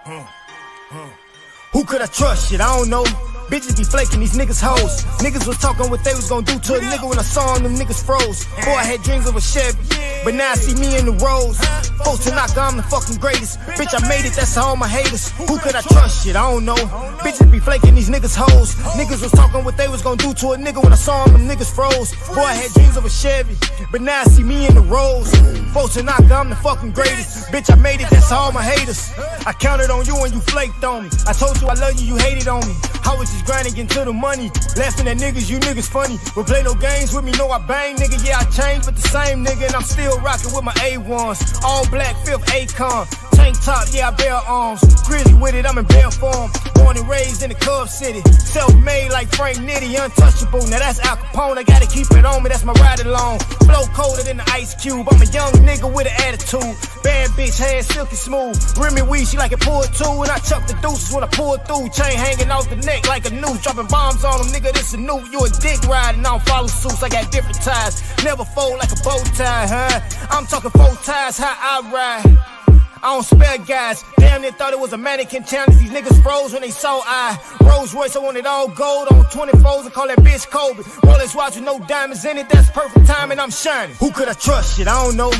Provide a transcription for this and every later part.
Who could I trust? Shit, I don't know. Bitches be flaking, these niggas hoes. Niggas was talking what they was gonna do to a nigga when I saw them niggas froze. Boy, I had dreams of a Chevy, but now I see me in the roads. Folks to knock, I'm the fucking greatest. Bitch, I made it, that's all my haters. Who could I trust? Shit, I don't know. Bitches be flaking, these niggas hoes. Niggas was talking what they was gonna do to a nigga when I saw them niggas froze. Boy, I had dreams of a Chevy, but now I see me in the roads. Folks to knock, I'm the fucking greatest. Bitch, I made it, that's all my haters. I counted on you and you flaked on me. I told you I love you, you hated on me. I was just grinding into the money, laughing at niggas, you niggas funny. But play no games with me, know I bang, nigga. Yeah, I changed, but the same nigga, and I'm still rocking with my A1s. All black, 5th Akon. Tank top, yeah, I bear arms. Grizzly with it, I'm in bear form. Born and raised in the Cub City. Self-made like Frank Nitty, untouchable. Now that's Al Capone, I gotta keep it on me, that's my ride along. Flow colder than the Ice Cube. I'm a young nigga with an attitude. Bad bitch, hair silky smooth. Remy weed, she like it pulled too. And I chuck the deuces when I pull through. Chain hanging off the neck like a noose. Dropping bombs on them, nigga, this a new. You a dick riding, I don't follow suits. I got different ties. Never fold like a bow tie, huh? I'm talking 4 ties, how I ride. I don't spare guys. Damn, they thought it was a mannequin challenge. These niggas froze when they saw I. Rolls Royce, I want it all gold on 24s. I call that bitch Kobe. Rolex watch with no diamonds in it. That's perfect time and I'm shining. Who could I trust? Shit, I don't know.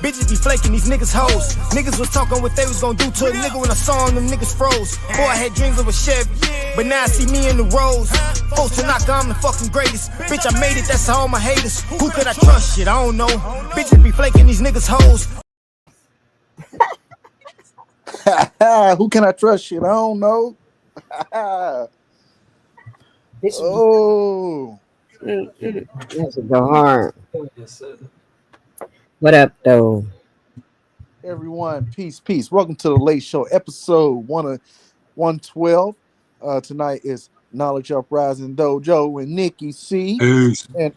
Bitches be flaking, these niggas hoes. Niggas was talking what they was gonna do to a nigga when I saw them niggas froze. Boy, I had dreams of a Chevy, but now I see me in the roads. Folks to knock, I'm the fucking greatest. Bitch, I made it, that's all my haters. Who could I trust? Shit, I don't know. Bitches be flaking, these niggas hoes. Who can I trust? Shit, I don't know. Oh, That's a go hard. What up, though? everyone, peace. Welcome to the Late Show, episode 112. Tonight is Knowledge Uprising Dojo and Nikki C. And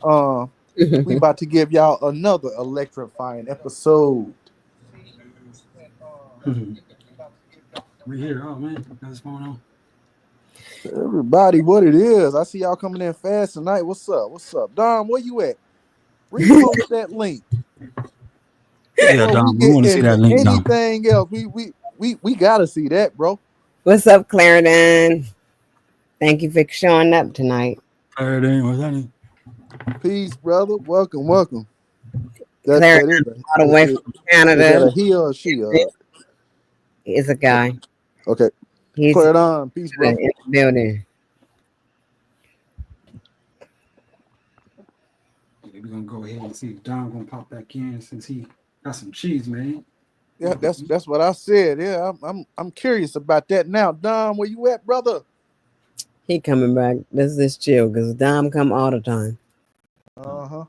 we about to give y'all another electrifying episode. We here, oh man, what's going on? Everybody, what it is? I see y'all coming in fast tonight. What's up? Dom, where you at? Repost that link. Yeah, Dom, we want to see that link. Anything else? We gotta see that, bro. What's up, Clarendon? Thank you for showing up tonight. Clarendon, what's that name? Peace, brother. Welcome. Clarendon, all the way from Canada. Is that a he or a she? It's a guy. Okay. He's Clarendon, peace, bro. in the building. We're gonna go ahead and see if Dom gonna pop back in since he got some cheese, man. Yeah, that's what I said. Yeah, I'm curious about that now. Dom, where you at, brother? He coming back. Let's just chill, because Dom come all the time. Uh-huh.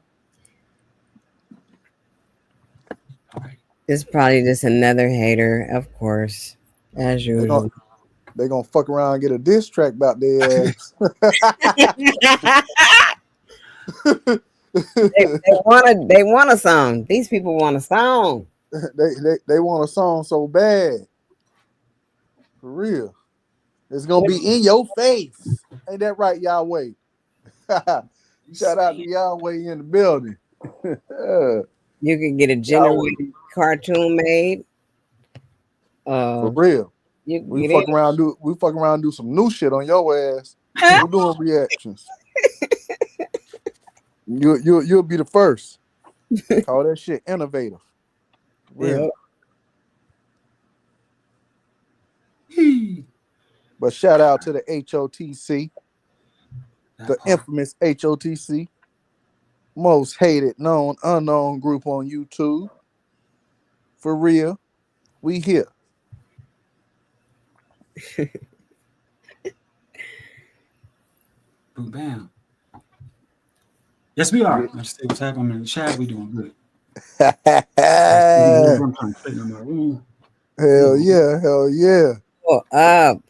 It's probably just another hater, of course, as usual. They gonna fuck around and get a diss track about their ass. they want a song. These people want a song. they want a song so bad. For real. It's gonna be in your face. Ain't that right, Yahweh? Shout out to Yahweh in the building. You can get a generated cartoon made. For real. We fuck around and do some new shit on your ass. We're doing reactions. You'll be the first. Call that shit innovative. Real. Yep. But shout out to the H.O.T.C. The infamous H.O.T.C. Most hated, unknown group on YouTube. For real. We here. Boom, bam. Yes, we are. Let's see what's happening in the chat. We doing good. Hell yeah. Oh, up.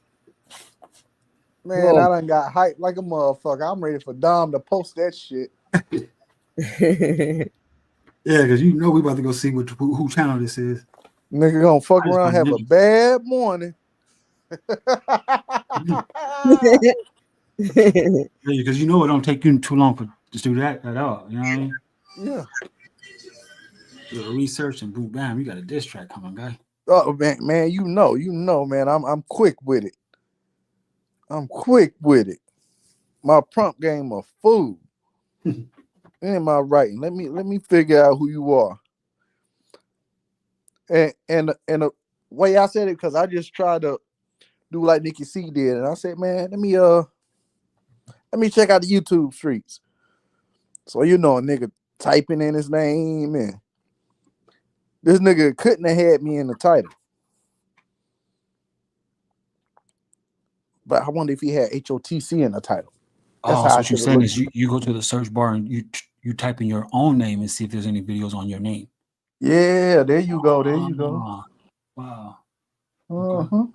Man, I done got hyped like a motherfucker. I'm ready for Dom to post that shit. Yeah, because you know we about to go see who channel this is. Nigga gonna fuck around, have a bad morning. Yeah, because you know it don't take you too long to do that at all. You know what I mean? Yeah. Do a research and boom, bam, you got a diss track coming, guy. Oh man, you know, man. I'm quick with it. I'm quick with it. My prompt game a fool. In my writing. Let me figure out who you are. And the way I said it, because I just tried to do like Nikki C did, and I said, man, let me check out the YouTube streets. So a nigga typing in his name, and this nigga couldn't have had me in the title. But I wonder if he had H.O.T.C in the title. That's so what you're saying is you go to the search bar and you type in your own name and see if there's any videos on your name. Yeah, there you go. There you go. Wow. Uh-huh. All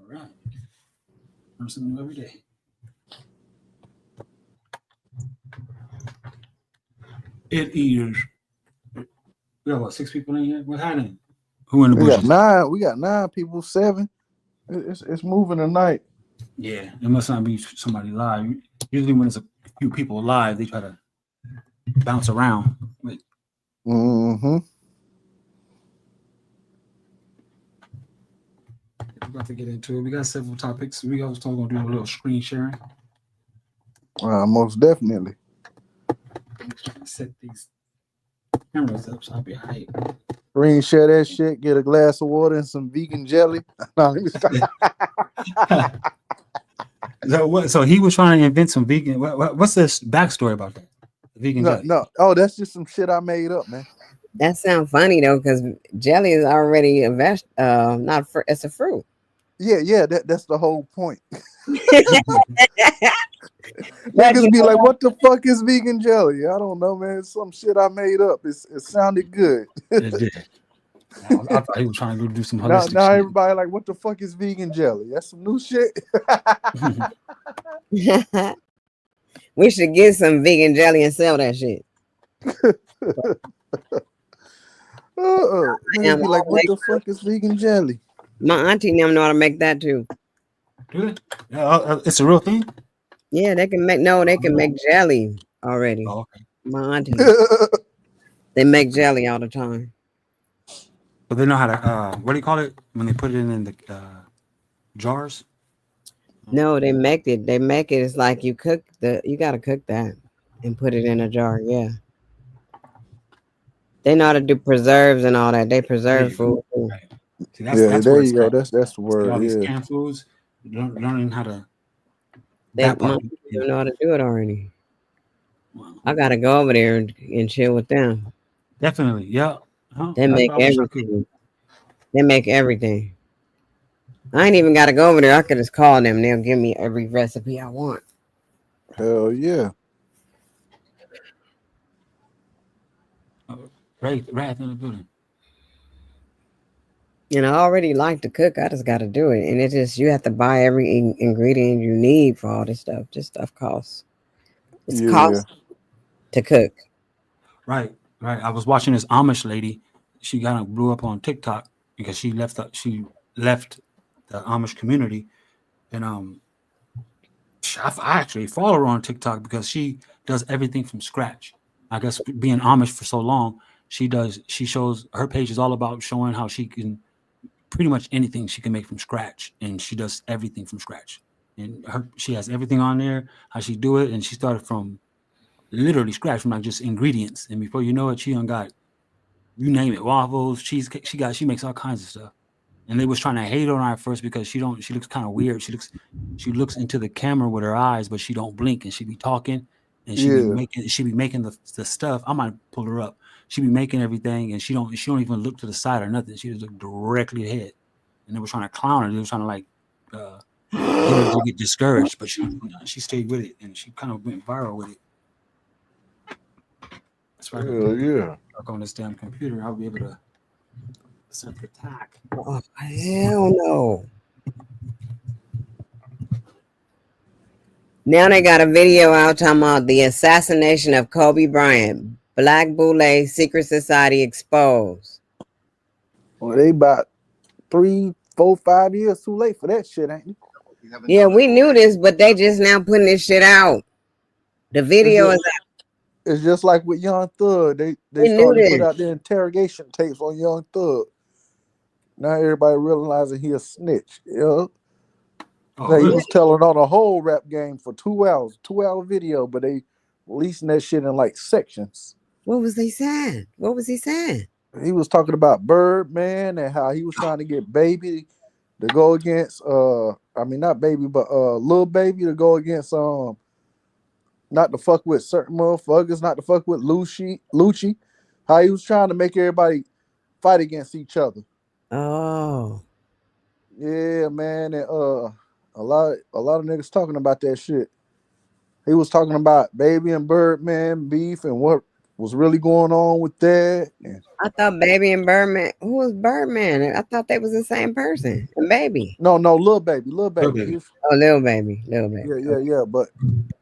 right. Learn something new every day. It is. We got what, 6 people in here? What's happening? Who in the bushes? We got 9 people, 7. It's moving tonight. Yeah, it must not be somebody live. Usually when it's a few people live, they try to bounce around. Wait. Mm-hmm. We're about to get into it. We got several topics. We also going to do a little screen sharing. Most definitely. Set these cameras up so I'll be hype. Screen share that shit. Get a glass of water and some vegan jelly. No, let me stop. So he was trying to invent some vegan. What's the backstory about that? Vegan jelly. No. Oh, that's just some shit I made up, man. That sounds funny though, because jelly is already a it's a fruit. Yeah, that's the whole point. Niggas be like, what the fuck is vegan jelly? I don't know, man. It's some shit I made up. It sounded good. It did. I thought he was trying to do some holistic now shit. everybody like, what the fuck is vegan jelly? That's some new shit. We should get some vegan jelly and sell that shit. Niggas be like, what the fuck is vegan jelly? My auntie and them know how to make that too. Do they? It's a real thing? Yeah, they can make jelly already. Oh, okay. My auntie. They make jelly all the time. But they know how to what do you call it when they put it in the jars? No, they make it. It's like you gotta cook that and put it in a jar. Yeah. They know how to do preserves and all that. They preserve food. Right. See, that's there you go. That's the word. All these canned foods, learning how to. They know how to do it already. Wow. I gotta go over there and chill with them. Definitely, yeah. Huh? They make everything. They make everything. I ain't even gotta go over there. I could just call them. They'll give me every recipe I want. Hell yeah. Right in the building. And I already like to cook. I just got to do it. And it just, you have to buy every ingredient you need for all this stuff. This stuff costs. It's cost to cook. Right. I was watching this Amish lady. She kind of blew up on TikTok because she left the Amish community. And I actually follow her on TikTok because she does everything from scratch. I guess being Amish for so long, she shows her page is all about showing how she can pretty much anything she can make from scratch, and she does everything from scratch. And she has everything on there, how she do it, and she started from literally scratch, from like just ingredients. And before you know it, she done got, you name it, waffles, cheesecake. She makes all kinds of stuff. And they was trying to hate on her at first because she looks kind of weird. She looks into the camera with her eyes, but she don't blink, and she be talking, and she be making the stuff. I might pull her up. She be making everything, and she don't even look to the side or nothing. She just look directly ahead. And they were trying to clown her. They were trying to like get her to get discouraged, but she stayed with it, and she kind of went viral with it. That's right. Yeah. Work on this damn computer. I'll be able to set the attack. Oh, hell no. Now they got a video out talking about the assassination of Kobe Bryant. Black Boule Secret Society exposed. Well, they about 3, 4, 5 years too late for that shit, ain't it? Yeah, we knew this, but they just now putting this shit out. The video is out. It's just like with Young Thug. They knew started to put this. out their interrogation tapes on Young Thug. Now everybody realizing he a snitch. Oh, Now he really? was telling on a whole rap game for 2 hours, 2 hour video, but they releasing that shit in like sections. What was they saying? What was he saying? He was talking about Birdman and how he was trying to get Baby to go against I mean not Baby, but Lil Baby to go against not to fuck with certain motherfuckers, not to fuck with Lucci. How he was trying to make everybody fight against each other. Oh. Yeah, man, and a lot of niggas talking about that shit. He was talking about Baby and Birdman beef and what was really going on with that. And I thought Baby and Birdman. Who was Birdman? I thought they was the same person. And Baby. no, Lil Baby, Lil Little Baby. He baby. was, Oh, Little Baby. Little Baby. yeah. But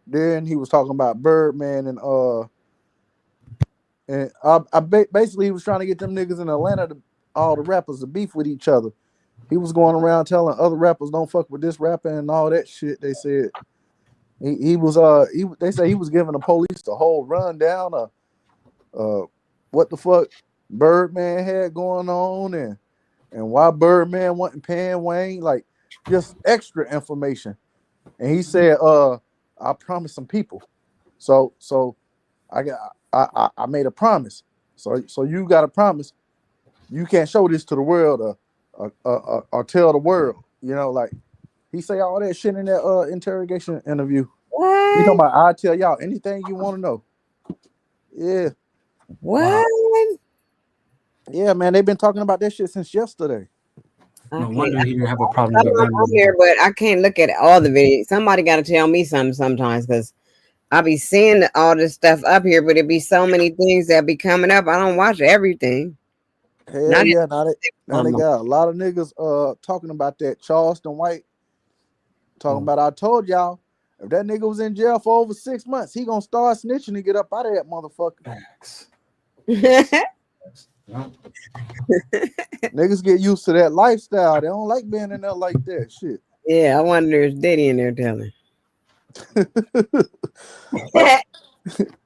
then he was talking about Birdman and basically he was trying to get them niggas in Atlanta all the rappers to beef with each other. He was going around telling other rappers don't fuck with this rapper and all that shit. They said they say he was giving the police the whole rundown of what the fuck Birdman had going on and why Birdman wasn't paying Wayne, like just extra information. And he said, I promised some people. So I made a promise. So you got a promise. You can't show this to the world or tell the world. You know, like he say all that shit in that interrogation interview. He talking What? about I tell y'all anything you want to know. Yeah. What? Yeah, man. They've been talking about that shit since yesterday. No Okay. wonder he didn't have a problem I'm with not on here, but I can't look at all the videos. Somebody got to tell me something sometimes because I be seeing all this stuff up here, but it be so many things that be coming up. I don't watch everything. Hell Not yeah. Now they even got a lot of niggas talking about that. Charleston White talking about I told y'all if that nigga was in jail for over 6 months, he gonna start snitching to get up out of that motherfucker. facts. Niggas get used to that lifestyle. They don't like being in there like that shit. Yeah, I wonder if Diddy in there telling.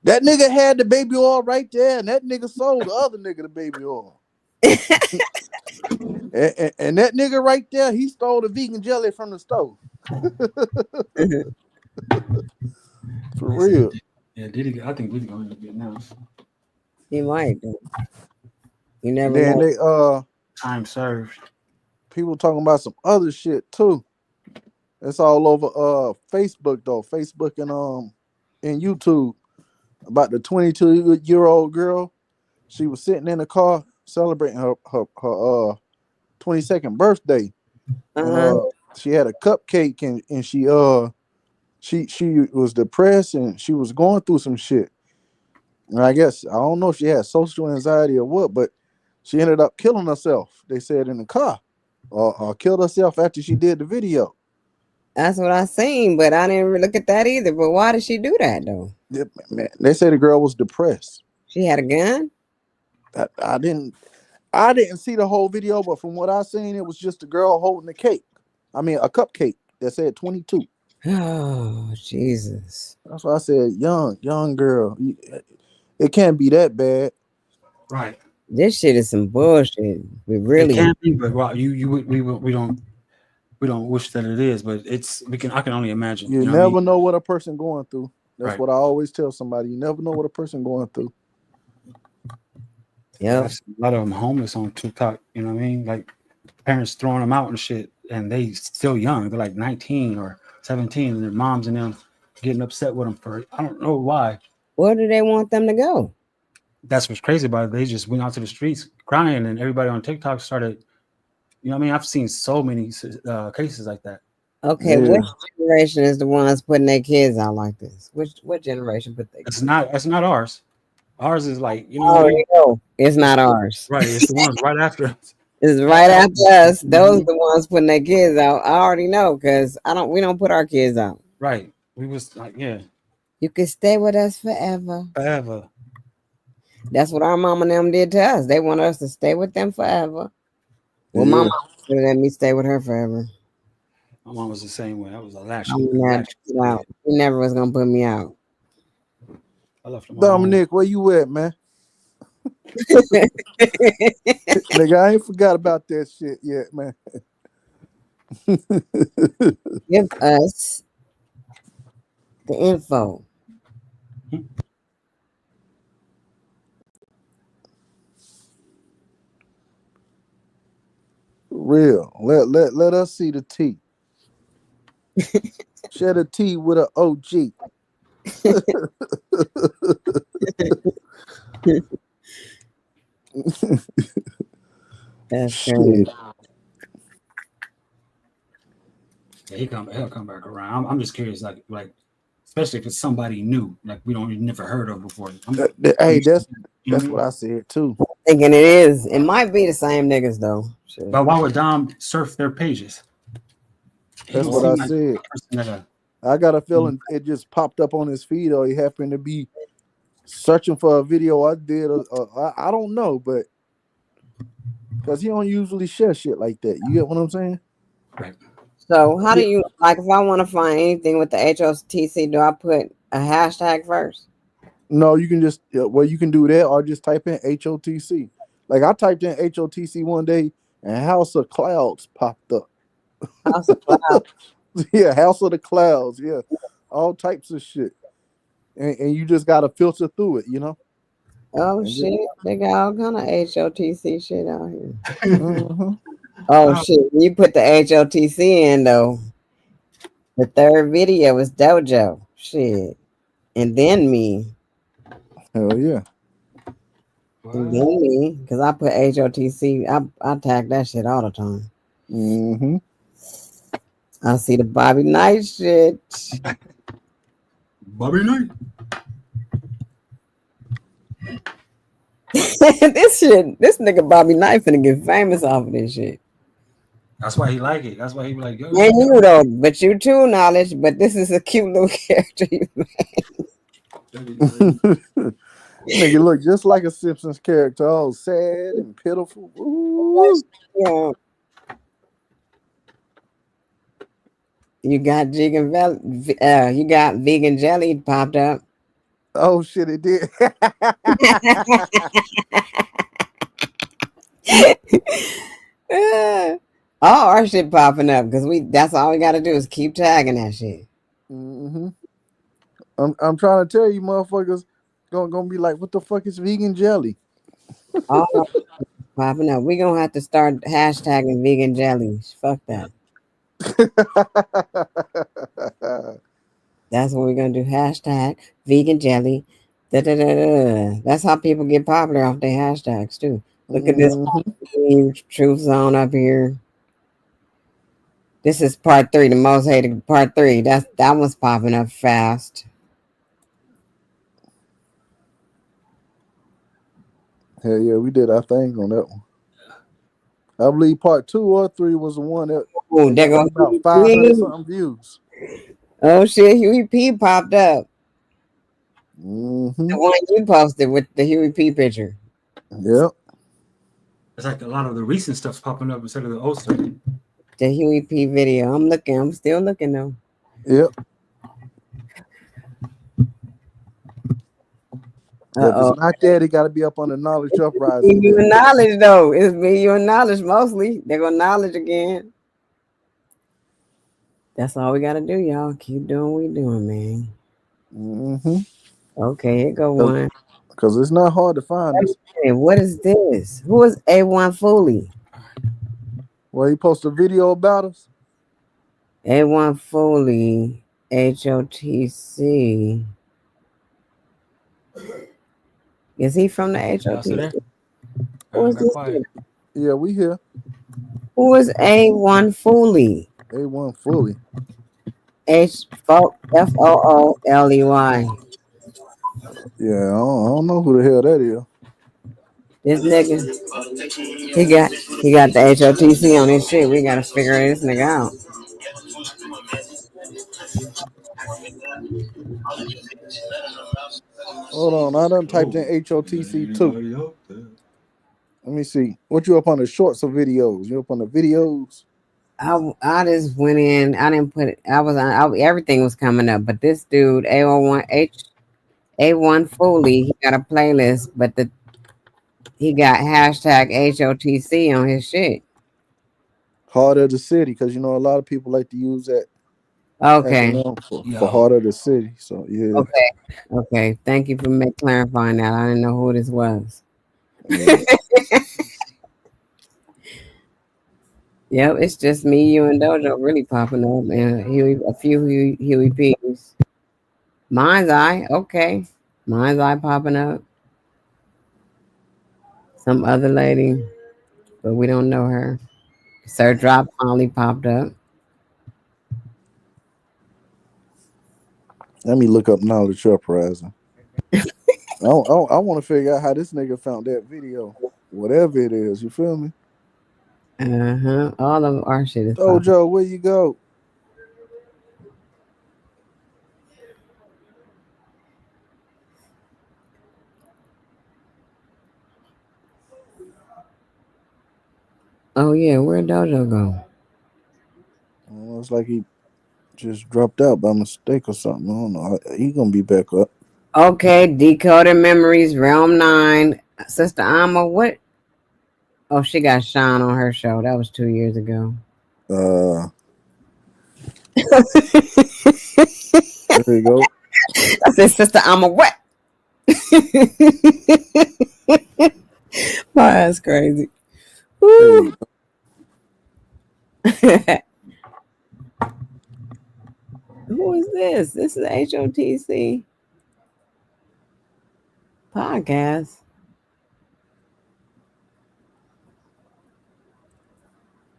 That nigga had the baby oil right there, and that nigga sold the other nigga the baby oil. and that nigga right there, he stole the vegan jelly from the stove. For real. Yeah, Diddy. I think Diddy gonna end up getting out. He might. Though. You And never then know. they Time served. people talking about some other shit too. It's all over Facebook though. Facebook and YouTube about the 22-year-old girl. She was sitting in the car celebrating her 22nd birthday. And she had a cupcake and she was depressed and she was going through some shit. And I guess I don't know if she had social anxiety or what, but she ended up killing herself. They said in the car, or killed herself after she did the video. That's what I seen, but I didn't look at that either. But why did she do that though? Yeah, man, they say the girl was depressed. She had a gun. I didn't see the whole video, but from what I seen, it was just a girl holding a cake. I mean, a cupcake that said 22. Oh Jesus! That's why I said young girl. It can't be that bad. Right. This shit is some bullshit. We It really. can be, but well, we don't wish that it is, but I can only imagine. You know what I never mean? know what a person going through. That's Right. what I always tell somebody. You never know what a person going through. Yep. I've seen a lot of them homeless on TikTok. You know what I mean? Like parents throwing them out and shit, and they still young. They're like 19 or 17, and their moms and them getting upset with them for I don't know why. Where do they want them to go? That's what's crazy about it. They just went out to the streets crying, and everybody on TikTok started. You know what I mean? I've seen so many cases like that. Okay, Yeah. which generation is the ones putting their kids out like this? What generation put their It's kids? not ours. Ours is like you know what I mean? No, it's not ours. Right. It's the ones right after. It's right after us. Those are the ones putting their kids out. I already know because we don't put our kids out. Right. We was like, yeah, You can stay with us forever. forever. That's what our mom and them did to us. They want us to stay with them forever. Well, my Yeah. mom would let me stay with her forever. My mom was the same way. I was a latch. She never was gonna put me out. I left him alone. Dominic, where you at, man? Nigga, I ain't forgot about that shit yet, man. Give us the info. Real. Let us see the tea. Share the tea with an OG. That's crazy. Yeah, he'll come back around. I'm just curious, like especially if it's somebody new, like we never heard of before. Hey, that's what I said too. Thinking it is. It might be the same niggas though. Shit. But why would Dom surf their pages? That's what I said. I got a feeling it just popped up on his feed, or he happened to be searching for a video I did. I don't know, but because he don't usually share shit like that. You get what I'm saying? Right. So how do you, like, if I want to find anything with the H.O.T.C, do I put a hashtag first? No, you can just, you can do that, or just type in H.O.T.C. Like I typed in H.O.T.C one day, and House of Clouds popped up. House of Clouds. Yeah, House of the Clouds. Yeah, all types of shit, and you just gotta filter through it, you know. Oh shit, they got all kind of H.O.T.C shit out here. Mm-hmm. Oh shit, you put the H.O.T.C in though. The third video is Dojo. Shit. And then me. Hell yeah. And then me. Because I put H.O.T.C. I tag that shit all the time. Mm-hmm. I see the Bobby Knight shit. Bobby Knight. This nigga Bobby Knight finna get famous off of this shit. That's why he like it. That's why he be like, yo. And you though, but you too, Knowledge. But this is a cute little character you made. Nigga look just like a Simpsons character, all sad and pitiful. Ooh. Yeah. You got you got vegan jelly popped up. Oh shit, it did. All our shit popping up because that's all we gotta do is keep tagging that shit. Mm-hmm. I'm trying to tell you, motherfuckers, gonna be like, what the fuck is vegan jelly? All popping up. We gonna have to start hashtagging vegan jellies. Fuck that. That's what we're gonna do. Hashtag vegan jelly. Da, da, da, da. That's how people get popular off their hashtags too. Look at this truth zone up here. This is part 3, the most hated part 3. That one's popping up fast. Hell yeah, we did our thing on that one. I believe part 2 or 3 was the one that got about 500 something views. Oh shit, Huey P popped up. Mm-hmm. The one you posted with the Huey P picture. Yep. It's like a lot of the recent stuff's popping up instead of the old stuff. The Huey P video. I'm still looking though. Yep. If it's not that, it got to be up on the Knowledge Uprising. You knowledge though. It's me, your knowledge mostly. They're gonna knowledge again. That's all we gotta do, y'all. Keep doing what we doing, man. Mm-hmm. Okay, here go one. Because it's not hard to find this. Hey, what is this? Who is A1 Foley? Well, he posted a video about us. A1 Foley, H.O.T.C. Is he from the H.O.T.C? Who is this? Yeah, we here. Who is A1 Foley? A1 Foley. F-O-O-L-E-Y. Yeah, I don't know who the hell that is. This nigga, he got the H.O.T.C on his shit. We gotta figure this nigga out. Hold on, I done typed in H.O.T.C too. Let me see. What you up on the shorts or videos? You up on the videos? I just went in. I didn't put it. Everything was coming up, but this dude A01 A1 Foley, he got a playlist, but he got hashtag H.O.T.C on his shit. Heart of the city, because you know a lot of people like to use that Okay, acronym for Yo, heart of the city. So yeah, okay, okay. Thank you for clarifying that. I didn't know who this was. yeah. Yep, it's just me, you, and Dojo really popping up, and a few Huey P's. Mind's Eye, okay. Mind's Eye popping up. Some other lady, but we don't know her. Sir Drop finally popped up. Let me look up Knowledge Uprising. I want to figure out how this nigga found that video, whatever it is. You feel me? All of our shit is popping. Dojo, where you go? Oh yeah, where'd Dojo go? It's like he just dropped out by mistake or something. I don't know. He gonna be back up. Okay, Decoded Memories, Realm 9. Sister Alma, what? Oh, she got Shine on her show. That was 2 years ago. Uh, there you go. I said, Sister Alma, what? My ass crazy. There Woo. you go. Who is this? This is H.O.T.C. podcast.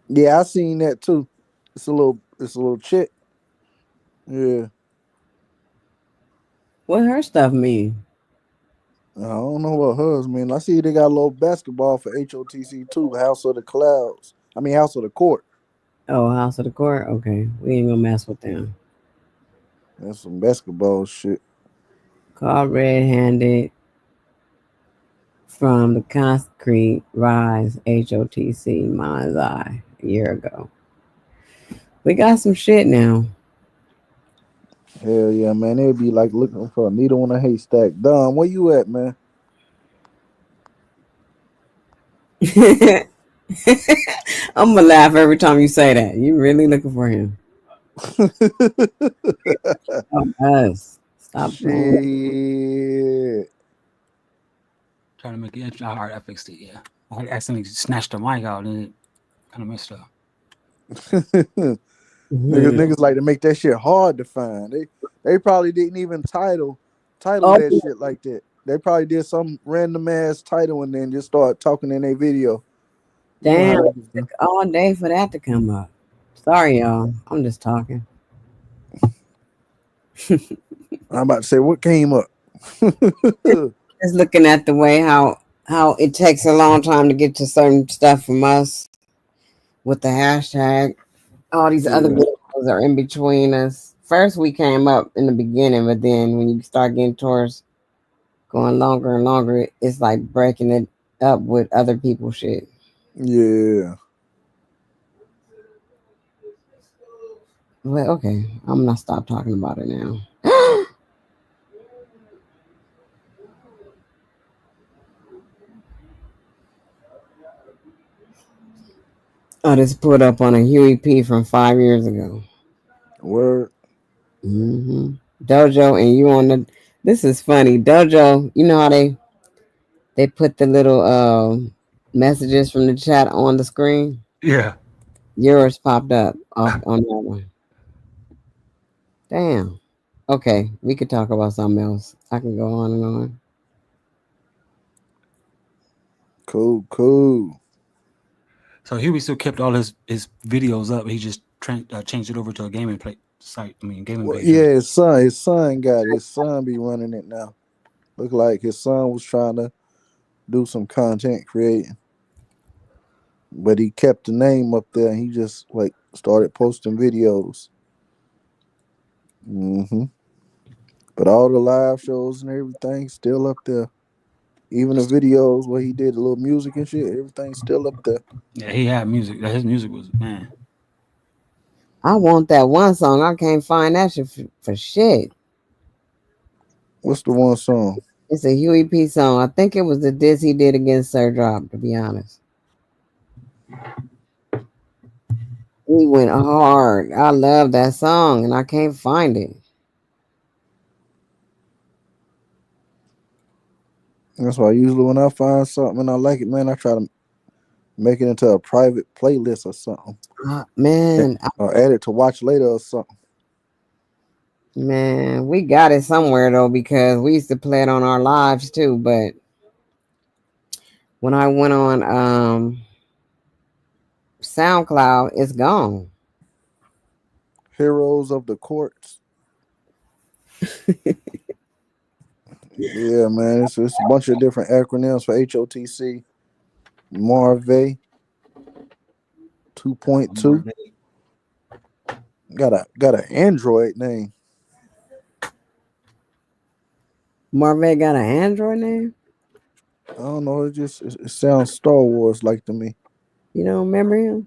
Yeah, I seen that too. It's a little chick. Yeah, What her stuff mean? I don't know what hers mean. I see they got a little basketball for HOTC too. House of the Clouds. I mean, House of the Court. Oh, House of the Court? Okay. We ain't gonna mess with them. That's some basketball shit. Called Red Handed from the Concrete Rise HOTC Mind's Eye a year ago. We got some shit now. Hell yeah, man. They'd be like looking for a needle in a haystack. Dom, where you at, man? I'm gonna laugh every time you say that. You really looking for him? Oh, us. Stop doing that. Shit. trying to make it. All right, I fixed it. Yeah, I accidentally snatched the mic out and it kind of messed up. Mhm. Niggas like to make that shit hard to find. They probably didn't even title Oh, that shit like that. They probably did some random ass title and then just start talking in their video. You know how damn. It niggas took do. all day for that to come up. Sorry, y'all. I'm just talking. I'm about to say what came up. Just looking at the way how it takes a long time to get to certain stuff from us with the hashtag. All these other Yeah. videos are in between us. First, we came up in the beginning, but then when you start getting towards going longer and longer, it's like breaking it up with other people's shit. Yeah. Well, okay, I'm gonna stop talking about it now. I just put up on a Huey P from 5 years ago. Word. Dojo and you on the. This is funny. Dojo, you know how they put the little messages from the chat on the screen. Yeah. Yours popped up off on that one. Damn. Okay, we could talk about something else. I can go on and on. Cool, cool. So Huey still kept all his videos up. He just changed it over to a gaming play site. I mean, gaming Well, page now. yeah, his son got it. His son be running it now. Look like his son was trying to do some content creating, but he kept the name up there and he just like started posting videos. But all the live shows and everything still up there. Even the videos where he did a little music and shit, everything's still up there. Yeah, he had music. His music was man. I want that one song. I can't find that shit for shit. What's the one song? It's a Huey P song. I think it was the diss he did against Sir Drop, to be honest. He went hard. I love that song, and I can't find it. That's why usually when I find something and I like it, man, I try to make it into a private playlist or something. Man, Or add it to watch later or something. man, we got it somewhere though because we used to play it on our lives too. But when I went on SoundCloud, it's gone. Heroes of the Courts. Yeah, man, it's a bunch of different acronyms for H.O.T.C. Marvey 2.2. Got an Android name. Marvey got an Android name? I don't know. It sounds Star Wars like to me. You don't remember him?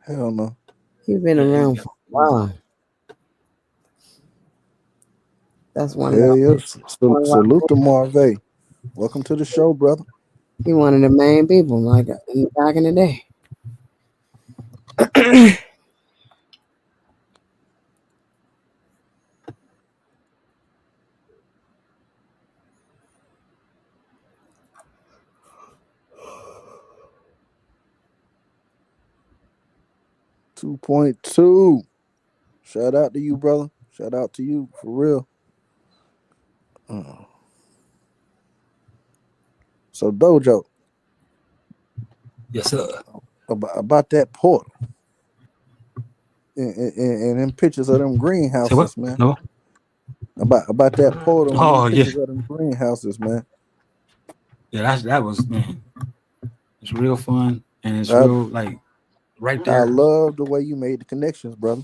Hell no. He's been around for a while. That's one of Hell the yes. Salute to Marvey. Welcome to the show, brother. he one of the main people like back in the day. 2.2. Shout out to you, brother. Shout out to you for real. So Dojo. Yes, sir. About that portal. And them pictures of them greenhouses, man. No. About that portal and them Oh, pictures of them greenhouses, man. Yeah, that was, man. It's real fun and it's real like right there. I love the way you made the connections, brother.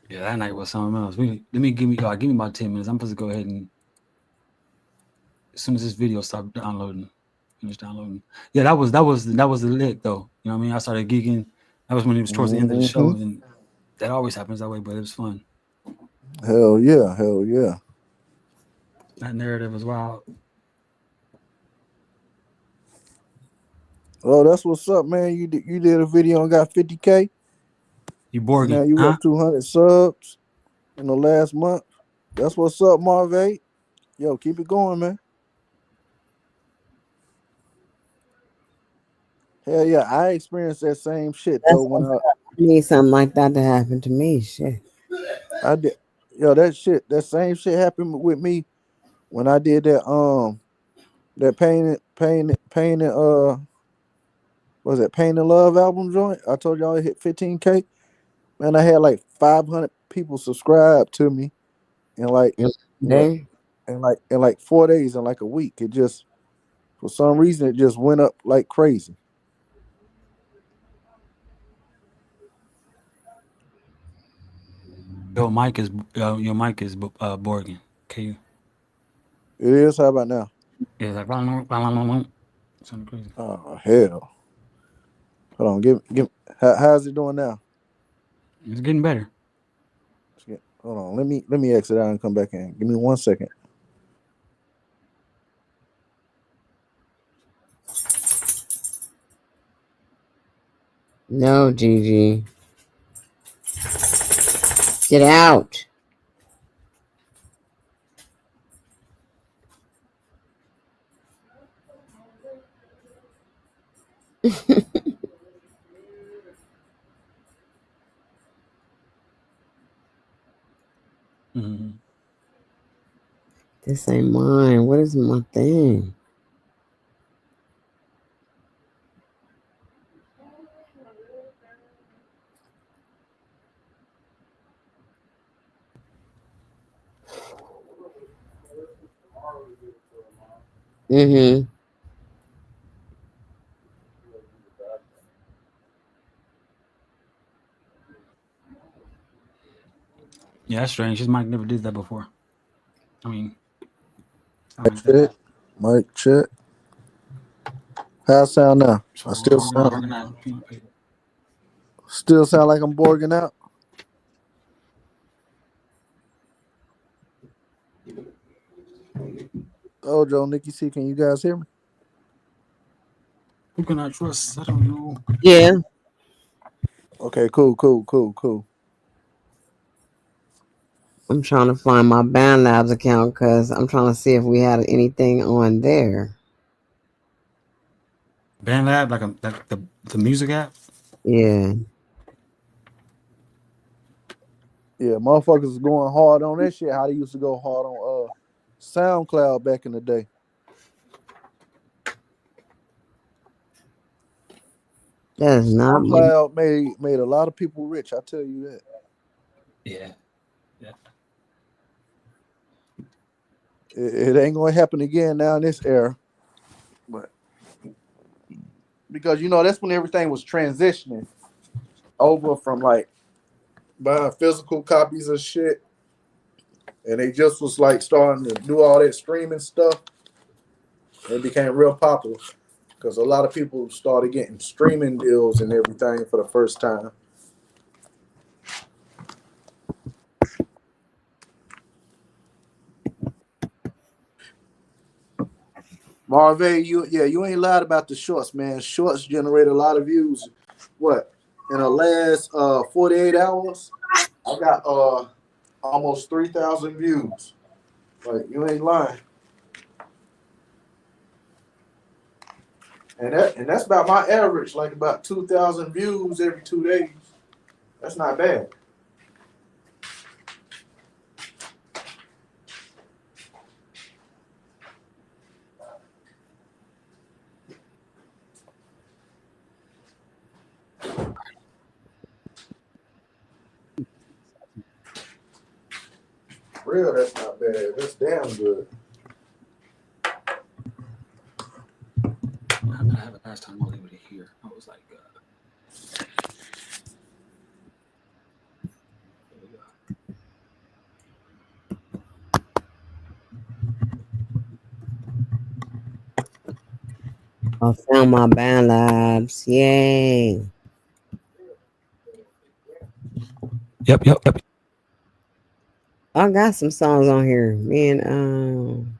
Yeah, that night was something else. Give me about 10 minutes. I'm supposed to go ahead and as soon as this video stopped finish downloading. Yeah, that was the lit though. You know what I mean? I started geeking. That was when it was towards the end of the show, and that always happens that way, but it was fun. Hell yeah, hell yeah. That narrative was wild. Oh, that's what's up, man. You did a video and got 50K. You Borgie, now you up 200 subs in the last month. That's what's up, Marvey. Yo, keep it going, man. Hell yeah, I experienced that same shit though when I need something like that to happen to me. Shit. I did. Yo, that same shit happened with me when I did that painted was it Pain and Love album joint? I told y'all it hit 15K. Man, I had like 500 people subscribe to me in like Day? in like 4 days in like a week. It just for some reason it just went up like crazy. Your mic is Borgen. Okay. It is. How about now? Yeah, like something crazy. Oh hell! Hold on. Give. How's it doing now? It's getting better. Hold on. Let me exit out and come back in. Give me 1 second. No, Gigi. Get out. Mm-hmm. This ain't mine. What is my thing? Mm-hmm. Yeah, that's strange. His mic never did that before. I mean, Mic check. How I sound now? So I still sound like I'm borging out. Joe, Nikki C, can you guys hear me? Who can I trust? I don't know. Yeah, Okay, cool. I'm trying to find my Band Labs account because I'm trying to see if we had anything on there. BandLab, like the music app. Yeah. Yeah, motherfuckers is going hard on that shit. How they used to go hard on SoundCloud back in the day. That is not my. SoundCloud made a lot of people rich. I tell you that. Yeah, yeah. It ain't gonna happen again now in this era, but because that's when everything was transitioning over from like buying physical copies of shit, and they just was like starting to do all that streaming stuff. It became real popular because a lot of people started getting streaming deals and everything for the first time. Marvey, you ain't lied about the shorts, man. Shorts generate a lot of views. What in the last 48 hours, I got almost 3,000 views. Like you ain't lying, and that's about my average. Like about 2,000 views every 2 days. That's not bad. For real, that's not bad. That's damn good. How did I have a pastime while they were here? I was like, there we go. I found my Band Labs. Yay. Yep. I got some songs on here. Me and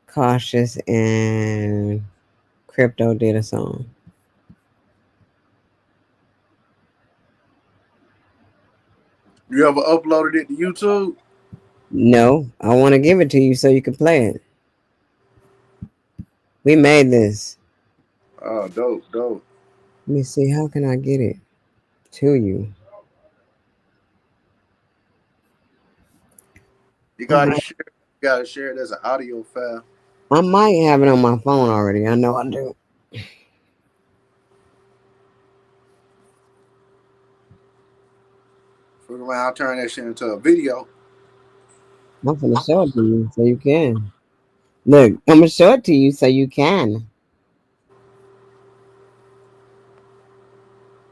Cautious and Crypto did a song. You ever uploaded it to YouTube? No, I want to give it to you so you can play it. We made this. Oh, dope. Let me see. How can I get it to you? You I gotta might, share. You gotta share it as an audio file. I might have it on my phone already. I know I do. Fuck around, I'll turn that shit into a video. I'm gonna show it to you so you can. Look, I'm gonna show it to you so you can.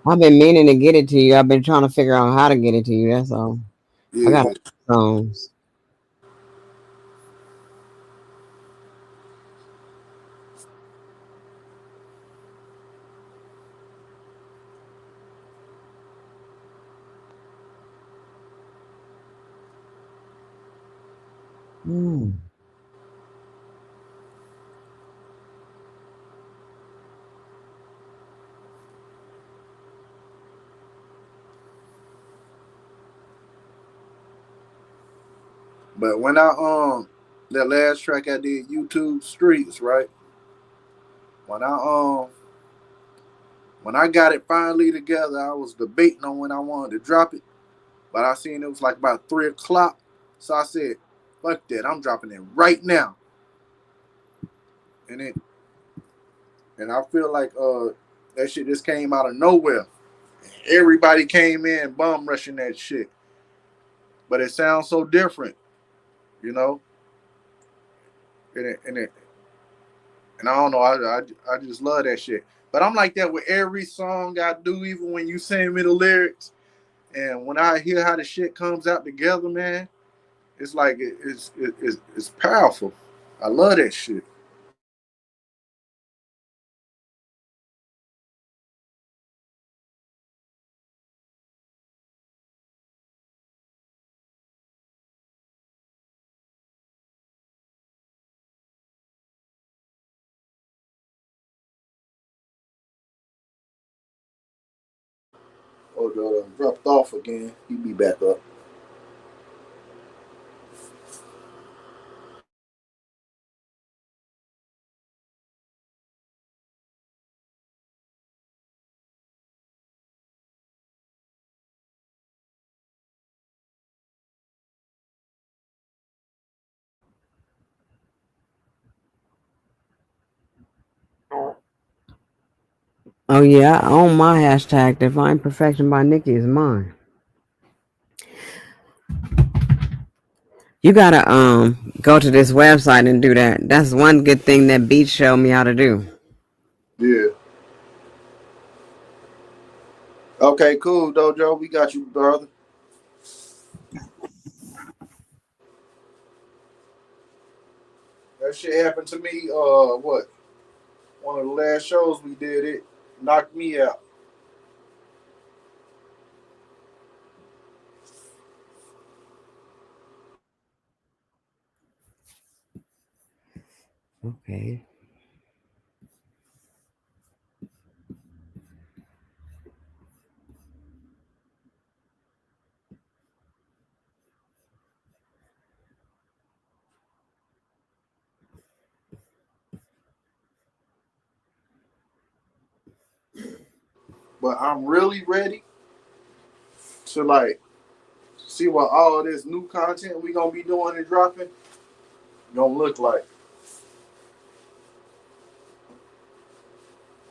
I've been meaning to get it to you. I've been trying to figure out how to get it to you. That's all. I got Yeah. songs. Mm. But when I that last track I did, YouTube Streets, right? When I um when I got it finally together, I was debating on when I wanted to drop it, but I seen it was like about 3 o'clock, so I said, "Fuck that! I'm dropping it right now." And I feel like that shit just came out of nowhere. Everybody came in bum rushing that shit, but it sounds so different, you know. And it, and it, and I don't know, I just love that shit. But I'm like that with every song I do, even when you send me the lyrics. And when I hear how the shit comes out together, man, it's like it's powerful. I love that shit. Oh, dropped off again. He be back up. Oh yeah, I own my hashtag. Divine Perfection by Nikki is mine. You gotta go to this website and do that. That's one good thing that Beach showed me how to do. Yeah. Okay, cool, Dojo. We got you, brother. That shit happened to me. What? One of the last shows we did. It knocked me out. Okay. But I'm really ready to like see what all this new content we gonna be doing and dropping gonna look like.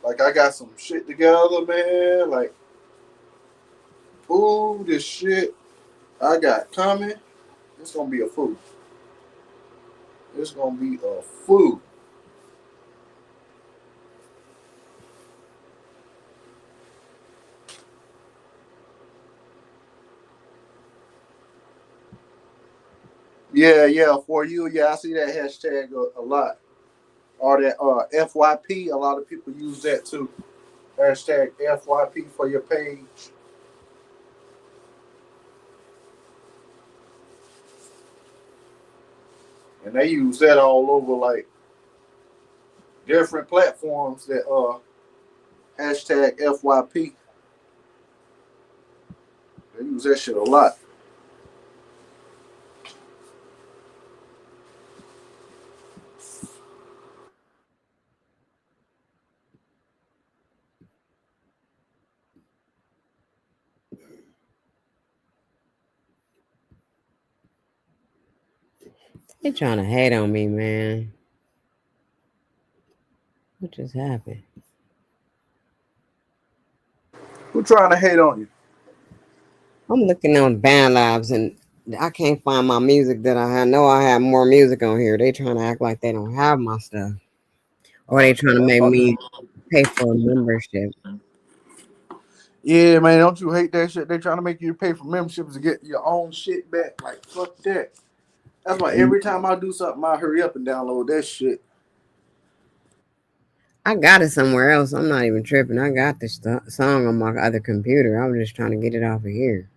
Like I got some shit together, man. Like, ooh, this shit I got coming. It's gonna be a food. It's gonna be a food. Yeah, yeah. For you, yeah, I see that hashtag a lot. Or that FYP. A lot of people use that too. Hashtag FYP for your page. And they use that all over like different platforms that hashtag FYP. They use that shit a lot. They trying to hate on me, man. What just happened? Who trying to hate on you? I'm looking on Band Labs and I can't find my music that I have. Know I have more music on here. They trying to act like they don't have my stuff, or they trying to make me pay for a membership. Yeah, man, don't you hate that shit? They trying to make you pay for memberships to get your own shit back. Like, fuck that. That's why every time I do something, I hurry up and download that shit. I got it somewhere else. I'm not even tripping. I got this song on my other computer. I was just trying to get it off of here.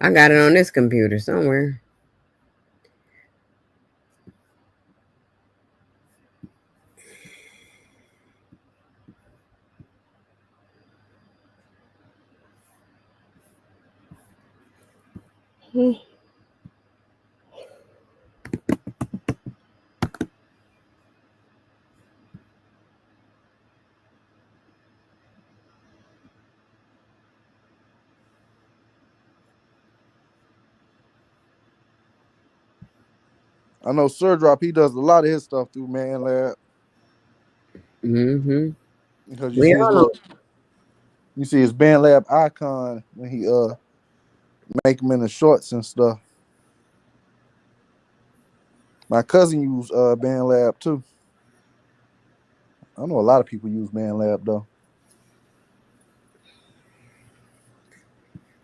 I got it on this computer somewhere. I know Sir Drop, he does a lot of his stuff through Man Lab. Mm-hmm. Because you We see his all know. little you see his Band Lab icon when he make him in the shorts and stuff. My cousin used Band Lab too. I know a lot of people use Band Lab though.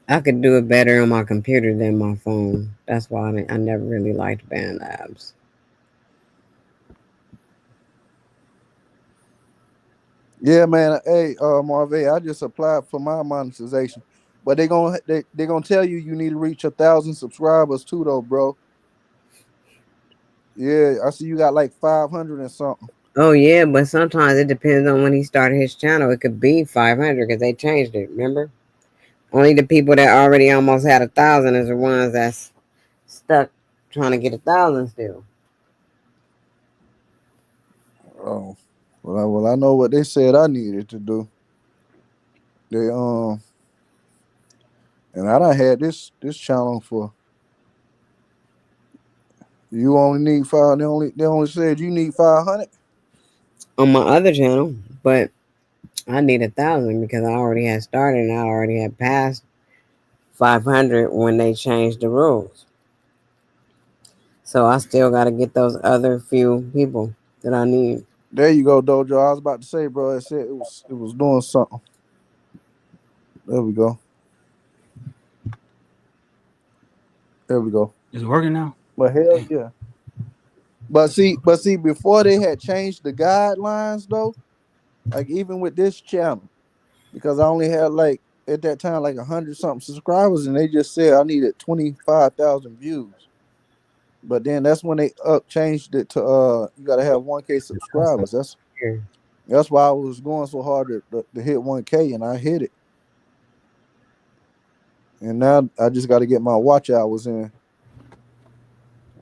I could do it better on my computer than my phone. That's why I never really liked Band Labs. Yeah, man. Hey, Marvey, I just applied for my monetization, but they gonna tell you need to reach 1,000 subscribers too, though, bro. Yeah, I see you got like 500 and something. Oh yeah, but sometimes it depends on when he started his channel. It could be 500 because they changed it. Remember, only the people that already almost had 1,000 is the ones that's stuck trying to get 1,000 still. Oh, well, I know what they said I needed to do. They and I done had this channel for. You only need five. They only said you need 500. On my other channel, but I need 1,000 because I already had started and I already had passed 500 when they changed the rules. So I still got to get those other few people that I need. There you go, Dojo. I was about to say, bro. It said it was doing something. There we go. There we go. Is it working now? But hell Damn. yeah. But see, before they had changed the guidelines though, like even with this channel, because I only had like at that time like 100 something subscribers, and they just said I needed 25,000 views. But then that's when they up changed it to you gotta have 1K Also, subscribers. That's here. that's why I was going so hard to hit 1K, and I hit it. And now I just got to get my watch hours in.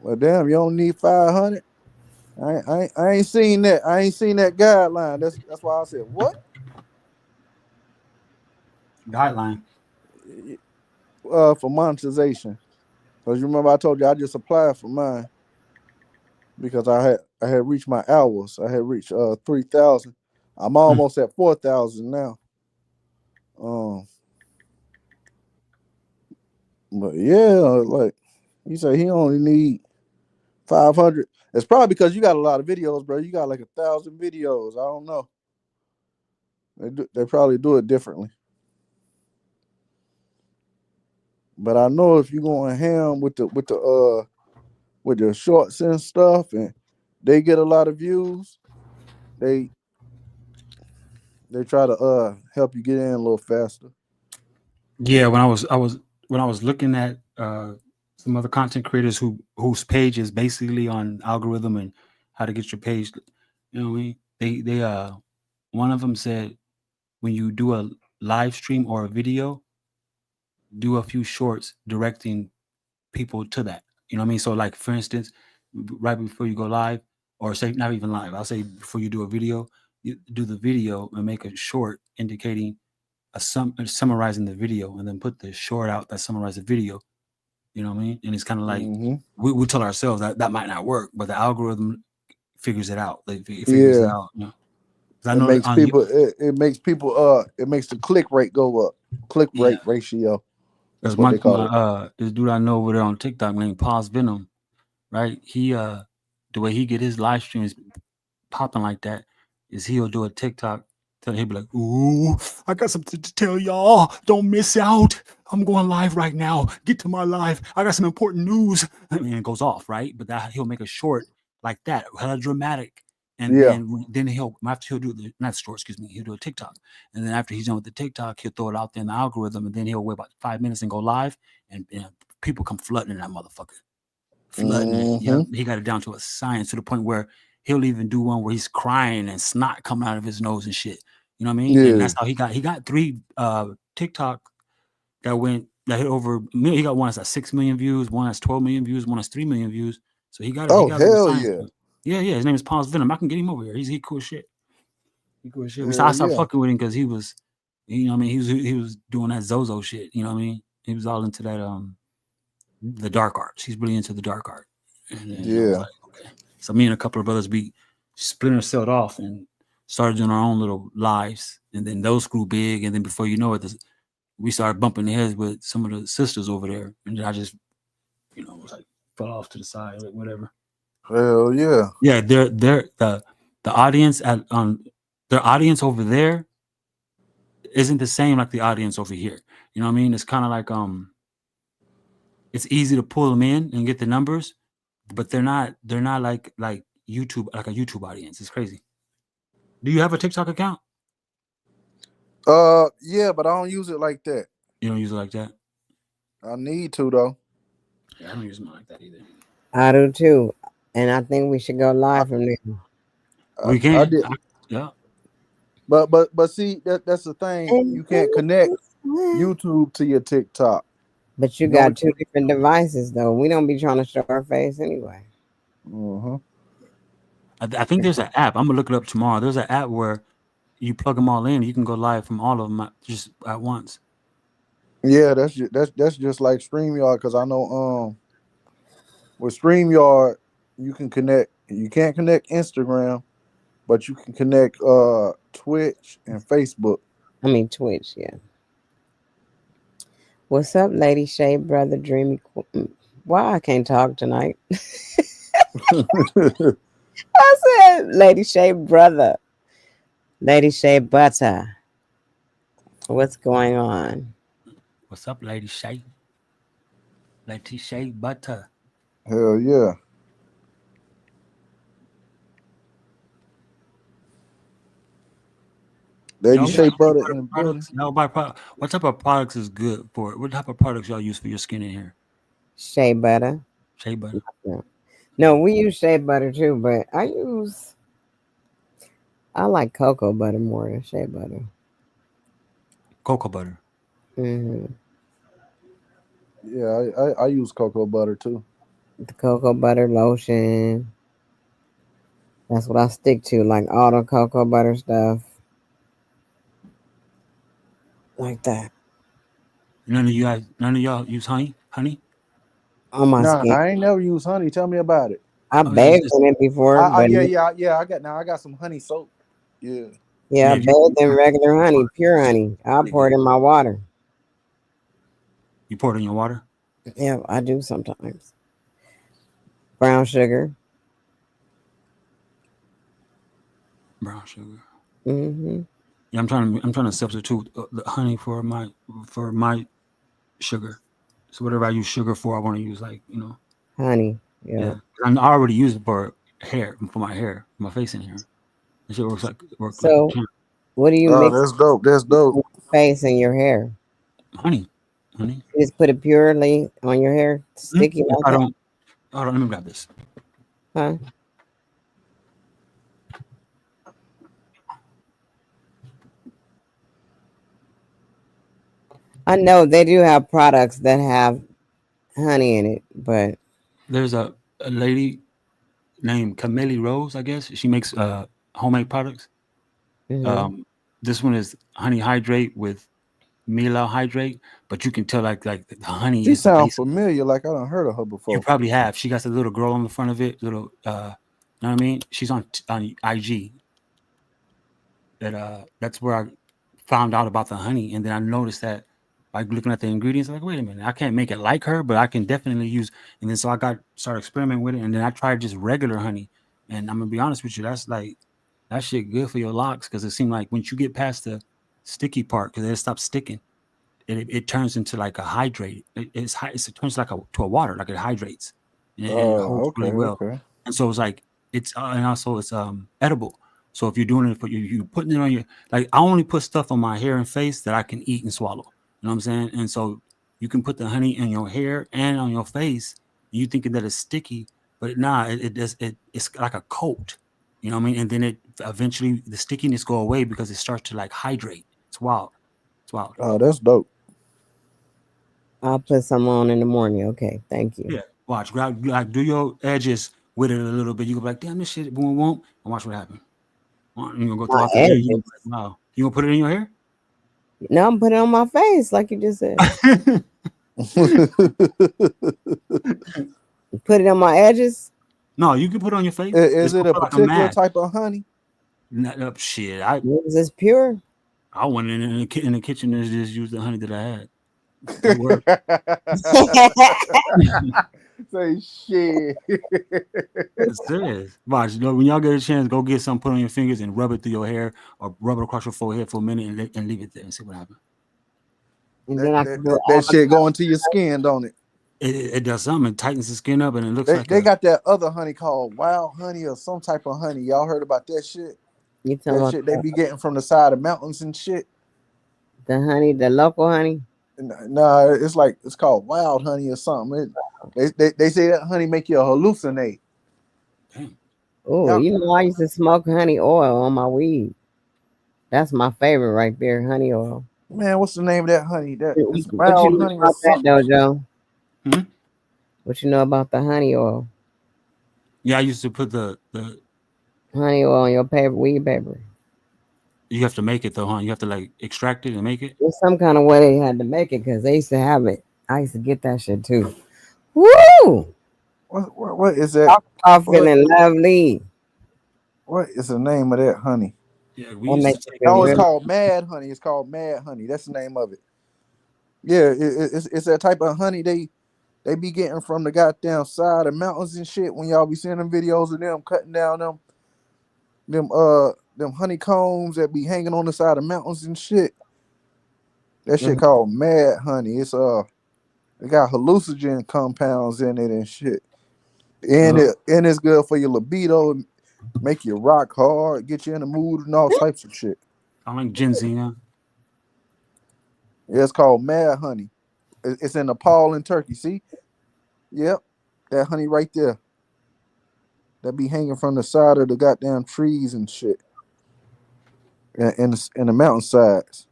Well, damn, you don't need 500. I ain't seen that. I ain't seen that guideline. That's why I said what? Guideline. For monetization. Because you remember I told you I just applied for mine because I had reached my hours. I had reached 3,000. I'm Hmm. almost at 4,000 now. Um, but yeah, like you say, he only need 500. It's probably because you got a lot of videos, bro. You got like 1,000 videos. I don't know. They probably do it differently. But I know if you're going ham with the shorts and stuff, and they get a lot of views, they they try to help you get in a little faster. Yeah, when I was looking at some other content creators whose page is basically on algorithm and how to get your page, you know what I mean? They one of them said when you do a live stream or a video, do a few shorts directing people to that. You know what I mean? So like for instance, right before you go live, or say not even live, I'll say before you do a video, you do the video and make a short indicating summarizing the video, and then put the short out that summarizes the video. You know what I mean? And it's kind of like Hmm. we tell ourselves that that might not work, but the algorithm figures it out. It figures it Yeah, out. You know? 'Cause I it know makes on people. It makes the click rate go up. Click yeah, rate ratio. That's because what they my call it. this dude I know over there on TikTok named Pause Venom, right? He the way he get his live streams popping like that is he'll do a TikTok. He'll be like, "Ooh, I got something to tell y'all. Don't miss out. I'm going live right now. Get to my live. I got some important news." I mean, it goes off, right? But that he'll make a short like that, hella dramatic, and Yeah. then he'll after he'll do the not short, excuse me, he'll do a TikTok, and then after he's done with the TikTok, he'll throw it out there in the algorithm, and then he'll wait about 5 minutes and go live, and people come flooding in that motherfucker, flooding it. Yeah, Hmm. he got it down to a science to the point where he'll even do one where he's crying and snot coming out of his nose and shit. You know what I mean? And Yeah. that's how he got three TikTok that hit over. He got one that's at 6 million views, one that's 12 million views, one that's 3 million views. So he Oh got a little hell science yeah. to it. Yeah, yeah. His name is Pons Venom. I can get him over here. He cool as shit. He cool as shit. I Hell stopped yeah. fucking with him because he was, you know what I mean, he was doing that Zozo shit. You know what I mean? He was all into that the dark arts. He's really into the dark art. And then I was Yeah. like, okay. So me and a couple of brothers we splinter celled off and started doing our own little lives. And then those grew big. And then before you know it, we started bumping heads with some of the sisters over there. And then I just, was like fell off to the side, like whatever. Hell yeah. Yeah, they're the audience their audience over there isn't the same like the audience over here. You know what I mean? It's kind of like it's easy to pull them in and get the numbers, but they're not like YouTube, like a YouTube audience. It's crazy. Do you have a TikTok account? Yeah, but I don't use it like that. You don't use it like that? I need to though. Yeah, I don't use mine like that either. I do too. And I think we should go I, live from there. We I can. did, Yeah. but see that's the thing. You can't connect YouTube to your TikTok. But you You only got two can. different devices, though. We don't be trying to show our face anyway. Uh-huh. I think there's an app. I'm gonna look it up tomorrow. There's an app where you plug them all in. You can go live from all of them just at once. Yeah, that's just like StreamYard because I know with StreamYard you can connect. You can't connect Instagram, but you can connect Twitch and Facebook. I mean, Twitch, yeah. What's up, Lady Shay, brother, Dreamy? Why I can't talk tonight? I said, Lady Shay, brother, Lady Shay, butter. What's going on? What's up, Lady Shay? Lady Shay Butter. Hell yeah. Lady Y'all Shea buy Butter in the building. products? Y'all buy what type of products is good for it? What type of products y'all use for your skin and hair? Shea butter. Shea butter. No, we use shea butter too, but I like cocoa butter more than shea butter. Cocoa butter. Hmm. Yeah, I use cocoa butter too. The cocoa butter lotion. That's what I stick to, like all the cocoa butter stuff, like that None of y'all use honey. Honey. on my Nah, skin. I ain't never used honey. Tell me about it. I Oh, it's, bathed it's, in it before, but Yeah. I got some honey soap. Yeah. yeah, yeah. I If you bathed in regular honey, pure honey. I really pour good, it in my water. you pour it in your water. Yeah, I do sometimes. Brown sugar. Brown sugar. Hmm. Yeah, I'm trying to substitute the honey for my sugar. So whatever I use sugar for, I want to use Honey. Yeah. yeah. I already use it for my hair, my face and hair. It shit work like a So, champ. what do you Oh, mix that's dope. That's in dope. your face and your hair? Honey, honey. You just put it purely on your hair, sticky If like I that, don't, hold on, let me grab this. huh? I know they do have products that have honey in it, but There's a lady named Camille Rose, I guess. She makes homemade products. mhm. Um, this one is honey hydrate with Mila hydrate, but you can tell like the honey She is the sound base. familiar, like I done heard of her You before. probably have. She got the little girl on the front of it. Little, you know what I mean? She's on IG. That's where I found out about the honey, and then I noticed that by looking at the ingredients, I'm like, wait a minute, I can't make it like her, but I can definitely use. And then so I started experimenting with it, and then I tried just regular honey, and I'm gonna be honest with you, that shit good for your locks because it seemed like once you get past the sticky part, because it stops sticking, it turns into like a hydrate. It turns like to a water, like it hydrates, and it holds Okay, really well. okay. And so it's like and also it's edible. So if you're doing it for you putting it on your like I only put stuff on my hair and face that I can eat and swallow. You know what I'm saying? And so you can put the honey in your hair and on your face. You thinking that it's sticky, but nah, it's like a coat. You know what I mean? And then it eventually the stickiness go away because it starts to like hydrate. It's wild. It's wild. Oh, that's dope. I'll put some on in the morning. Okay, thank you. Yeah. Watch. Like do your edges with it a little bit. You go like, damn, this shit boom won't and watch what happens. You gonna go My throughout the day. You gonna be edges. like, wow. You gonna put it in your hair? No, I'm putting it on my face, like you just said. Put it on my edges. No, you can put it on your face. Is It's it gonna a feel like a particular mask. type of honey? Shit. Is this pure? I went in the kitchen and just used the honey that I had. It worked. Say shit. It's serious. Watch. When y'all get a chance, go get some, put on your fingers, and rub it through your hair, or rub it across your forehead for a minute, and leave it there and see what happens. And that, then I that, can do that, it that all the shit go into your skin, don't it? It does something. It tightens the skin up, and it looks They like they got that other honey called wild honey or some type of honey. Y'all heard about that shit? You talking That about shit they be getting from the side of mountains and shit. the honey, the local honey? Nah, it's called wild honey or something. They say that honey make you hallucinate. damn. Oh, Y'all, you know, I used to smoke honey oil on my weed. That's my favorite right there, honey oil. man, what's the name of that honey? That it's What you wild know honey or about that, something. Dojo? Hmm? What you know about the honey oil? Yeah, I used to put the Honey oil on your paper, weed paper. you have to make it though, huh? You have to like extract it and make it. There's some kind of way they had to make it because they used to have it. I used to get that shit too. Woo! What is that? Talk about What feeling lovely. what is the name of that honey? Yeah, we That used to makes you take feel No, it's really. called Mad Honey. It's called Mad Honey. That's the name of it. Yeah, it's that type of honey they be getting from the goddamn side of mountains and shit. When y'all be seeing them videos of them cutting down them honeycombs that be hanging on the side of mountains and shit. That shit Mhm. called Mad Honey. It got hallucinogen compounds in it and shit. And uh, it's good for your libido, make you rock hard, get you in the mood and all types of shit. I like ginseng. Yeah, it's called Mad Honey. It's in Nepal and Turkey. See? Yep. That honey right there. That be hanging from the side of the goddamn trees and shit. In the mountainsides.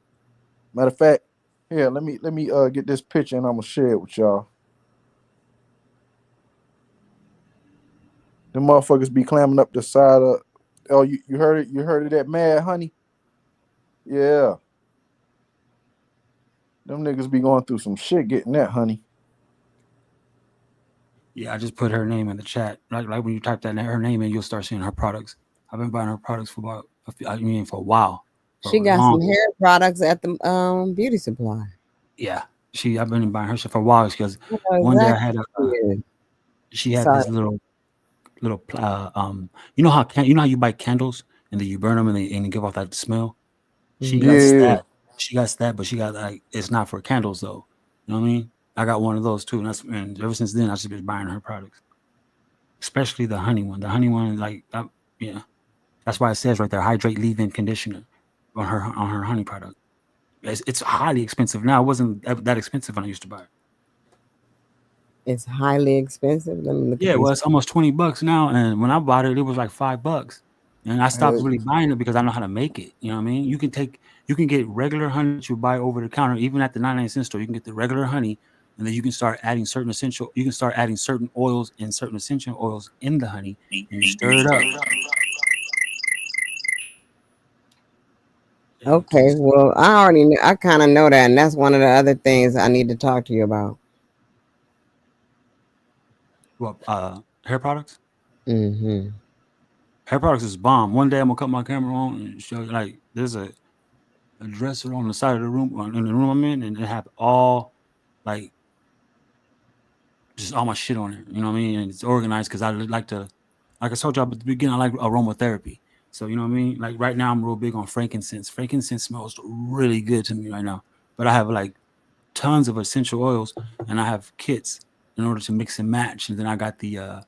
Matter of fact, here, let me get this picture and I'm gonna share it with y'all. The motherfuckers be climbing up the side of. Oh, you heard it? You heard of that Mad Honey? Yeah. Them niggas be going through some shit getting that honey. Yeah, I just put her name in the chat. Like when you type that her name in, you'll start seeing her products. I've been buying her products for about I mean for a while, She for a got long. some hair products at the beauty supply. Yeah, I've been buying her shit for a while because I know one day I exactly had what she is. she had Sorry. this little you know how you know how you buy candles and then you burn them and they give off that smell. She Mhm. got Yeah. that. She got that, but she got like it's not for candles though. You know what I mean? I got one of those too, and ever since then I just been buying her products, especially the honey one. The honey one, yeah, that's why it says right there, hydrate, leave-in conditioner on her honey product. It's highly expensive now. It wasn't that expensive when I used to buy it. It's highly expensive. Let me look at Yeah, well, these. it's almost 20 bucks now, and when I bought it, it was like 5 bucks, and I stopped Hey, really buying it because I know how to make it. You know what I mean? You can get regular honey that you buy over the counter, even at the 99 cent store. You can get the regular honey, and then you can start adding certain essential. You can start adding certain oils and certain essential oils in the honey, and you stir it up. And Okay, well, I already knew, I kind of know that, and that's one of the other things I need to talk to you about. well, hair products. Mm-hmm. Hair products is bomb. One day I'm gonna cut my camera on and show you like there's a dresser on the side of the room in the room I'm in, and it have all like just all my shit on it. You know what I mean? And it's organized because I like to, like I told you at the beginning, I like aromatherapy. So you know what I mean? Like right now, I'm real big on frankincense. Frankincense smells really good to me right now. But I have like tons of essential oils, and I have kits in order to mix and match. And then I got the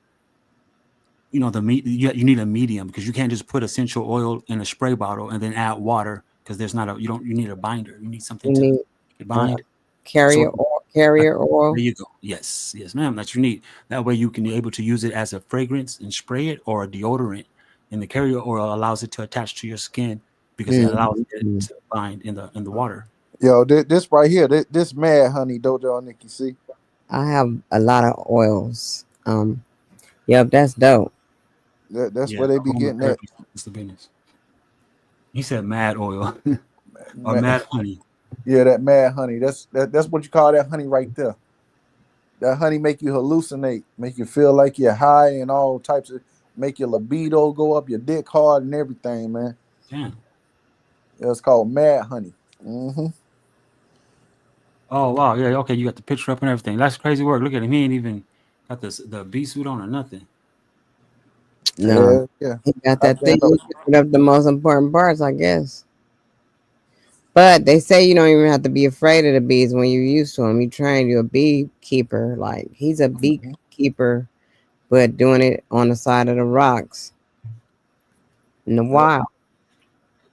the meat. You need a medium because you can't just put essential oil in a spray bottle and then add water because there's not a you need a binder. You need something You to need make it uh, bind. So carrier oil. like, Carrier there oil. you go. Yes, ma'am. That's your need. That way you can be able to use it as a fragrance and spray it or a deodorant. And the carrier oil allows it to attach to your skin because it allows it Mm-hmm. to bind in the water. yo, this right here, this Mad Honey Dojo Nikki. See, I have a lot of oils. Yep, that's dope. that's Yeah, where they be getting that. aromatherapy is the business. He said mad oil or Ma- mad honey. yeah, that Mad Honey. That's what you call that honey right there. That honey make you hallucinate, make you feel like you're high and all types of, make your libido go up, your dick hard and everything, man. Damn. Yeah, it's called Mad Honey. Hmm. Oh wow, yeah, okay. You got the picture up and everything. That's crazy work. Look at him. He ain't even got the B suit on or nothing. No, Yeah, yeah. he got I that thing. stand up. He put up the most important parts, I guess. But they say you don't even have to be afraid of the bees when you're used to them. You train you a beekeeper. Like he's a Mhm. beekeeper, but doing it on the side of the rocks in the Yep. wild.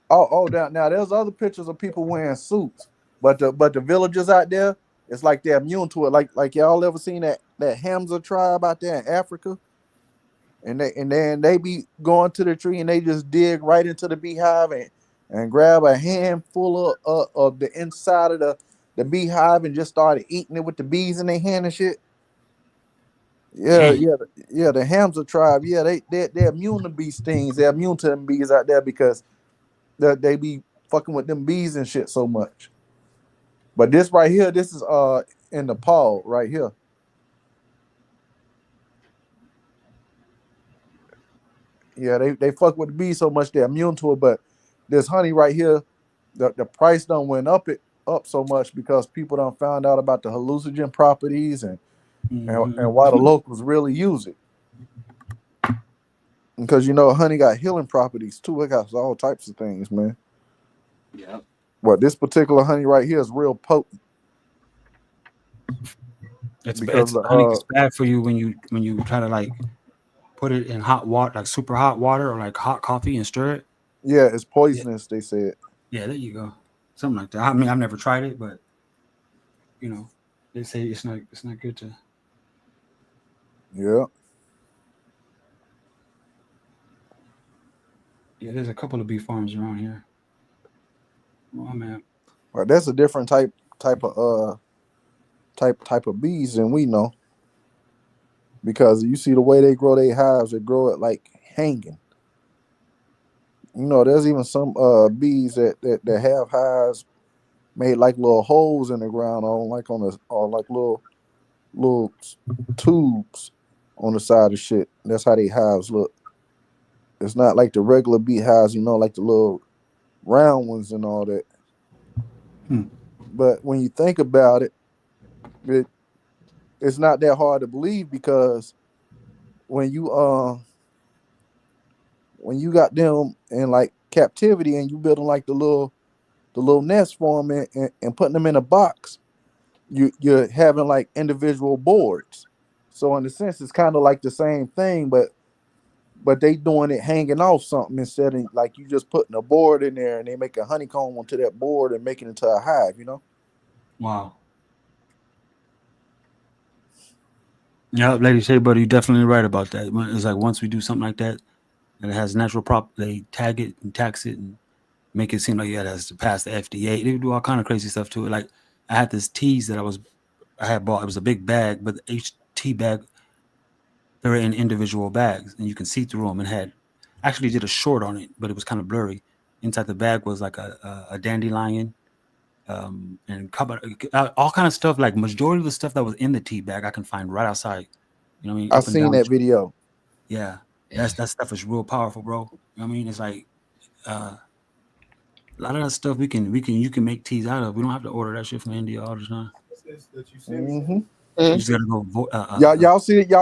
Oh, now there's other pictures of people wearing suits, but the villagers out there, it's like they're immune to it. Like y'all ever seen that Hamza tribe out there in Africa? and then they be going to the tree and they just dig right into the beehive and grab a handful of the inside of the beehive and just started eating it with the bees in their hand and shit. Yeah, Dang. yeah. The Hamza tribe, yeah, they're immune to bee stings. They're immune to them bees out there because they be fucking with them bees and shit so much. But this right here, this is in Nepal right here. Yeah, they fuck with the bees so much they're immune to it. But this honey right here, the price done went up so much because people done found out about the hallucinogen properties and why the locals really use it. Because honey got healing properties too. It got all types of things, man. Yeah. But this particular honey right here is real potent because Honey is bad for you when you try to like put it in hot water, like super hot water or like hot coffee and stir it. yeah, it's Yeah, poisonous. They said. yeah, there you go. Something like that. I mean, I've never tried it, but you know, they say it's not good to. Yeah, Yeah, there's a couple of bee farms around here. Oh man. but that's a different type of bees than we know because you see the way they grow their hives, they grow it like hanging. There's even some bees that have hives made like little holes in the ground on like little tubes on the side of shit. That's how they hives look. It's not like the regular bee hives, like the little round ones and all that. Hmm. But when you think about it, it it's not that hard to believe because when you when you got them in like captivity and you building like the little nest for them and putting them in a box, you're having like individual boards. So in a sense, it's kind of like the same thing, but they doing it hanging off something instead of like you just putting a board in there and they make a honeycomb onto that board and making it into a hive. Wow. Yeah, Lady Shea Butter, you're definitely right about that. It's like once we do something like that and it has natural they tag it and tax it and make it seem like it has to pass the FDA. They do all kind of crazy stuff to it. Like I had this teas that I had bought. It was a big bag, but the HT bag they're in individual bags and you can see through them. And had actually did a short on it, but it was kind of blurry. Inside the bag was like a dandelion, and all kind of stuff. Like majority of the stuff that was in the tea bag, I can find right outside. You know what I mean? I Up and seen down. that video. Yeah, that stuff is real powerful, bro. You know what I mean? It's like uh, a lot of that stuff you can make teas out of. We don't have to order that shit from India all the time. Hmm. You just gotta go. Y'all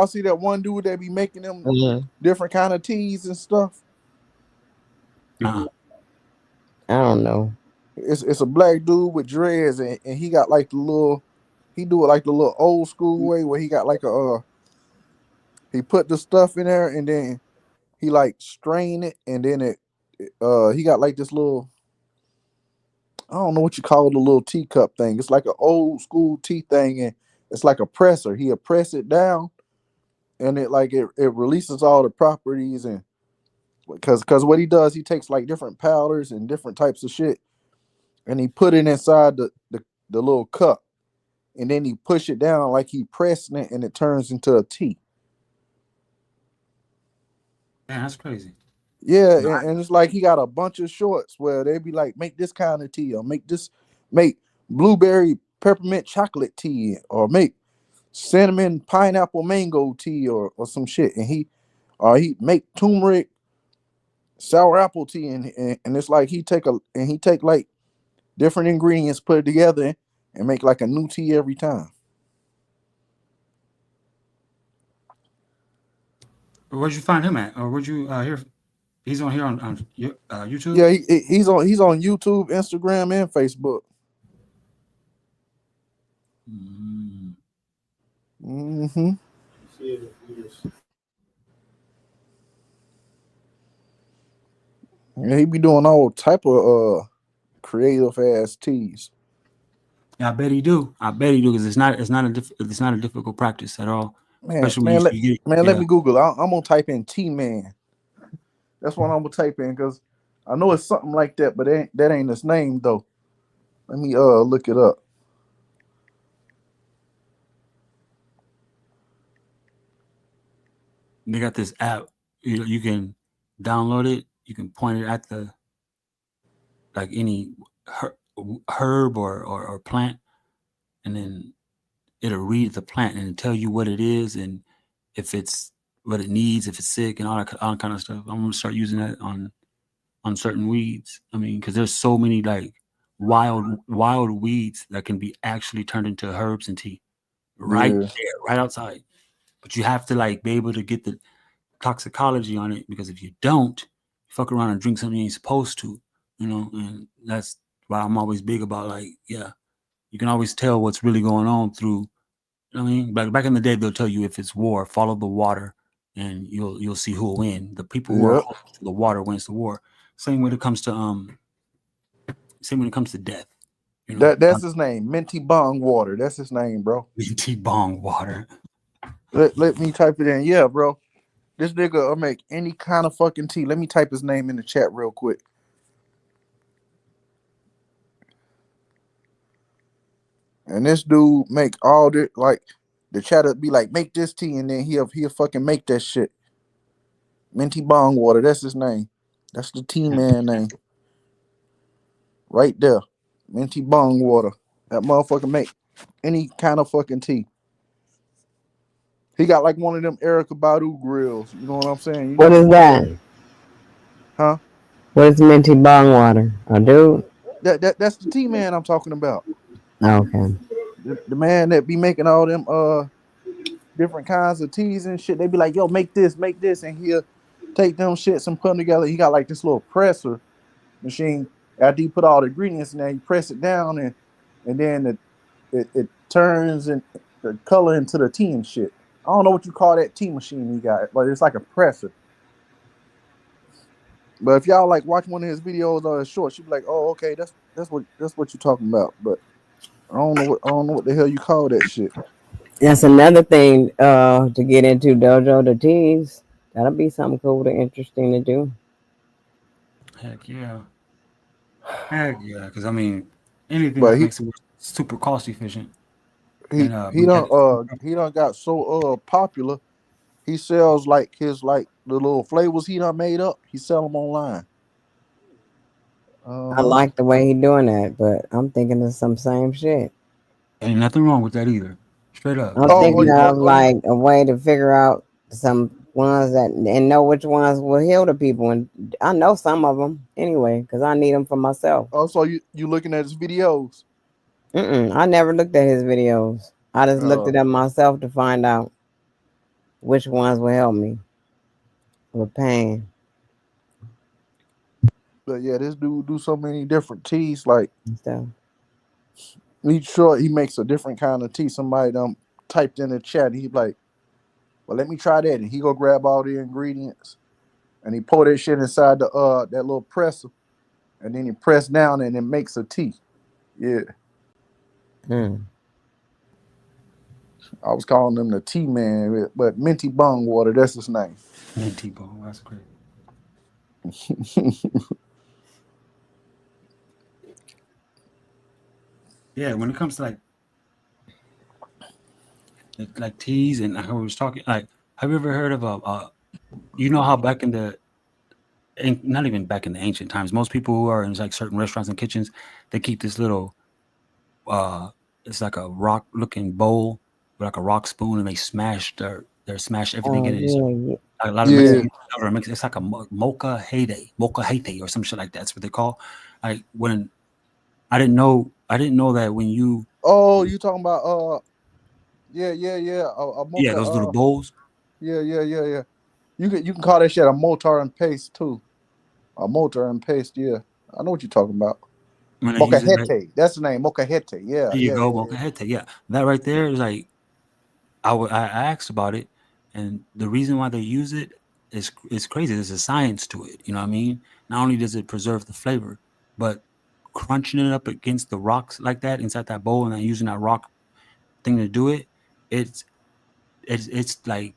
see that one dude that be making them Mhm. different kind of teas and stuff. Uh, I don't know. It's a black dude with dreads and he got like he do it like the little old school way where he got like he put the stuff in there and then he like strain it and then he got like this little, I don't know what you call the little teacup thing. It's like an old school tea thing and it's like a presser. He'll press it down and it releases all the properties and because what he does, he takes like different powders and different types of shit and he put it inside the little cup and then he push it down like he pressing it and it turns into a tea. man, that's crazy. Yeah, No, and it's like he got a bunch of shorts where they be like, make this kind of tea or make blueberry peppermint chocolate tea or make cinnamon pineapple mango tea or some shit. And he make turmeric sour apple tea and it's like he take like different ingredients, put it together and make like a new tea every time. where'd you find him at, or where'd you hear? He's on here on YouTube. Yeah, he's on YouTube, Instagram, and Facebook. Mm. Hmm. And he be doing all type of creative ass teas. Yeah, I bet he do. I bet he do because it's not a difficult practice at all. especially when Man, let you get let me Google. I'm gonna type in T-Man. That's what I'm gonna type in because I know it's something like that, but that ain't his name though. Let me look it up. they got this app. You can download it. You can point it at the like any herb or plant, and then it'll read the plant and tell you what it is and if it's what it needs, if it's sick, and all that kind of stuff. I'm gonna start using that on certain weeds. I mean, because there's so many like wild weeds that can be actually turned into herbs and tea right Yeah, there, right outside. But you have to like be able to get the toxicology on it because if you don't, you fuck around and drink something you ain't supposed to, and that's why I'm always big about like, yeah, you can always tell what's really going on through. I mean, back in the day, they'll tell you if it's war, follow the water, and you'll see who will win. The people who are yep. close to the water wins the war. Same when it comes to death. That's his name, Minty Bong Water. That's his name, bro. Tea bong water. Let me type it in. Yeah, bro. This nigga will make any kind of fucking tea. Let me type his name in the chat real quick. And this dude make all the like the chat would be like, make this tea, and then he'll fucking make that shit. Minty Bong Water. That's his name. That's the tea man name. Right there. Minty Bong Water. That motherfucker make any kind of fucking tea. He got like one of them Erica Badu grills. You know what I'm saying? You What know the is one where, that? huh? What is minty bong water? A dude? That's the tea man I'm talking about. Okay. The man that be making all them different kinds of teas and shit. They be like, yo, make this, and he'll take them shits and put them together. He got like this little presser machine. After you put all the ingredients in there, you press it down and then it turns and the color into the tea and shit. I don't know what you call that tea machine he got, but it's like a presser. But if y'all like watch one of his videos or his shorts, you be like, oh, okay, that's what you're talking about. But I don't know what the hell you call that shit. That's another thing to get into, Dojo, the teas. That'll be something cool to interesting to do. Heck yeah. Heck yeah. Because I mean, anything But that makes it super cost efficient he and he done he done got so popular. He sells like his like the little flavors he done made up. He sell them online. Uh I huh. like the way he doing that, but I'm thinking of some same shit. ain't nothing wrong with that either. Straight up. I'm There's Oh, nothing thinking wrong. of like a way to figure out some ones that and know which ones will heal the people, and I know some of them anyway because I need them for myself. so you looking at his videos? I never looked at his videos. I just looked Uh, at them myself to find out which ones will help me with pain but yeah, this dude do so many different teas. Like and stuff. each short, he makes a different kind of tea. Somebody typed in the chat. He like, well, let me try that, and he go grab all the ingredients and he pour that shit inside the that little presser, and then he press down and it makes a tea. Yeah, Mm. I was calling him the tea man, but Minty Bung Water, that's his name. Man, T-bone. That's great. Yeah, when it comes to like teas and I was talking like, have you ever heard of you know how back in the not even back in the ancient times, most people who are in like certain restaurants and kitchens, they keep this little uh it's like a rock looking bowl with like a rock spoon and they smash everything Oh in it. It's yeah, like a lot of Yeah. Mexican it's like a mocha heyday or some shit like that. That's what they call. Like when I didn't know that when you Oh, you talking about yeah, a yeah mocha those little bowls. yeah. You can call that shit a mortar and paste too. A mortar and paste, yeah. I know what you're talking about. When they use it, right? Mocajete. That's the name. Mocajete. Yeah, There you yeah, go, yeah, yeah. mocha heyday. Yeah, that right there is like I asked about it, and the reason why they use it is crazy. There's a science to it. You know what I mean? Not only does it preserve the flavor, but crunching it up against the rocks like that inside that bowl, and then using that rock thing to do it, it's it's like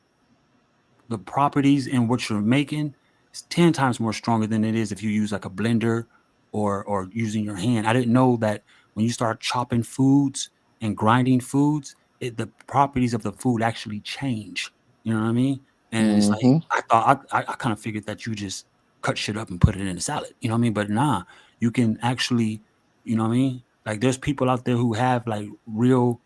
the properties in what you're making is 10 times more stronger than it is if you use like a blender or using your hand. I didn't know that when you start chopping foods and grinding foods, the properties of the food actually change. You know what I mean? And it's like I thought I kind of figured that you just cut shit up and put it in a salad. You know what I mean? But nah, you can actually, you know what I mean? Like there's people out there who have like real,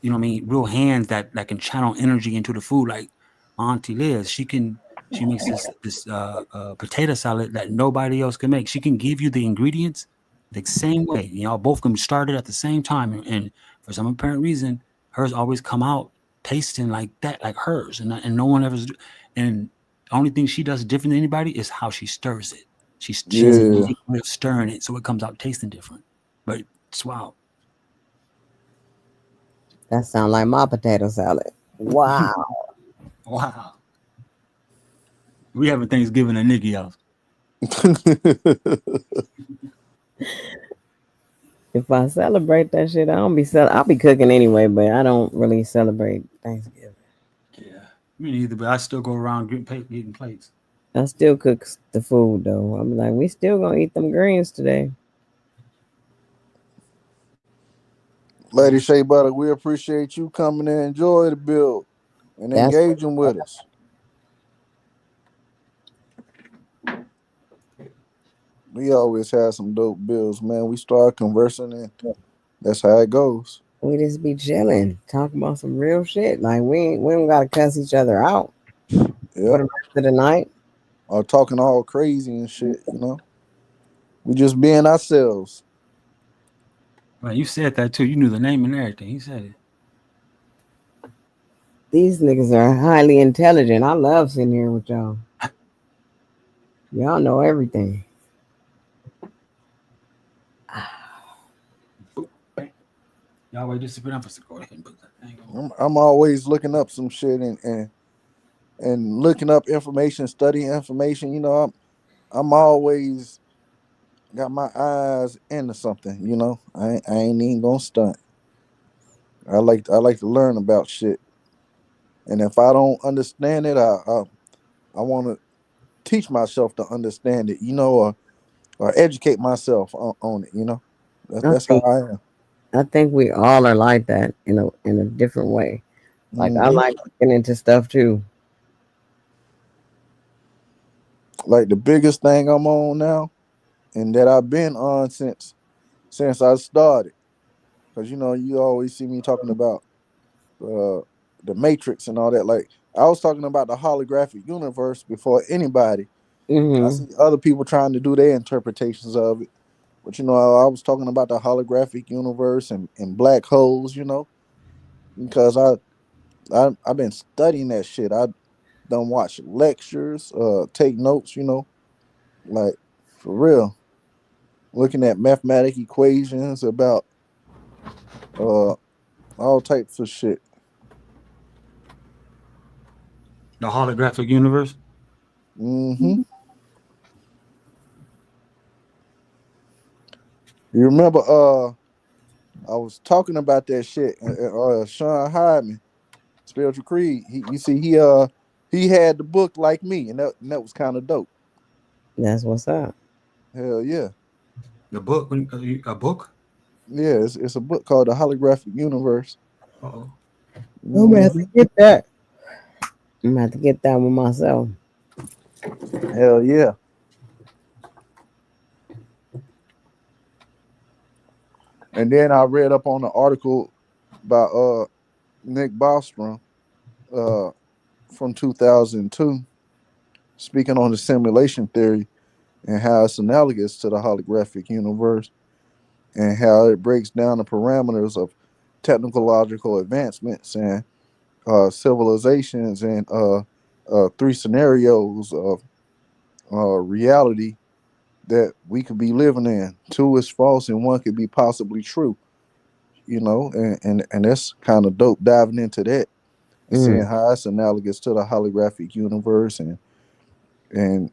you know what I mean, real hands that can channel energy into the food. Like my auntie Liz, she makes this potato salad that nobody else can make. She can give you the ingredients the same way. You know, both of them started at the same time, and for some apparent reason, hers always come out tasting like that, like hers, and no one ever. And the only thing she does different than anybody is how she stirs it. She has a unique way of stirring it, so it comes out tasting different. But it's wild. That sounds like my potato salad. Wow. Wow. We having Thanksgiving at Nikki house. If I celebrate that shit, I don't be I'll be cooking anyway, but I don't really celebrate Thanksgiving. Yeah, me neither. But I still go around getting plates. I still cook the food though. I'm like, we still gonna eat them greens today. Lady Shea Butter, we appreciate you coming and enjoy the build and That's engaging with us. We always have some dope bills, man. We start conversing and that's how it goes. we just be chilling, talking about some real shit. Like we don't gotta cuss each other out for Yep. the rest of the night. Or talking all crazy and shit, you know. We just being ourselves. Right, you said that too. You knew the name and everything. He said it. These niggas are highly intelligent. I love sitting here with y'all. Y'all know everything. Y'all wait just to put up for go ahead and put that thing on. I'm always looking up some shit and looking up information, studying information. You know, I'm always got my eyes into something. You know, I ain't even gonna stunt. I like to learn about shit, and if I don't understand it, I want to teach myself to understand it. You know, or educate myself on it. You know, I that's how think I am. I think we all are like that in a different way. Like I Hmm. like looking into stuff too. Like the biggest thing I'm on now, and that I've been on since I started. Because you know, you always see me talking about uh, the Matrix and all that. Like I was talking about the holographic universe before anybody. I Hmm. see other people trying to do their interpretations of it, but you know, I was talking about the holographic universe and black holes. You know, because I've been studying that shit. I done watch lectures, take notes. You know, like for real, looking at mathematic equations about uh all types of shit. The holographic universe. Hmm. You remember I was talking about that shit. Sean Hyman, Spiritual Creed. You see, he had the book like me, and that was kind of dope. That's what's up. Hell yeah, The book. A book. yeah. It's a book called The Holographic Universe. Oh. I'm gonna have to Hmm. get that. I'm gonna have to get that one myself. Hell yeah. And then I read up on the article by Nick Bostrom uh from 2002, speaking on the simulation theory and how it's analogous to the holographic universe and how it breaks down the parameters of technological advancements and civilizations and three scenarios of reality that we could be living in. Two is false and one could be possibly true. You know, and that's kind of dope diving into that and seeing Mm. how it's analogous to the holographic universe and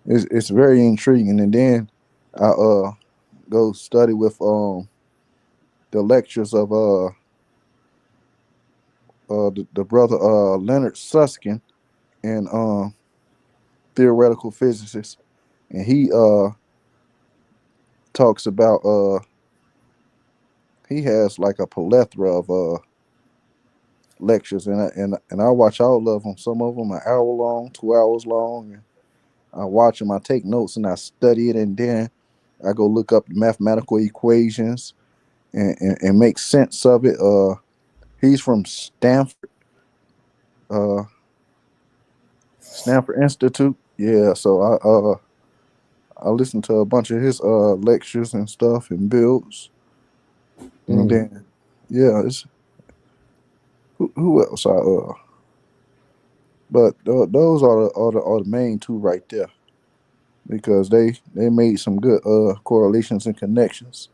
it's very intriguing. And then I go study with the lectures of the brother Leonard Susskind, and theoretical physicist, and he talks about he has like a plethora of lectures, and I watch all of them. Some of them an hour long, 2 hours long. And I watch them, I take notes, and I study it, and then I go look up mathematical equations and make sense of it. He's from Stanford, uh, Stanford Institute. Yeah, so I listen to a bunch of his lectures and stuff and builds, and then yeah, it's who else but those are the main two right there, because they made some good correlations and connections.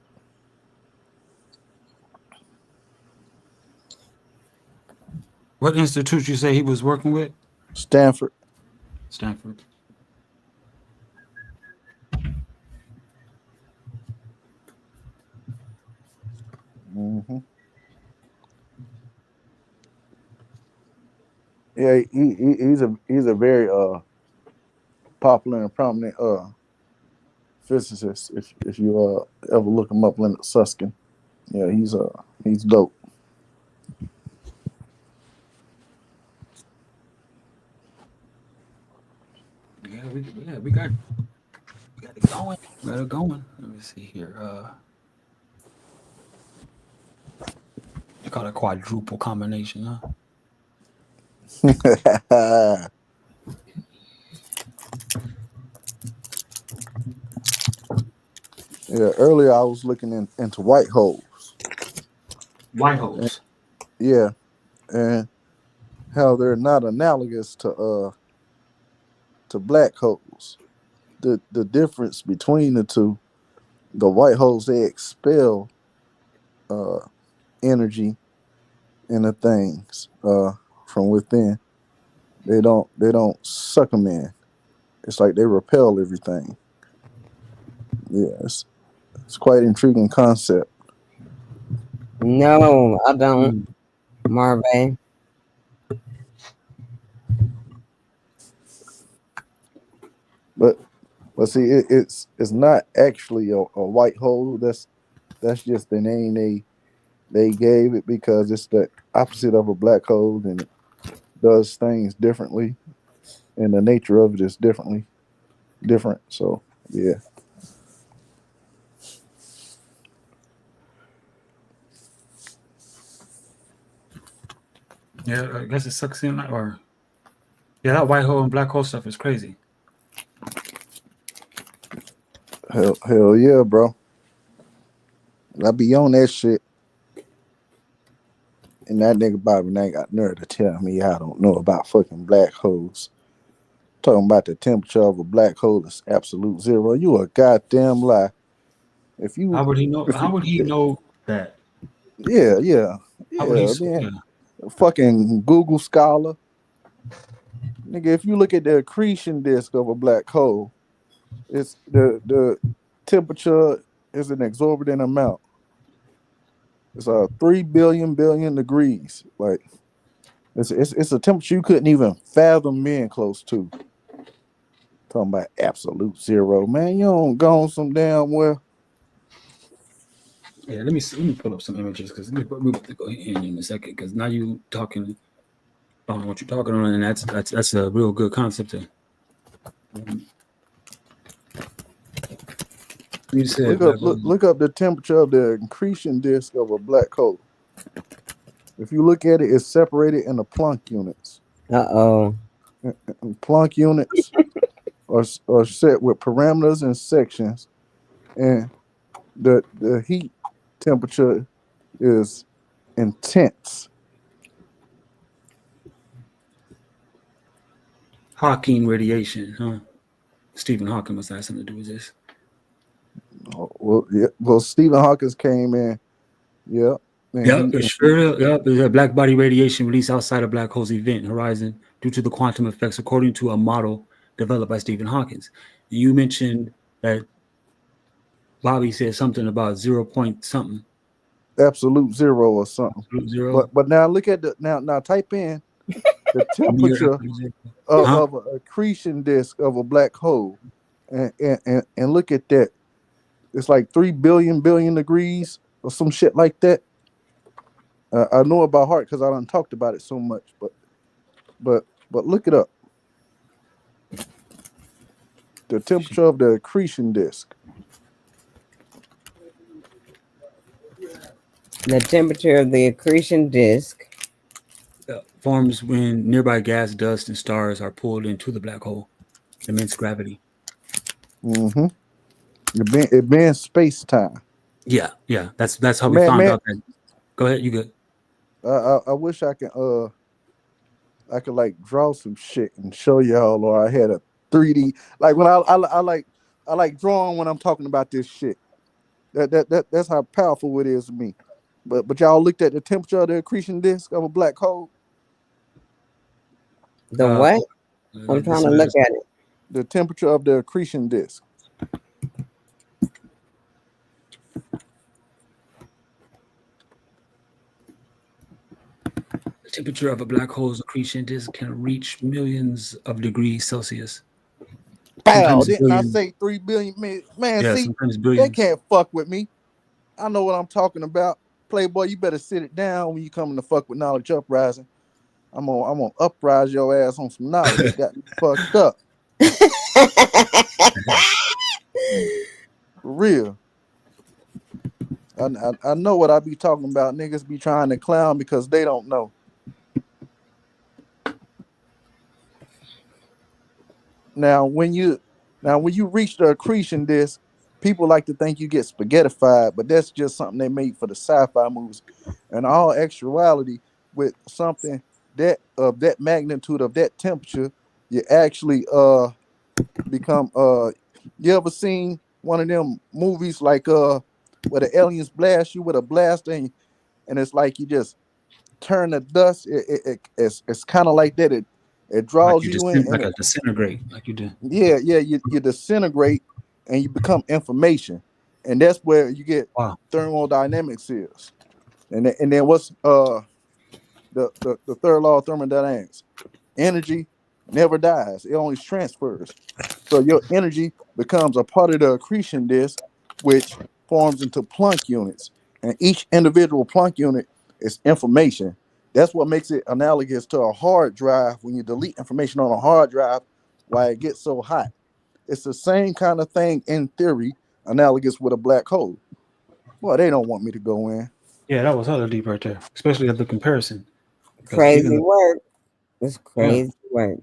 What institute you say he was working with? Stanford. Stanford. Hmm. Yeah, he's a very popular and prominent physicist. If you ever look him up, Leonard Susskind. Yeah, he's dope. We got it going. Got it going. Let me see here. They call it quadruple combination, huh? Yeah, earlier I was looking into white holes. White And, holes. yeah, and how they're not analogous to black holes. The difference between the two, the white holes, they expel uh, energy in the things from within. They don't suck them in. It's like they repel everything. Yeah, it's quite an intriguing concept. No, I don't, Mm. Marvin. But see, it's not actually a white hole. That's just the name they gave it, because it's the opposite of a black hole, and it does things differently, and the nature of it is different. So yeah. Yeah, I guess it sucks in, or yeah, that white hole and black hole stuff is crazy. Hell yeah, bro. I be on that shit. And that nigga Bobby ain't got nerve to tell me I don't know about fucking black holes. Talking about the temperature of a black hole is absolute zero. You a goddamn lie. If you, How would he know? if How you, would he know that? yeah, How would he? then Yeah. fucking Google Scholar, nigga. If you look at the accretion disk of a black hole, it's the temperature is an exorbitant amount. It's 3 billion degrees. Like it's a temperature you couldn't even fathom being close to. Talking about absolute zero, man. You don't go on some damn well. Yeah, let me see, let me pull up some images because we're about to go in a second. Because now you talking on what you're talking on, and that's a real good concept. You said black hole. Look up the temperature of the accretion disk of a black hole. If you look at it, it's separated into Planck units. Uh-oh. And Planck units are set with parameters and sections, and the heat temperature is intense. Hawking radiation, huh? Stephen Hawking must have something to do with this. Oh, well, yeah. Well, Stephen Hawking came in, yeah, and Yeah, it's sure. Yeah, there's a black body radiation released outside of black hole's event horizon due to the quantum effects, according to a model developed by Stephen Hawking. You mentioned that Bobby said something about 0 point something. absolute zero or something. Absolute zero. But now look at the now type in the temperature of an accretion disk of a black hole, and look at that. It's like 3 billion degrees or some shit like that. I know about heart because I done talked about it so much, but look it up. The temperature of the accretion disk. The temperature of the accretion disk forms when nearby gas, dust, and stars are pulled into the black hole. Immense gravity. Mm-hmm. It been space time. Yeah. That's how we found out that. Go ahead, you good. I wish I could like draw some shit and show y'all, or I had a 3D like when I like drawing when I'm talking about this shit. That's how powerful it is to me. But y'all looked at the temperature of the accretion disk of a black hole. The what? I'm trying to look at it. The temperature of the accretion disk. The temperature of a black hole's accretion disk can reach millions of degrees Celsius. Wow, didn't I say 3 billion? Man, yeah, see, they can't fuck with me. I know what I'm talking about. Playboy, you better sit it down when you come to fuck with Knowledge Uprising. I'm gonna uprise your ass on some knowledge. You got me fucked up. For real. I know what I be talking about. Niggas be trying to clown because they don't know. Now when you reach the accretion disk, people like to think you get spaghettified, but that's just something they made for the sci-fi movies. And all actuality, with something that of that magnitude, of that temperature, you actually become you ever seen one of them movies like where the aliens blast you with a blaster and it's like you just turn the dust. It's kind of like that. It draws like you in like a disintegrate, like you do. Yeah, you disintegrate and you become information, and that's where you get thermodynamics is. And then what's the third law of thermodynamics? Energy never dies; it only transfers. So your energy becomes a part of the accretion disk, which forms into Planck units, and each individual Planck unit is information. That's what makes it analogous to a hard drive. When you delete information on a hard drive, why it gets so hot. It's the same kind of thing in theory, analogous with a black hole. Boy, they don't want me to go in. Yeah, that was hella deep right there, especially at the comparison. Crazy work. It's crazy work.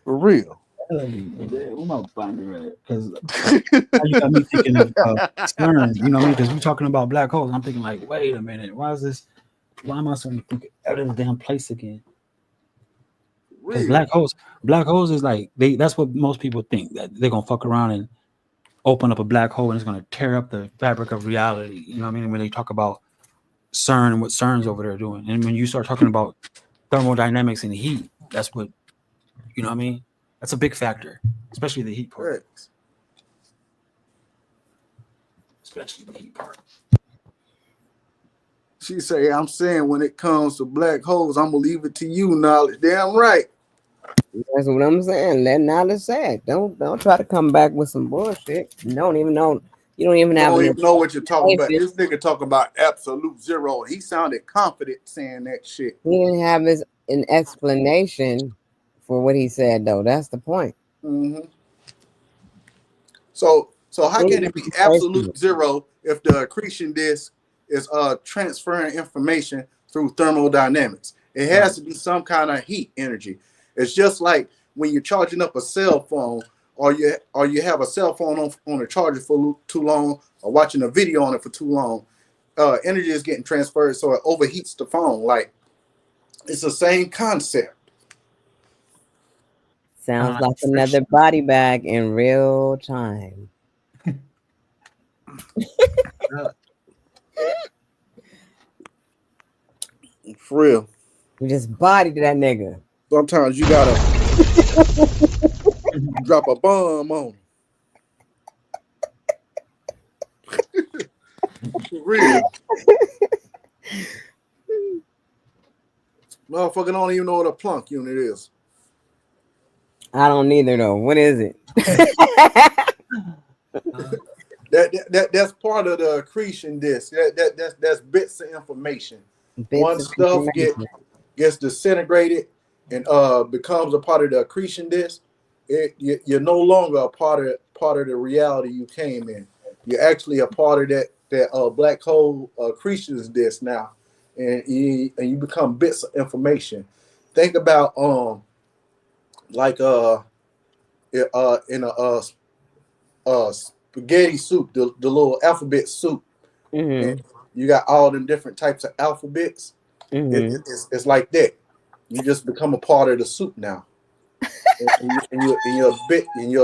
For real. Because you got me thinking of CERN, you know what I mean? Because we're talking about black holes. I'm thinking like, wait a minute, why am I starting to think out of the damn place again? Because black holes is like that's what most people think, that they're gonna fuck around and open up a black hole and it's gonna tear up the fabric of reality. You know what I mean? When they talk about CERN and what CERN's over there doing, and when you start talking about thermodynamics and heat, that's what, you know what I mean? That's a big factor, especially the heat part. Especially the heat part. She say, I'm saying when it comes to black holes, I'm gonna leave it to you, Knowledge. Damn right. That's what I'm saying. Let Knowledge say it. Don't try to come back with some bullshit. You don't even know. You don't even know what you're talking about. This nigga talking about absolute zero. He sounded confident saying that shit. He didn't have an explanation for what he said, though. That's the point. Mm-hmm. So how can it be absolute zero if the accretion disk is transferring information through thermodynamics? It has to be some kind of heat energy. It's just like when you're charging up a cell phone, or you have a cell phone on a charger for too long, or watching a video on it for too long. Energy is getting transferred, so it overheats the phone. Like, it's the same concept. Sounds like another body bag in real time. For real. You just bodied that nigga. Sometimes you gotta drop a bomb on him. For real. Motherfucker don't even know what a Planck unit is. I don't either though. What is it? That's part of the accretion disk. That's bits of information. Bits Once of stuff information. gets disintegrated and becomes a part of the accretion disk, you're no longer a part of the reality you came in. You're actually a part of that black hole accretion disk now, and you become bits of information. Think about like in a spaghetti soup, the little alphabet soup, and Mm-hmm. you got all them different types of alphabets. Mm-hmm. It's like that. You just become a part of the soup now, and you're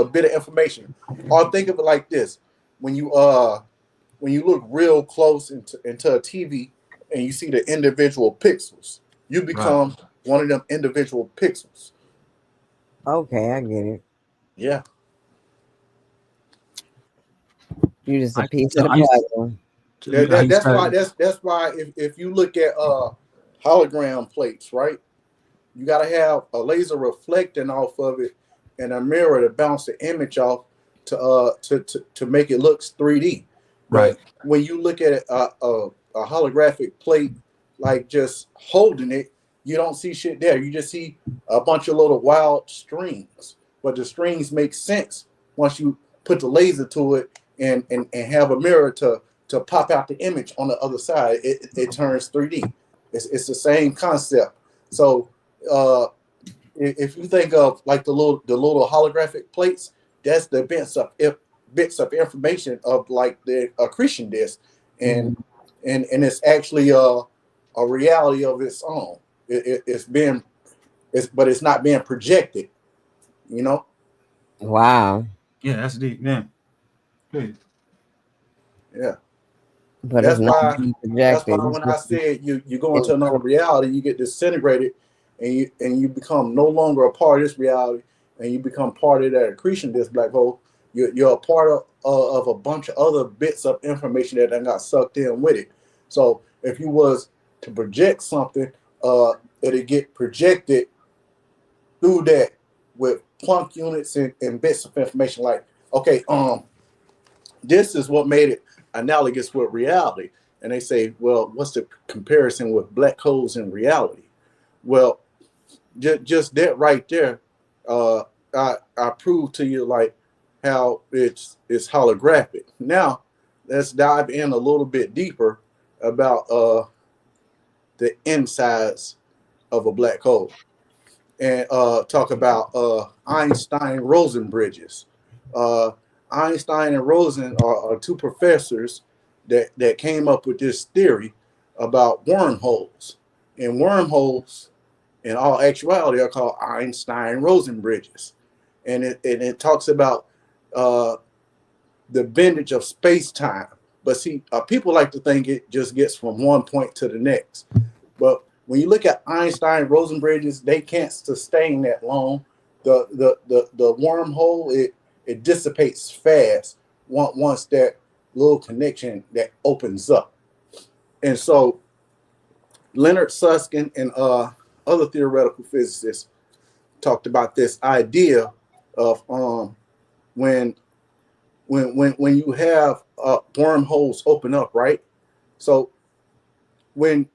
a bit of information. Or think of it like this: when you look real close into a TV and you see the individual pixels, you Right. become one of them individual pixels. Okay, I get it. Yeah, You just a I piece of so the I used puzzle. to, I used to that's why if you look at hologram plates, right? You got to have a laser reflecting off of it and a mirror to bounce the image off to make it look 3D. right. But when you look at a holographic plate, like just holding it, you don't see shit there. You just see a bunch of little wild strings. But the strings make sense once you put the laser to it and have a mirror to pop out the image on the other side. It turns 3D. It's the same concept. So uh, if you think of like the little holographic plates, that's the bits of information of like the accretion disk, and Mm-hmm. and it's actually a reality of its own. But it's not being projected. You know, Wow. Yeah, that's deep. Yeah. Good. yeah. But it's That's not why. being That's projected. why It's when I just said you go it's into another reality, you get disintegrated, and you become no longer a part of this reality, and you become part of that accretion disk black hole. You're a part of a bunch of other bits of information that then got sucked in with it. So if you was to project something, it'll get projected through that with Planck units and bits of information. Like, okay, this is what made it analogous with reality. And they say, well, what's the comparison with black holes in reality? Well, just that right there, uh, I proved to you like how it's holographic. Now, let's dive in a little bit deeper about the insides of a black hole and talk about Einstein-Rosen bridges. Uh, Einstein and Rosen are two professors that came up with this theory about wormholes. And wormholes, in all actuality, are called Einstein-Rosen bridges. And it talks about uh, the bendage of space-time. But see, people like to think it just gets from one point to the next. But when you look at Einstein Rosen bridges, they can't sustain that long. The wormhole it dissipates fast once that little connection that opens up. And so Leonard Susskind and other theoretical physicists talked about this idea of when when you have wormholes open up, right? So when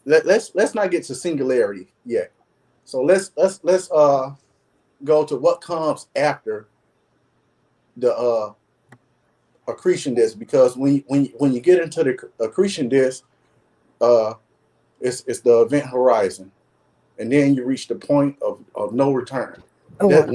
let's not get to singularity yet. So let's go to what comes after the accretion disk, because when you get into the accretion disk, uh, it's the event horizon, and then you reach the point of no return. oh, That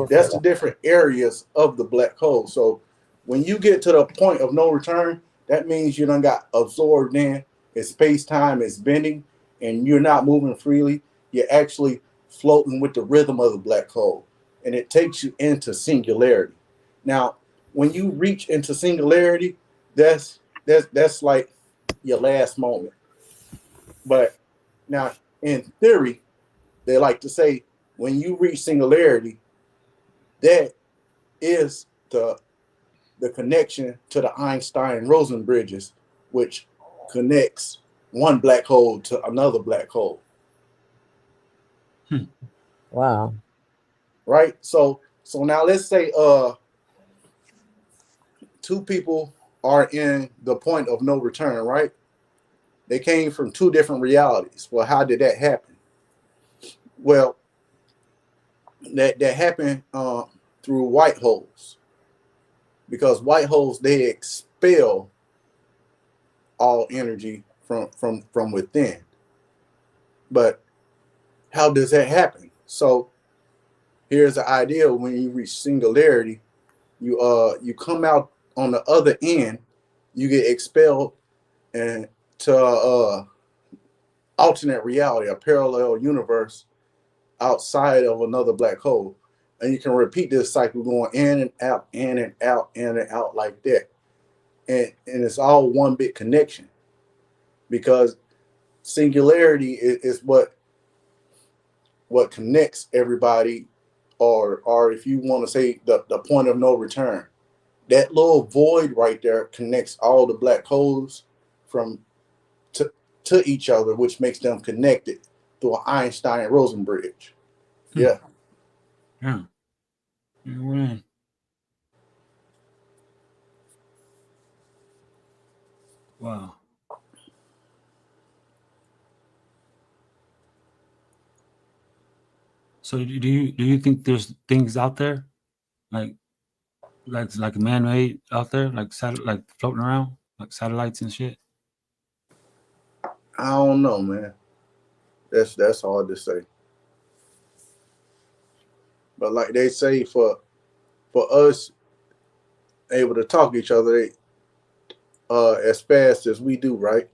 that's the different areas of the black hole. So when you get to the point of no return, that means you done got absorbed in. It's space time is bending, and you're not moving freely. You're actually floating with the rhythm of the black hole, and it takes you into singularity. Now, when you reach into singularity, that's like your last moment. But now, in theory, they like to say when you reach singularity, that is the connection to the Einstein-Rosen bridges, which connects one black hole to another black hole. Wow. right? So now let's say two people are in the point of no return, right? They came from two different realities. Well, how did that happen? Well, that happened through white holes, because white holes, they expel all energy from within. But how does that happen? So here's the idea: when you reach singularity, you come out on the other end, you get expelled and to alternate reality, a parallel universe outside of another black hole. And you can repeat this cycle going in and out, in and out, in and out like that. And it's all one big connection, because singularity is what connects everybody, or if you want to say the point of no return. That little void right there connects all the black holes from to each other, which makes them connected through an Einstein-Rosen bridge. Yeah. Yeah. Wow. So do you think there's things out there like man-made out there, like like floating around, like satellites and shit? I don't know, man. That's hard to say. But like they say, for us able to talk to each other as fast as we do, right?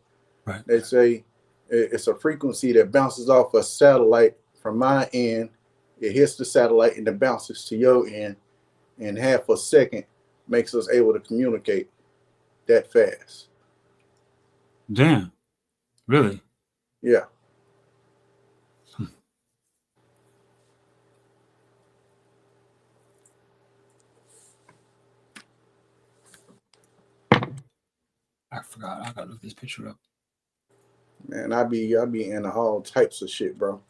Right. They say it's a frequency that bounces off a satellite from my end. It hits the satellite and it bounces to your end in half a second, makes us able to communicate that fast. Damn. Really? Yeah. I forgot. I gotta look this picture up. Man, I be into all types of shit, bro.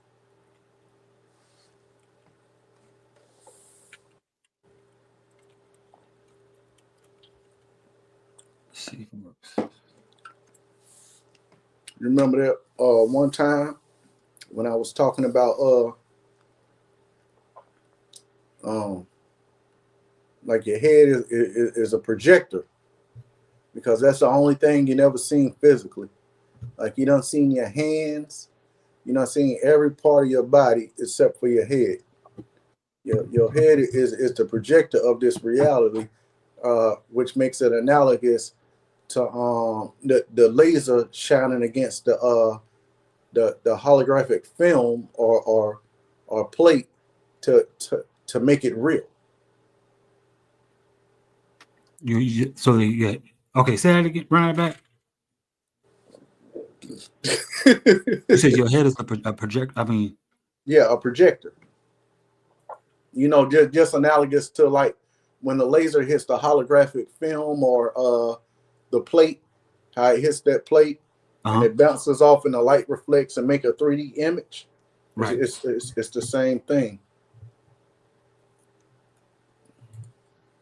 Let's see if it works. Remember that one time when I was talking about like your head is a projector, because that's the only thing you never seen physically. Like you done seen your hands, you done seen every part of your body except for your head. Your head is the projector of this reality, which makes it analogous to the laser shining against the holographic film or plate to make it real. Yeah. Okay, say that again. Run it back. You said your head is a project. I mean, Yeah, a projector. You know, just analogous to like when the laser hits the holographic film or the plate, how it hits that plate and it bounces off and the light reflects and make a 3D image. right. It's the same thing.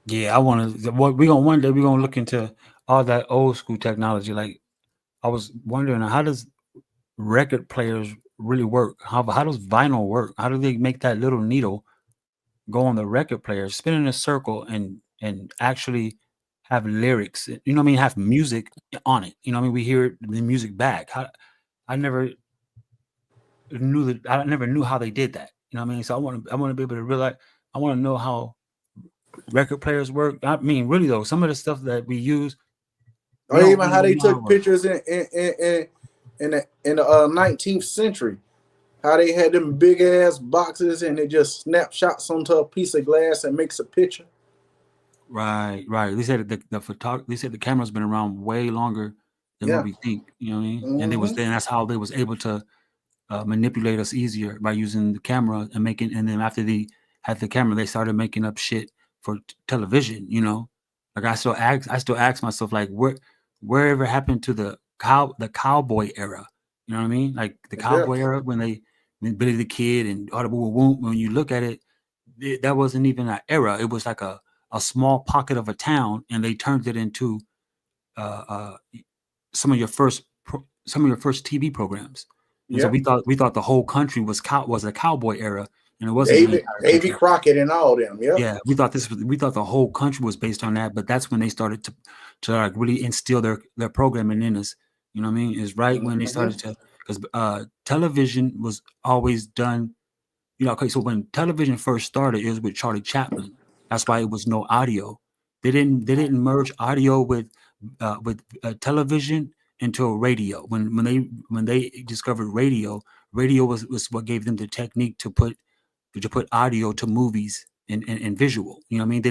Yeah, I want to. What we gonna one day we gonna look into all that old school technology. Like I was wondering, how does record players really work? How does vinyl work? How do they make that little needle go on the record player, spin in a circle, and actually have lyrics? You know what I mean? Have music on it. You know what I mean? We hear the music back. I never knew that. I never knew how they did that. You know what I mean? So I want to be able to realize. I want to know how record players work. I mean, really though, some of the stuff that we use, we Or don't even really how they know how it took works. pictures in the 19th century. How they had them big ass boxes and it just snapshots onto a piece of glass and makes a picture. Right, right. They said the photog. They said the camera's been around way longer than what Yeah. we think. You know what I mean? And they was Mm-hmm. then that's how they was able to manipulate us easier by using the camera and making. And then after they had the camera, they started making up shit for television. You know, like I still ask myself like wherever happened to the cowboy era. You know what I mean? Like the Yeah. cowboy era when Billy the Kid and Audible Womp. When you look at it, that wasn't even an era. It was like a small pocket of a town, and they turned it into some of your first TV programs. And so we thought the whole country was a cowboy era, and it wasn't the entire Davy country. Crockett and all them. Yeah, we thought the whole country was based on that, but that's when they started to like really instill their programming in us. You know what I mean? Is right when they started to, because television was always done. You know, okay, so when television first started, it was with Charlie Chaplin. That's why it was no audio. They didn't merge audio with television into radio. When they discovered radio, radio was what gave them the technique to put audio to movies and visual. You know what I mean?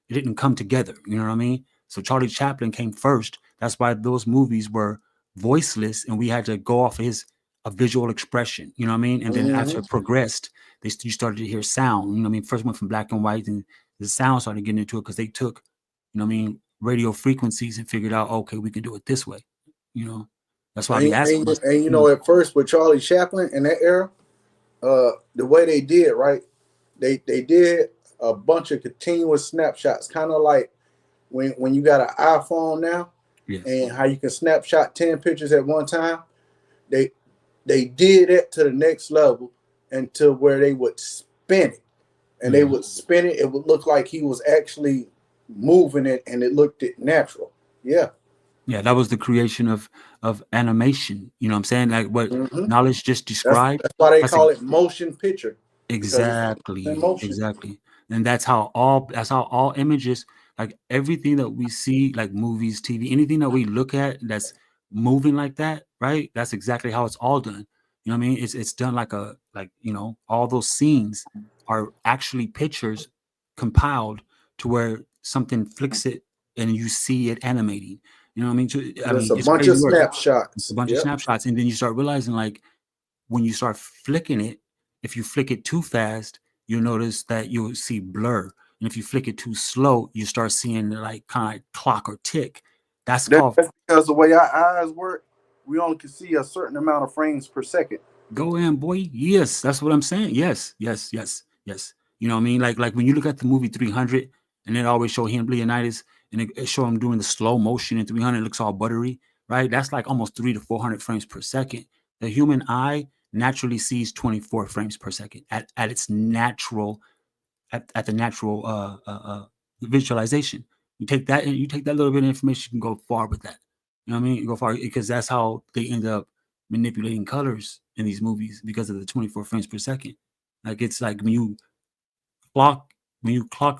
They didn't come together. You know what I mean? So Charlie Chaplin came first. That's why those movies were voiceless, and we had to go off of a visual expression. You know what I mean? And then after it progressed, you started to hear sound. You know what I mean? First went from black and white, and the sound started getting into it because they took, you know what I mean, radio frequencies and figured out, okay, we can do it this way. You know, that's why I be asking. And you know, at first with Charlie Chaplin in that era, the way they did, right? They did a bunch of continuous snapshots, kind of like when you got an iPhone now, and how you can snapshot 10 pictures at one time. They did it to the next level, and to where they would spin it, and they would spin it. It would look like he was actually moving it, and it looked natural. Yeah. Yeah, that was the creation of animation. You know what I'm saying? Like what Knowledge just described. That's why they call it motion picture. Exactly. Exactly. And that's how all images, like everything that we see, like movies, TV, anything that we look at that's moving like that, right? That's exactly how it's all done. You know what I mean? It's done like you know, all those scenes are actually pictures compiled to where something flicks it and you see it animating. You know what I mean? It's it's crazy of work. snapshots. It's a bunch of snapshots, and then you start realizing, like, when you start flicking it, if you flick it too fast, you'll notice that you'll see blur, and if you flick it too slow, you start seeing like kind of like clock or tick. That's because the way our eyes work, we only can see a certain amount of frames per second. Go in, boy. Yes, that's what I'm saying. Yes. You know what I mean? Like when you look at the movie 300, and it always show him Leonidas, and it show him doing the slow motion in 300. It looks all buttery, right? That's like almost 300 to 400 frames per second. The human eye naturally sees 24 frames per second at its natural at the natural visualization. You take that little bit of information, you can go far with that. You know what I mean? You go far because that's how they end up manipulating colors in these movies because of the 24 frames per second. Like it's like when you clock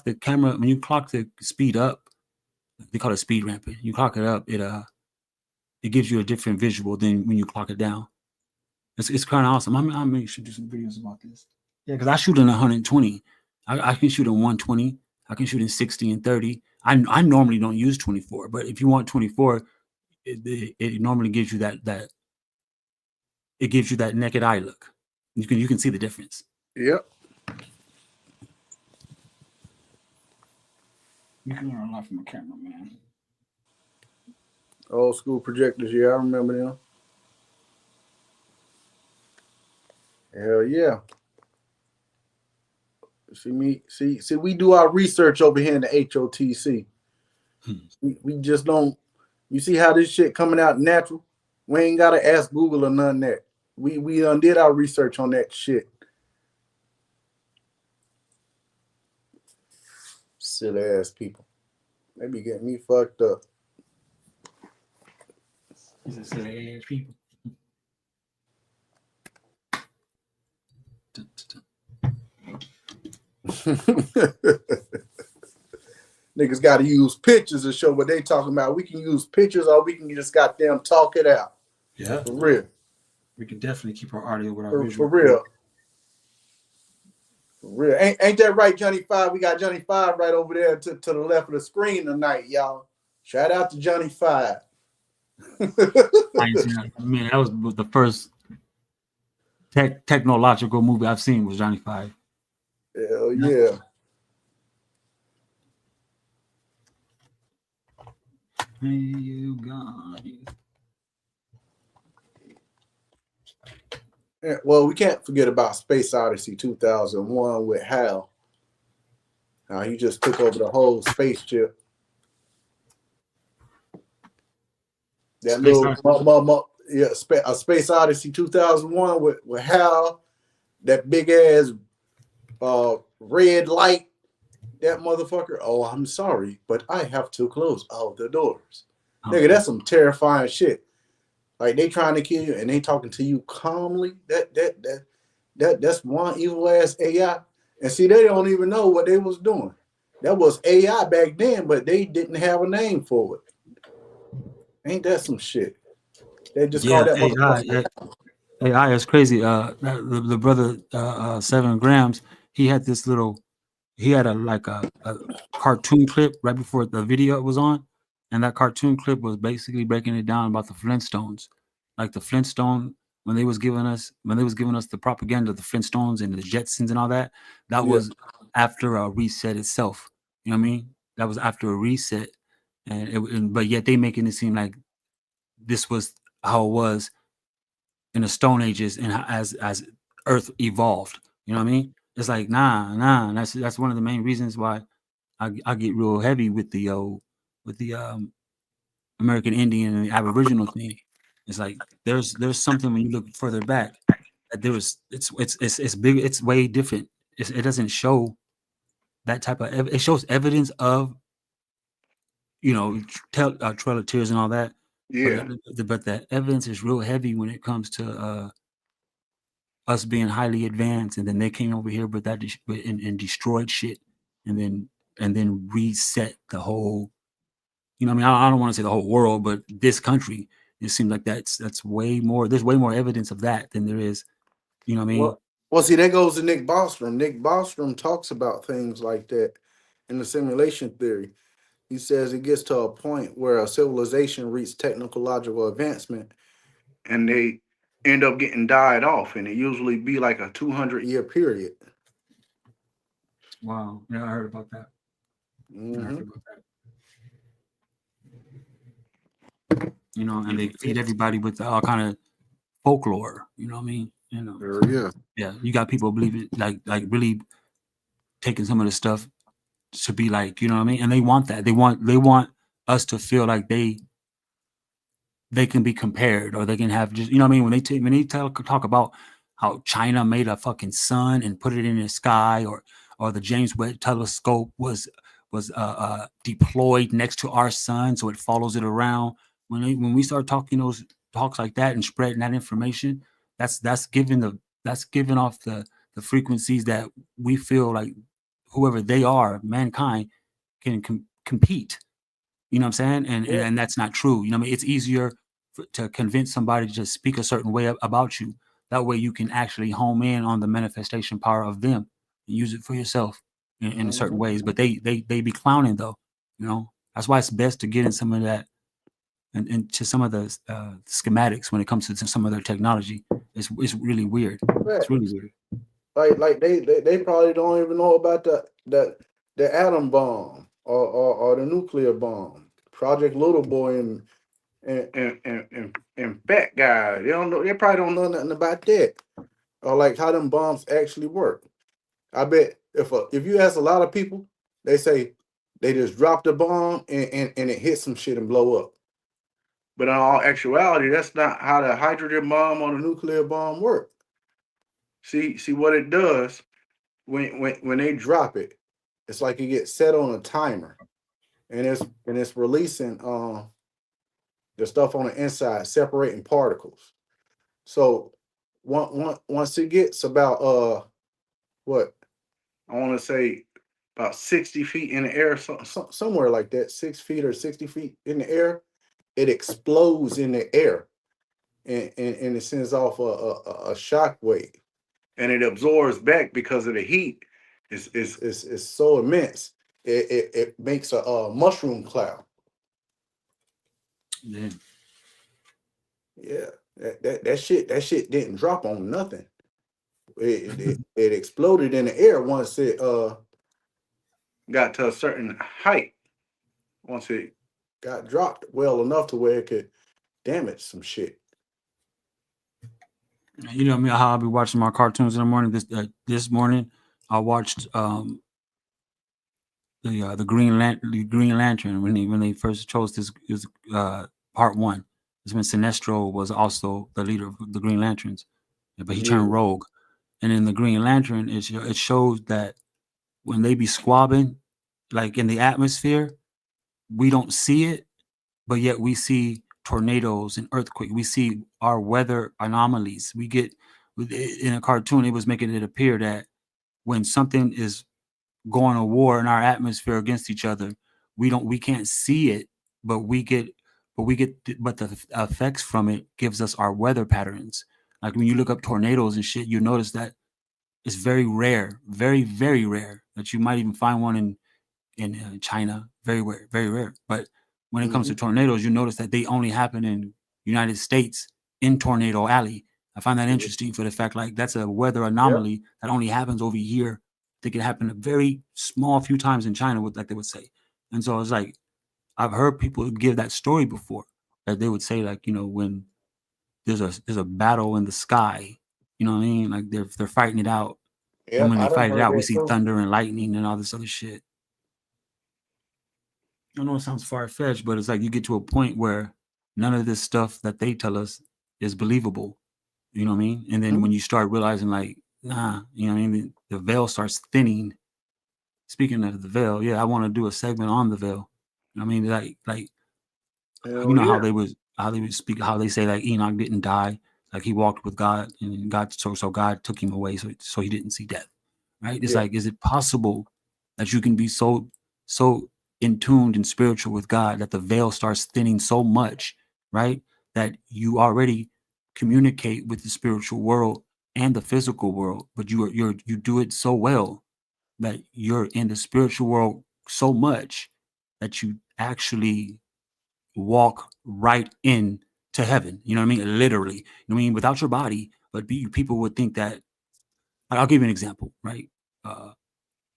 the camera, when you clock the speed up, they call it speed ramping. You clock it up, it gives you a different visual than when you clock it down. It's kind of awesome. I may should do some videos about this. Yeah, because I shoot in 120. I can shoot in 120. I can shoot in 60 and 30. I normally don't use 24, but if you want 24, it normally gives you that it gives you that naked eye look. You can see the difference. Yep. You can learn a lot from a camera, man. Old school projectors, yeah, I remember them. Hell yeah. See, we do our research over here in the H.O.T.C. We just don't. You see how this shit coming out natural? We ain't gotta ask Google or none of that. We did our research on that shit. Silly ass people. They be getting me fucked up. These are silly ass people. Niggas got to use pictures to show what they talking about. We can use pictures, or we can just goddamn talk it out. Yeah, for real. We can definitely keep our audio with our visual. For real. For real. Ain't that right, Johnny 5? We got Johnny 5 right over there to the left of the screen tonight, y'all. Shout out to Johnny 5. Man, that was the first technological movie I've seen was Johnny 5. Hell yeah. Hey, you guys. Well, we can't forget about Space Odyssey 2001 with Hal. He just took over the whole spaceship. That Space Odyssey 2001 with Hal, that big ass red light, that motherfucker. Oh, I'm sorry, but I have to close all the doors. Nigga, that's some terrifying shit. Like they trying to kill you and they talking to you calmly. That's one evil ass AI. And see, they don't even know what they was doing. That was AI back then, but they didn't have a name for it. Ain't that some shit? They just called that motherfucker. AI is crazy. The brother 7 grams, he had this little, he had a cartoon clip right before the video was on, and that cartoon clip was basically breaking it down about the Flintstones, like the Flintstone when they was giving us the propaganda of the Flintstones and the Jetsons and all that. That was after a reset itself. You know what I mean? That was after a reset, but yet they making it seem like this was how it was in the Stone Ages and as Earth evolved. You know what I mean? It's like nah. That's one of the main reasons why I get real heavy with the American Indian and the Aboriginal thing. It's like there's something when you look further back that there was it's big. It's way different. It doesn't show that type of. It shows evidence of Trail of Tears and all that. Yeah. But the evidence is real heavy when it comes to us being highly advanced, and then they came over here, but and destroyed shit, and then reset the whole. You know, what I mean, I don't want to say the whole world, but this country. It seems like that's way more. There's way more evidence of that than there is. You know what I mean? Well, see, that goes to Nick Bostrom. Nick Bostrom talks about things like that in the simulation theory. He says it gets to a point where a civilization reaches technological advancement and they end up getting died off, and it usually be like a 200-year period. Wow. Yeah, I heard about that. I heard about that. You know, and they feed everybody with all kind of folklore. You know what I mean? You know. Yeah. You got people believing like really taking some of the stuff to be like, you know what I mean? And they want that. They want us to feel like they can be compared, or they can have just, you know what I mean? When they talk about how China made a fucking sun and put it in the sky, or the James Webb telescope was deployed next to our sun, so it follows it around. When we start talking those talks like that and spreading that information, that's giving off the frequencies that we feel like whoever they are, mankind, can compete. You know what I'm saying? And that's not true. You know what I mean? It's easier to convince somebody to just speak a certain way about you. That way you can actually home in on the manifestation power of them and use it for yourself in certain ways. But they be clowning though. You know, that's why it's best to get in some of that and into some of the schematics when it comes to some of their technology. It's really weird. It's really weird. Like they probably don't even know about the atom bomb or the nuclear bomb, Project Little Boy and Fat Guy. They don't know. They probably don't know nothing about that, or like how them bombs actually work. I bet if you ask a lot of people, they say they just dropped a bomb and it hit some shit and blow up. But in all actuality, that's not how the hydrogen bomb or the nuclear bomb work. See what it does when they drop it. It's like it gets set on a timer, and it's releasing the stuff on the inside, separating particles. So once it gets about what I want to say about 60 feet in the air, somewhere like that, 6 feet or 60 feet in the air, it explodes in the air, and it sends off a shock wave, and it absorbs back because of the heat. Is so immense. It makes a mushroom cloud. Yeah. Yeah, that shit didn't drop on nothing. It exploded in the air once it got to a certain height. Once it got dropped well enough to where it could damage some shit. You know me how I'll be watching my cartoons in the morning. This morning I watched the Green Lantern when they first chose this part one. It's when Sinestro was also the leader of the Green Lanterns, but he Yeah. turned rogue. And in the Green Lantern, it shows that when they be squabbing, like in the atmosphere, we don't see it, but yet we see tornadoes and earthquakes. We see our weather anomalies. We get in a cartoon, it was making it appear that when something is going to war in our atmosphere against each other, we can't see it, but but the effects from it gives us our weather patterns. Like when you look up tornadoes and shit, you notice that it's very rare, very very rare that you might even find one in China. Very rare, very rare. But when it comes Mm-hmm. to tornadoes, you notice that they only happen in United States in Tornado Alley. I find that Yeah. interesting for the fact like that's a weather Yep. anomaly that only happens over here. They can happen a very small few times in China, with like they would say. And so it's like I've heard people give that story before that they would say like when there's a battle in the sky, you know what I mean? Like they're fighting it out, and Yep. when they I done fight it heard out, we that see too. thunder and lightning and all this other shit. I know it sounds far fetched, but it's like you get to a point where none of this stuff that they tell us is believable. You know what I mean? And then Mhm. when you start realizing, like, nah, you know what I mean? The veil starts thinning. Speaking of the veil, yeah, I want to do a segment on the veil. You know what I mean? Like you Hell know yeah. how they would speak, how they say like Enoch didn't die, like he walked with God, and God so God took him away, so he didn't see death. Right? It's Yeah. like, is it possible that you can be so in tuned and spiritual with God that the veil starts thinning so much, right? That you already communicate with the spiritual world and the physical world, but you do it so well that you're in the spiritual world so much that you actually walk right in to heaven. You know what I mean? Literally. You know what I mean? Without your body, but people would think that. I'll give you an example, right? Uh,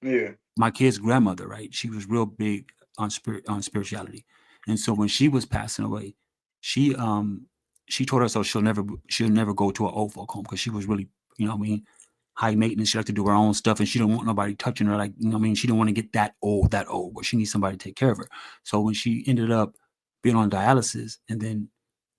Yeah. my kid's grandmother, right? She was real big on spirituality, and so when she was passing away, she um she told herself she'll never go to an old folk home because she was really, you know what I mean, high maintenance. She liked to do her own stuff, and she didn't want nobody touching her. Like, you know what I mean, she didn't want to get that old, but she needs somebody to take care of her. So when she ended up being on dialysis, and then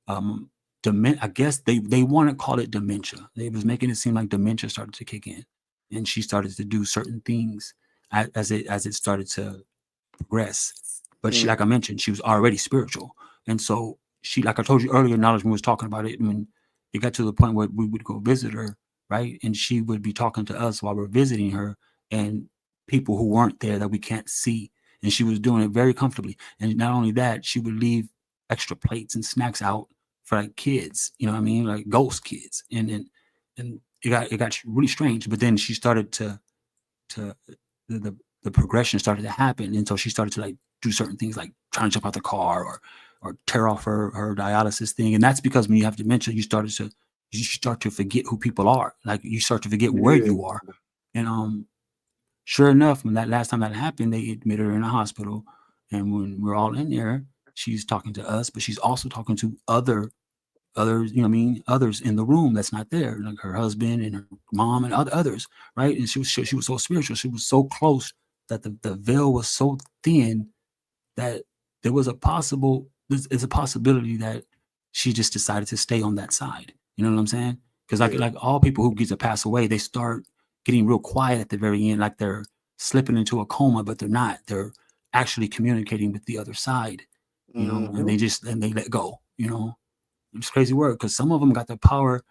um I guess they want to call it dementia. They was making it seem like dementia started to kick in, and she started to do certain things as it started to progress. But she, like I Mm-hmm. mentioned, she was already spiritual, and so she, like I told you earlier, knowledge when we was talking about it, when it got to the point where we would go visit her, right, and she would be talking to us while we're visiting her, and people who weren't there that we can't see, and she was doing it very comfortably. And not only that, she would leave extra plates and snacks out for like kids, you know what I mean, like ghost kids, and it got really strange. But then she started to the progression started to happen, and so she started to like do certain things like trying to jump out the car or tear off her dialysis thing. And that's because when you have dementia, you start to forget who people are. Like you start to forget where Yeah. you are. And sure enough, when that last time that happened, they admitted her in a hospital, and when we're all in there, she's talking to us, but she's also talking to others, you know what I mean, others in the room that's not there, like her husband and her mom and others, right? And she was so spiritual, she was so close that the veil was so thin that there was it's a possibility that she just decided to stay on that side. You know what I'm saying? Because like Yeah. like all people who get to pass away, they start getting real quiet at the very end, like they're slipping into a coma, but they're not. They're actually communicating with the other side, and Mm-hmm. they let go. It's crazy work because some of them got the power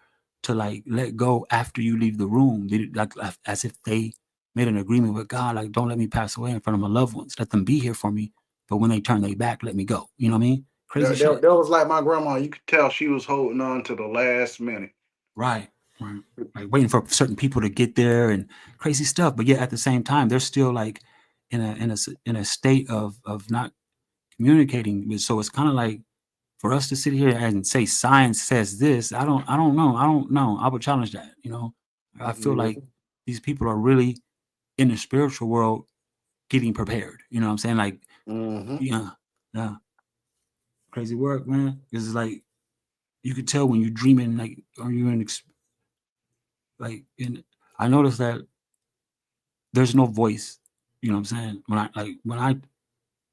to like let go after you leave the room. They like as if they made an agreement with God, like don't let me pass away in front of my loved ones. Let them be here for me, but when they turn their back, let me go. You know what I mean? Crazy shit. That was like my grandma. You could tell she was holding on to the last minute. Right. Right. Like waiting for certain people to get there and crazy stuff. But yet at the same time, they're still like in a state of not communicating. So it's kind of like for us to sit here and say science says this, I don't know. I would challenge that. I feel Yeah. like these people are really in the spiritual world getting prepared. You know what I'm saying? Like, Mm-hmm. yeah, yeah, crazy work, man. Because it's like you could tell when you're dreaming, like, or you're in like, and I noticed that there's no voice. You know what I'm saying?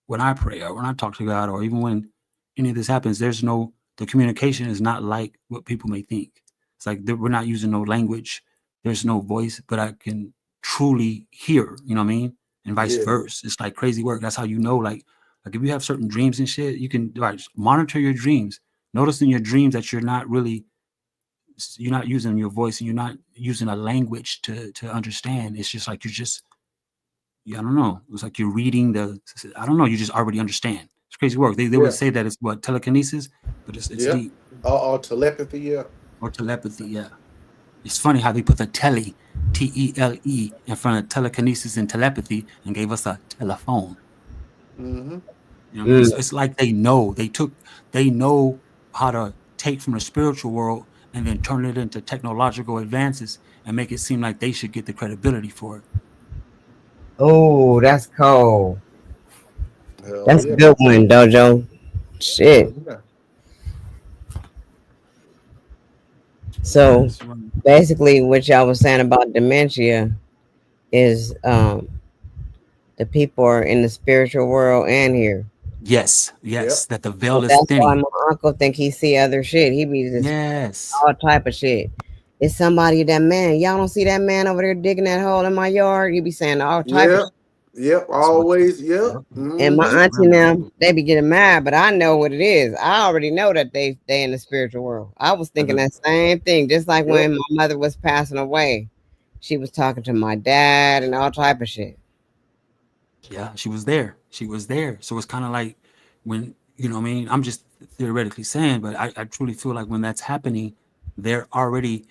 When I pray or when I talk to God or even when any of this happens, the communication is not like what people may think. It's like we're not using no language. There's no voice, but I can truly hear. You know what I mean? And vice Yeah. versa. It's like crazy work. That's how you know. Like if you have certain dreams and shit, you can monitor your dreams. Notice in your dreams that you're not using your voice and you're not using a language to understand. It's just like you're just I don't know. It's like you're reading I don't know. You just already understand. It's crazy work. They would Yeah. say that it's what telekinesis, but it's Yeah. deep Or telepathy. Yeah. or telepathy. Yeah, it's funny how they put the TELE in front of telekinesis and telepathy and gave us a telephone. Mm-hmm. You know what I mean? Mm. It's like they know how to take from the spiritual world and then turn it into technological advances and make it seem like they should get the credibility for it. Oh, that's cold. Hell That's a yeah. good one, Dojo. Hell Shit. yeah. So That's right. basically, what y'all was saying about dementia is the people are in the spiritual world and here. Yes, Yep. yes, that the So veil is that's why thinning. my uncle think he see other shit. He be just Yes. all type of shit. It's somebody that man. Y'all don't see that man over there digging that hole in my yard. You be saying all type of Yep. shit. Yep. That's what Always. Yep. yep. And my Mm-hmm. That's auntie really now, cool. they be getting mad, but I know what it is. I already know that they in the spiritual world. I was But thinking that same thing, just like Yep. when my mother was passing away. She was talking to my dad and all type of shit. yeah, she was there. She was there. So it's kind of like when, you know what I mean? I'm just theoretically saying, but I truly feel like when that's happening, they're already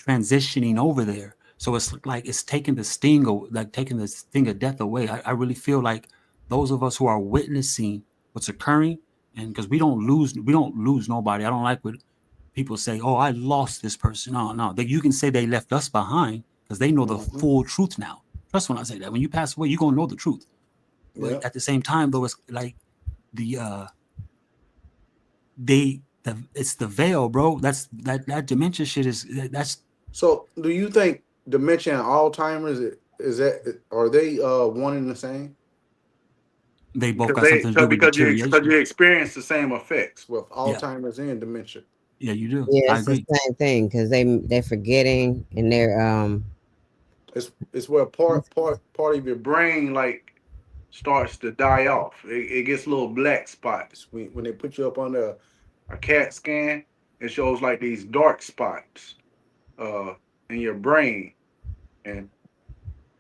transitioning over there. So it's like it's taking the sting, like taking the sting of death away. I really feel like those of us who are witnessing what's occurring, and because we don't lose nobody. I don't like what people say. Oh, I lost this person. No, no. That you can say they left us behind because they know the Mm-hmm. full truth now. Trust when I say that. When you pass away, you're gonna know the truth. But Yep. at the same time, though, it's like the it's the veil, bro. That dementia shit that's So, do you think dementia and Alzheimer's is that are they one and the same? they both Because got something to do with because deterioration. you experience the same effects with Yeah, Alzheimer's and dementia. yeah, you do. Yeah, I it's the agree. same thing because they're forgetting and they're It's where part of your brain like starts to die off. It gets little black spots when they put you up on a CAT scan. It shows like these dark spots uh in your brain, and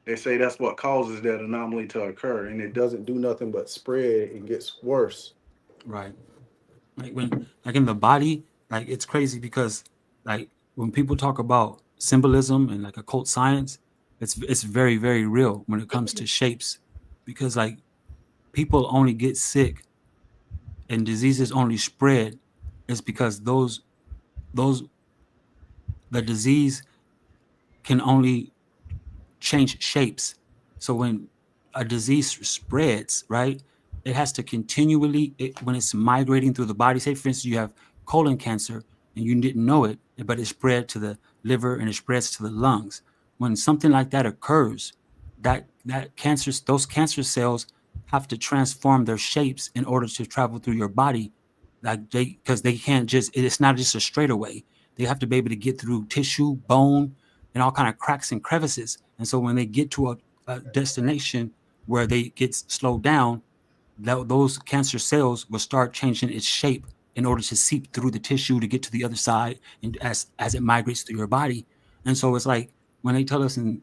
they say that's what causes that anomaly to occur, and it doesn't do nothing but spread and gets worse. Right. Like in the body, like it's crazy because like when people talk about symbolism and like occult science, it's very, very real when it comes to shapes. Because like people only get sick and diseases only spread is because those the disease can only change shapes. So when a disease spreads, right, it has to continually, when it's migrating through the body, say for instance, you have colon cancer and you didn't know it, but it spread to the liver and it spreads to the lungs. When something like that occurs, those cancer cells have to transform their shapes in order to travel through your body. Like because they can't it's not just a straightaway. They have to be able to get through tissue, bone, and all kind of cracks and crevices. And so when they get to a destination where they get slowed down, those cancer cells will start changing its shape in order to seep through the tissue to get to the other side, and as it migrates through your body. And so it's like when they tell us in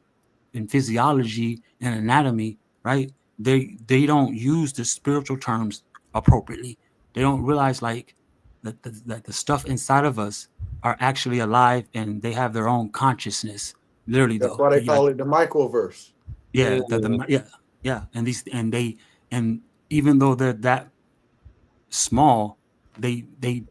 physiology and anatomy, right? They don't use the spiritual terms appropriately. They don't realize like that the stuff inside of us are actually alive and they have their own consciousness. Literally That's though, why they like call it the microverse. yeah, mm, yeah, yeah, and these and even though they're that small, they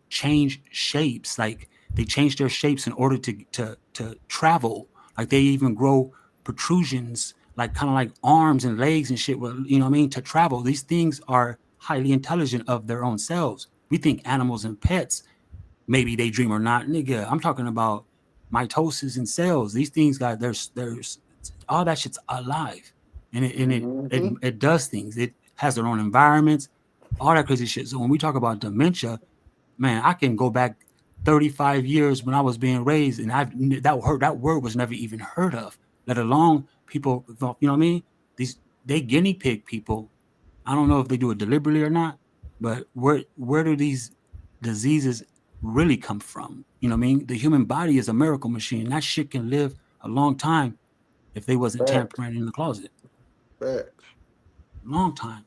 change shapes. Like they change their shapes in order to travel. Like they even grow protrusions, like kind of like arms and legs and shit. You know what I mean? To travel, these things are highly intelligent of their own selves. We think animals and pets maybe they dream or not, nigga. I'm talking about mitosis in cells. These things got there's all that shit's alive, and Mm-hmm. it does things. It has their own environments, all that crazy shit. So when we talk about dementia, man, I can go back 35 years when I was being raised, and that word was never even heard of, let alone people. You know what I mean? They guinea pig people. I don't know if they do it deliberately or not, but where do these diseases really come from? You know what I mean? The human body is a miracle machine. That shit can live a long time if they wasn't Facts. tampering in the closet. Facts. Long time.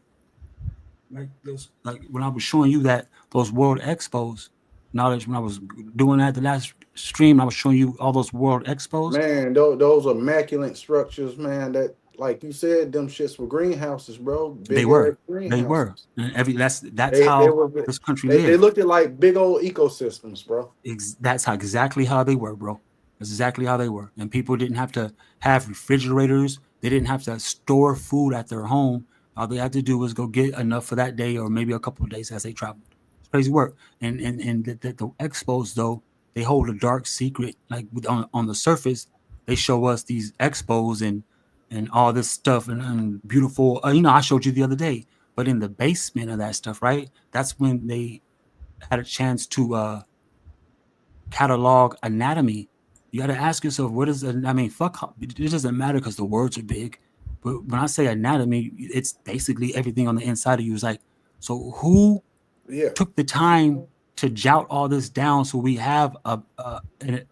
Like when I was showing you that those world expos, knowledge, when I was doing that the last stream, I was showing you all those world expos. Man, those immaculate structures, man. That, like you said, them shits were greenhouses, bro. They Big ass were, they were, greenhouses. and that's They how were this country they lived. looked at like big old ecosystems, bro. That's how exactly how they were, bro. That's exactly how they were. And people didn't have to have refrigerators. They didn't have to store food at their home. All they had to do was go get enough for that day or maybe a couple of days as they traveled. It's crazy work. And the expos though, they hold a dark secret. Like on the surface, they show us these expos and all this stuff and beautiful. I showed you the other day. But in the basement of that stuff, right? That's when they had a chance to catalog anatomy. You got to ask yourself, what is? I mean, fuck. It doesn't matter because the words are big. But when I say anatomy, it's basically everything on the inside of you. Is like, so who Yeah. took the time to jout all this down so we have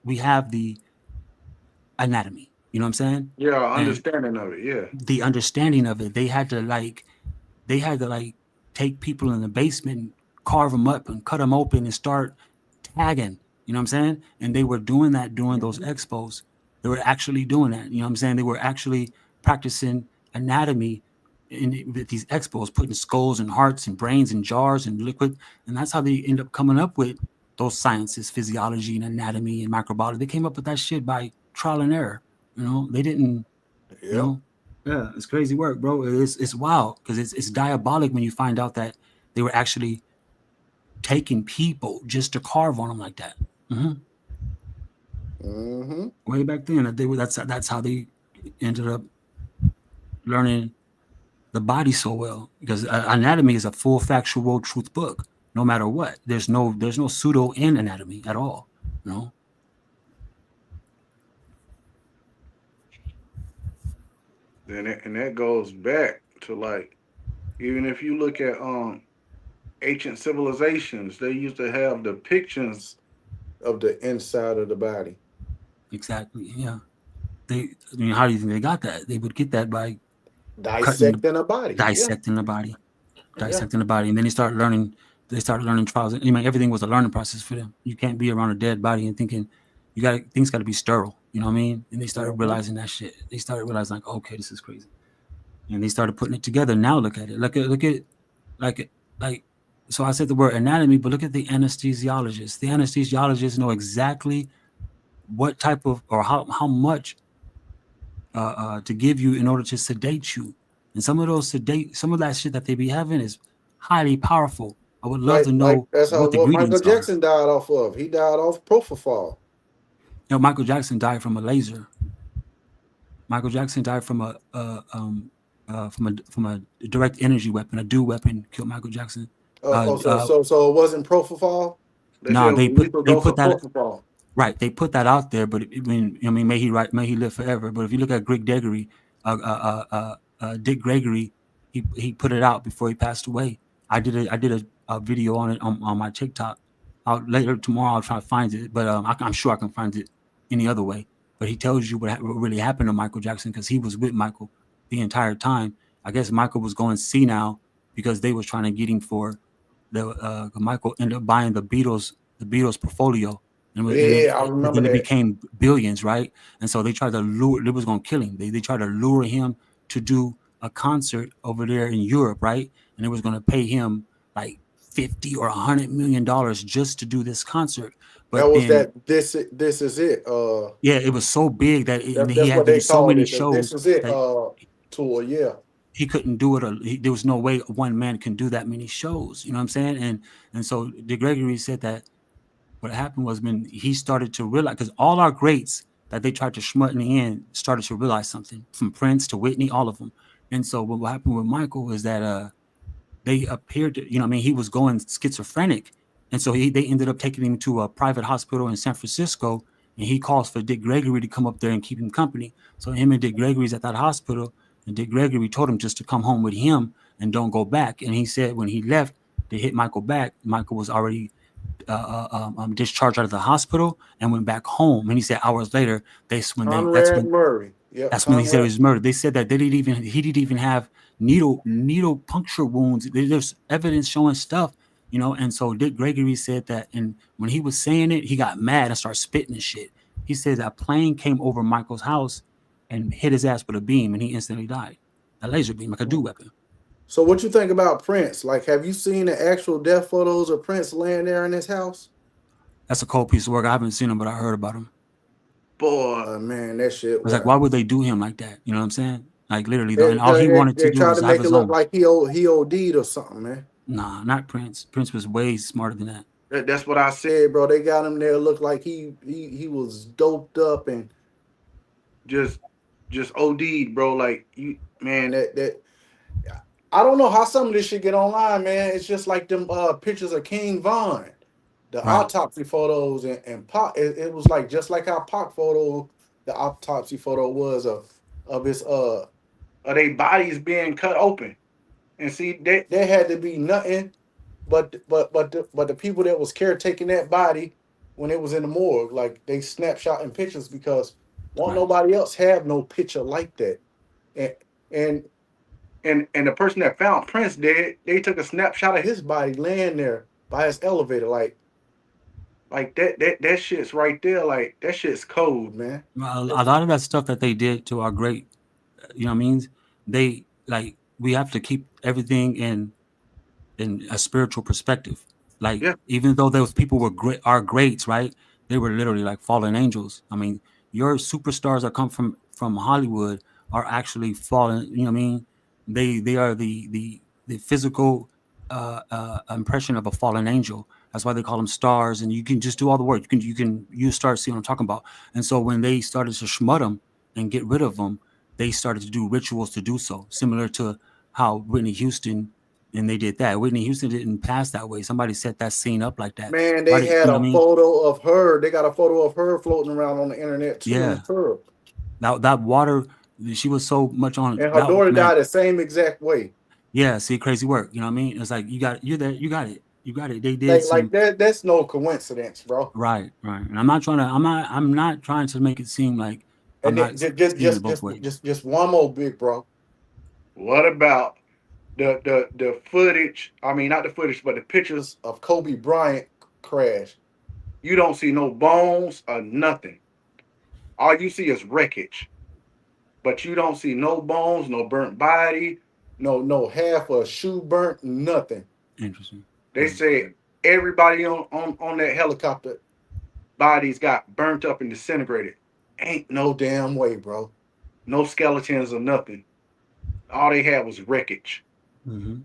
we have the anatomy? You know what I'm saying? Yeah, And understanding of it. Yeah. the understanding of it, they had to take people in the basement, and carve them up and cut them open and start tagging. You know what I'm saying? And they were doing that during those Mhm. expos. They were actually doing that. You know what I'm saying? They were actually practicing anatomy with these expos, putting skulls and hearts and brains in jars and liquid. And that's how they end up coming up with those sciences, physiology and anatomy and microbiology. They came up with that shit by trial and error. They didn't, you Yep. know, yeah, it's crazy work, bro. It's wild because it's diabolic when you find out that they were actually taking people just to carve on them like that. hmm Mm-hmm. Way back then, that's how they ended up learning the body so well because anatomy is a full factual truth book. No matter what, there's no pseudo in anatomy at all. You know, And that goes back to, like, even if you look at ancient civilizations, they used to have depictions of the inside of the body. exactly. Yeah, how do you think they got that? They would get that by cutting, Dissecting a body. Yeah. dissecting the body. Yeah. Dissecting the body, and then they started learning trials. I mean, everything was a learning process for them. You can't be around a dead body and thinking things got to be sterile. You know what I mean? And they started Mm-hmm. realizing that shit. They started realizing like, okay, this is crazy, and they started putting it together. Now look at it. Like. So I said the word anatomy, but look at the anesthesiologists. The anesthesiologists know exactly what type of or how much to give you in order to sedate you. And some of that shit that they be having is highly powerful. I would love to Like know that's how what the what Michael ingredients are. Jackson died off of. He died off propofol. Michael Jackson died from a laser. Michael Jackson died from a direct energy weapon, a DEW weapon killed Michael Jackson. So it wasn't propofol. They said No, it was a lethal they dose put of that propofol. right. They put that out there, but may he live forever. But if you look at Greg Gregory, Dick Gregory, he put it out before he passed away. I did a video on it on my TikTok. Later tomorrow I'll try to find it, but I'm sure I can find it any other way. But he tells you what really happened to Michael Jackson because he was with Michael the entire time. I guess Michael was going senile because they was trying to get him for the Michael ended up buying the Beatles portfolio Yeah, I and remember then it that. became billions, right? And so they tried to lure. They was gonna kill him. They tried to lure him to do a concert over there in Europe, right? And it was gonna pay him like 50 or $100 million just to do this concert. That But was then, that. This is it. yeah, it was so big that and he That's had what to do they so called many it. This shows is it. that Tour. Yeah. he couldn't do it. There was no way one man can do that many shows. You know what I'm saying? And so Dick Gregory said that what happened was when he started to realize, because all our greats that they tried to schmut in the end started to realize something, from Prince to Whitney, all of them. And so what happened with Michael is that they appeared to, he was going schizophrenic. And so they ended up taking him to a private hospital in San Francisco, and he calls for Dick Gregory to come up there and keep him company. So him and Dick Gregory's at that hospital, and Dick Gregory told him just to come home with him and don't go back. And he said when he left to hit Michael back, Michael was already discharged out of the hospital and went back home. And he said hours later, Conrad Murray. Yep, that's when he said he Conrad. was murdered. They said that he didn't even have needle puncture wounds. There's evidence showing stuff, And so Dick Gregory said that, and when he was saying it, he got mad and started spitting and shit. He said that a plane came over Michael's house and hit his ass with a beam, and he instantly died. A laser beam, like a dew weapon. So what you think about Prince? Like, have you seen the actual death photos of Prince laying there in his house? That's a cold piece of work. I haven't seen him, but I heard about him. Boy, man, that shit. It's like, why would they do him like that? You know what I'm saying? Like literally, They, and all he wanted to do tried was to have make his it look own. like he OD'd or something, man. Nah, not Prince. Prince was way smarter than that. That's what I said, bro. They got him there, looked like he was doped up and just OD'd, bro. Like man, that I don't know how some of this shit get online, man. It's just like them pictures of King Von, the Right. autopsy photos, and Pac. It was like just like how Pac photo, the autopsy photo was of his their bodies being cut open, and see there had to be nothing but the people that was caretaking that body when it was in the morgue, like they snapshot in pictures because won't nobody else have no picture like that, and the person that found Prince dead, they took a snapshot of his body laying there by his elevator, like that shit's right there, like that shit's cold, man. A lot of that stuff that they did to our great, you know what I mean? They like we have to keep everything in a spiritual perspective. Like Yeah, even though those people were great, our greats, right? They were literally like fallen angels. I mean, your superstars that come from Hollywood are actually fallen. You know what I mean? They are the physical impression of a fallen angel. That's why they call them stars. And you can just do all the work. You start seeing what I'm talking about. And so when they started to schmut them and get rid of them, they started to do rituals to do so, similar to how Whitney Houston. And they did that. Whitney Houston didn't pass that way. Somebody set that scene up like that. man, Why they did had you know a what I mean? photo of her. They got a photo of her floating around on the internet too in the Yeah. tub. That water, she was so much on And her that daughter man. died the same exact way. Yeah, see, crazy work. You know what I mean? It's like you're there, you got it. They did Like some that. That's no coincidence, bro. right. And I'm not trying to make it seem like I'm And not seeing it both ways. just one more big, bro. What about the footage? I mean, not the footage, but the pictures of Kobe Bryant crash. You don't see no bones or nothing. All you see is wreckage. But you don't see no bones, no burnt body, no half a shoe burnt, nothing. Interesting. They say everybody on that helicopter bodies got burnt up and disintegrated. Ain't no damn way, bro. No skeletons or nothing. All they had was wreckage. Mm-hmm.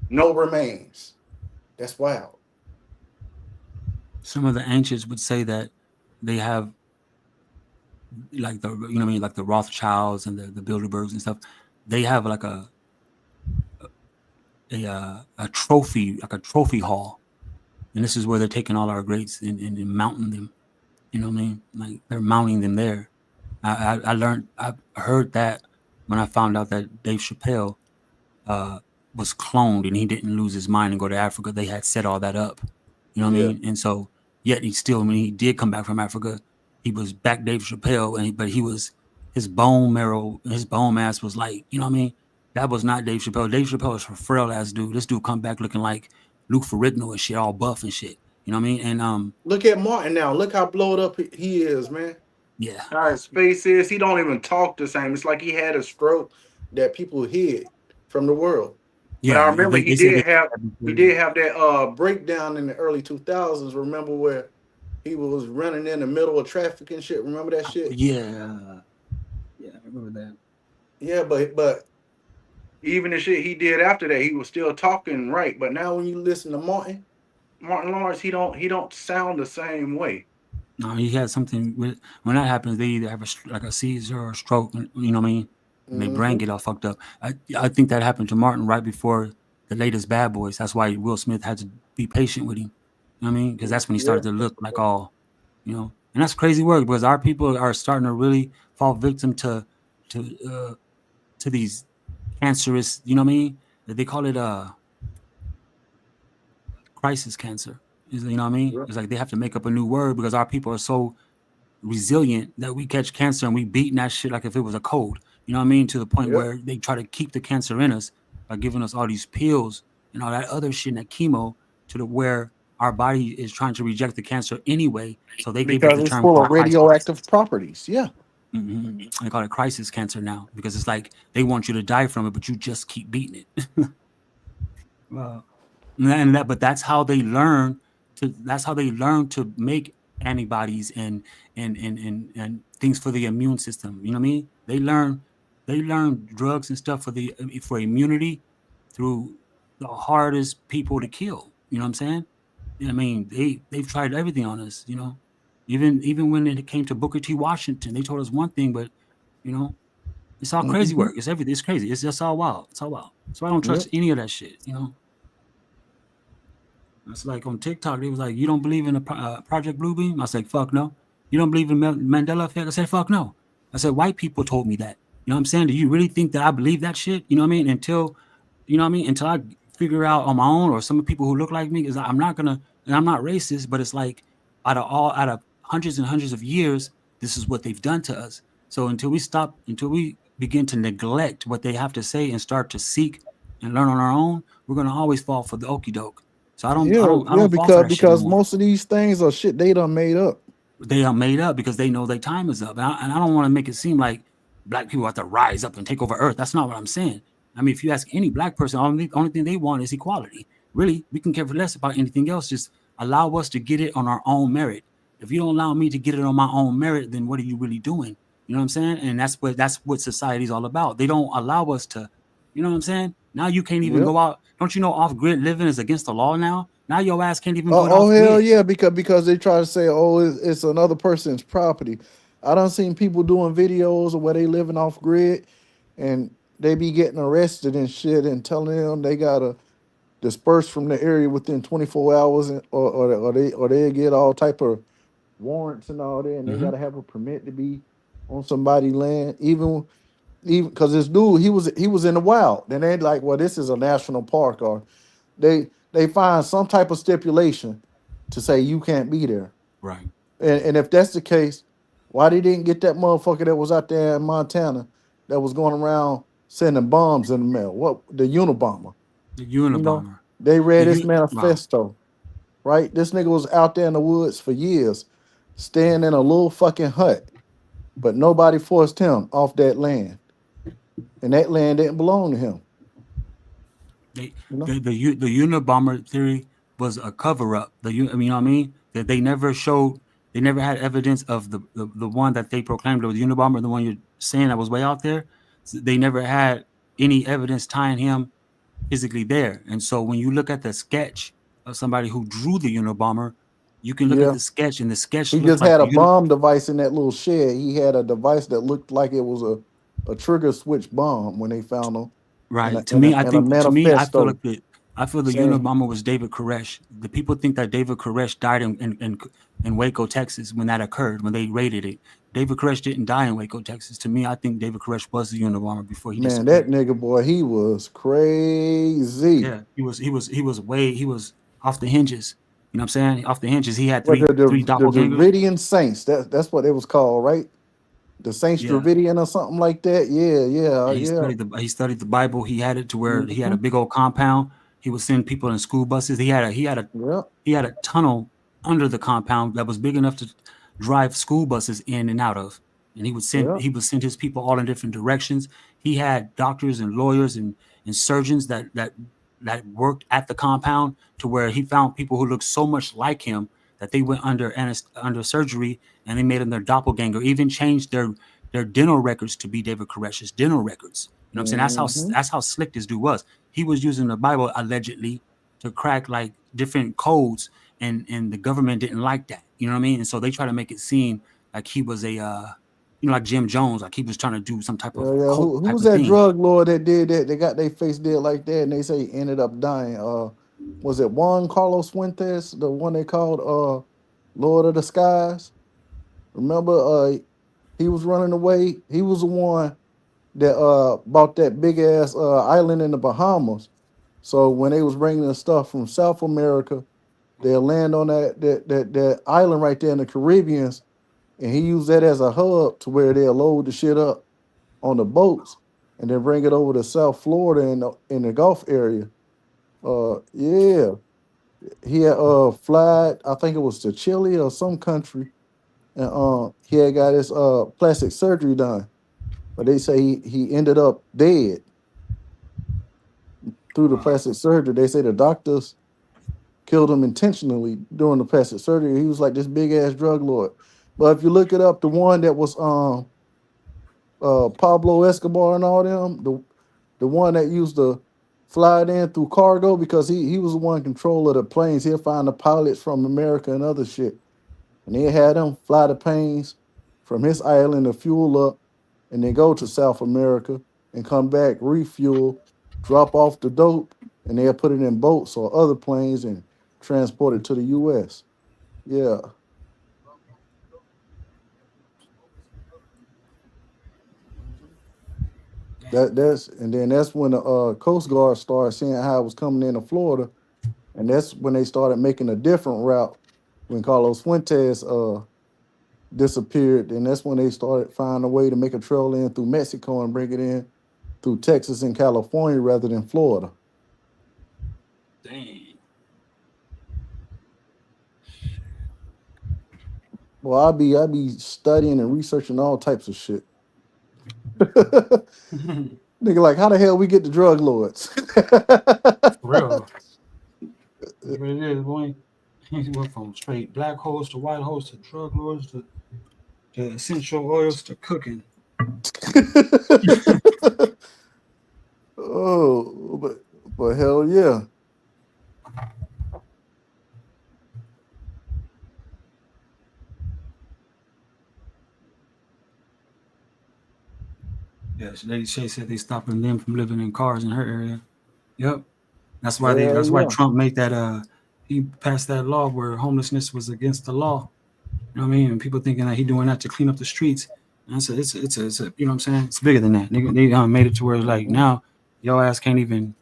No remains. That's wild. Some of the ancients would say that they have like the you know what I mean, like the Rothschilds and the Bilderbergs and stuff. They have like a trophy, like a trophy hall, and this is where they're taking all our greats and mounting them. You know what I mean? Like they're mounting them there. I heard that when I found out that Dave Chappelle was cloned and he didn't lose his mind and go to Africa. They had set all that up. You know what I Yeah. mean? And so yet he still, when he did come back from Africa, he was back Dave Chappelle, but he was his bone marrow, his bone mass was like, you know what I mean? That was not Dave Chappelle. Dave Chappelle is a frail ass dude. This dude come back looking like Luke Ferrigno and shit, all buff and shit. You know what I mean? And Look at Martin now. Look how blowed up he is, man. yeah, How his face is. He don't even talk the same. It's like he had a stroke that people hid from the world. But I yeah. remember They said he did have that breakdown in the early 2000s. Remember where he was running in the middle of traffic and shit? Remember that shit? Yeah, I remember that. Yeah, but even the shit he did after that, he was still talking right. But now when you listen to Martin, Martin Lawrence, he don't sound the same way. No, he had something with, when that happens, they either have like a seizure or a stroke, you know what I mean? And their brain Mm-hmm. get all fucked up. I think that happened to Martin right before the latest Bad Boys. That's why Will Smith had to be patient with him. You know what I mean? Because that's when he Yeah. started to look like all, and that's crazy work because our people are starting to really fall victim to to these cancerous, you know what I mean? They call it crisis cancer. You know what I mean? Yeah. It's like they have to make up a new word because our people are so resilient that we catch cancer and we beating that shit like if it was a cold. You know what I mean? To the point Yep. where they try to keep the cancer in us by giving us all these pills and all that other shit and that chemo to the where our body is trying to reject the cancer anyway. So they gave it Because the it's term full of called crisis. radioactive properties. Yeah. They call it crisis cancer now because it's like they want you to die from it, but you just keep beating it. Wow. But that's how they learn to. That's how they learn to make antibodies and things for the immune system. You know what I mean? They learn drugs and stuff for immunity through the hardest people to kill. You know what I'm saying? I mean, they've tried everything on us. Even when it came to Booker T. Washington, they told us one thing, but you know, it's all crazy Mm-hmm. work. It's everything. It's crazy. It's just all wild. It's all wild. So I don't Yep. trust any of that shit. It's like on TikTok, they was like, "You don't believe in the Project Bluebeam?" I said, "Fuck no." "You don't believe in Mandela effect?" I said, "Fuck no." I said, "White people told me that." You know what I'm saying? Do you really think that I believe that shit? You know what I mean? Until I figure out on my own, or some people who look like me, is I'm not gonna, and I'm not racist, but it's like out of hundreds and hundreds of years, this is what they've done to us. So until we begin to neglect what they have to say and start to seek and learn on our own, we're gonna always fall for the okey doke. So Yeah. I Yeah. don't fall for Because that shit no because more. most of these things are shit they done made up. They are made up because they know their time is up, and I don't want to make it seem like black people have to rise up and take over Earth. That's not what I'm saying. I mean, if you ask any black person, only thing they want is equality. Really, we can care less about anything else. Just allow us to get it on our own merit. If you don't allow me to get it on my own merit, then what are you really doing? You know what I'm saying? And that's what society's all about. They don't allow us to. You know what I'm saying? Now you can't even Yep. go out. Don't you know off grid living is against the law now? Now your ass can't even go Oh off hell grid. yeah! Because they try to say, oh, it's another person's property. I done seen people doing videos of where they living off grid, and they be getting arrested and shit, and telling them they gotta disperse from the area within 24 hours, or they get all type of warrants and all that, and they Hmm. gotta have a permit to be on somebody's land, even because this dude he was in the wild. Then they like, well, this is a national park, or they find some type of stipulation to say you can't be there. Right. And if that's the case, why they didn't get that motherfucker that was out there in Montana that was going around sending bombs in the mail? What, the Unabomber? The You know, Unabomber. they The read his wow. manifesto, right? This nigga was out there in the woods for years, staying in a little fucking hut, but nobody forced him off that land, and that land didn't belong to him. They You know? the Unabomber theory was a cover up. I mean, you know what I mean? That they never showed, they never had evidence of the one that they proclaimed was the Unabomber, the one you're saying that was way out there. So they never had any evidence tying him physically there. And so when you look at the sketch of somebody who drew the Unabomber, you can look at Yeah. the sketch, and the sketch He looks just like had a the Unabomber. bomb device in that little shed. He had a device that looked like it was a trigger switch bomb when they found him, and Right. a, and a, and a I feel manifesto like I feel the saying, Unabomber was David Koresh. The people think that David Koresh died in Waco, Texas when that occurred, when they raided it. David Koresh didn't die in Waco, Texas. To me, I think David Koresh was the Unabomber before he man, that disappeared. nigga boy, he was crazy. Yeah, he was off the hinges. You know what I'm saying? Off the hinges. He had What three the doppelgangers. Dravidian Saints? That's what it was called, right? The Saints Yeah. Dravidian or something like that. Yeah, yeah, And he yeah. studied the Bible. He had it to where he had a Hmm. big old compound. He would send people in school buses. Yeah, He had a tunnel under the compound that was big enough to drive school buses in and out of. And yeah. he would send his people all in different directions. He had doctors and lawyers and surgeons that worked at the compound to where he found people who looked so much like him that they went under surgery and they made him their doppelganger. Even changed their dental records to be David Koresh's dental records. You know what I'm saying? Hmm. That's how slick this dude was. He was using the Bible allegedly to crack like different codes, and the government didn't like that. You know what I mean? And so they try to make it seem like he was a like Jim Jones, like he was trying to do some type of Yeah. cult Who type was of that thing. drug lord that did that? They got their face dead like that, and they say he ended up dying. Was it Juan Carlos Fuentes, the one they called Lord of the Skies? Remember, he was running away. He was the one that bought that big ass island in the Bahamas. So when they was bringing the stuff from South America, they'll land on that island right there in the Caribbeans, and he used that as a hub to where they'll load the shit up on the boats and then bring it over to South Florida in the Gulf area. Yeah, he had flied. I think it was to Chile or some country, and he had got his plastic surgery done. But they say he ended up dead through the plastic surgery. They say the doctors killed him intentionally during the plastic surgery. He was like this big ass drug lord. But if you look it up, the one that was Pablo Escobar and all them, the one that used to fly it in through cargo because he was the one in control of the planes. He'll find the pilots from America and other shit. And he had them fly the planes from his island to fuel up and then go to South America and come back, refuel, drop off the dope, and they'll put it in boats or other planes and transport it to the US. Yeah. That's and then that's when the Coast Guard started seeing how it was coming into Florida, and that's when they started making a different route when Carlos Fuentes disappeared, and that's when they started finding a way to make a trail in through Mexico and bring it in through Texas and California rather than Florida. Dang. Well, I be studying and researching all types of shit. Nigga, like how the hell we get the drug lords? For real. That's what it is, boy. He went from straight black holes to white holes to drug lords to essential oils to cooking. Oh, but hell yeah. Yes, Lady Shay said they stopping them from living in cars in her area. Yep. Hell That's why yeah. Trump made that he passed that law where homelessness was against the law. You know what I mean? And people thinking that he doing that to clean up the streets. And it's a you know what I'm saying? It's bigger than that. They made it to where it's like Mhm. now your ass can't even,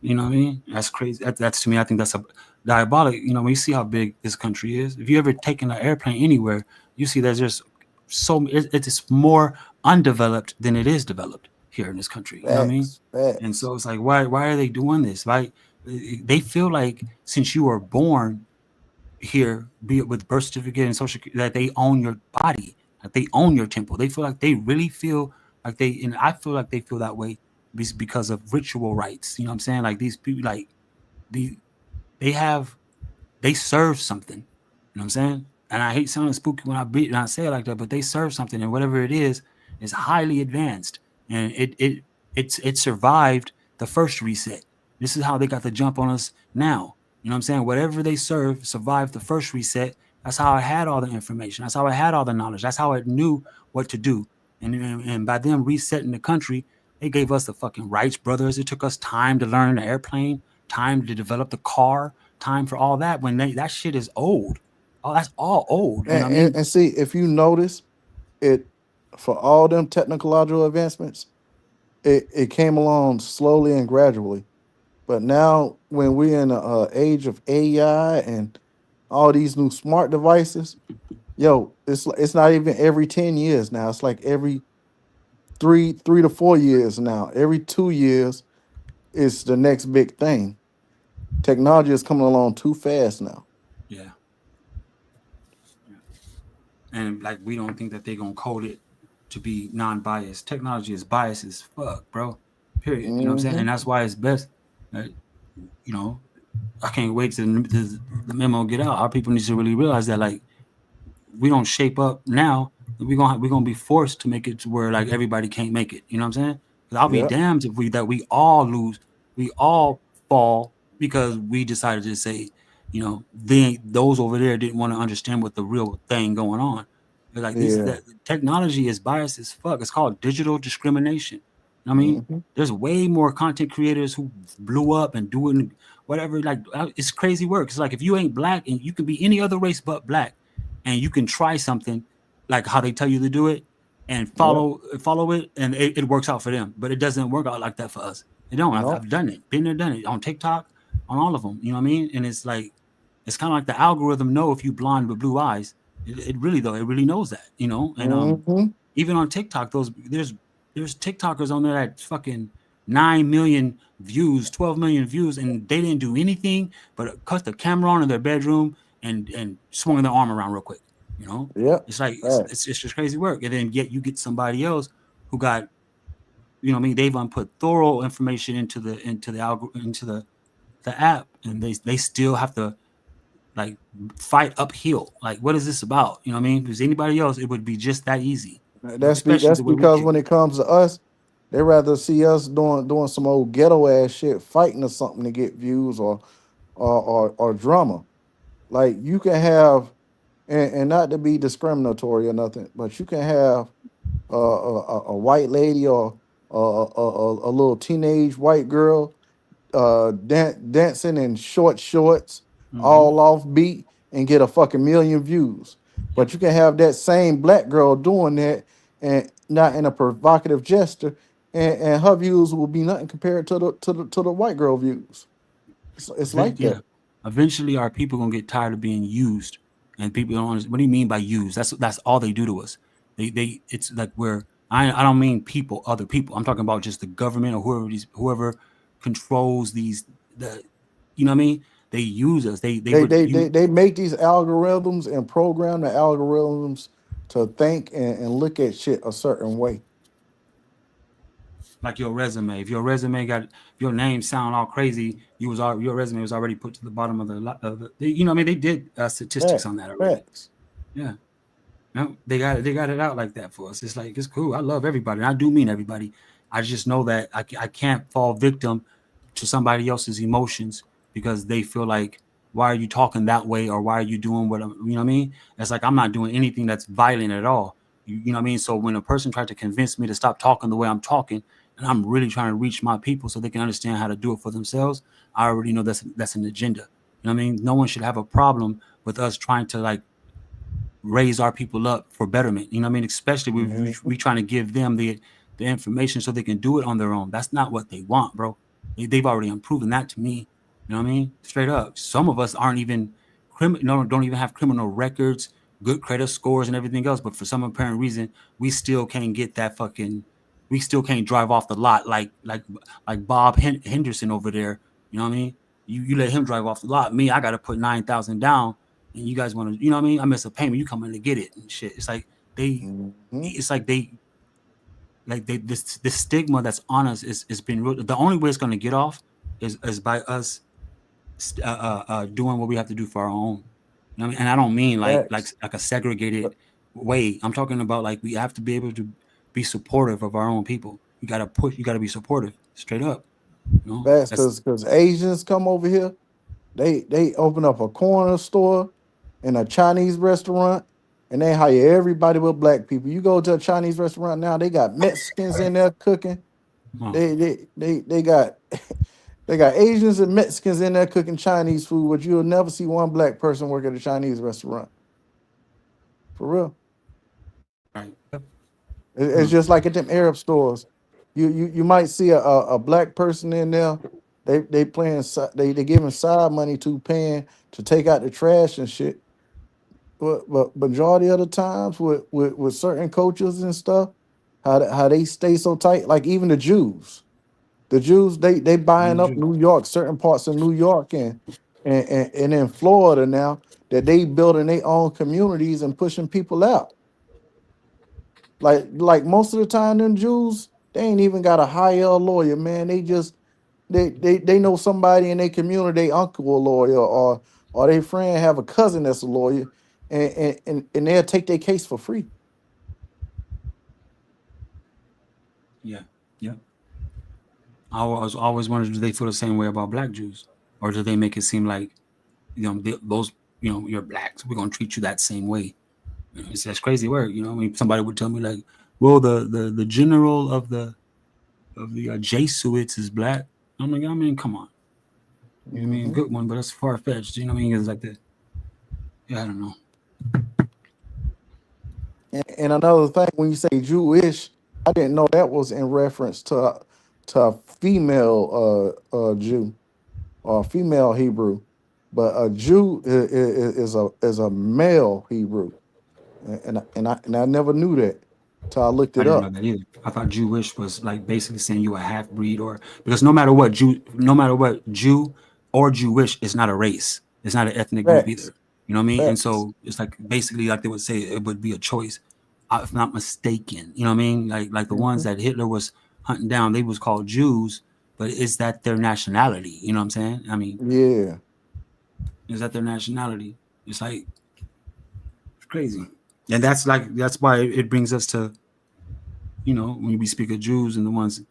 you know what I mean? That's crazy. That's to me, I think that's a diabolic. You know, when you see how big this country is, if you ever taken an airplane anywhere, you see there's just it's more undeveloped than it is developed here in this country. You know what I mean? Facts, And facts. so it's like, why are they doing this? Why they feel like since you were born here, be it with birth certificate and social, that they own your body, that they own your temple. They feel like they really feel like they, and I feel like they feel that way because of ritual rites. You know what I'm saying? Like these people, like the they have they serve something. You know what I'm saying? And I hate sounding spooky when I say it like that, but they serve something, and whatever it is highly advanced, and it survived the first reset. This is how they got the jump on us now. You know what I'm saying? Whatever they serve survived the first reset. That's how I had all the information. That's how I had all the knowledge. That's how I knew what to do. And by them resetting the country, they gave us the fucking Rights Brothers. It took us time to learn the airplane, time to develop the car, time for all that when that shit is old. Oh, that's all old. You know what I mean? And see if you notice it for all them technological advancements, it came along slowly and gradually. But now when we're in a age of AI and all these new smart devices, yo, it's not even every 10 years now. It's like every 3 to 4 years now. Every 2 years is the next big thing. Technology is coming along too fast now. Yeah. And like we don't think that they're gonna code it to be non-biased. Technology is biased as fuck, bro. Period. You know what I'm saying? Hmm. And that's why it's best. That, you know, I can't wait to the memo get out. Our people need to really realize that like we don't shape up now. We're gonna be forced to make it to where like everybody can't make it. You know what I'm saying? 'Cause I'll be Yeah. damned if we all lose, we all fall because we decided to say those over there didn't want to understand what the real thing going on. They're like Yeah. that technology is biased as fuck. It's called digital discrimination. I mean, Mm-hmm. there's way more content creators who blew up and doing whatever. Like it's crazy work. It's like if you ain't black and you can be any other race but black, and you can try something like how they tell you to do it and Yeah. follow it, and it works out for them. But it doesn't work out like that for us. It don't. No. I've done it, been there, done it on TikTok, on all of them. You know what I mean? And it's like it's kind of like the algorithm know if you blonde with blue eyes. It really though it really knows that, and Mm-hmm. even on TikTok, there's TikTokers on there that fucking 9 million views, 12 million views, and they didn't do anything but cut the camera on in their bedroom and swung their arm around real quick. You know, Yep. it's like Facts. it's just crazy work, and then yet you get somebody else who got what I mean they've put thorough information into the app, and they still have to like fight uphill. Like, what is this about? You know what I mean? If it was anybody else, it would be just that easy. But especially That's the way we because kick when it. it comes to us, they rather see us doing some old ghetto ass shit, fighting or something to get views or drama. Like you can have, and not to be discriminatory or nothing, but you can have a white lady or a little teenage white girl dancing in short shorts, Mm-hmm. all off beat, and get a fucking million views. Yep. But you can have that same black girl doing that and not in a provocative gesture, and her views will be nothing compared to the white girl views. It's like Yeah. that. Eventually, our people gonna get tired of being used, and people don't understand. What do you mean by use? That's all they do to us. They it's like I don't mean people, other people. I'm talking about just the government or whoever controls the you know what I mean. They use us. They They would they you they, they make these algorithms and program the algorithms to think and look at shit a certain way. like your resume. If your resume got if your name sound all crazy, your resume was already put to the bottom of you know what I mean. They did statistics on that already. Facts. Yeah. No, they got it out like that for us. It's like it's cool. I love everybody. And I do mean everybody. I just know that I can't fall victim to somebody else's emotions because they feel like why are you talking that way or why are you doing you know what I mean? It's like I'm not doing anything that's violent at all. You know what I mean? So when a person tried to convince me to stop talking the way I'm talking and I'm really trying to reach my people so they can understand how to do it for themselves, I already know that's an agenda. You know what I mean? No one should have a problem with us trying to like raise our people up for betterment. You know what I mean? Especially we trying to give them the information so they can do it on their own. That's not what they want, bro. They've already proven that to me. You know what I mean? Straight up. Some of us aren't even criminal, don't even have criminal records, good credit scores, and everything else. But for some apparent reason, we still can't get that fucking. We still can't drive off the lot like Bob Henderson over there. You know what I mean? You let him drive off the lot. Me, I got to put 9,000 down and you guys want to, you know what I mean? I miss a payment, you come in to get it and shit. They, Mm-hmm. it's like this stigma that's on us is been real. The only way it's gonna get off is by us doing what we have to do for our own. You know what I mean? And I don't mean Facts. like a segregated way. I'm talking about like we have to be able to be supportive of our own people. You gotta push. You gotta be supportive, straight up. You know Facts, that's because Asians come over here. They open up a corner store and a Chinese restaurant, and they hire everybody but black people. You go to a Chinese restaurant now, they got Mexicans in there cooking. oh, They got they got Asians and Mexicans in there cooking Chinese food, but you'll never see one black person work at a Chinese restaurant. For real. right. It's just like at them Arab stores. You might see a black person in there. They playing they giving side money to paying to take out the trash and shit. But majority of the times with certain coaches and stuff, how they stay so tight. Like even the Jews they buying up New York, certain parts of New York and in Florida now that they building their own communities and pushing people out. Like most of the time, them Jews, they ain't even got to hire a lawyer, man. They just they know somebody in their community, they uncle a lawyer, or their friend have a cousin that's a lawyer, and they'll take their case for free. Yeah, yeah. I was always wondered, do they feel the same way about black Jews, or do they make it seem like those, you're black, so we're gonna treat you that same way. It's that's crazy work. I mean, somebody would tell me like, well, the general of the Jesuits is black. I'm like, I mean, come on. You know what I mean? Good one, but that's far fetched. You know what I mean? It's like that. Yeah, I don't know. And another thing, when you say Jewish, I didn't know that was in reference to a female Jew or a female Hebrew, but a Jew is a male Hebrew, and I never knew that till I looked I it didn't know up. that either. I thought Jewish was like basically saying you a half breed, or because no matter what Jew or Jewish is not a race. It's not an ethnic group Facts, either. You know what I mean? And facts. so it's like basically like they would say it would be a choice, if not mistaken. You know what I mean? Like the ones Hmm. that Hitler was hunting down, they was called Jews, but is that their nationality? You know what I'm saying? I mean, Yeah, is that their nationality? It's like it's crazy, and that's why it brings us to when we speak of Jews and the ones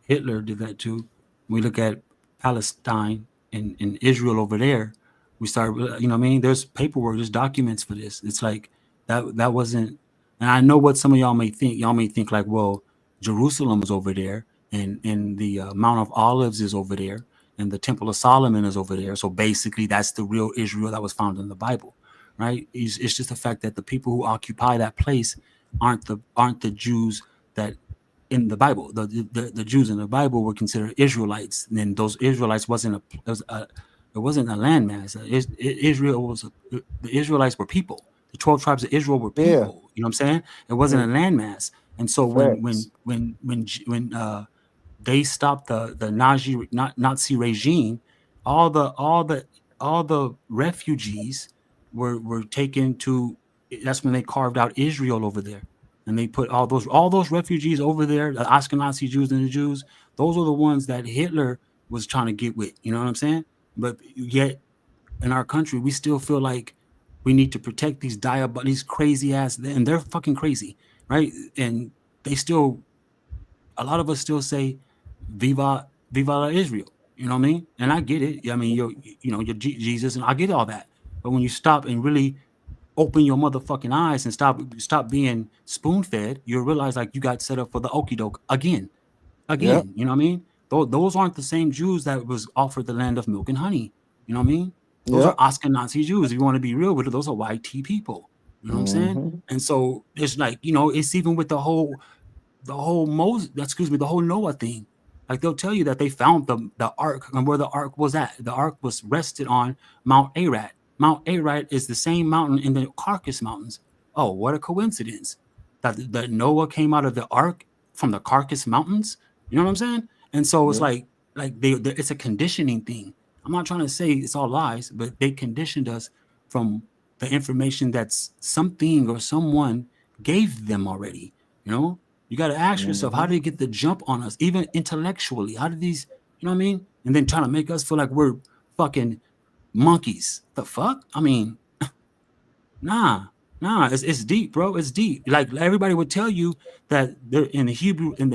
Hitler did that too. When we look at Palestine and Israel over there, we start, what I mean? There's paperwork, there's documents for this. It's like that wasn't, and I know what some of y'all may think. Y'all may think like, well, Jerusalem is over there, and the Mount of Olives is over there, and the Temple of Solomon is over there. So basically, that's the real Israel that was found in the Bible, right? It's just the fact that the people who occupy that place aren't the Jews that in the Bible. The Jews in the Bible were considered Israelites, and then those Israelites it wasn't a landmass. Israel was the Israelites were people. The 12 tribes of Israel were yeah, people. You know what I'm saying? It wasn't yeah. a landmass. And so when Facts. when when when when they stopped the Nazi regime, all the all the all the refugees were taken to. That's when they carved out Israel over there, and they put all those refugees over there, the Ashkenazi Jews and the Jews. Those are the ones that Hitler was trying to get with. You know what I'm saying? But yet in our country, we still feel like we need to protect these crazy ass, and they're fucking crazy, right? And they still a lot of us still say Viva la Israel. You know what I mean? And I get it. I mean, you're Jesus, and I get all that. But when you stop and really open your motherfucking eyes and stop being spoon fed, you'll realize like you got set up for the okey doke again. Yep, Again, you know what I mean? Those aren't the same Jews that was offered the land of milk and honey. You know what I mean? Those are yep. Ashkenazi Jews. If you want to be real with it, those are white tea people. You know what I'm saying? Hmm. And so it's like, it's even with the whole Noah thing. Like they'll tell you that they found the ark and where the ark was at. The ark was rested on Mount Ararat. Mount Ararat is the same mountain in the Caucasus Mountains. Oh, what a coincidence that Noah came out of the ark from the Caucasus Mountains. You know what I'm saying? And so it's Yep. like it's a conditioning thing. I'm not trying to say it's all lies, but they conditioned us from the information that's something or someone gave them already. You know, you got to ask yourself, how Hmm. did they get the jump on us, even intellectually? How did these, you know what I mean? And then trying to make us feel like we're fucking monkeys. The fuck? I mean, nah, it's deep, bro. It's deep. Like everybody would tell you that they're in the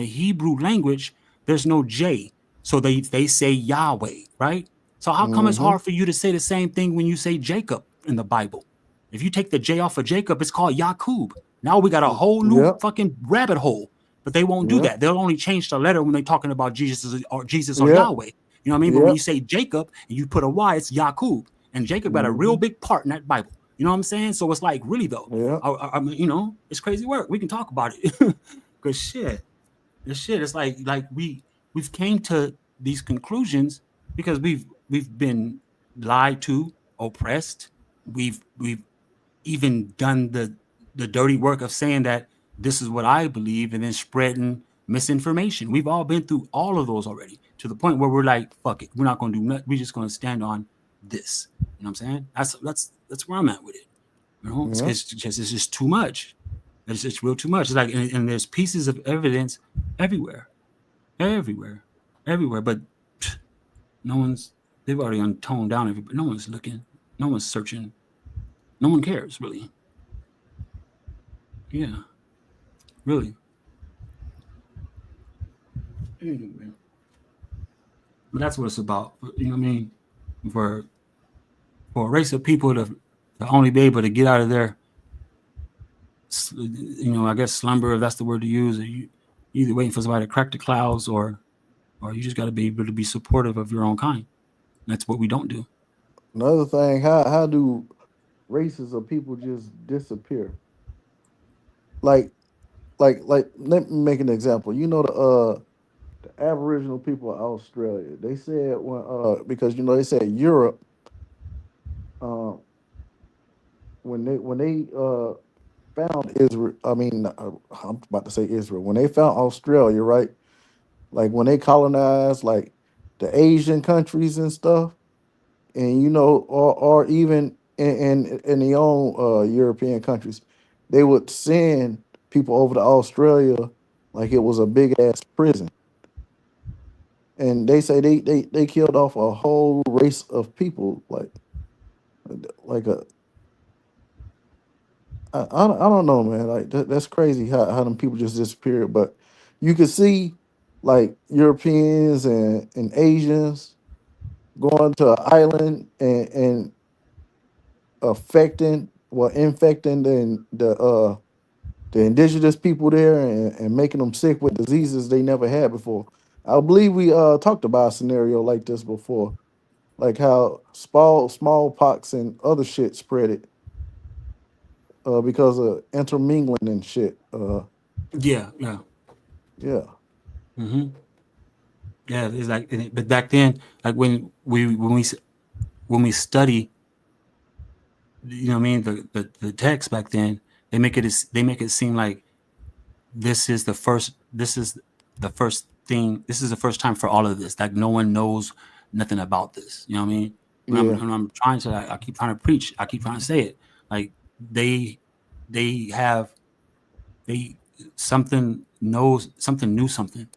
Hebrew language, there's no J. So they say Yahweh, right? So how come it's Hmm. hard for you to say the same thing when you say Jacob in the Bible? If you take the J off of Jacob, it's called Yakub. Now we got a whole new Yep, fucking rabbit hole. But they won't do yep, that. They'll only change the letter when they're talking about Jesus or yep, Yahweh. You know what I mean? But when yep. you say Jacob and you put a Y, it's Yakub. And Jacob got a real Hmm. big part in that Bible. You know what I'm saying? So it's like really though. Yep. I mean, it's crazy work. We can talk about it. Cause it's like we've came to these conclusions because we've been lied to, oppressed. We've even done the dirty work of saying that this is what I believe and then spreading misinformation. We've all been through all of those already to the point where we're like, fuck it, we're not gonna do nothing. We're just gonna stand on this. You know what I'm saying? That's where I'm at with it. Yep. It's just too much. It's real too much. It's like and there's pieces of evidence everywhere, everywhere, everywhere. But no one's they've already toned down everybody. No one's looking. No one's searching. No one cares really. Yeah, really. Anyway, but that's what it's about. You know what I mean? For for a race of people to only be able to get out of their, I guess slumber, if that's the word to use, or you either waiting for somebody to crack the clouds, or you just got to be able to be supportive of your own kind. That's what we don't do. Another thing, how do races of people just disappear? Like like let me make an example. You know the Aboriginal people of Australia. They said when because they said Europe uh when they found Israel. I mean, I'm about to say Israel. When they found Australia, right? Like when they colonized like the Asian countries and stuff, and or even in the own European countries, they would send people over to Australia like it was a big ass prison. And they say they killed off a whole race of people, like a I don't know, man. Like that's crazy how them people just disappeared. But you can see like Europeans and Asians going to an island and infecting the indigenous people there and making them sick with diseases they never had before. I believe we talked about a scenario like this before, like how smallpox and other shit spread it because of intermingling and shit. Yeah, yeah, Yeah, hmm yeah. It's like, but back then, like when we study, what I mean, the text back then, they make it seem like this is the first thing, this is the first time for all of this, like no one knows nothing about this, you know what I mean? yeah, When I'm trying to, I keep trying to preach, I keep trying to say it, like they they have they something knows something, knew something,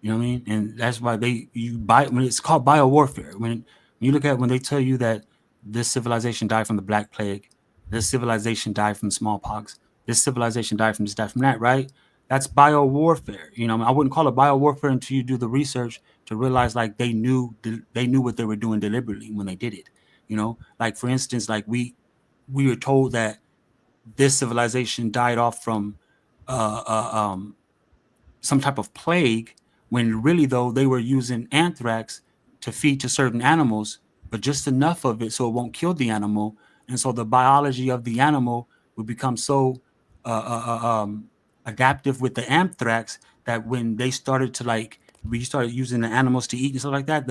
you know what I mean? And that's why when it's called biowarfare. When you look at, when they tell you that this civilization died from the Black Plague, this civilization died from smallpox, this civilization died from this, died from that, right? That's biowarfare. I wouldn't call it biowarfare until you do the research to realize like they knew what they were doing deliberately when they did it. Like for instance, like we were told that this civilization died off from uh, uh, um, some type of plague, when really though they were using anthrax to feed to certain animals, but just enough of it so it won't kill the animal, and so the biology of the animal would become so adaptive with the anthrax that when they started to like we started using the animals to eat and stuff like that,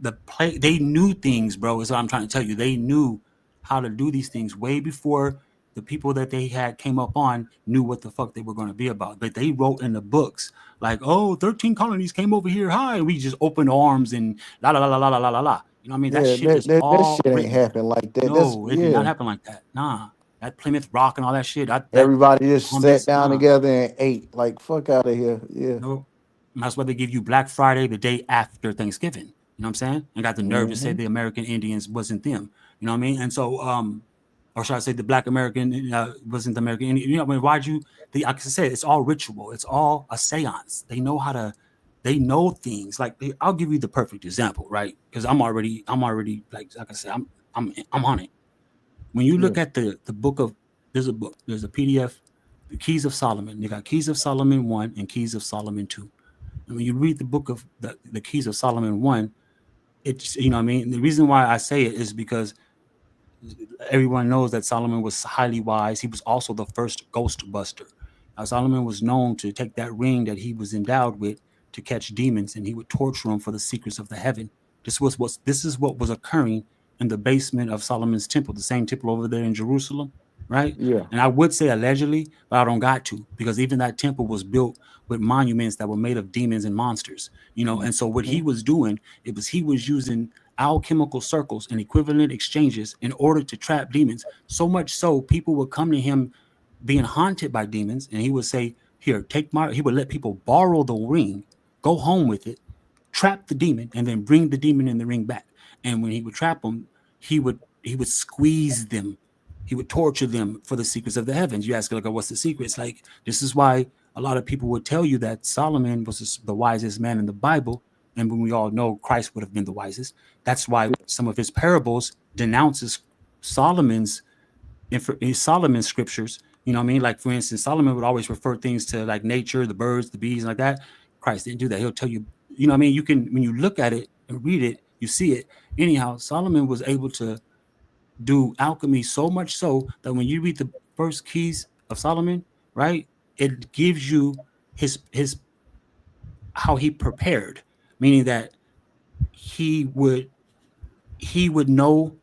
the plague, they knew things, bro. Is what I'm trying to tell you. They knew how to do these things way before the people that they had came up on knew what the fuck they were going to be about. But they wrote in the books like, oh, 13 colonies came over here. Hi. We just opened arms and la la la la la la la la. You know what I mean? That yeah. shit is That all shit ain't written. happen like that. That's No, it did not yeah. happen like that. Nah. That Plymouth Rock and all that shit. That Everybody just sat Columbus, down nah. together and ate. Like fuck out of here. Yeah. No. And that's why they give you Black Friday the day after Thanksgiving. You know what I'm saying? And got the nerve to say Hmm. the American Indians wasn't them. You know what I mean? And so, or should I say the Black American wasn't the American Indian? I mean, why'd you? Like I said, it's all ritual. It's all a seance. They know how to. They know things. Like I'll give you the perfect example, right? Because I'm already like I said, I'm on it. When you Yeah. look at the book of, there's a PDF, the Keys of Solomon. They got Keys of Solomon 1 and Keys of Solomon 2. And when you read the book of the Keys of Solomon 1, it's, what I mean, the reason why I say it is because everyone knows that Solomon was highly wise. He was also the first ghost buster. Now, Solomon was known to take that ring that he was endowed with to catch demons, and he would torture them for the secrets of the heaven. This is what was occurring in the basement of Solomon's temple, the same temple over there in Jerusalem, right? Yeah. And I would say allegedly, but I don't got to, because even that temple was built with monuments that were made of demons and monsters, And so what he Mhm. was doing, he was using alchemical circles and equivalent exchanges in order to trap demons. So much so, people would come to him being haunted by demons, and he would say, "Here, take my." He would let people borrow the ring, go home with it, trap the demon, and then bring the demon in the ring back. And when he would trap them, he would squeeze them. He would torture them for the secrets of the heavens. You ask, like, what's the secrets? Like, this is why a lot of people would tell you that Solomon was the wisest man in the Bible, And when we all know Christ would have been the wisest, that's why some of his parables denounces Solomon's Solomon's scriptures. You know what I mean? Like, for instance, Solomon would always refer things to like nature, the birds, the bees, like that. Christ didn't do that. He'll tell you, you know what I mean? You can, when you look at it and read it, you see it. Anyhow, Solomon was able to do alchemy so much so that when you read the first keys of Solomon, right, it gives you his how he prepared, meaning that he would know,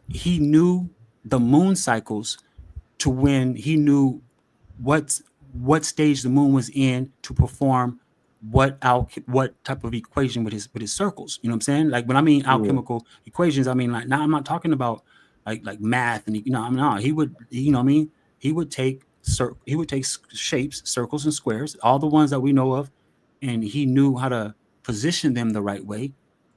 he knew the moon cycles to when he knew what what stage the moon was in to perform what type of equation with his circles. You know what I'm saying? Like, when I mean alchemical equations, I mean, like, now I'm not talking about like math and, you know, I mean, no, he would, you know what I mean, he would take shapes, circles and squares, all the ones that we know of, and he knew how to position them the right way,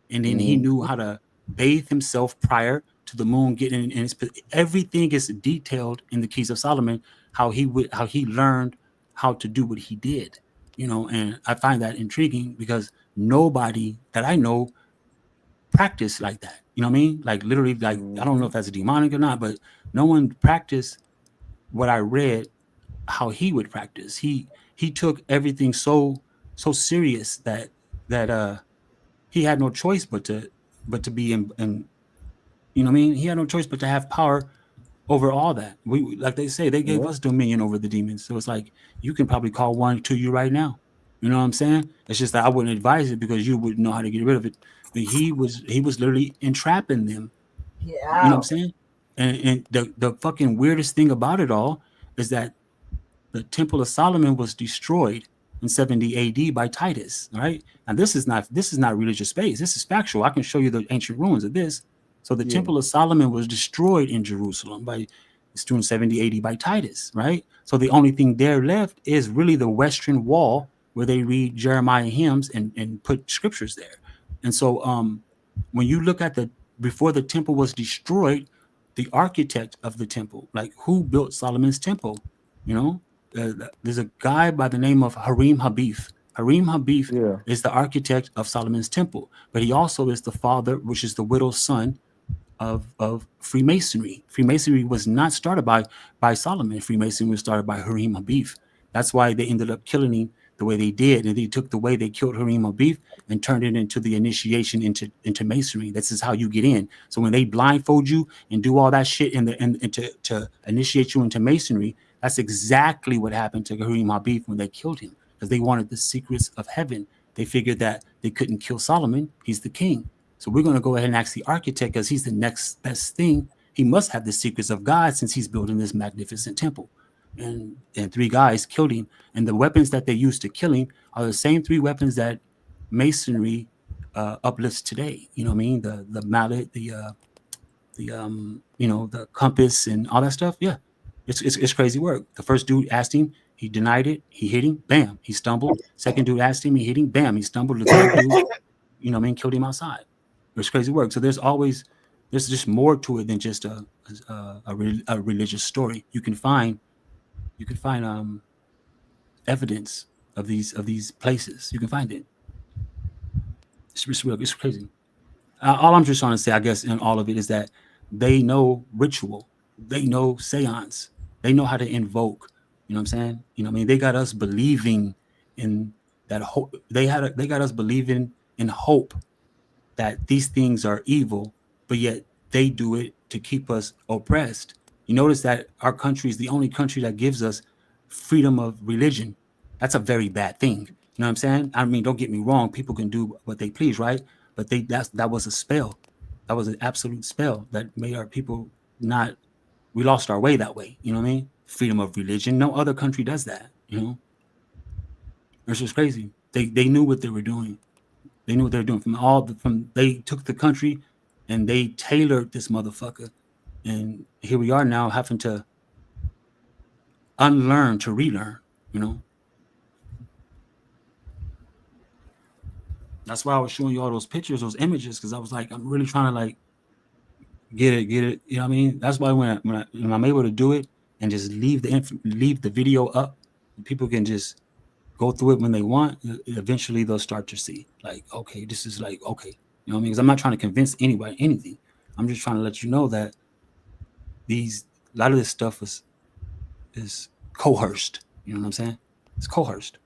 and then he knew how to bathe himself prior to the moon getting in his, everything is detailed in the Keys of Solomon, how he learned how to do what he did, you know. And I find that intriguing because nobody that I know practiced like that. You know what I mean? Like, literally, like, I don't know if that's demonic or not, but no one practiced what I read how he would practice. He took everything so serious that he had no choice but to be in, you know what I mean? He had no choice but to have power over all that. We, like they say, they gave us dominion over the demons. So it's like, you can probably call one to you right now. You know what I'm saying? It's just that I wouldn't advise it because you wouldn't know how to get rid of it. But he was literally entrapping them. Yeah. You know what I'm saying? And the fucking weirdest thing about it all is that the Temple of Solomon was destroyed in 70 AD by Titus. Right? And this is not religious space. This is factual. I can show you the ancient ruins of this. So the Temple of Solomon was destroyed in Jerusalem by 70 AD by Titus, right? So the only thing there left is really the Western Wall where they read Jeremiah hymns and put scriptures there. And so when you look at before the temple was destroyed, the architect of the temple, like, who built Solomon's temple, you know, there's a guy by the name of Harim Habif. Harim Habif is the architect of Solomon's temple, but he also is the father, which is the widow's son of Freemasonry. Freemasonry was not started by Solomon. Freemasonry was started by Harim Habif. That's why they ended up killing him the way they did, and they took the way they killed Harim Habif and turned it into the initiation into Masonry. This is how you get in. So when they blindfold you and do all that shit and to initiate you into Masonry, that's exactly what happened to Harim Habif when they killed him, because they wanted the secrets of heaven. They figured that they couldn't kill Solomon. He's the king. So we're going to go ahead and ask the architect, because he's the next best thing. He must have the secrets of God since he's building this magnificent temple. And 3 guys killed him. And the weapons that they used to kill him are the same 3 weapons that Masonry uplifts today. You know what I mean? The mallet, the compass and all that stuff. Yeah, it's crazy work. The first dude asked him, he denied it. He hit him, bam, he stumbled. Second dude asked him, he hit him, bam, he stumbled. The third dude, you know what I mean, killed him outside. It's crazy work. So there's just more to it than just a religious story. You can find evidence of these places. You can find it. It's real. It's crazy. All I'm just trying to say, I guess, in all of it is that they know ritual, they know seance, they know how to invoke. You know what I'm saying? You know what I mean? They got us believing in that hope. They got us believing in hope that these things are evil, but yet they do it to keep us oppressed. You notice that our country is the only country that gives us freedom of religion. That's a very bad thing. You know what I'm saying? I mean, don't get me wrong. People can do what they please, right? But that was a spell. That was an absolute spell that made our people not. We lost our way that way. You know what I mean? Freedom of religion. No other country does that. You know, it's just crazy. They knew what they were doing. They knew what they were doing they took the country and they tailored this motherfucker. And here we are now having to unlearn to relearn, you know. That's why I was showing you all those pictures, those images, because I was like, I'm really trying to like get it. You know what I mean? That's why when I'm able to do it and just leave the video up, people can just go through it when they want, eventually they'll start to see, like, okay, this is like, okay, you know what I mean? Because I'm not trying to convince anybody anything. I'm just trying to let you know that a lot of this stuff is coerced. You know what I'm saying? It's coerced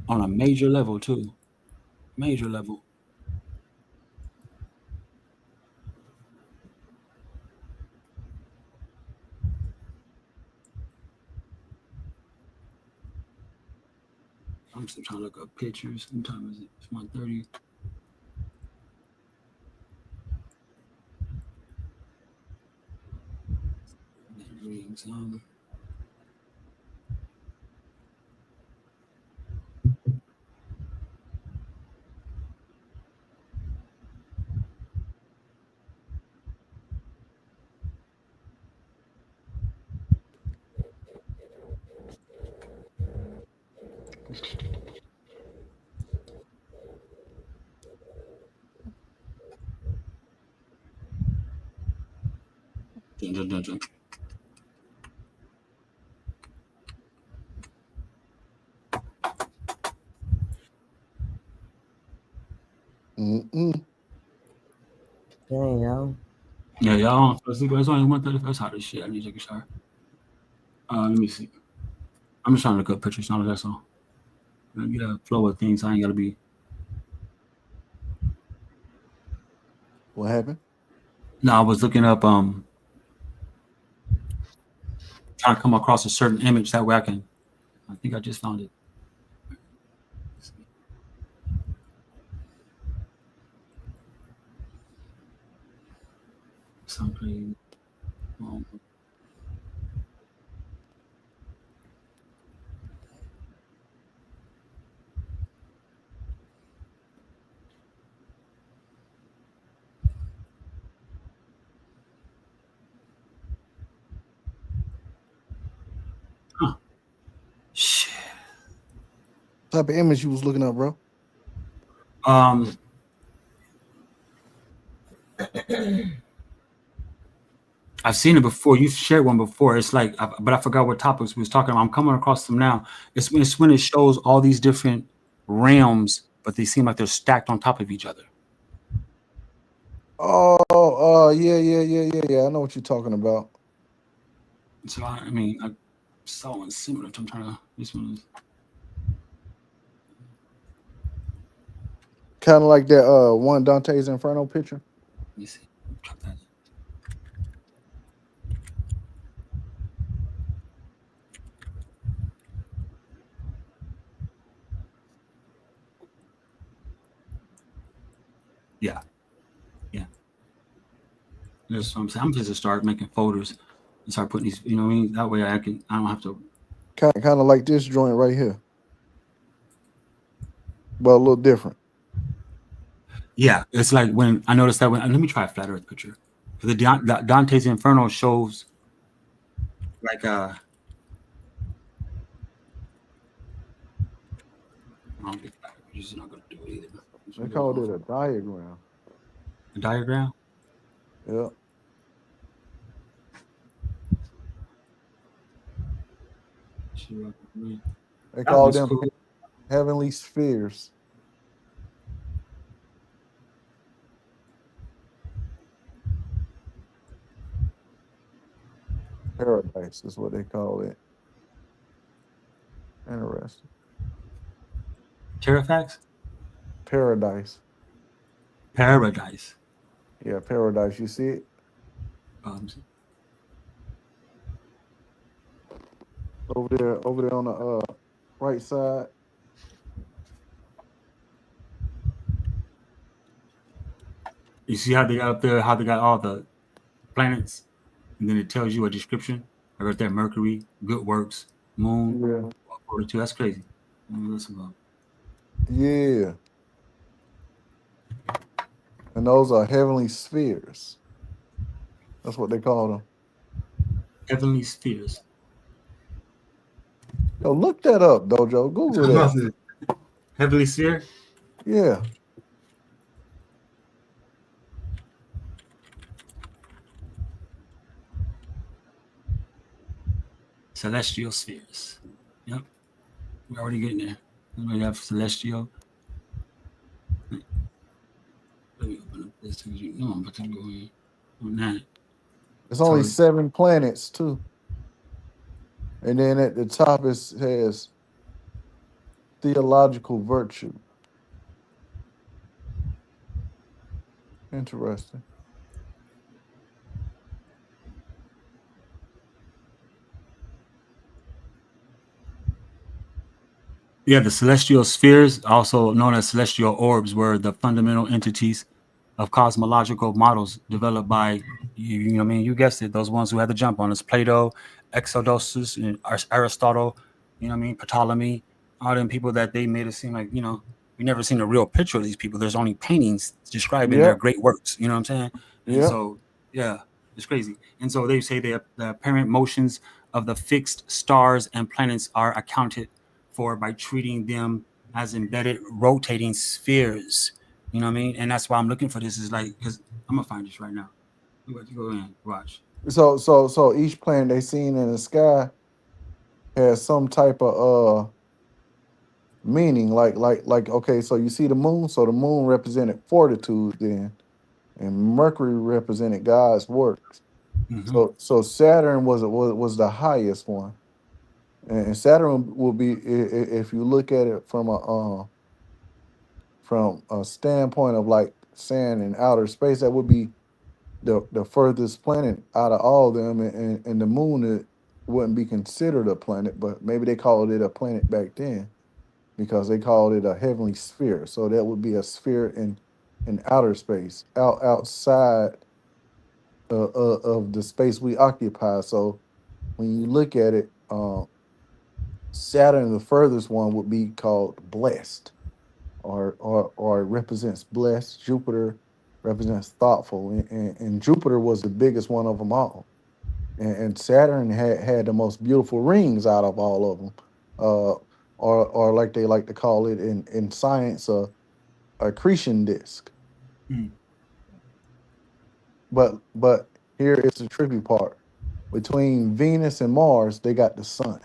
on a major level too. Major level. I'm still trying to look up pictures. What time is it? It's 1:30. Rings. Dun, dun, dun, dun. Mm-mm. There you go. Yeah, y'all. It's only 1:30. That's hot as shit. I need to take a shower. Let me see. I'm just trying to look up pictures. Not that's all. Get a flow of things. I ain't gotta be. What happened? No, I was looking up. Trying to come across a certain image that way I can. I think I just found it. Something. Huh. Shit. What type of image you was looking up, bro? Um. I've seen it before. You've shared one before. It's like, but I forgot what topics we was talking about. I'm coming across them now. It's when it shows all these different realms, but they seem like they're stacked on top of each other. Yeah. I know what you're talking about. So I mean, I saw one similar. I'm trying to. This one is. Kind of like that one Dante's Inferno picture. Let me see. Check that. Yeah. That's what I'm saying. I'm just to start making folders and start putting these. You know what I mean? That way I don't have to. Kind of like this joint right here, but a little different. Yeah, it's like when I noticed that when. Let me try a flat Earth picture. The Dante's Inferno shows like I don't think flat Earth pictures is not gonna do it either. They called it a diagram. A diagram. Yeah. They That call one's them cool. heavenly spheres. Paradise is what they call it. Interesting. Terrafax? Paradise. Paradise. Yeah, paradise. You see it? Over there on the right side. You see how they got up there, how they got all the planets, and then it tells you a description. I got there Mercury, good works, Moon, Yeah. 42. That's crazy. Listen about Yeah. And those are heavenly spheres. That's what they call them. heavenly spheres. Yo, look that up, Dojo. Google that. Heavenly sphere? Yeah. celestial spheres. Yep, we're already getting there. We have celestial. Let me open up this because you know I'm about to go in on that. It's So only 7 planets too, and then at the top it has theological virtue. Interesting. yeah, the celestial spheres, also known as celestial orbs, were the fundamental entities of cosmological models developed by you know what I mean, you guessed it, those ones who had to jump on us: Plato, Exodosus, and Aristotle, you know what I mean, Ptolemy, all them people that they made it seem like, you know, we never seen a real picture of these people. There's only paintings describing their Yep. great works, you know what I'm saying? And Yep. so yeah, it's crazy. And so they say the apparent motions of the fixed stars and planets are accounted for by treating them as embedded rotating spheres. You know what I mean? And that's why I'm looking for this. Is like, because I'm gonna find this right now. I'm about to go in, watch. So each planet they seen in the sky has some type of meaning. Like okay, so you see the moon. So the moon represented fortitude then, and Mercury represented God's works. Mm-hmm. So Saturn was the highest one, and Saturn will be if you look at it from a standpoint of like saying in outer space, that would be the furthest planet out of all of them, and the moon wouldn't be considered a planet, but maybe they called it a planet back then because they called it a heavenly sphere. So that would be a sphere in outer space, outside of the space we occupy. So when you look at it, Saturn, the furthest one, would be called blessed, or it represents blessed. Jupiter represents thoughtful, and Jupiter was the biggest one of them all. And Saturn had the most beautiful rings out of all of them, uh, or like they like to call it in science, a accretion disk. Mm. But here is the tricky part. Between Venus and Mars, they got the sun.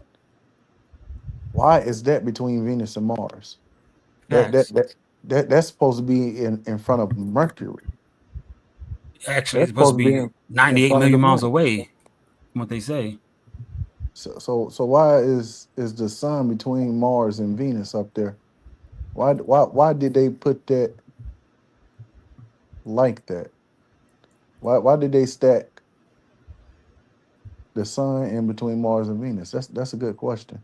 Why is that between Venus and Mars? That that Facts. that, that's supposed to be in front of Mercury. Actually, it's That's supposed supposed to to be be in 98 front of the million miles moon. away from what they say. So why is the sun between Mars and Venus up there? Why did they put that like that? Why did they stack the sun in between Mars and Venus? That's a good question.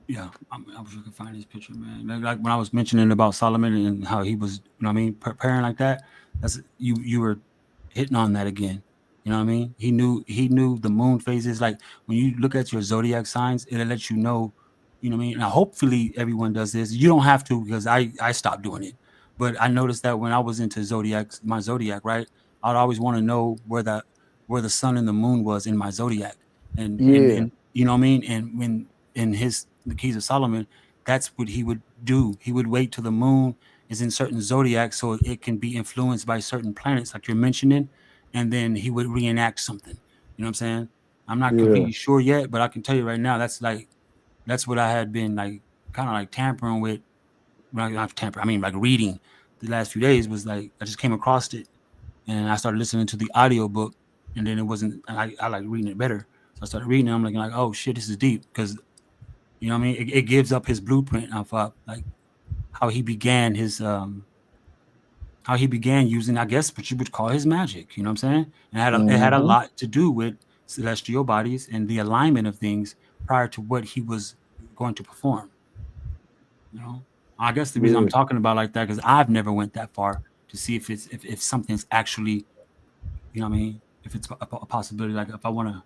Yeah, I wish I could find this picture, man. Like when I was mentioning about Solomon and how he was, you know what I mean, preparing like that. That's you were hitting on that again. You know what I mean? He knew the moon phases. Like when you look at your zodiac signs, it'll let you know. You know what I mean? Now, hopefully, everyone does this. You don't have to because I stopped doing it. But I noticed that when I was into zodiacs, my zodiac, right? I'd always want to know where the sun and the moon was in my zodiac, Yeah, and you know what I mean. And when in his the keys of Solomon, that's what he would do. He would wait till the moon is in certain zodiacs so it can be influenced by certain planets, like you're mentioning, and then he would reenact something. You know what I'm saying? I'm not yeah, completely sure yet, but I can tell you right now, that's what I had been like kind of like tampering with. Well, not tampering, I mean like reading the last few days was like I just came across it and I started listening to the audio book, and then it wasn't I like reading it better. So I started reading it. I'm like, oh shit, this is deep because you know what I mean? It gives up his blueprint of like how he began his how he began using, I guess, what you would call his magic. You know what I'm saying? And it had a hmm lot to do with celestial bodies and the alignment of things prior to what he was going to perform. You know, I guess the reason I'm yeah. talking about like that because I've never went that far to see if something's actually, you know what I mean, if it's a possibility. Like if I want to,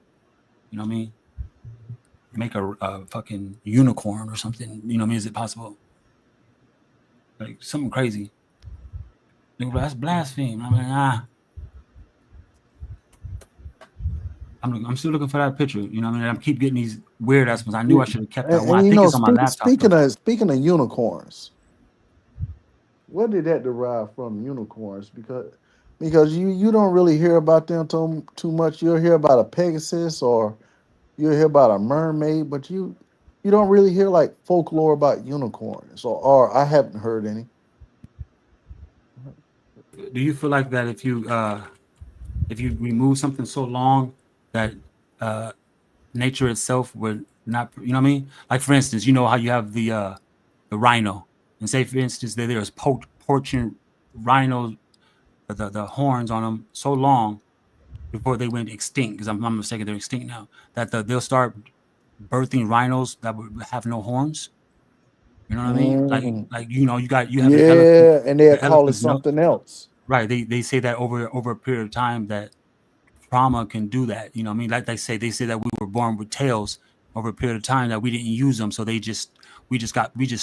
you know what I mean, make a fucking unicorn or something. You know what I mean? Is it possible? Like something crazy. That's blasphemy. I'm like, I'm still looking for that picture. You know what I mean? I keep getting these weird ass ones. I knew Yeah. I should have kept that one. And I you think know, it's on my laptop though. speaking of unicorns, where did that derive from? Unicorns, because you don't really hear about them too much. You'll hear about a Pegasus, or You hear about a mermaid, but you don't really hear like folklore about unicorns, or I haven't heard any. Do you feel like that if you remove something so long that uh, nature itself would not, you know what I mean? Like for instance, you know how you have the rhino, and say for instance that there's poaching rhinos, the horns on them so long before they went extinct, because I'm mistaken, they're extinct now. That they'll start birthing rhinos that would have no horns. You know what I mean? Mm, Like you know you have yeah, and they'll the call it elephants. No, something else. right? They say that over a period of time that trauma can do that. You know what I mean? Like they say that we were born with tails over a period of time that we didn't use them, so we just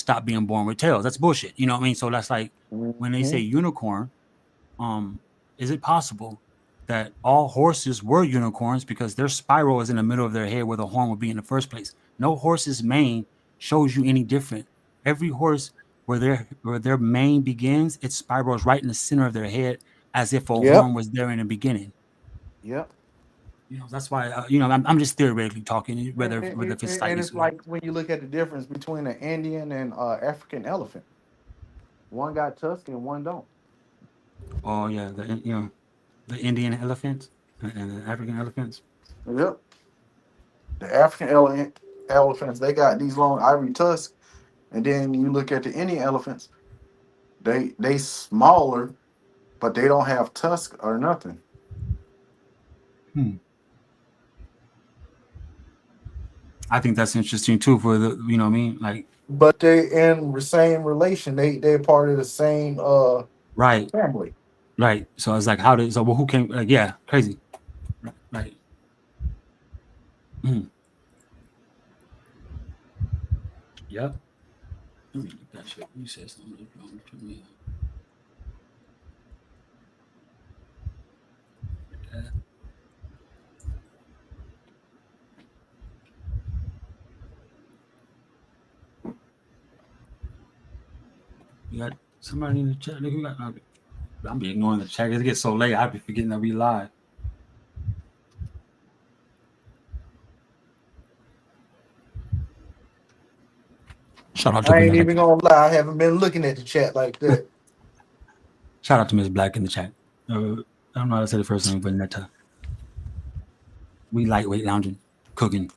stopped being born with tails. That's bullshit. You know what I mean? So that's like when they say Hmm. unicorn, um, is it possible that all horses were unicorns because their spiral is in the middle of their head where the horn would be in the first place? No horse's mane shows you any different. Every horse where their mane begins, it spirals right in the center of their head as if a Yep. horn was there in the beginning. Yep. You know, that's why you know I'm just theoretically talking whether if it's And slightly it's scary. like when you look at the difference between an Indian and African elephant. One got tusk and one don't. Oh yeah, you know the Indian elephants and the African elephants. Yep. The African elephants, they got these long ivory tusks, and then you look at the Indian elephants, they smaller, but they don't have tusk or nothing. Hmm. I think that's interesting too for the you know what I mean like But they in the same relation. They're part of the same right. family. Right. So it's like, how did so? Well, who came? Like, yeah, crazy. Right. Mm. Yep. Let me look that shit. You said something. To me. You got somebody in the chat. Look, who got? I'm be ignoring the chat. It gets so late. I be forgetting that we live. Shout out to I ain't Vanetta. even gonna lie. I haven't been looking at the chat like that. Shout out to Miss Black in the chat. I don't know how to say the first name, Vanetta. We lightweight lounging, cooking.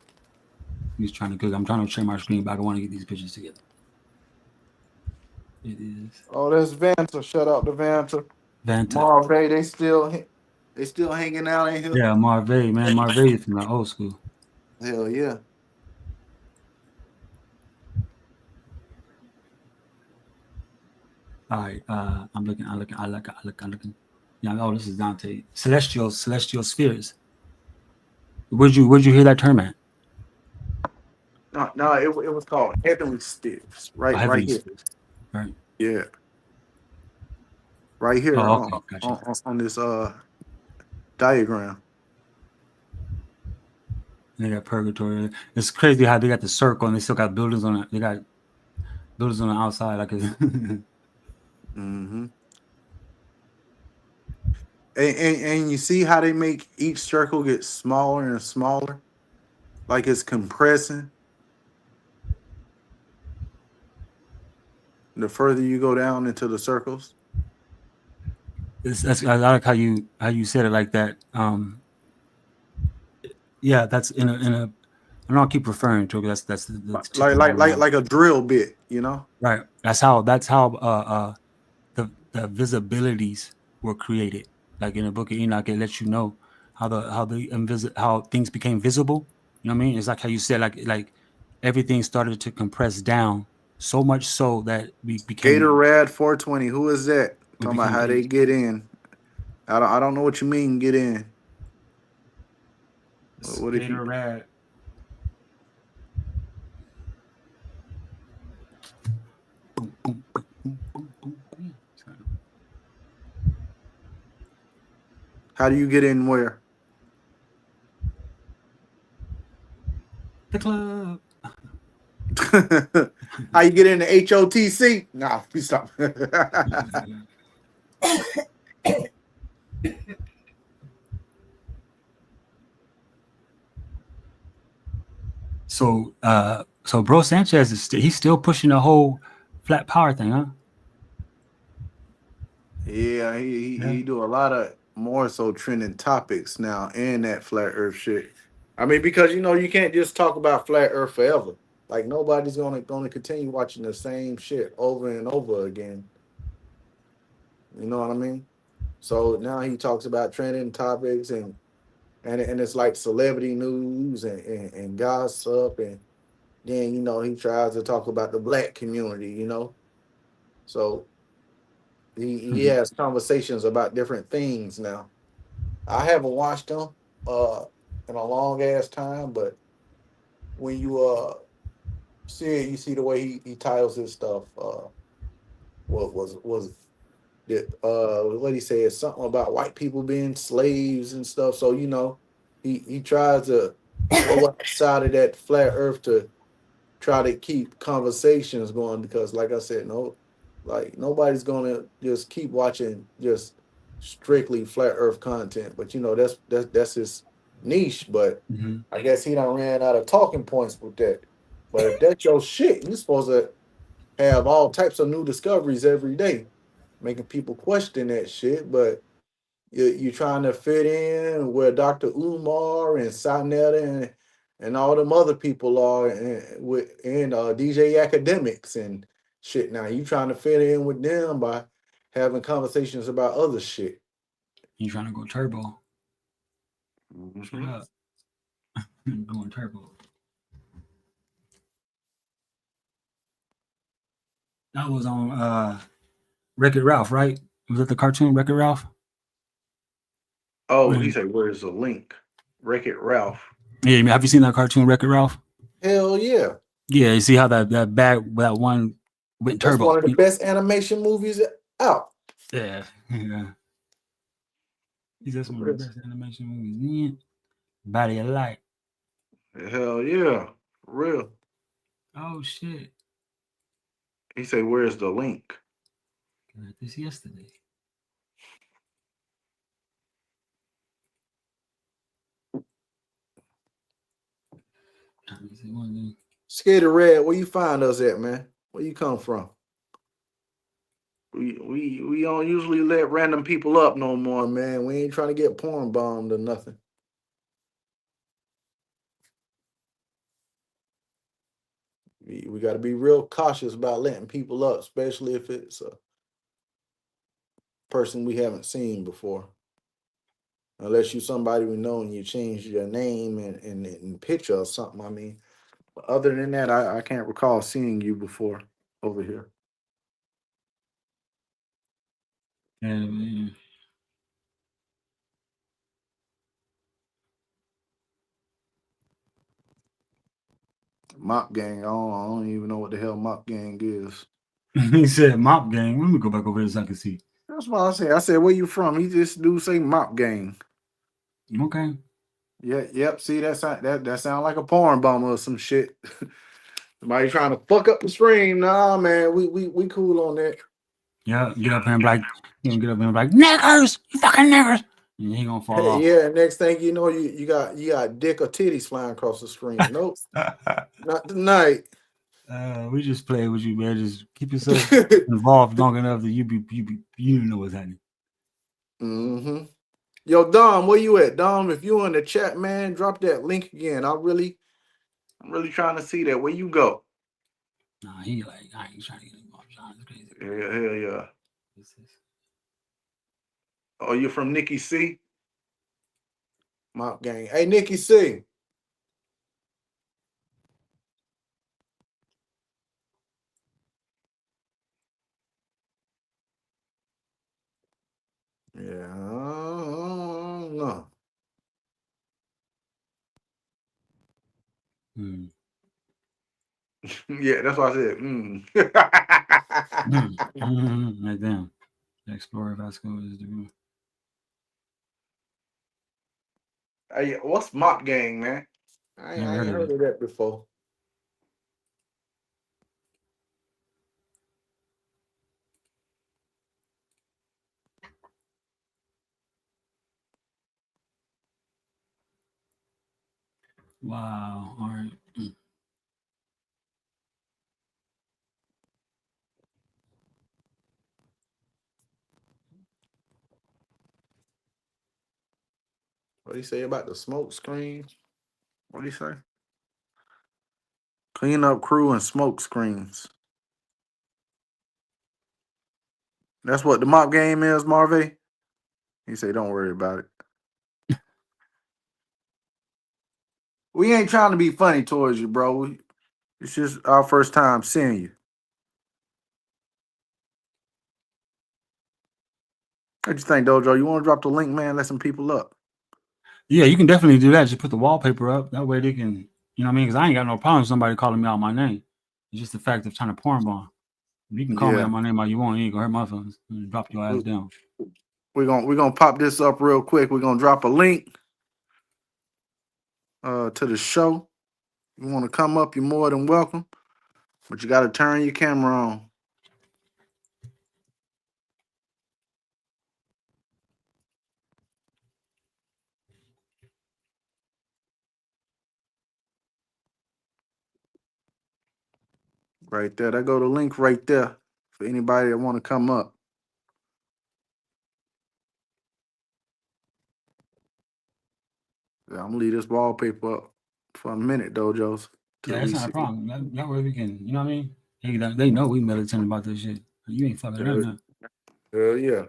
He's trying to cook. I'm trying to share my screen back. I want to get these pictures together. It is Oh, that's Vanta. Shout out to Vanta. Vanta. Marvay, they still hanging out in here. Yeah, Marvay, man. Marvay is from the old school. Hell yeah. All right, I'm looking. Yeah, oh, this is Dante. Celestial spheres. Where'd you hear that term at? No, it was called Heavenly Sticks. Oh, Right heavenly here. spheres. Right. Yeah. Right here Oh, okay, gotcha. on this diagram. They got purgatory. It's crazy how they got the circle and they still got buildings on it. They got buildings on the outside, like Mm-hmm. And you see how they make each circle get smaller and smaller, like it's compressing. The further you go down into the circles. I like how you said it like that. Yeah, that's in a. I don't keep referring to it. That's the tip of my line. Like a drill bit, you know? Right. That's how the visibilities were created. Like in the book of Enoch, it lets you know how things became visible. You know what I mean? It's like how you said, like everything started to compress down so much so that Gatorade 420. Who is that? we Talking about became how they apes. get in. I don't know what you mean get in. What did you Gatorade. Boom, boom, boom, boom, boom, boom, boom. how do you get in where? The club. How you get into H.O.T.C? Nah, please stop. So Bro Sanchez is he's still pushing the whole flat power thing, huh? Yeah, Yeah. he do a lot of more so trending topics now and that flat Earth shit. I mean, because you can't just talk about flat Earth forever. Like nobody's gonna continue watching the same shit over and over again. You know what I mean? So now he talks about trending topics and it's like celebrity news and gossip and then he tries to talk about the black community. So he Mhm. has conversations about different things now. I haven't watched them uh in a long ass time, but when you see it, you see the way he titles his stuff. What was it? What he said something about white people being slaves and stuff. So he tries to go outside of that flat Earth to try to keep conversations going because, like I said, no, like nobody's gonna just keep watching just strictly flat Earth content. But that's his niche. But Mhm. I guess he done ran out of talking points with that. But if that's your shit, you're supposed to have all types of new discoveries every day, making people question that shit. But you're trying to fit in where Dr. Umar and Sinetta and all them other people are and DJ Academics and shit. Now you trying to fit in with them by having conversations about other shit. He's trying to go turbo. Straight Mhm. up. Going turbo. That was on Wreck-It Ralph, right? Was it the cartoon Wreck-It Ralph? Oh, he When, said, "Where's the link?" Wreck It Ralph. yeah, have you seen that cartoon Wreck-It Ralph? Hell yeah, Yeah, you see how that one went that's turbo. one of the best animation movies out. Yeah, yeah. He's just one of the best animation movies. Man. Body of Light. Hell yeah, for real. Oh shit! He said, "Where's the link?" Got this yesterday. Let me see one thing. Skater Red, where you find us at, man? Where you come from? We don't usually let random people up no more, man. We ain't trying to get porn bombed or nothing. We got to be real cautious about letting people up, especially if it's a person we haven't seen before. Unless you somebody we know and you change your name and picture or something. I mean, other than that, I can't recall seeing you before over here. Yeah, man. Mop Gang, I don't even know what the hell Mop Gang is. He said Mop Gang. Let me go back over here so I can see. That's what I said. I said, where you from? He just do say Mop Gang. Okay. Yeah, yep. See, that sound like a porn bomber or some shit. Somebody trying to fuck up the stream. Nah, man, we cool on that. Yeah, get up here and be like, you know, get up here and be like, niggers, you fucking niggers. And he gonna fall off. Yeah, next thing you know, you got dick or titties flying across the screen. Nope, not tonight. We just play with you, man. Just keep yourself involved long enough that you know what's happening. hmm Yo, Dom, where you at? Dom, if you in the chat, man, drop that link again. I'm really trying to see that. Where you go? Nah, he like, I ain't trying to get involved. John, it's crazy. Yeah, hell yeah. This is- Oh, you from Nikki C? Mop gang. Hey, Nikki C. Yeah, no. Hmm. Yeah, that's what I said. Right there. Explorer Vasco is the Hey, what's Mop Gang, man? I ain't, never I heard ain't of heard it. of that before. Wow. All right. What do you say about the smoke screen? What do you say? Clean up crew and smoke screens. That's what the mop game is, Marvey. He say, don't worry about it. We ain't trying to be funny towards you, bro. It's just our first time seeing you. What you think, Dojo? You want to drop the link, man? Let some people up. Yeah, you can definitely do that. Just put the wallpaper up. That way they can, you know what I mean? Because I ain't got no problem with somebody calling me out my name. It's just the fact of trying to porn bomb. You can call me Yeah. out my name all you want. You ain't gonna hurt my feelings. Drop your ass down. We're gonna pop this up real quick. We're gonna drop a link to the show. You want to come up, you're more than welcome. But you got to turn your camera on. Right there. That go the link right there for anybody that want to come up. Yeah, I'm gonna leave this wallpaper up for a minute, Dojos. Yeah, Till that's we not a see. problem. That way we can, you know what I mean? They know we militant about this shit. You ain't fucking Hell nothing. yeah.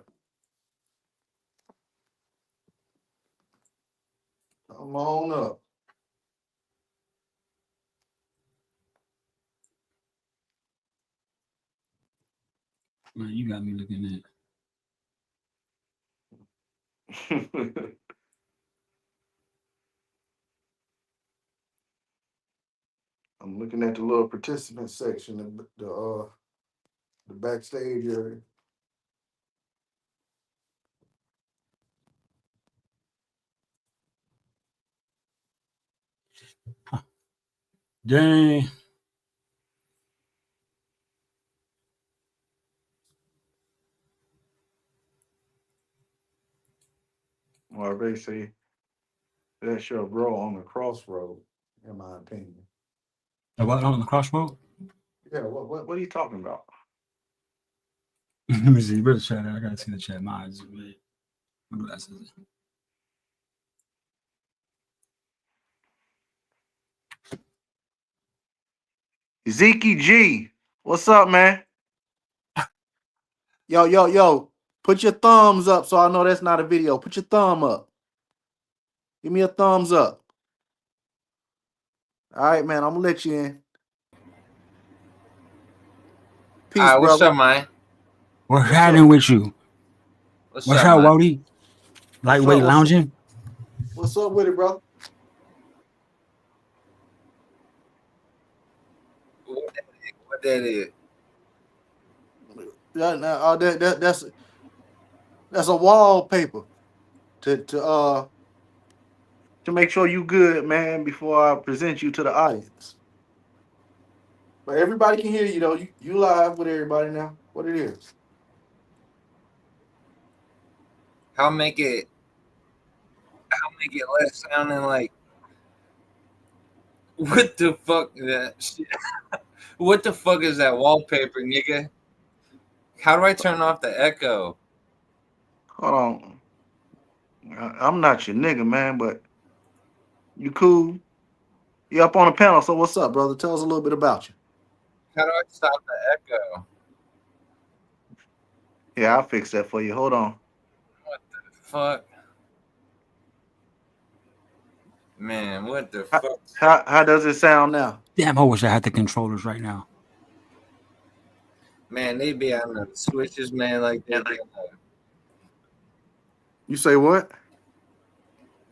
Come on up. Man, you got me looking at. I'm looking at the little participant section of the backstage area. Dang. Well, they say that's your bro on the crossroad, in my opinion. What on the crossroad? Yeah, what are you talking about? Let me see. Where's the chat at? I gotta see the chat. My eyes are red. My glasses. Zeke G, what's up, man? Yo. Put your thumbs up so I know that's not a video. Put your thumb up. Give me a thumbs up. All right, man. I'm gonna let you in. Peace, What's brother. up, man? What's What's happening up? with you? What's What's up, up, man? Wody? What's up? Lightweight lounging? What's up with it, brother? What that is? Yeah, that's a wallpaper to make sure you good, man, before I present you to the audience. But everybody can hear you though. You live with everybody now. What it is? How make it less sounding like what the fuck is that shit? What the fuck is that wallpaper, nigga? How do I turn off the echo? Hold on. I'm not your nigga, man, but you cool. You up on the panel, so what's up, brother? Tell us a little bit about you. How do I stop the echo? Yeah, I'll fix that for you. Hold on. What the fuck? Man, what the How, fuck? how does it sound now? Damn, I wish I had the controllers right now. Man, they be on the switches, man, like they be on You say what?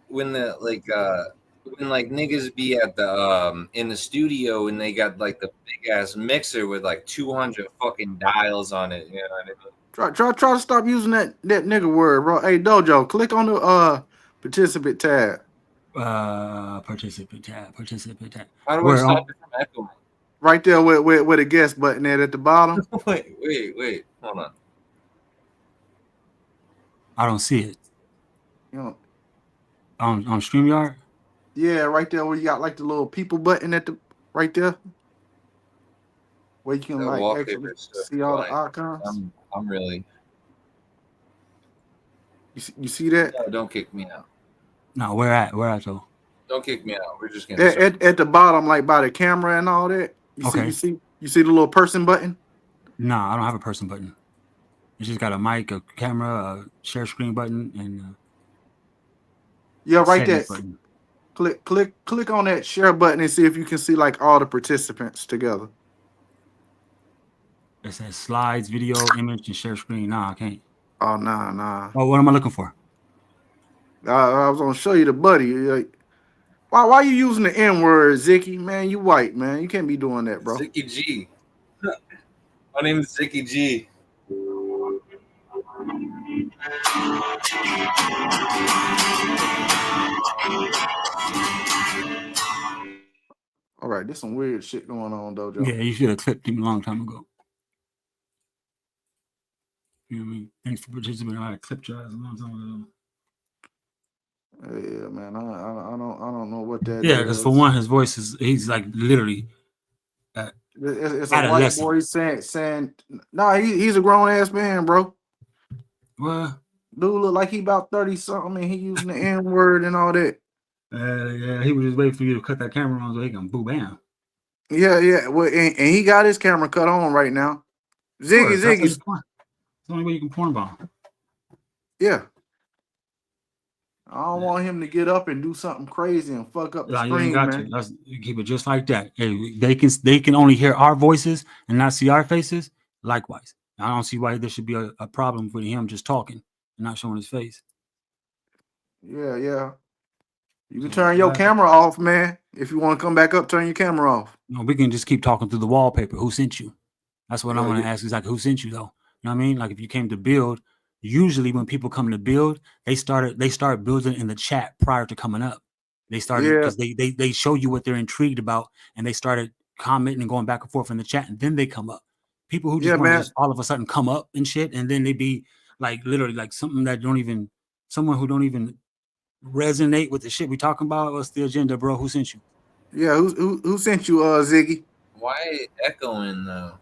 when niggas be at the in the studio and they got like the big ass mixer with like 200 fucking dials on it, you know what I mean? Try to stop using that nigga word, bro. Hey Dojo, click on the participant tab. Participant tab. How do I Where stop it from echoing? Right there with the guest button at the bottom. wait, hold on. I don't see it. You know, On StreamYard? yeah, right there where you got like the little people button at the right there. Where you can The like wallpaper actually is so see all the fine. icons. I'm really You see that? no, don't kick me out. No, where at? Where at though? Don't kick me out. We're just gonna start. At the bottom, like by the camera and all that. Okay. You see the little person button? Nah, I don't have a person button. It's just got a mic, a camera, a share screen button, and Yeah, a right settings there. button. Click on that share button and see if you can see like all the participants together. It says slides, video, image, and share screen. Nah, I can't. Oh nah. Oh, what am I looking for? I was gonna show you the buddy. Like, why you using the N word, Zicky? Man, you white, man. You can't be doing that, bro. Zicky G. My name is Zicky G. All right, there's some weird shit going on, though, Joe. Yeah, you should have clipped him a long time ago. You know what I mean? Thanks for participating. I clipped your ass a long time ago. Yeah, man. I don't know what that Yeah, because is. for one, his voice is—he's like literally It's a white adolescent. boy saying, nah, he's a grown ass man, bro. What? Dude look like he about 30 something, and he using the N word and all that. Yeah, he was just waiting for you to cut that camera on so he can boo bam. Yeah. Well, and he got his camera cut on right now. Ziggy. That's the only way you can porn bomb. Yeah. I don't want him to get up and do something crazy and fuck up the You ain't screen, got man. to. You keep it just like that. Hey, they can only hear our voices and not see our faces. Likewise, I don't see why there should be a problem with him just talking and not showing his face. Yeah. You can turn your camera off, man. If you want to come back up, turn your camera off. No, we can just keep talking through the wallpaper. Who sent you? That's what I want to ask. Is like, who sent you though? You know what I mean? Like if you came to build, usually when people come to build, they start building in the chat prior to coming up. They started because they show you what they're intrigued about, and they started commenting and going back and forth in the chat, and then they come up. People who just want to just all of a sudden come up and shit, and then they be like literally like someone who don't even resonate with the shit we talking about. What's the agenda, bro? Who sent you? Yeah, who sent you, Ziggy? Why echoing though?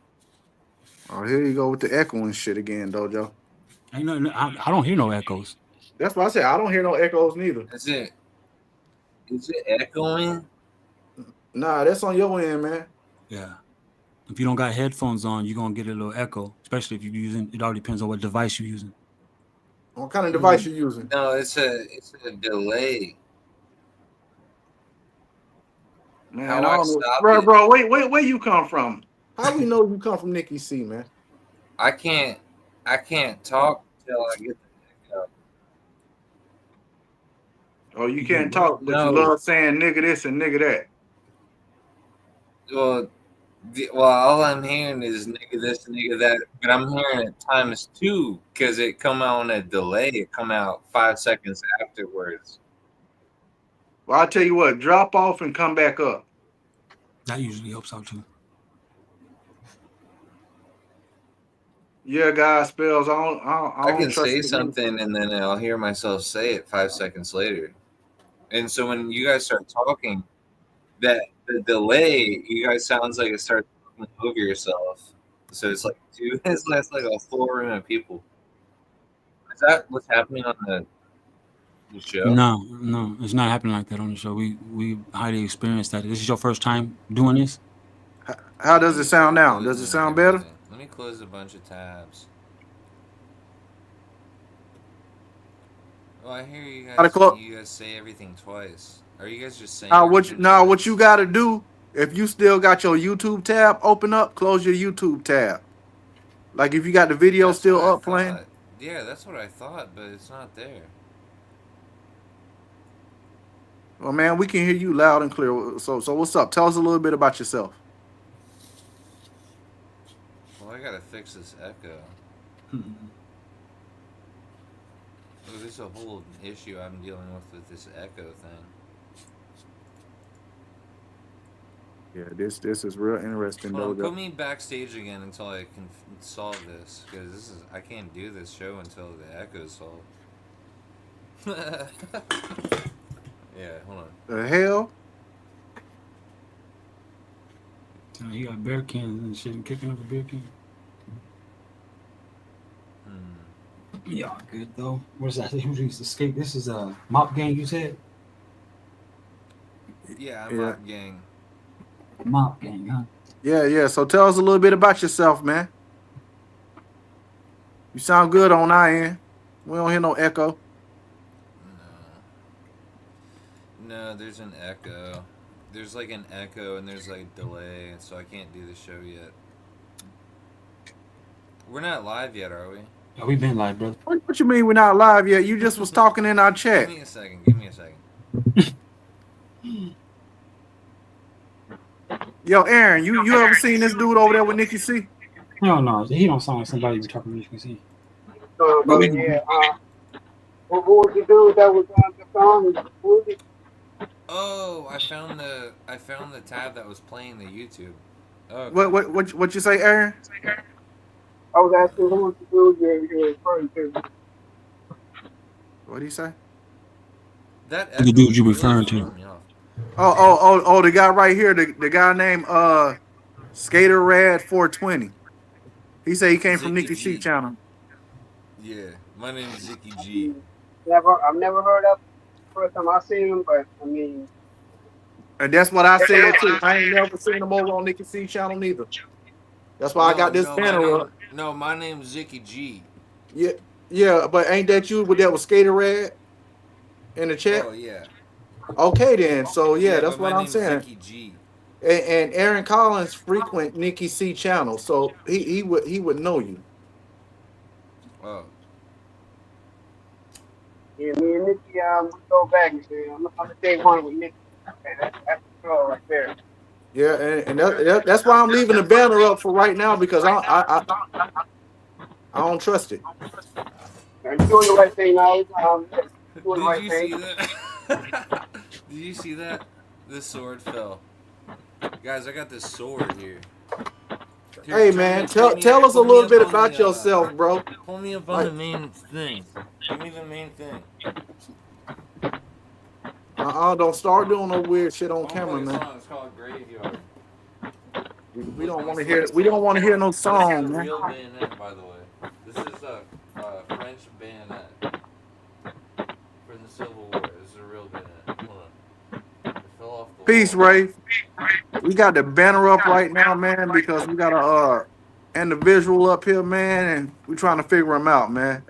Oh, here you go with the echoing shit again, Dojo. I don't hear no echoes. That's why I said I don't hear no echoes neither. Is it echoing? Nah, that's on your end, man. Yeah. If you don't got headphones on, you're gonna get a little echo, especially if you're using. It all depends on what device you're using. What kind of device you're using? No, it's a delay. Man, I don't know. Bro, wait, where you come from? How we know you come from Nikki C, man? I can't talk till I get the echo. Oh, you can't talk, but you love saying nigga this and nigga that. Well, all I'm hearing is nigga this, nigga that, but I'm hearing it times 2 because it come out on a delay. It come out 5 seconds afterwards. Well, I'll tell you what, drop off and come back up. That usually helps out too. Yeah, guys, spells. I can say something and then I'll hear myself say it 5 seconds later. And so when you guys start talking, that the delay, you guys sounds like it starts talking over yourself. So it's like it's like a full room of people. Is that what's happening on the show? No, it's not happening like that on the show. We highly experienced that. This is your first time doing this? How does it sound now? Does it sound better? Let me close a bunch of tabs. Oh, I hear you guys. You guys say everything twice. Are you guys just saying? What you got to do? If you still got your YouTube tab open up, close your YouTube tab. Like if you got the video still up playing. Yeah, that's what I thought, but it's not there. Well, man, we can hear you loud and clear. So what's up? Tell us a little bit about yourself. Well, I gotta fix this echo. There's a whole issue I'm dealing with this echo thing. Yeah, this is real interesting. Hold on, put me backstage again until I can solve this, because I can't do this show until the echo's solved. Yeah, hold on. The hell? You got beer cans and shit and kicking up a beer can. Yeah, good though. What is that? Who used to skate? This is a mop gang. You said Yeah, I'm Yeah. Mob Gang. mop gang, huh? Yeah. So tell us a little bit about yourself, man. You sound good on our end. We don't hear no echo. No, there's an echo. There's like an echo and there's like delay, so I can't do the show yet. We're not live yet, are we? Yeah, we been live, brother. What you mean we're not live yet? You just was talking in our Give chat. me a second. Give me a second. Yo, Aaron, you ever seen this dude over there with Nikki C? No, he don't sound like somebody you talking to. You can see. But But yeah, who was the dude that was on the song? Who was it? Oh, I found the tab that was playing the YouTube. Okay. What you say, Aaron? I was asking who was the dude you're referring to. What'd he say? That the echo dude is you really referring to? throwing me off. Oh, the guy right here, the guy named Skater Rad 420. He said he came from Zicky Nikki C G. channel. Yeah, my name's Zicky I G. mean, I've never heard of him. First time I seen him, but I mean, And that's what I check him said out. too. I ain't never seen him over on Nikki C channel neither. That's why I got this banner up. My name's Zicky G. Yeah, but ain't that you with that was Skater Rad in the chat? Oh yeah. Okay then. So yeah, Yeah, that's but my what I'm name's saying. Zicky G. And Aaron Collins frequent Nikki C channel, so he would know you. Oh. Yeah, me and Nicky, we go back. Man. I'm a day one with Nicky. Okay, that's the girl right there. Yeah, and that's why I'm leaving the banner up for right now because I don't trust it. Now, you're doing the right thing now. You're doing the Did right you thing. see that? Did you see that? The sword fell. Guys, I got this sword here. Hey man, tell us a little bit about yourself, bro. Pull me up on Like, the main thing. Give me the main thing. don't start doing no weird shit on I'm gonna camera, play a man. song. It's called Graveyard. We don't want to hear. We don't want to hear no This is song, a man. real bayonet, by the way. This is a French bayonet from the Civil War. This is a real bayonet. Hold on. It fell off the Peace, wall. Ray. We got the banner up right now, man, because we got a individual up here, man, and we trying to figure him out, man.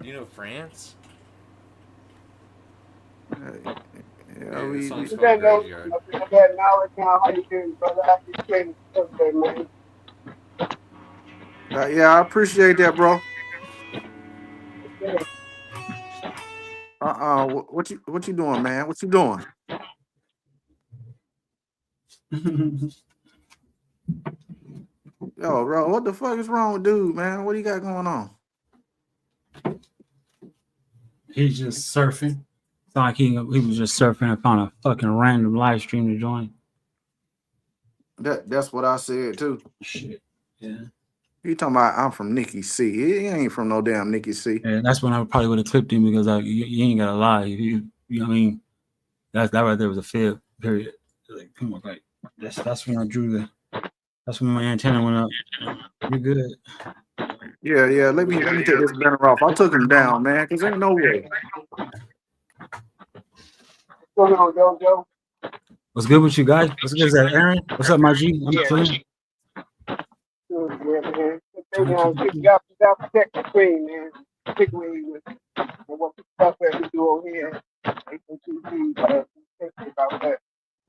You know France? Yeah, Hey, this song's You called got no, Graveyard. you got knowledge now. How you doing, brother? I appreciate it, okay, man. yeah, I appreciate that, bro. What you doing, man? What you doing? Yo, bro, what the fuck is wrong with dude, man? What do you got going on? He's just surfing. It's like he was just surfing and found a fucking random live stream to join. That's what I said too. Shit. Yeah. He talking about I'm from Nikki C. He ain't from no damn Nikki C. Yeah, that's when I probably would have clipped him because you ain't gotta lie. You know what I mean? That right there was a fail. Period. Like, come on, like that's when I drew the. That's when my antenna went up. You're good. Yeah. Let me take this banner off. I took him down, man, because ain't no way. What's going on, Joe? What's good with you guys? What's good? Is that Aaron? What's up, my G? I'm chilling. Yeah, man. You got to protect the screen, man. Particularly with what the stuff that we do over here. H.O.T.C. Think about that.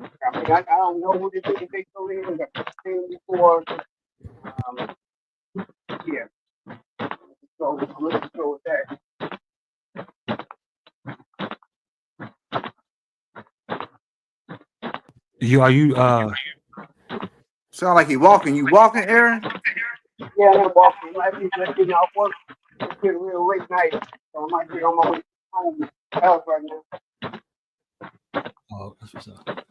I mean, I don't know who this is. They go in. I've seen before. Yeah. So I'm looking forward with that. Are you Sound like he walking. You walking, Aaron? Yeah, I'm walking. I might be just getting off work. It's getting real late night, so I might be on my way home house right now. Oh, that's what's up.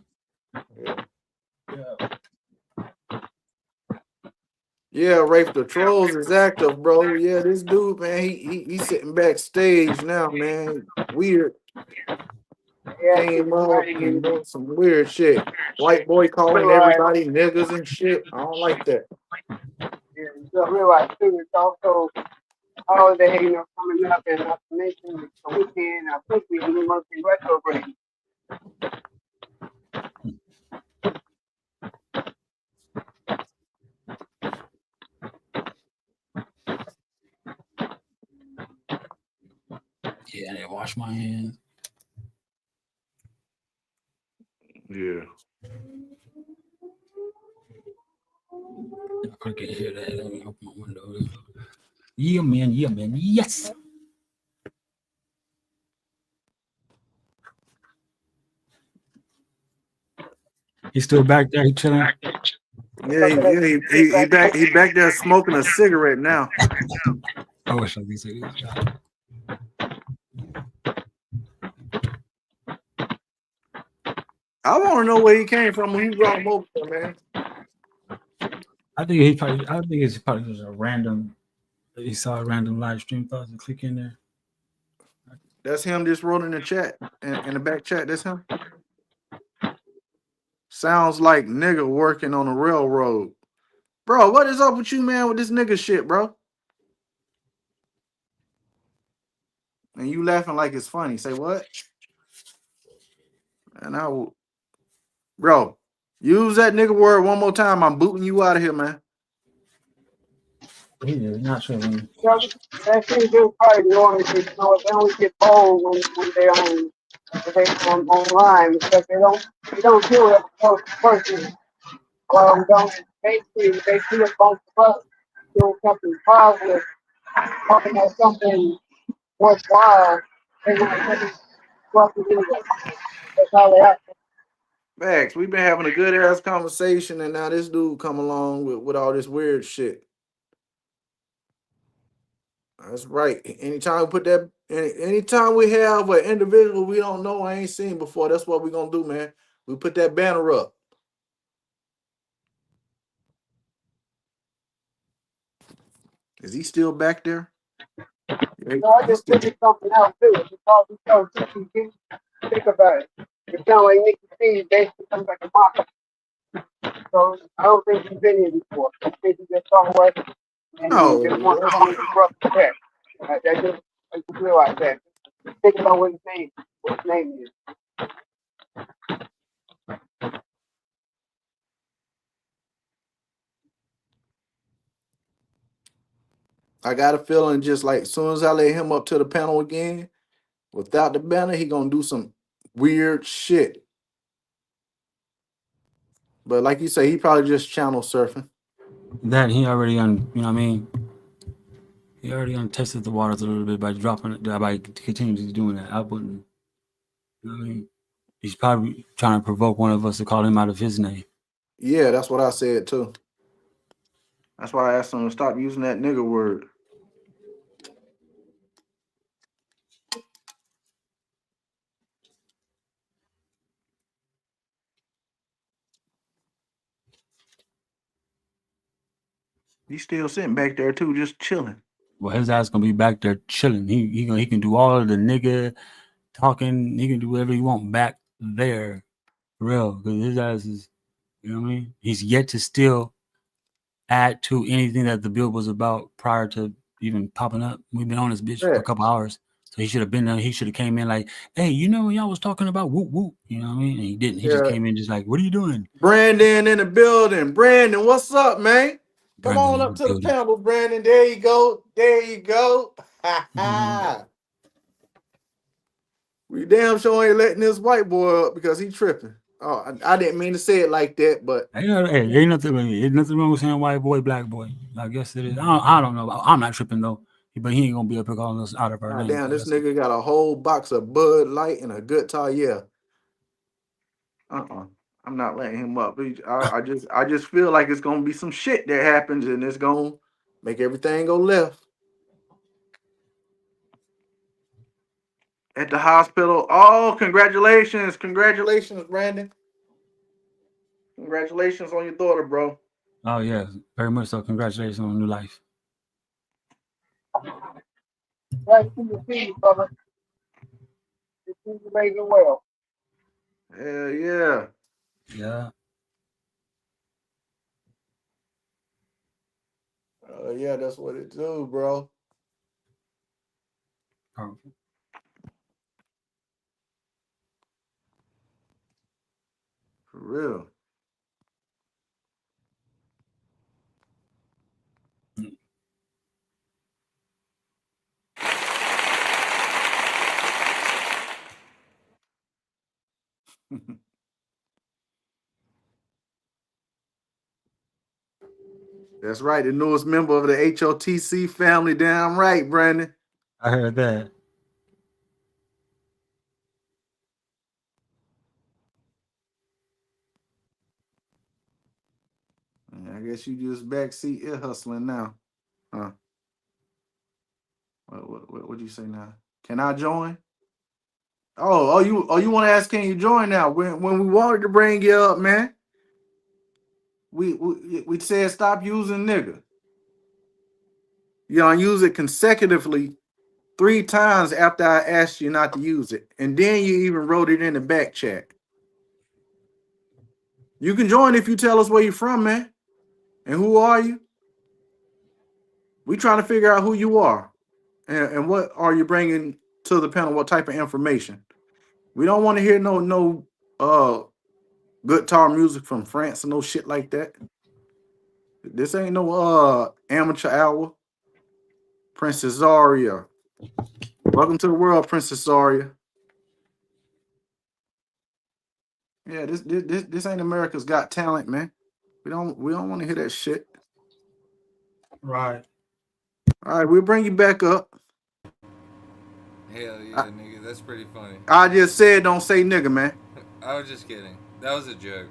Yeah, Rafe the Trolls is active, bro. Yeah, this dude, man, he's sitting backstage now, man. Weird. Yeah, Came up right. and doing some weird shit. White boy calling everybody niggas and shit. I don't like that. Yeah, you realize too, it's also holiday, coming up, and not to mention the weekend, I think we must be retrograde. Yeah, I didn't wash my hands. Yeah. I couldn't hear that. Let me open my window. Yeah, man. Yeah, man. Yes. He's still back there. He chilling. Yeah, he back there smoking a cigarette now. I wish I could say this. I want to know where he came from when he brought him over there, man. I think it's probably just a random. He saw a random live stream, thought to click in there. That's him just wrote in the chat, in the back chat. That's him. Sounds like nigga working on a railroad. Bro, what is up with you, man, with this nigga shit, bro? And you laughing like it's funny. Say what? And I will, bro, use that nigga word one more time. I'm booting you out of here, man. He is not sure. That thing do probably normally get, they only get bold when they online because they don't deal with a person. Don't basically they see a bunch of us doing something positive, talking about something worthwhile. They want to take it anyway. That's how they act. Max, we've been having a good ass conversation, and now this dude come along with all this weird shit. That's right. Anytime we put that, anytime we have an individual we don't know, I ain't seen before, that's what we're gonna do, man. We put that banner up. Is he still back there? Yeah, No, I just figured something else too. Because you can think about it. It sounds like Nicky C basically comes like a mock. So I don't think he's been here before. I think he just somewhere and he just wants to come and disrupt the tech. I just realized that. Think about what his name is. I got a feeling just like as soon as I lay him up to the panel again, without the banner, he gonna do some weird shit. But like you say, he probably just channel surfing. That he already you know what I mean? He already untested the waters a little bit by dropping it, by continuing doing that. I wouldn't, you know what I mean? He's probably trying to provoke one of us to call him out of his name. Yeah, that's what I said too. That's why I asked him to stop using that nigga word. He's still sitting back there too, just chilling. Well, his ass gonna be back there chilling. He can do all of the nigga talking. He can do whatever he want back there, for real. Because his ass is, you know what I mean. He's yet to still add to anything that the bill was about prior to even popping up. We've been on this bitch for a couple hours, so he should have been there. He should have came in like, hey, you know when y'all was talking about whoop whoop, you know what I mean? And he didn't. He just came in just like, what are you doing? Brandon in the building. Brandon, what's up, man? Come on up to the panel, Brandon. There you go. There you go. We damn sure ain't letting this white boy up because he tripping. Oh, I didn't mean to say it like that, but hey, ain't nothing wrong with saying white boy, black boy. I guess it is. I don't know. I'm not tripping though. But he ain't gonna be up here calling us out of our name. Damn, this nigga got a whole box of Bud Light and a good tie. Yeah. I'm not letting him up. I just feel like it's gonna be some shit that happens and it's gonna make everything go left. At the hospital. Oh, congratulations. Congratulations, Brandon. Congratulations on your daughter, bro. Oh yeah, very much so. Congratulations on new life. Right to the team, brother. The team's amazing well. Hell yeah. Yeah. Yeah, that's what it do, bro. Powerful. For real. That's right. The newest member of the H.O.T.C family. Damn right, Brandon. I heard that. I guess you just backseat ear hustling now. Huh? What'd you say now? Can I join? You want to ask? Can you join now? When we wanted to bring you up, man, we said stop using nigga. You don't use it consecutively 3 times after I asked you not to use it, and then you even wrote it in the back chat. You can join if you tell us where you're from, man, and who are you. We trying to figure out who you are, and what are you bringing to the panel? What type of information? We don't want to hear no guitar music from France and no shit like that. This ain't no amateur hour. Princess Zaria. Welcome to the world, Princess Zaria. Yeah, this ain't America's Got Talent, man. We don't want to hear that shit. Right. All right, we'll bring you back up. Hell yeah, nigga. That's pretty funny. I just said don't say nigga, man. I was just kidding. That was a joke.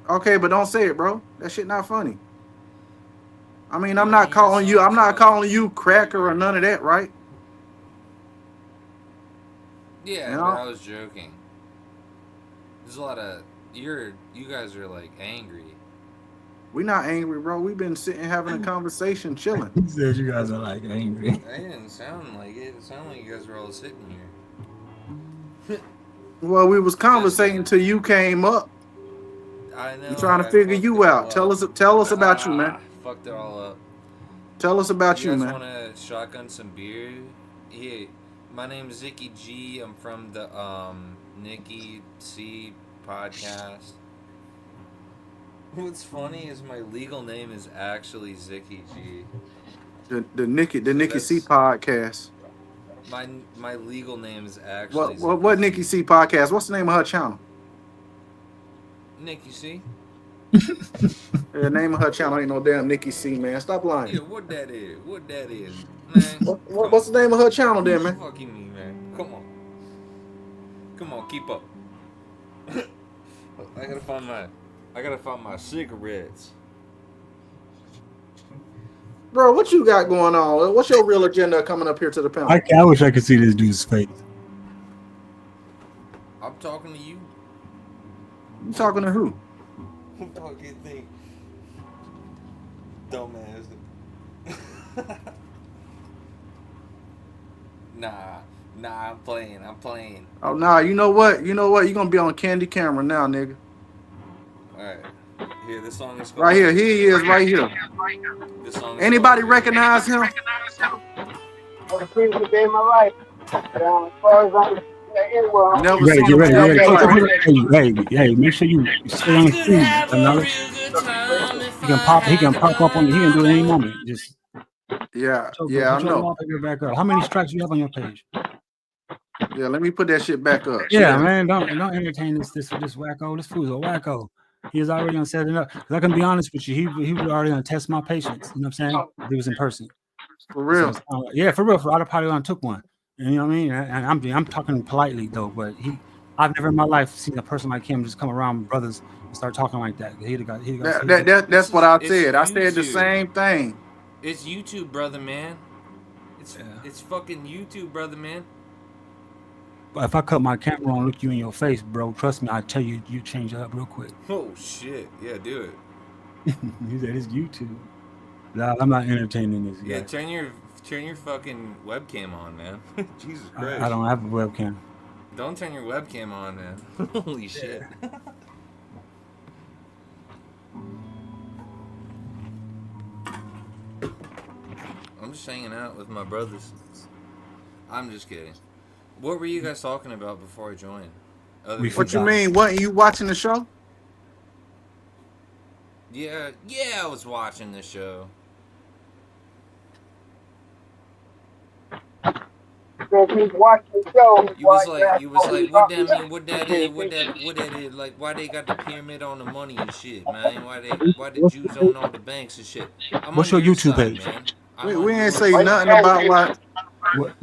Okay, but don't say it, bro. That shit not funny. I mean, I'm Yeah, not calling you. I'm not calling you pretty cracker or weird. none of that, right? Yeah, You but know? I was joking. There's a lot of you guys are like angry. We not angry, bro. We've been sitting having a conversation, chilling. He said you guys are like angry. I didn't sound like it. It sounded like you guys were all sitting here. Well, we was Just conversating kidding. until you came up. I know. We trying to I figure fucked it you all out. up. Tell us about you, man. Fucked it all up. Tell us about You you, guys man. want to shotgun some beer? Yeah. My name's Zicky G. I'm from the Nikki C podcast. What's funny is my legal name is actually Zicky G. The Nikki C that's podcast. my legal name is actually What Zicky Nikki G. C podcast? What's the name of her channel? Nikki C. The name of her channel ain't no damn Nikki C, man. Stop lying. Yeah, what that is? What that is, man? What's the name of her channel, then, man? Fucking me, man. Come on, keep up. I gotta find my cigarettes. Bro, what you got going on? What's your real agenda coming up here to the panel? I wish I could see this dude's face. I'm talking to you. You talking to who? Fucking thing. Dumbass. Nah, I'm playing. Oh, nah, you know what? You're gonna be on candy camera now, nigga. Alright. Here, this song is called... Right here. Here he is, right here. This song is Anybody called... recognize him? For the previous day of my life. As far as I'm anywhere, I'm Never Get seen him ready. in your life. Hey, make sure you stay on the screen. He can pop up on. He can do it any moment. Just Yeah, put I your know. wallpaper back up. How many strikes you have on your page? Yeah, let me put that shit back up. Yeah, man, don't entertain this wacko. This fool's a wacko. He is already gonna set it up. Because I can be honest with you, he was already gonna test my patience. You know what I'm saying? If he was in person. For real. So, yeah, for real. I'd have probably gonna took one. You know what I mean? And I'm talking politely though, but I've never in my life seen a person like him just come around brothers and start talking like that. That's what I said. I said the YouTube. same thing. It's YouTube, brother, man. It's fucking YouTube, brother, man. But if I cut my camera on, look you in your face, bro, trust me, I tell you, you change up real quick. Oh shit! Yeah, do it. He said it's YouTube. Nah, I'm not entertaining this guy. Yeah, turn your fucking webcam on, man. Jesus Christ! I don't have a webcam. Don't turn your webcam on, man. Holy shit! I'm just hanging out with my brothers. I'm just kidding. What were you guys talking about before I joined? Other We than What you forgot. me. mean? Wasn't you watching the show? Yeah, I was watching the show. So if he's watching the show, You was why you like, ask you was all these like, what that problems? mean? What that is? What that is? Like, why they got the pyramid on the money and shit, man? Why the Jews own all the banks and shit? I'm What's on your your YouTube side, page? man. I'm We on ain't your say Why you nothing side. tell about me? what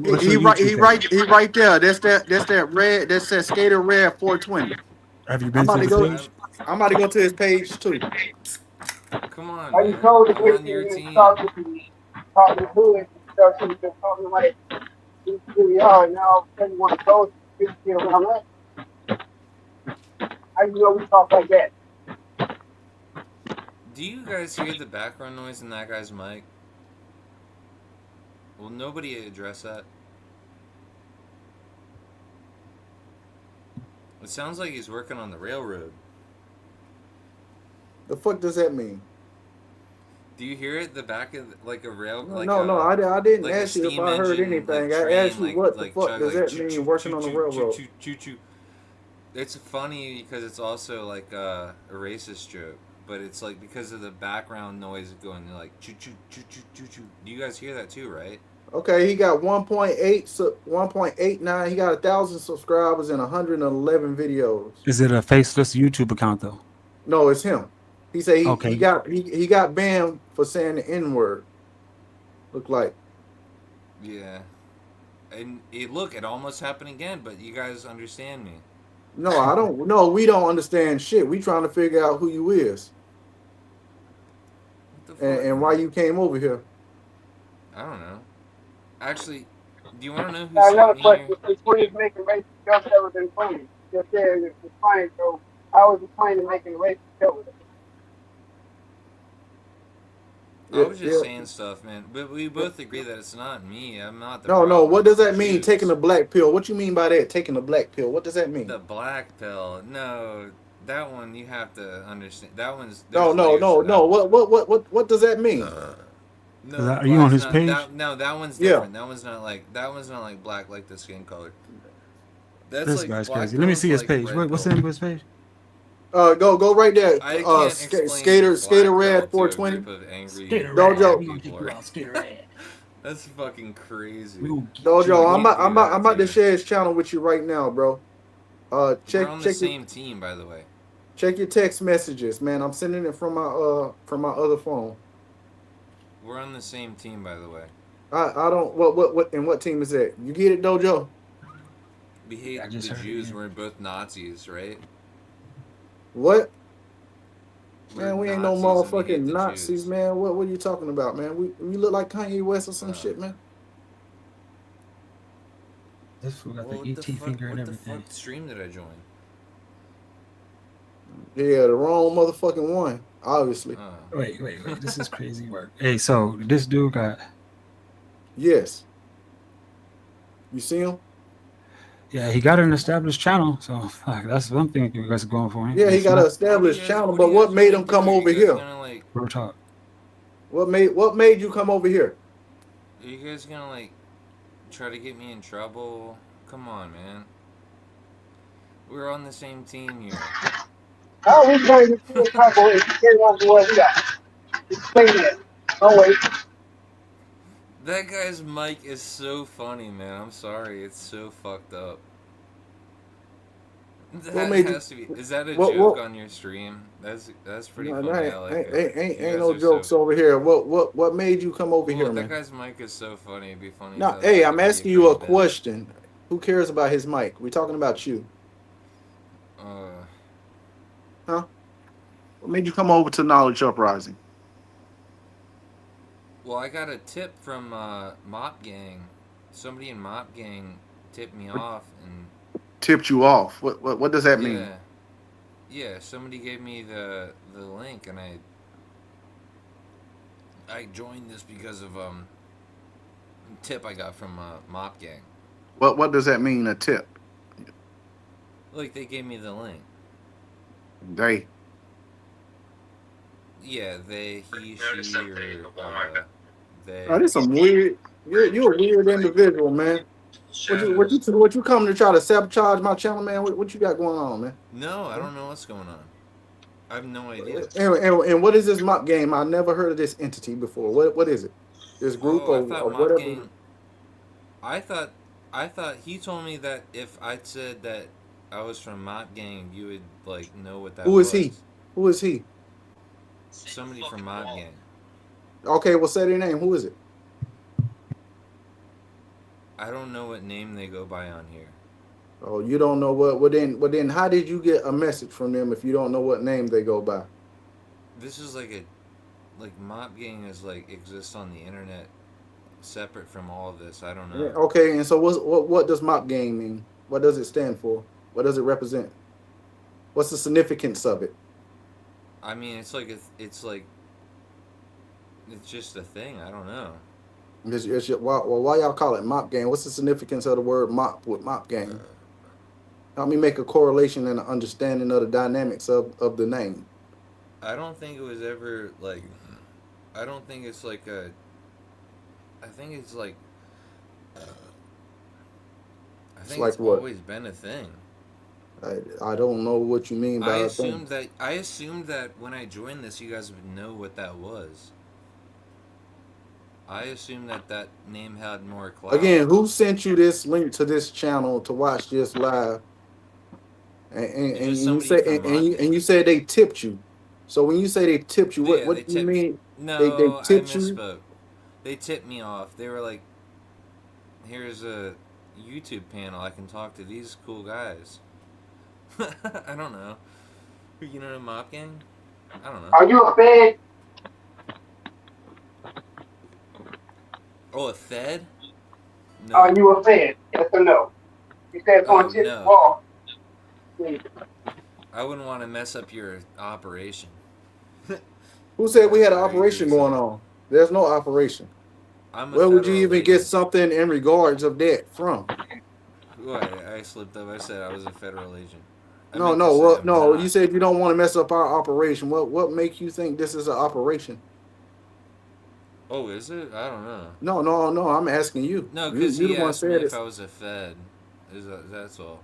What's your YouTube page? he right there. That's that red. That's that Skater Red 420. Have you I'm been about to to his go. page? I'm about to go to his page too. Come on, Why you man. told the I'm on person your you team. talking to hood and stuff, so you just talking like this really hard. Now all of a sudden you want to go to around that. How you know we talk like that? Do you guys hear the background noise in that guy's mic? Will nobody address that? It sounds like he's working on the railroad. The fuck does that mean? Do you hear it? The back of like a rail, No. I didn't like a ask you if steam I heard engine, like anything. I asked train, you what the like fuck chug, does like that choo mean? choo Working choo on the choo choo railroad. choo choo choo. It's funny because it's also like a racist joke, but it's like because of the background noise going like choo choo choo choo choo choo. Do you guys hear that too, right? Okay, he got 1.8, 1.89. He got 1,000 subscribers and 111 videos. Is it a faceless YouTube account though? No, it's him. He said Okay. he got banned for saying the N word. Look like. Yeah. And look, it almost happened again, but you guys understand me. No, I don't. No, we don't understand shit. We trying to figure out who you is What the fuck, and why man? you came over here. I don't know. Actually, do you want to know who Now sent another me question: here? since when is making racist jokes ever been funny? Just said it's funny, so how is it funny to making racist jokes? I Yeah, was just yeah. saying stuff, man. But we both agree that it's not me. I'm not the No. problem. What It's does the that mean? Taking Jews. the black pill. What you mean by that? Taking the black pill. What does that mean? The black pill. No, that one you have to understand. That one's No, there's layers to that one. What does that mean? No, Are you on black's his not page? that. No, that one's Yeah. different. That one's not like black like the skin color. That's This like guy's black crazy. Let pill me is see his like page. red What's pill. the name of his page? Go right there. I can't explain Skater black pill Red to a 420. group of angry Skater black Rad. Dojo. We gonna take people. you out, Skater Rad. That's fucking crazy. We gonna get you. I Dojo. can't do I'm that to about to you. share his channel with you right now, bro. We're on the Check your same team, by the way. text messages, man. I'm sending it from my other phone. We're on the same team, by the way. I don't what and what team is that? You get it, Dojo? We I hate just the heard it Jews. again. We're both Nazis, right? What? We're Man, we ain't no Nazis and we motherfucking hate the Nazis, Jews. man. What are you talking about, man? We look like Kanye West or some Uh, shit, man. This fool got well, the ET finger and what the everything. fuck stream did I join? Yeah, the wrong motherfucking one, obviously. Wait. This is crazy work. Hey, so this dude got. Yes. You see him? Yeah, he got an established channel. So fuck, that's one thing you guys are going for. Yeah, And he it's got an not established channel, What are but you guys what made gonna him do? come Are you over guys here? gonna like? real talk. What made you come over here? Are you guys gonna like try to get me in trouble? Come on, man. We're on the same team here. How are we going to see a couple if you get on the way we got? Explain that. Oh wait. That guy's mic is so funny, man. I'm sorry, it's so fucked up. What That made you? has to be. Is that a joke What? on your stream? That's pretty No, funny. that I like it. You ain't guys no are so. jokes over here. What made you come over Well, here, that man? guy's mic is so funny. It'd be funny No, to hey, like I'm be asking you a afraid that. question. Who cares about his mic? We're talking about you, Uh, huh? What made you come over to Knowledge Uprising? well, I got a tip from Mop Gang. Somebody in Mop Gang tipped me What off, and tipped you off? What does that mean? yeah, yeah. Somebody gave me the link, and I joined this because of tip I got from Mop Gang. What does that mean? A tip? Like they gave me the link. They. Yeah, they, he, she, or they. Oh, this some weird. You're a weird individual, man. What you coming to try to sabotage my channel, man? What you got going on, man? No, I don't know what's going on. I have no idea. And what is this mop game? I never heard of this entity before. What is it? This group Oh, I thought or Mop whatever? Gang. I thought he told me that if I said that I was from Mop Gang, you would like know what that Who is he? was. Who is he? Somebody from Mop Gang. Okay, well, say their name. Who is it? I don't know what name they go by on here. Oh, you don't know what? Well, then, how did you get a message from them if you don't know what name they go by? This is like Mop Gang is like exists on the internet separate from all of this. I don't Yeah, know. okay, and so what does mop game mean? What does it stand for? What does it represent? What's the significance of it? I mean, it's like it's just a thing. I don't know. Why y'all call it mop game? What's the significance of the word mop with mop game? Help me make a correlation and an understanding of the dynamics of the name. I don't think it was ever like. I don't think it's like a. I think it's like. I It's think like it's what? always been a thing. I don't know what you mean by a thing. I assumed that when I joined this, you guys would know what that was. I assumed that name had more clout. Again, who sent you this link to this channel to watch this live? And you say and you said they tipped you. So when you say they tipped you, Yeah, what do you mean? They No, I tipped you? misspoke. They tipped me off. They were like, "Here's a YouTube panel. I can talk to these cool guys." I don't know. You know the Mop Gang? I don't know. Are you a Fed? Oh, a Fed? No. Are you a Fed? Yes or no? You said it's on tip no. wall. I wouldn't want to mess up your operation. Who said we had an That's what operation you're going saying. on? There's no operation. I'm a Where would you federal even get agent. something in regards of that from? Ooh, I slipped up. I said I was a federal agent. No, meant to say I'm no. not. You said you don't want to mess up our operation. What makes you think this is an operation? Oh, is it? I don't know. No. I'm asking you. No, You because the he one asked me said if it. I was a Fed. That's all.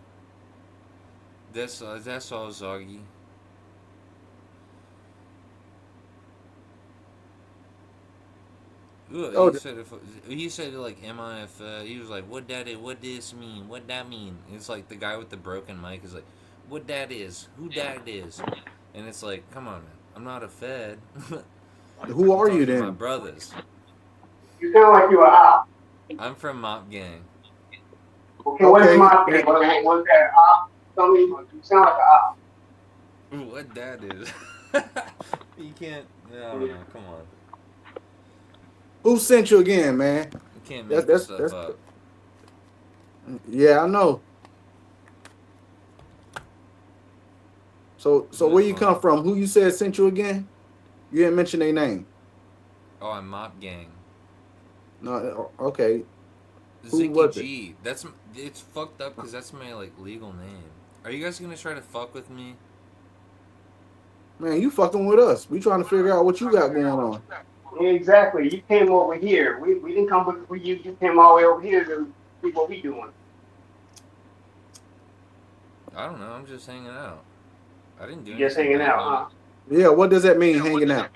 That's all, Zoggy. Ooh, Oh, he said like, "Am I a Fed?" He was like, "What that is? What this mean? What that mean?" It's like the guy with the broken mic is like, "What that is? Who that is?" And it's like, come on, man. I'm not a Fed. who I'm are you talking to my then? brothers. You sound like you're a op. I'm from Mop Gang. Okay, what is Okay, my thing? What's that op? Something? You sound like an op. What that is? You can't. I don't know. Come on. who sent you again, man? You can't make this That's stuff up. yeah, I know. So It's where you fun. come from? Who you said sent you again? You didn't mention their name. Oh, I'm Mop Gang. No, okay. Who was Zicky it? G. It's fucked up because that's my like legal name. Are you guys gonna try to fuck with me? Man, you fucking with us. We trying to figure out what you got going on. Exactly. You came over here. We didn't come with you. You came all the way over here to see what we doing. I don't know. I'm just hanging out. I didn't do You just anything hanging bad. out, huh? Yeah, what does that mean, hanging out?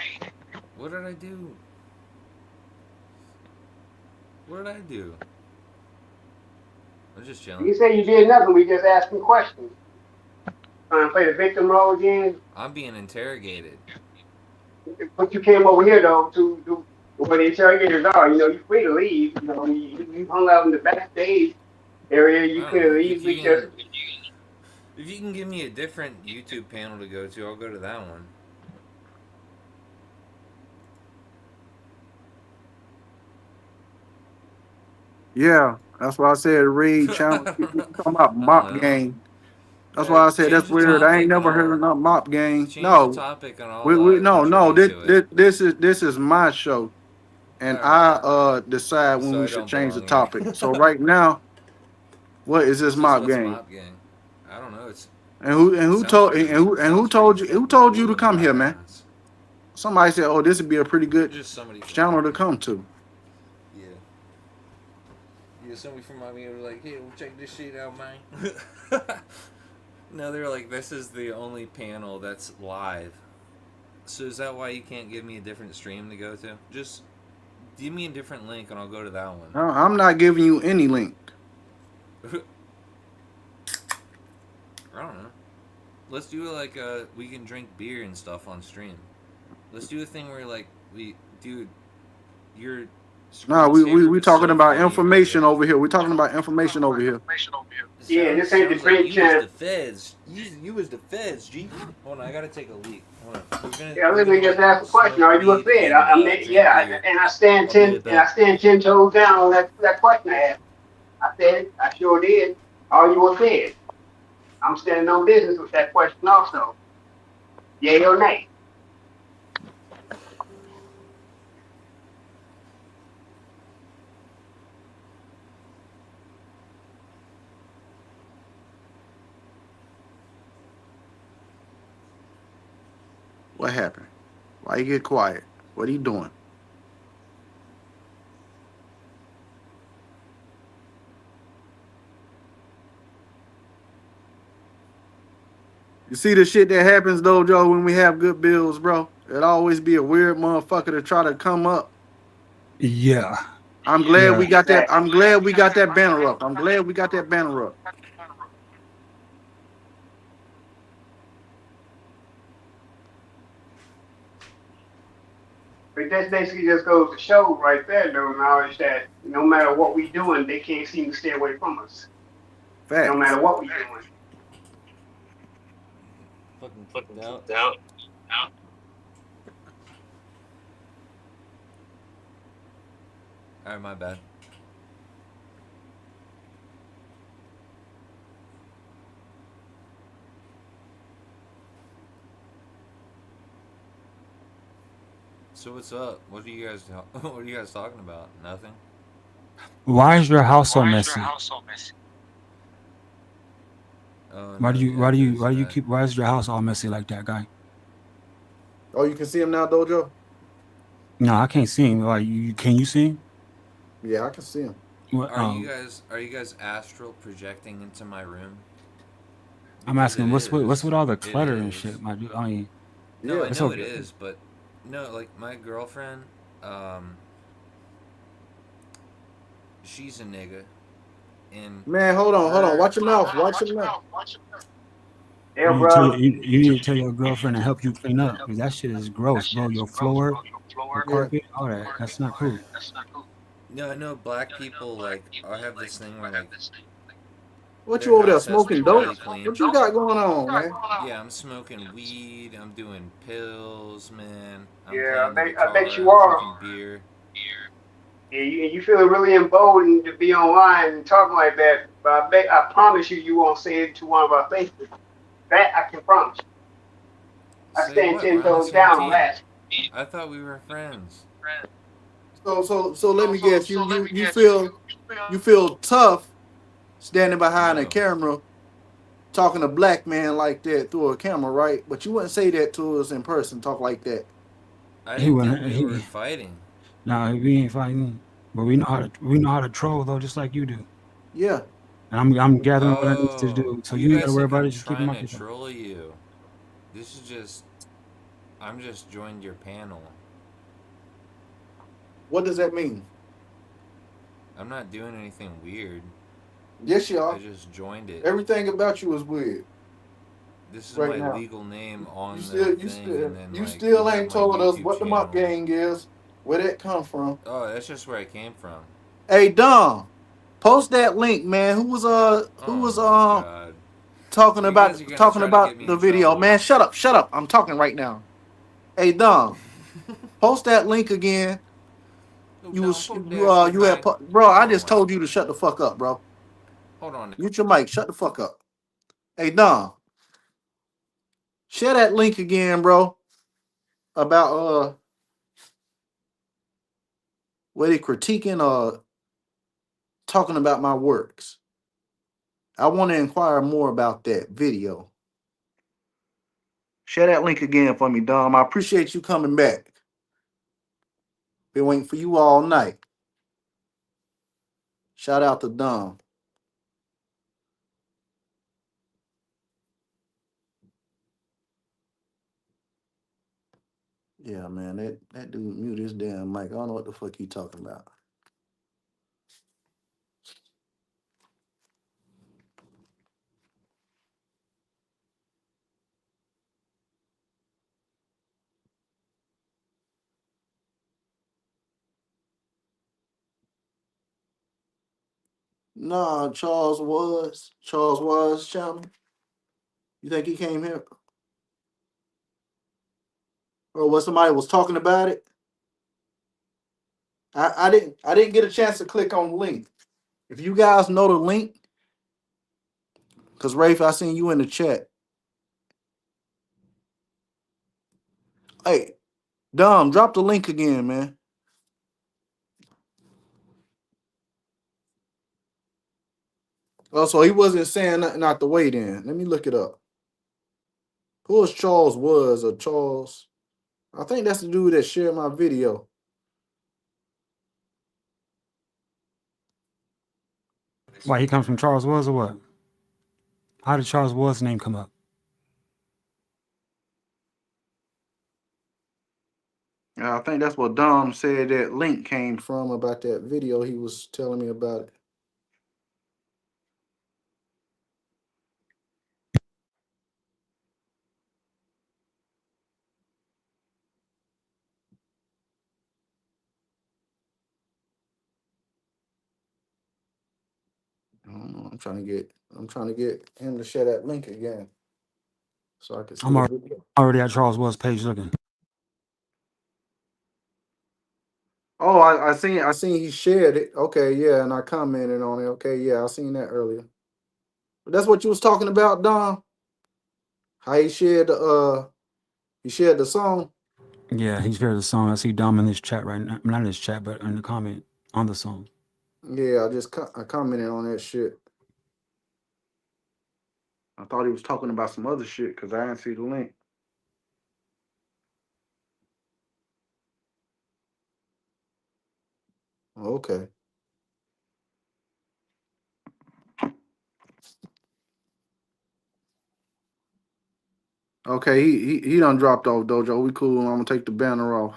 What did I do? What did I do? I'm just chilling. You say you did nothing. We just asking questions. Trying to play the victim role again. I'm being interrogated. But you came over here though to do where the interrogators are. You know, you're free to leave. You know, you hung out in the backstage area. You I could don't have know. easily just. If you can give me a different YouTube panel to go to, I'll go to that one. Yeah, that's why I said read channel. You talking about I don't mop know. gang. That's why I said that's Change the weird. I ain't topic and never heard of I'll no mop gang. change the No, topic and we I'll no. contribute to it. This is my show, and All right. I decide when So we I should don't change the belong here. topic. So right now, what is this It's just mop what's gang? Mop Gang. I don't know. And who Sounds told pretty. who Sounds told pretty you who fucking told you cool to and come here, man? badass. Somebody said, "Oh, this would be a pretty good Just somebody from channel Mop to Gang. come to." Yeah. somebody from Miami was like, "Hey, we'll check this shit out, man." No, they're like, "This is the only panel that's live." So is that why you can't give me a different stream to go to? Just give me a different link and I'll go to that one. I'm not giving you any link. I don't know. Let's do it like we can drink beer and stuff on stream. Let's do a thing where like dude, your No, screensaver we was talking so about funny information earlier. over here. We're talking about information over here. Yeah, this ain't the Sounds like drink you channel. was the feds. You was the feds, G. Hold on, I gotta take a leak. Hold on. Yeah, let me just ask a question. Are you a Fed? I mean, yeah, and I stand I'll be right 10 toes down on that question I asked. I said, I sure did. Are you a Fed? I'm standing on business with that question also. Yay or nay? What happened? Why you get quiet? What are you doing? You see the shit that happens though, Joe, when we have good bills, bro? It always be a weird motherfucker to try to come up. Yeah. I'm glad Yeah. we got that. Exactly. I'm glad we got that banner up. I'm glad we got that banner up. But that basically just goes to show right there, though, knowledge that no matter what we doing, they can't seem to stay away from us. No Facts. matter what we doing. Fucking kicked out. Alright, my bad. So what's up? What are you guys talking about? Nothing? Why is your house so messy? Oh, Why do no, you keep why is your house all messy like that, guy? Oh, you can see him now, Dojo? No, I can't see him. Like can you see him? Yeah, I can see him. What, Are you guys astral projecting into my room? I'm Because asking it what's with all the It clutter and is. shit, my dude? I mean, No, I Yeah. it's know okay. it is, but no, like my girlfriend, she's a nigga, and Man, hold on. her. Watch your mouth. Watch your mouth. Yeah, bro. You need to tell your girlfriend to help you clean up because that shit is gross, bro. Your floor, your Yeah. carpet, all that. That's not cool. No, I know black people like I have this thing where like What their you over there house has to smoking be dope? really clean. What you got going on, man? Yeah, I'm smoking weed. I'm doing pills, man. I'm Yeah, playing the I bet guitar. you I'm are. drinking beer. Yeah, you feel really emboldened to be online and talking like that. But I promise you won't say it to one of our faces. That I can promise you. I Say stand what? We're 10 on the toes same down on team. that. I thought we were friends. So let me guess. You feel tough standing behind a No, camera talking to black man like that through a camera, right? But you wouldn't say that to us in person. Talk like that. I He didn't think wouldn't. we were fighting. Nah, we ain't fighting, but we know how to troll though, just like you do. Yeah. And I'm gathering what I need to Oh, do, so you you ain't gotta guys worry think about I'm it. Just keep your trying mouth to yourself. troll you? This is just. I'm just joined your panel. What does that mean? I'm not doing anything weird. Yes, you I are. just joined it. Everything about you is weird This is right my now. legal name on the thing, and then You like you still have ain't my told us YouTube what the mop channel. gang is, where that come from. Oh, that's just where I came from. Hey Dom, post that link, man. Who Oh was my god. talking You guys are gonna talking try to about get me the in video, trouble. man? Shut up. I'm talking right now. Hey Dom, post that link again. Oh, no, fuck that shit, You had man. bro. I Oh just my. told you to shut the fuck up, bro. Hold on. Mute your mic. Shut the fuck up. Hey Dom, share that link again, bro. About where they critiquing talking about my works. I want to inquire more about that video. Share that link again for me, Dom. I appreciate you coming back. Been waiting for you all night. Shout out to Dom. Yeah, man, that dude mute his damn mic. I don't know what the fuck he talking about. Nah, Charles was channel. You think he came here? Or what somebody was talking about it? I didn't get a chance to click on the link. If you guys know the link, because Rafe, I seen you in the chat. Hey, Dom, drop the link again, man. Oh, so he wasn't saying nothing out the way then. Let me look it up. Who is Charles was or Charles? I think that's the dude that shared my video. Why he comes from Charles Woods or what? How did Charles Woods' name come up? I think that's what Dom said that link came from about that video. He was telling me about it. I don't know. I'm trying to get him to share that link again. So I can see I'm the video. already at Charles Woods' page looking. Oh, I seen he shared it. Okay, yeah, and I commented on it. Okay, yeah, I seen that earlier. But that's what you was talking about, Dom. How he shared the song. Yeah, he's shared the song. I see Dom in this chat right now. Not in this chat, but in the comment on the song. Yeah, I commented on that shit. I thought he was talking about some other shit because I didn't see the link. Okay. Okay, he done dropped off, Dojo. We cool. I'm gonna take the banner off.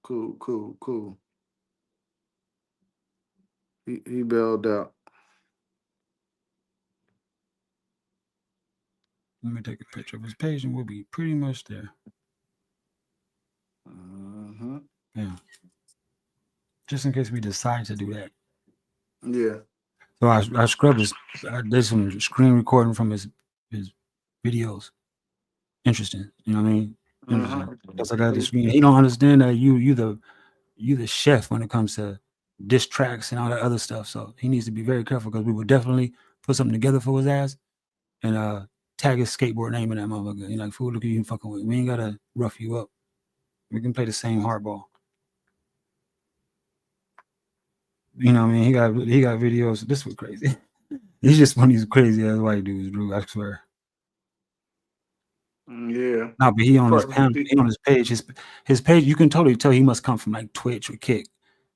Cool. He bailed out. Let me take a picture of his page and we'll be pretty much there. Yeah. Just in case we decide to do that. Yeah. So I scrubbed his. I did some screen recording from his videos. Interesting. You know what I mean? Interesting. Because I got the screen. He don't understand that you the chef when it comes to diss tracks and all that other stuff. So he needs to be very careful because we would definitely put something together for his ass and tag his skateboard name in that motherfucker. You like, fool, look at you fucking with. We ain't gotta rough you up. We can play the same hardball. You know what I mean? He got videos. This was crazy. He's just one of these crazy ass white dudes, Drew. I swear. Yeah. No, but he on his page. His page, you can totally tell he must come from like Twitch or Kick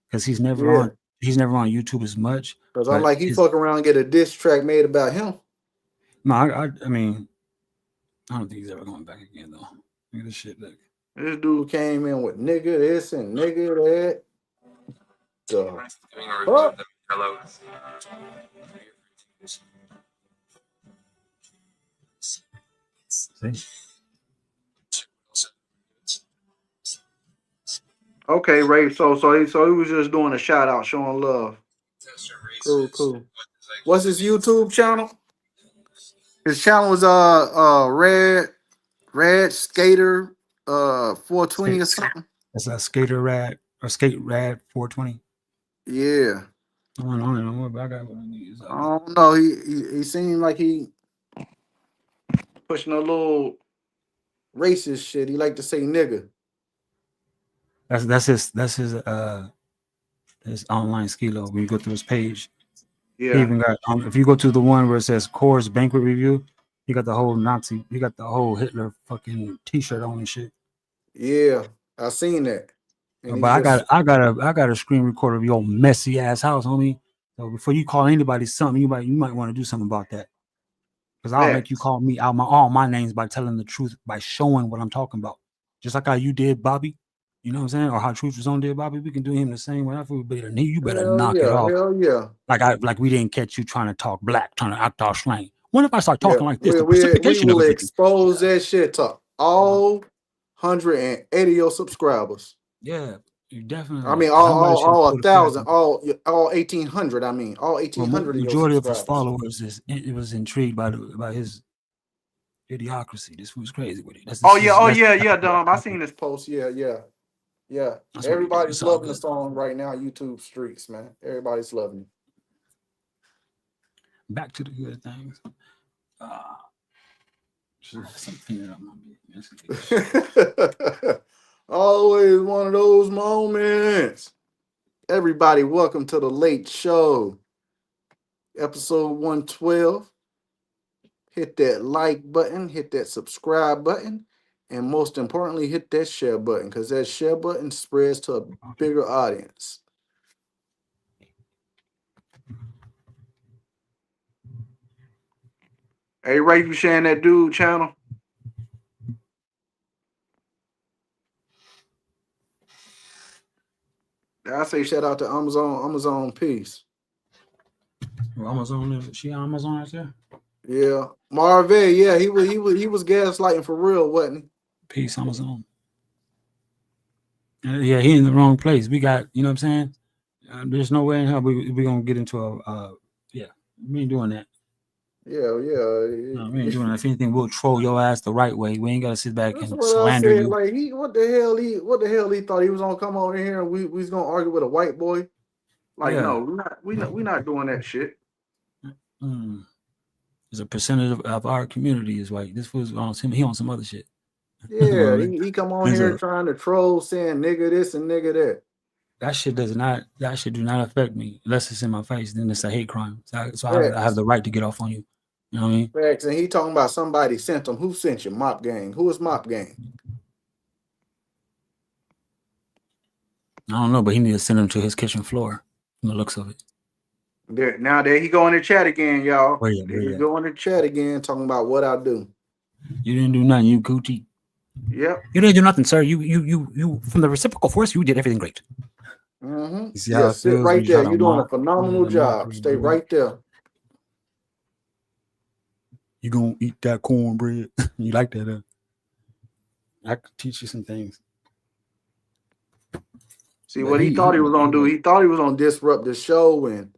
because he's never on YouTube as much. Because I'm like, he fuck around and get a diss track made about him. No, I mean, I don't think he's ever going back again though. Look at this shit. Look. This dude came in with nigga this and nigga that. So, Hello. See? Okay, Ray. So he was just doing a shout out, showing love. Cool. What's his YouTube channel? His channel was Red Skater 420 or something. That's a Skater Rad or Skate Rad 420. Yeah. I don't know, but I got one of these. I don't know. He seemed like he pushing a little racist shit. He like to say nigga. That's his online skilo. When you go through his page, Yeah. he even got if you go to the one where it says Coors Banquet Review, he got the whole Nazi, he got the whole Hitler fucking T-shirt on and shit. Yeah, I seen that. And but I got a screen recorder of your messy ass house, homie. So before you call anybody something, you might want to do something about that. Because I'll make you Facts. call me out all my names by telling the truth, by showing what I'm talking about. Just like how you did Bobby, you know what I'm saying? Or how Truth was on did Bobby. We can do him the same way. You better Hell knock it yeah, off. hell yeah. Like we didn't catch you trying to talk black, trying to act all slang. What if I start Yeah, talking like this? The we precipitation of will it would be. expose that shit to all 180 of your subscribers. Yeah, you I definitely. mean, Somebody should all put a flag 1,000, on. all 1,800. I mean, all Well, 1,800 of your majority of his subscribers. followers it was intrigued by his idiocracy. This was crazy with it. Yeah, Dom. I seen this post. Yeah. That's what he do. Everybody's It's all loving the good. song right now. YouTube streets, man. Everybody's loving it. Back to the good things. Something up my business. Always one of those moments. Everybody, welcome to the Late Show, episode 112. Hit that like button, hit that subscribe button, and most importantly, hit that share button, because that share button spreads to a bigger audience. Hey, Ray, you sharing that dude channel? I say shout out to Amazon Peace. Amazon is she on Amazon right there? Yeah, Marvin. Yeah, he was gaslighting for real, wasn't he? Peace, Amazon. Yeah, he in the wrong place. We got, you know what I'm saying? There's no way in hell we're gonna get into yeah. We ain't doing that. Yeah. No, we ain't doing that. If anything, we'll troll your ass the right way. We ain't gotta sit back That's and what I slander said. you. Like what the hell he thought he was gonna come over here and we was gonna argue with a white boy? Like, Yeah. no, we're not doing that shit. There's a percentage of our community is white. This fool's on him. He on some other shit. Yeah, he come on here trying to troll, saying nigga this and nigga that. That shit do not affect me unless it's in my face. Then it's a hate crime. So I have the right to get off on you. You know what I mean? Facts. And he talking about somebody sent him. Who sent you? Mop Gang. Who is Mop Gang? I don't know, but he need to send him to his kitchen floor from the looks of it. There he go in the chat again, y'all. Where he go in the chat again talking about what I do. You didn't do nothing, you Gucci. Yep. You didn't do nothing, sir. You from the reciprocal force, you did everything great. Mm-hmm. You see how it sit feels? right there. You're doing a mock, phenomenal job. Stay right there. You gonna eat that cornbread? You like that? I could teach you some things. See what he thought he was gonna do. He thought he was gonna disrupt the show and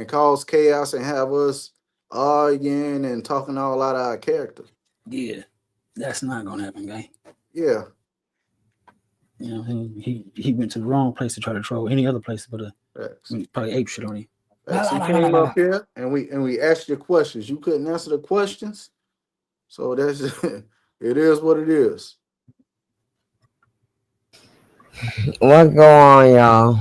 cause chaos and have us arguing and talking all out of our character. Yeah, that's not gonna happen, guy. Yeah. You know, he went to the wrong place to try to troll any other place, but probably ape shit on him. He came up here and we asked you questions. You couldn't answer the questions, so that's it is what it is. What go on, y'all?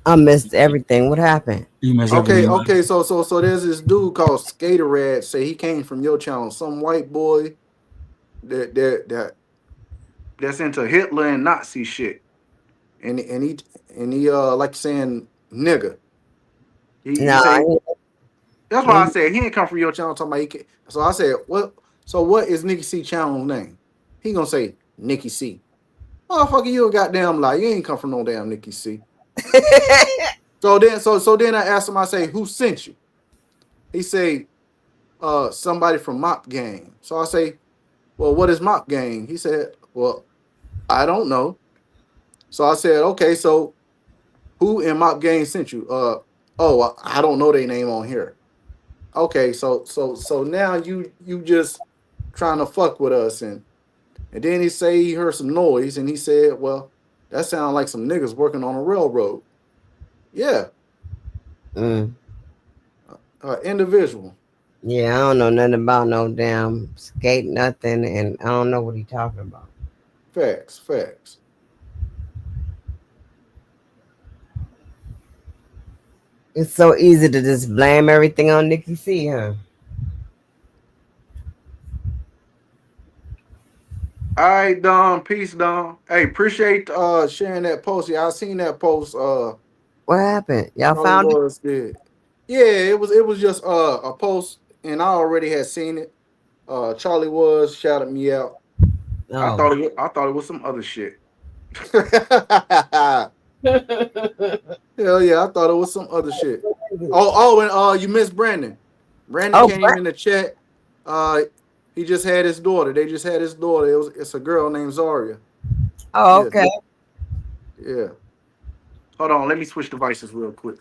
I missed everything. What happened? You missed everything. Okay. So there's this dude called Skaterad. Say he came from your channel. Some white boy that's into Hitler and Nazi shit. And he like saying nigga. He say, that's why I said he ain't come from your channel talking about he can. So I said, what is Nikki C channel's name? He gonna say Nikki C. Motherfucker, you a goddamn lie. You ain't come from no damn Nikki C. So then I asked him, I say, who sent you? He say, somebody from Mop Gang. So I say, well, what is Mop Gang? He said, well, I don't know. So I said, okay, so who in Mop Gang sent you? I don't know their name on here. Okay, so now you just trying to fuck with us, and then he say he heard some noise, and he said, well, that sounds like some niggas working on a railroad. Yeah. Individual. Yeah, I don't know nothing about no damn skate, nothing, and I don't know what he talking about. Facts. It's so easy to just blame everything on Nikki C, huh? All right, Don. Peace, Don. Hey, appreciate sharing that post. Yeah, I seen that post. What happened? Y'all Charlie found it? was did. Yeah, it was just a post, and I already had seen it. Charlie was shouted me out. Oh. I thought it was some other shit. Hell yeah, I thought it was some other shit. And you missed Brandon. Brandon Oh, came in the chat. He just had his daughter. They just had his daughter. It's a girl named Zaria. oh, Yeah, okay. yeah. Hold on, let me switch devices real quick.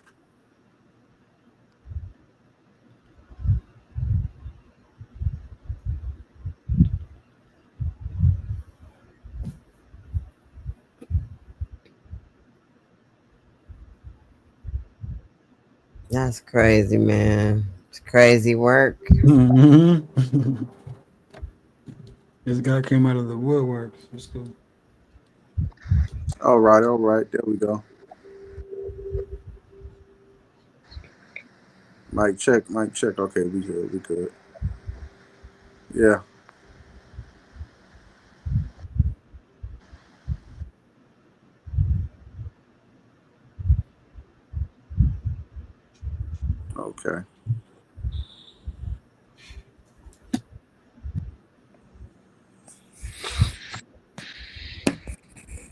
That's crazy, man. It's crazy work. Mm-hmm. This guy came out of the woodworks. Let's go. All right. There we go. Mic check. Okay, we good. Yeah. Okay.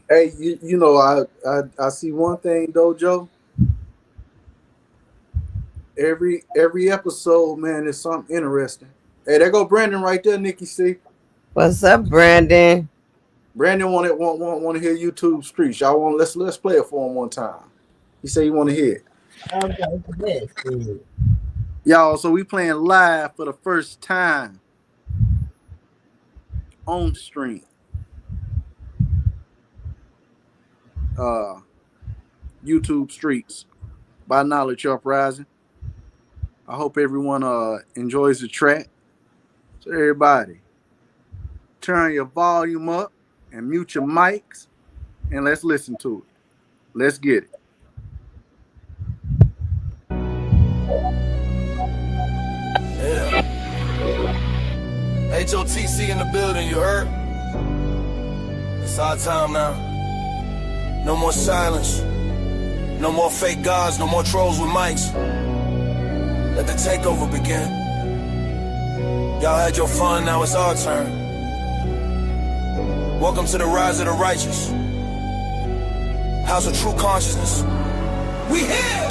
Hey, you know, I see one thing though, Joe. Every episode, man, is something interesting. Hey, there go Brandon right there, Nikki C. What's up, Brandon? Brandon want to hear YouTube Streets. Y'all want let's play it for him one time. He said he want to hear it. Okay. Y'all, so we playing live for the first time on stream. YouTube Streets by Knowledge Uprising. I hope everyone enjoys the track. So everybody, turn your volume up and mute your mics, and let's listen to it. Let's get it. Yeah. H.O.T.C in the building, you heard? It's our time now. No more silence. No more fake gods, no more trolls with mics. Let the takeover begin. Y'all had your fun, now it's our turn. Welcome to the rise of the righteous. House of true consciousness. We here!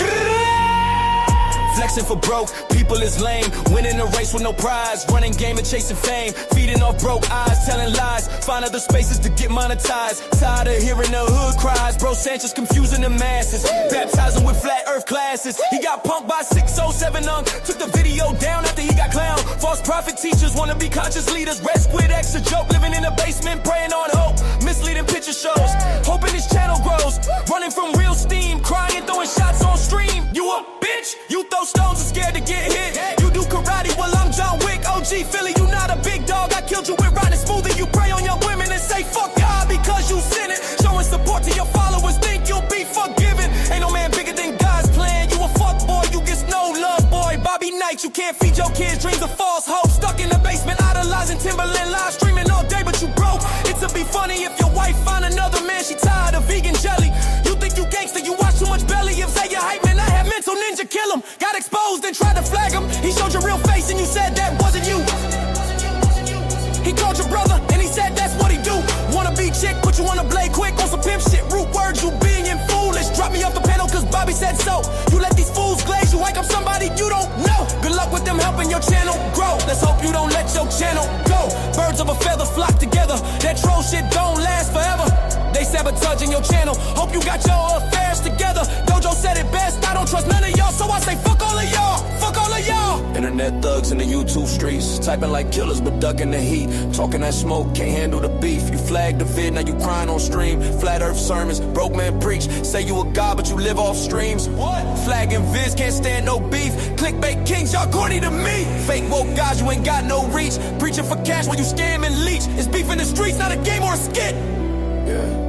Flexing for broke, people is lame. Winning a race with no prize. Running game and chasing fame. Feeding off broke eyes, telling lies. Find other spaces to get monetized. Tired of hearing the hood cries. Bro Sanchez confusing the masses. Baptizing with flat earth classes. He got punked by 607 took the video down after he got clowned. False prophet teachers wanna be conscious leaders. Red squid X a joke. Living in a basement praying on hope. Misleading picture shows. Hoping his channel grows. Running from real steam. Crying, throwing shots on stream. You a bitch? You throw stones and scared to get hit. You do karate, well I'm John Wick. OG Philly, you not a big dog. I killed you with riding smoothie. You prey on your women and say fuck God because you sin it. Showing support to your followers, think you'll be forgiven. Ain't no man bigger than God's plan. You a fuck boy, you get no love boy. Bobby Knight, you can't feed your kids dreams of false hope. Stuck in the basement, idolizing Timberland, live streaming all day, but you broke. It'll be funny if your wife find another man, she tired of vegan jelly. You think you gangster, you watch too much belly. If say you hype man, I have mental ninja kill him. Got exposed and tried to flag him. He showed your real face and you said that wasn't you. He called your brother and he said that's what he do. Wanna be chick, put you on a blade quick on some pimp shit. Root words, you being foolish. Drop me off the panel cause Bobby said so. You let these fools glaze you like I'm somebody you don't know. Good luck with them helping your channel grow. Let's hope you don't let your channel go. Birds of a feather flock together. That troll shit don't last forever. They sabotaging your channel. Hope you got your affairs together. Dojo said it best. I don't trust none of y'all, so I say fuck all of y'all. Fuck all of y'all. Internet thugs in the YouTube streets. Typing like killers but ducking the heat. Talking that smoke, can't handle the beef. You flagged the vid, now you crying on stream. Flat earth sermons, broke man preach. Say you a god but you live off streams. What? Flagging vids, can't stand no beef. Clickbait kings, y'all corny to me. Fake woke guys, you ain't got no reach. Preaching for cash while you scam and leech. It's beef in the streets, not a game or a skit. Yeah.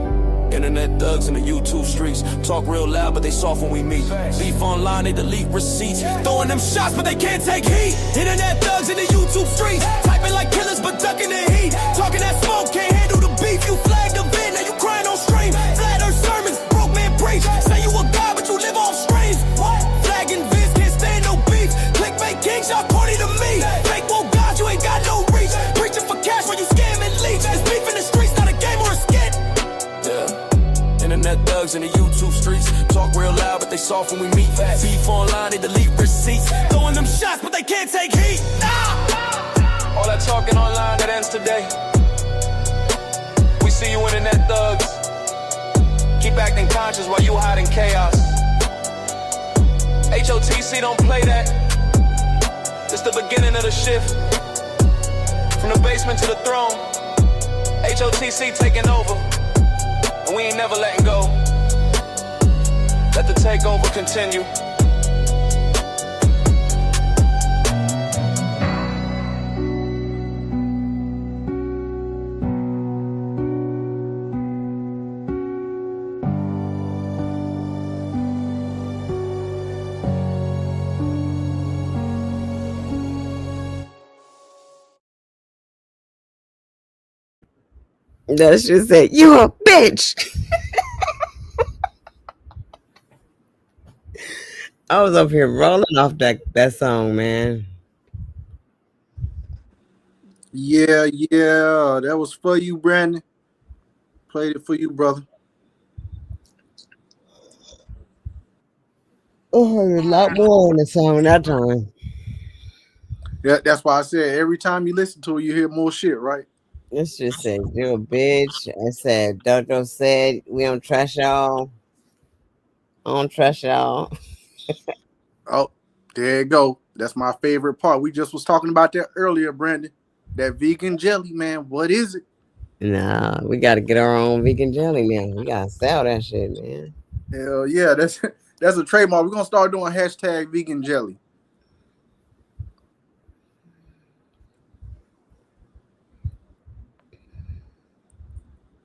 Internet thugs in the YouTube streets. Talk real loud, but they soft when we meet. Beef online, they delete receipts. Throwing them shots, but they can't take heat. Internet thugs in the YouTube streets. Typing like killers, but ducking the heat. Talking that smoke, can't handle beef. You flagged the vid, now you crying on stream. Flat earth sermons, broke man preach. Say you a god, but you live off streams. What? Flagging vids, can't stand no beef. Clickbait kings, y'all corny to me. Fake woke God, you ain't got no reach. Preaching for cash while you scam and leech. It's beef in the streets, not a game or a skit. Yeah. Internet thugs in the YouTube streets. Talk real loud, but they soft when we meet. Beef online, they delete receipts. Throwing them shots, but they can't take heat. Nah! All that talking online, that ends today. We see you internet thugs. Keep acting conscious while you hide in chaos. H.O.T.C don't play that. It's the beginning of the shift. From the basement to the throne. H.O.T.C taking over. And we ain't never letting go. Let the takeover continue. That shit said, you a bitch. I was up here rolling off that song, man. Yeah, that was for you, Brandon. Played it for you, brother. Oh, there's a lot more on the song that time. Yeah, that's why I said every time you listen to it, you hear more shit, right? This just said, you a bitch. I said, Dojo said, we don't trust y'all. I don't trust y'all. Oh, there you go. That's my favorite part. We just was talking about that earlier, Brandon. That vegan jelly, man. What is it? Nah, we got to get our own vegan jelly now. We got to sell that shit, man. Hell yeah, that's a trademark. We're going to start doing hashtag vegan jelly.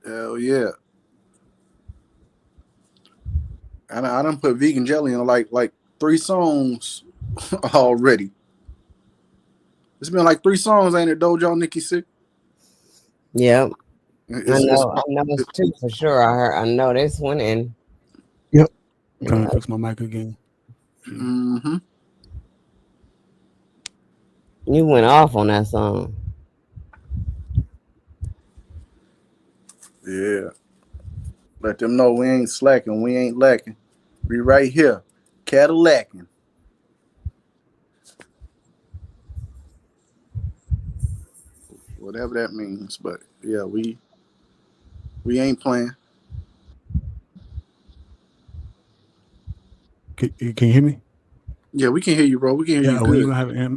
Hell yeah. I done put vegan jelly in like 3 songs already. It's been like 3 songs, ain't it, Dojo, Nikki C? Yep. I know it's 2 for sure. I know this one and. Yep. I'm trying to fix my mic again. Mm-hmm. You went off on that song. Yeah. Let them know we ain't slacking. We ain't lacking. We right here. Cadillacing. Whatever that means. But yeah, we ain't playing. Can you hear me? Yeah, we can hear you, bro. We can hear you good.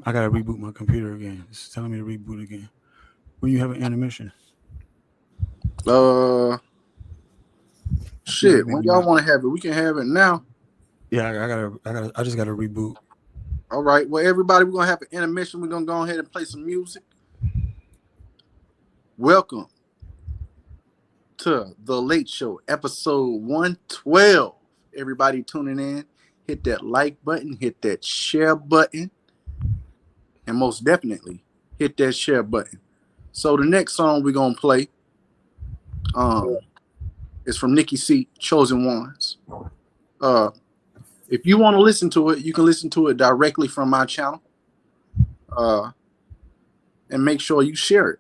I gotta reboot my computer again. It's telling me to reboot again. When you have an intermission? Shit. When y'all want to have it, we can have it now. Yeah, I just gotta reboot. All right. Well, everybody, we're gonna have an intermission. We're gonna go ahead and play some music. Welcome to The Late Show, episode 112. Everybody tuning in, hit that like button, hit that share button, and most definitely hit that share button. So the next song we're gonna play is from Nikki C, Chosen Ones. If you want to listen to it, you can listen to it directly from my channel. And make sure you share it,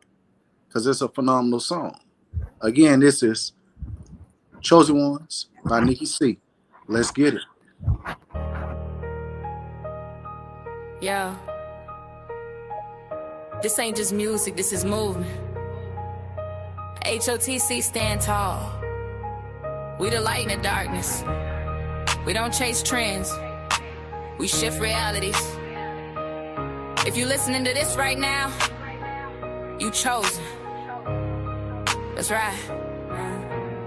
because it's a phenomenal song. Again, this is Chosen Ones by Nikki C. Let's get it. Yeah. This ain't just music, this is movement. H.O.T.C stand tall. We the light in the darkness. We don't chase trends. We shift realities. If you listening to this right now, you chosen. That's right.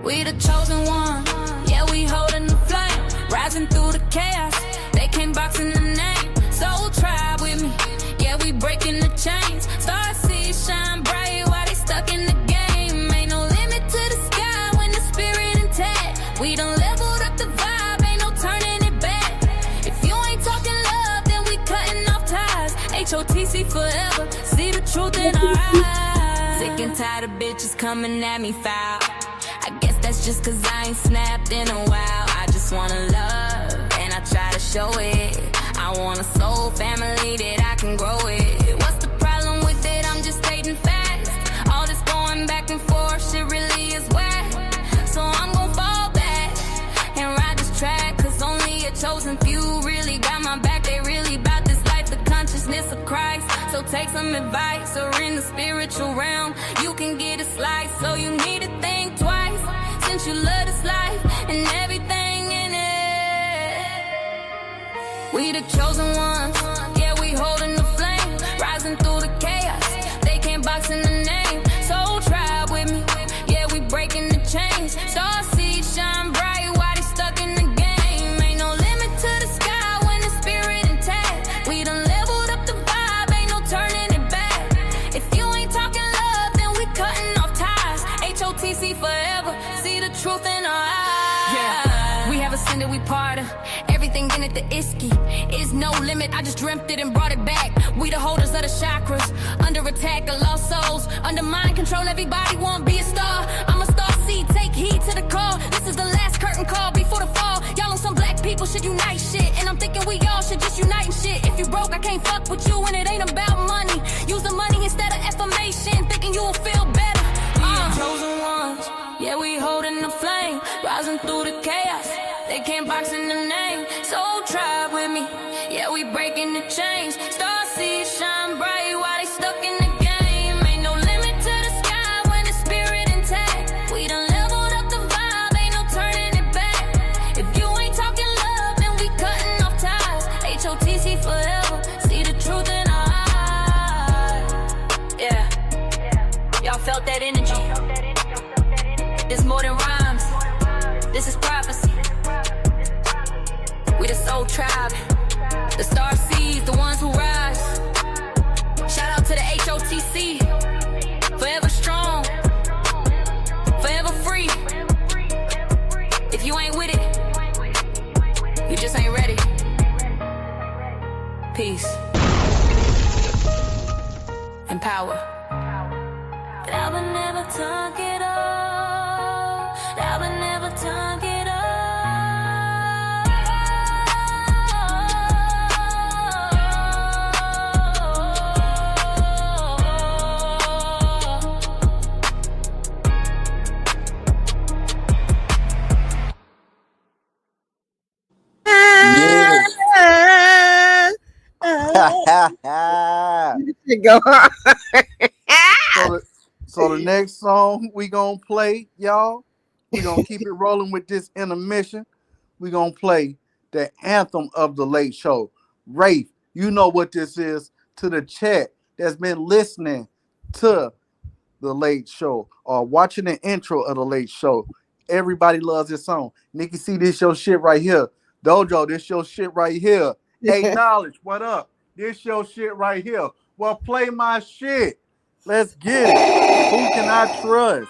We the chosen one. Yeah, we holding the flame. Rising through the chaos. They came boxing the name. Soul tribe with me. Yeah, we breaking the chains. Star seeds shine bright while they stuck in the game. Ain't no limit to the sky when the spirit intact. We done leveled up the vibe, ain't no turning it back. If you ain't talking love, then we cutting off ties. H.O.T.C forever, see the truth in our eyes. Sick and tired of bitches coming at me foul. I guess that's just cause I ain't snapped in a while. I just wanna love, and I try to show it. I want a soul family that I can grow it. What's the problem with it? I'm just stating facts. All this going back and forth, shit really is whack. So I'm gon' fall back and ride this track, cause only a chosen few really got my back. They really bout this life, the consciousness of Christ. So take some advice, or in the spiritual realm, you can get a slice. So you need to think twice, since you love this life and everything in it. We the chosen ones, yeah, we holding the flame, rising through the chaos. They can't box in the name, so try with me. Yeah, we breaking the chains. Star seeds shine bright while they stuck in the game. Ain't no limit to the sky when the spirit intact. We done leveled up the vibe, ain't no turning it back. If you ain't talking love, then we cutting off ties. H.O.T.C forever, see the truth in our eyes. Yeah, we have ascended, we part of everything in it, the iski is no limit. I just dreamt it and brought it back. We the holders of the chakras, under attack, the lost souls, under mind control. Everybody want be a star. I'm a star seed, take heed to the call. This is the last curtain call before the fall. Y'all on some black people should unite shit, and I'm thinking we all should just unite and shit. If you broke, I can't fuck with you, and it ain't about money. Use the money instead of affirmation, thinking you will feel better. Chosen ones, yeah, we holding the flame, rising through the chaos. They can't box in the name, so try with me. Yeah, we breaking the chains. Star seeds shine bright while they stuck in the game. Ain't no limit to the sky when the spirit intact. We done leveled up the vibe, ain't no turning it back. If you ain't talking love, then we cutting off ties. H.O.T.C forever, see the truth in our eyes. Yeah, y'all felt that energy. This more than rhymes, this is prophecy. We the soul tribe, the star seeds, the ones who rise. Shout out to the H.O.T.C, forever strong, forever free. If you ain't with it, you just ain't ready. Peace and power. I would never talk it all. I would never talk it all. Go on. So the next song we gonna play, y'all, we gonna keep it rolling with this intermission. We gonna play the anthem of the Late Show. Rafe, you know what this is. To the chat that's been listening to the Late Show or watching the intro of the Late Show, everybody loves this song. Nikki C, this your shit right here. Dojo, this your shit right here. Acknowledge, what up? This your shit right here. Well, play my shit. Let's get it. Who can I trust?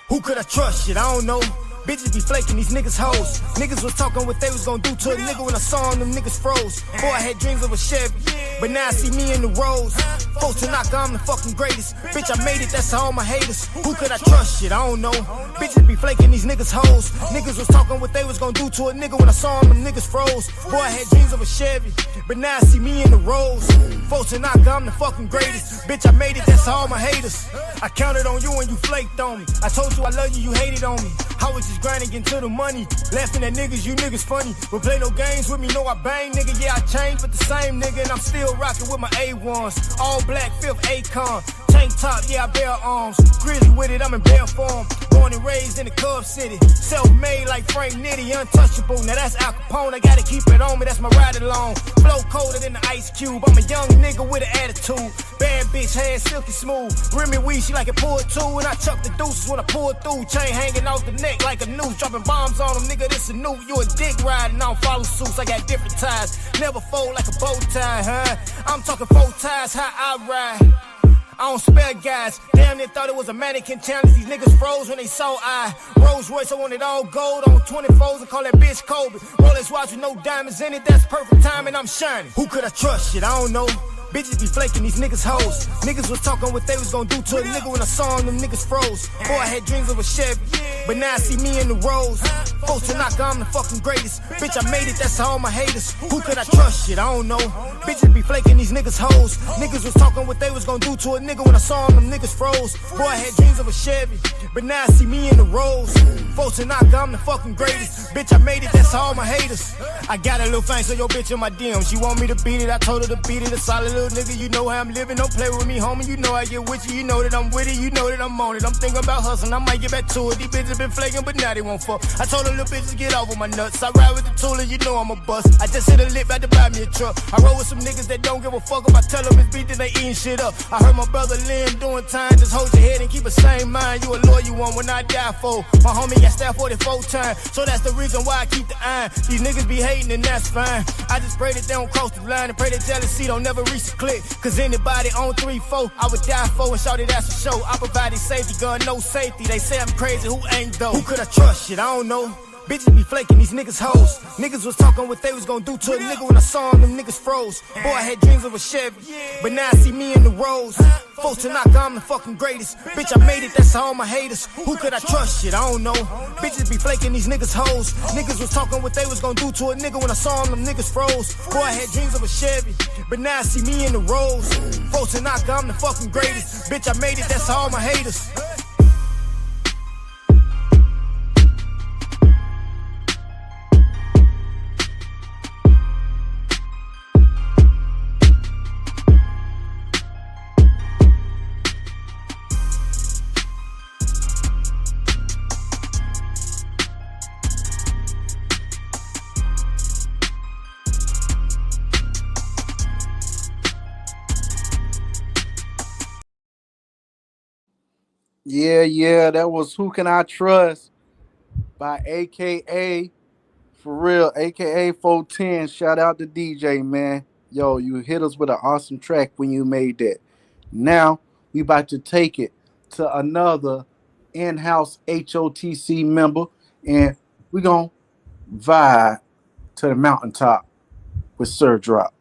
Who could I trust? Shit, I don't know. Bitches be flaking, these niggas hoes. Niggas was talking what they was gonna do to a nigga. When I saw them niggas froze. Boy, I had dreams of a Chevy, but now I see me in the roads. Folks to knock, I'm the fucking greatest. Bitch, I made it, that's to all my haters. Who could I trust? Shit, I don't know. Bitches be flaking, these niggas hoes. Niggas was talking what they was gonna do to a nigga. When I saw them niggas froze. Boy, I had dreams of a Chevy, but now I see me in the roads. Folks to knock, I'm the fucking greatest. Bitch, I made it, that's to all my haters. I counted on you and you flaked on me. I told you I love you, you hated on me. I was just grinding, getting to the money. Laughing at niggas, you niggas funny. But play no games with me, know I bang, nigga. Yeah, I changed, but the same nigga. And I'm still rocking with my A1s. All black, 5th Akon. Tank top, yeah, I bear arms. Grizzly with it, I'm in bare form. Born and raised in the Cub City. Self-made like Frank Nitty, untouchable. Now that's Al Capone, I gotta keep it on me, that's my ride along. Flow colder than the Ice Cube. I'm a young nigga with an attitude. Bad bitch, hair silky smooth. Remy weed, she like it pulled too. And I chuck the deuces when I pull through. Chain hanging off the neck like a noose. Dropping bombs on them, nigga, this a new. You a dick riding, I don't follow suits. I got different ties. Never fold like a bow tie, huh? I'm talking 4 ties, how I ride. I don't spare guys. Damn, they thought it was a mannequin challenge. These niggas froze when they saw I. Rolls Royce, I want it all gold on 24s and call that bitch Kobe. Rolex watch with no diamonds in it, that's perfect timing, I'm shining. Who could I trust? Shit, I don't know. Bitches be flaking, these niggas hoes. Niggas was talking what they was gonna do to a nigga when I saw them niggas froze. Boy, I had dreams of a Chevy, but now I see me in the roads. Folks to knock, I'm the fucking greatest. Bitch, I made it, that's all my haters. Who could I trust? Shit, I don't know. Bitches be flaking, these niggas hoes. Niggas was talking what they was gonna do to a nigga when I saw them niggas froze. Boy, I had dreams of a Chevy, but now I see me in the roads. Folks to knock, I'm the fucking greatest. Bitch, I made it, that's all my haters. I got a little thing, so your bitch in my DM. She want me to beat it, I told her to beat it. A solid little nigga, you know how I'm living. Don't play with me, homie. You know I get with you. You know that I'm with it. You know that I'm on it. I'm thinking about hustling. I might get back to it. These bitches been flaking, but now they won't fuck. I told them little bitches get off of my nuts. I ride with the tool and you know I'm a bust. I just hit a lip, had to buy me a truck. I roll with some niggas that don't give a fuck if I tell them it's beat, then they eating shit up. I heard my brother Lynn doing time. Just hold your head and keep a same mind. You a lawyer one when I die for. My homie got stabbed 44 times. So that's the reason why I keep the iron. These niggas be hating and that's fine. I just pray that they don't cross the line and pray that jealousy don't never reach the click. Cause anybody on 3-4, I would die for and shout it that's for show. I provided safety, gun, no safety. They say I'm crazy, who ain't though? Who could I trust? Shit, I don't know. Bitches be flaking, these niggas hoes. Niggas was talking what they was gonna do to a nigga when I saw them niggas froze. Boy, I had dreams of a Chevy, but now I see me in the roads. Folks to knock, I'm the fucking greatest. Bitch, I made it, that's all my haters. Who could I trust? Shit, I don't know. Bitches be flaking, these niggas hoes. Niggas was talking what they was gonna do to a nigga when I saw them niggas froze. Boy, I had dreams of a Chevy, but now I see me in the roads. Folks to knock, I'm the fucking greatest. Bitch, I made it, that's all my haters. Yeah, that was Who Can I Trust by AKA, for real, AKA 410. Shout out to DJ, man. Yo, you hit us with an awesome track when you made that. Now, we about to take it to another in-house H.O.T.C member, and we going to vibe to the mountaintop with Sir Drop.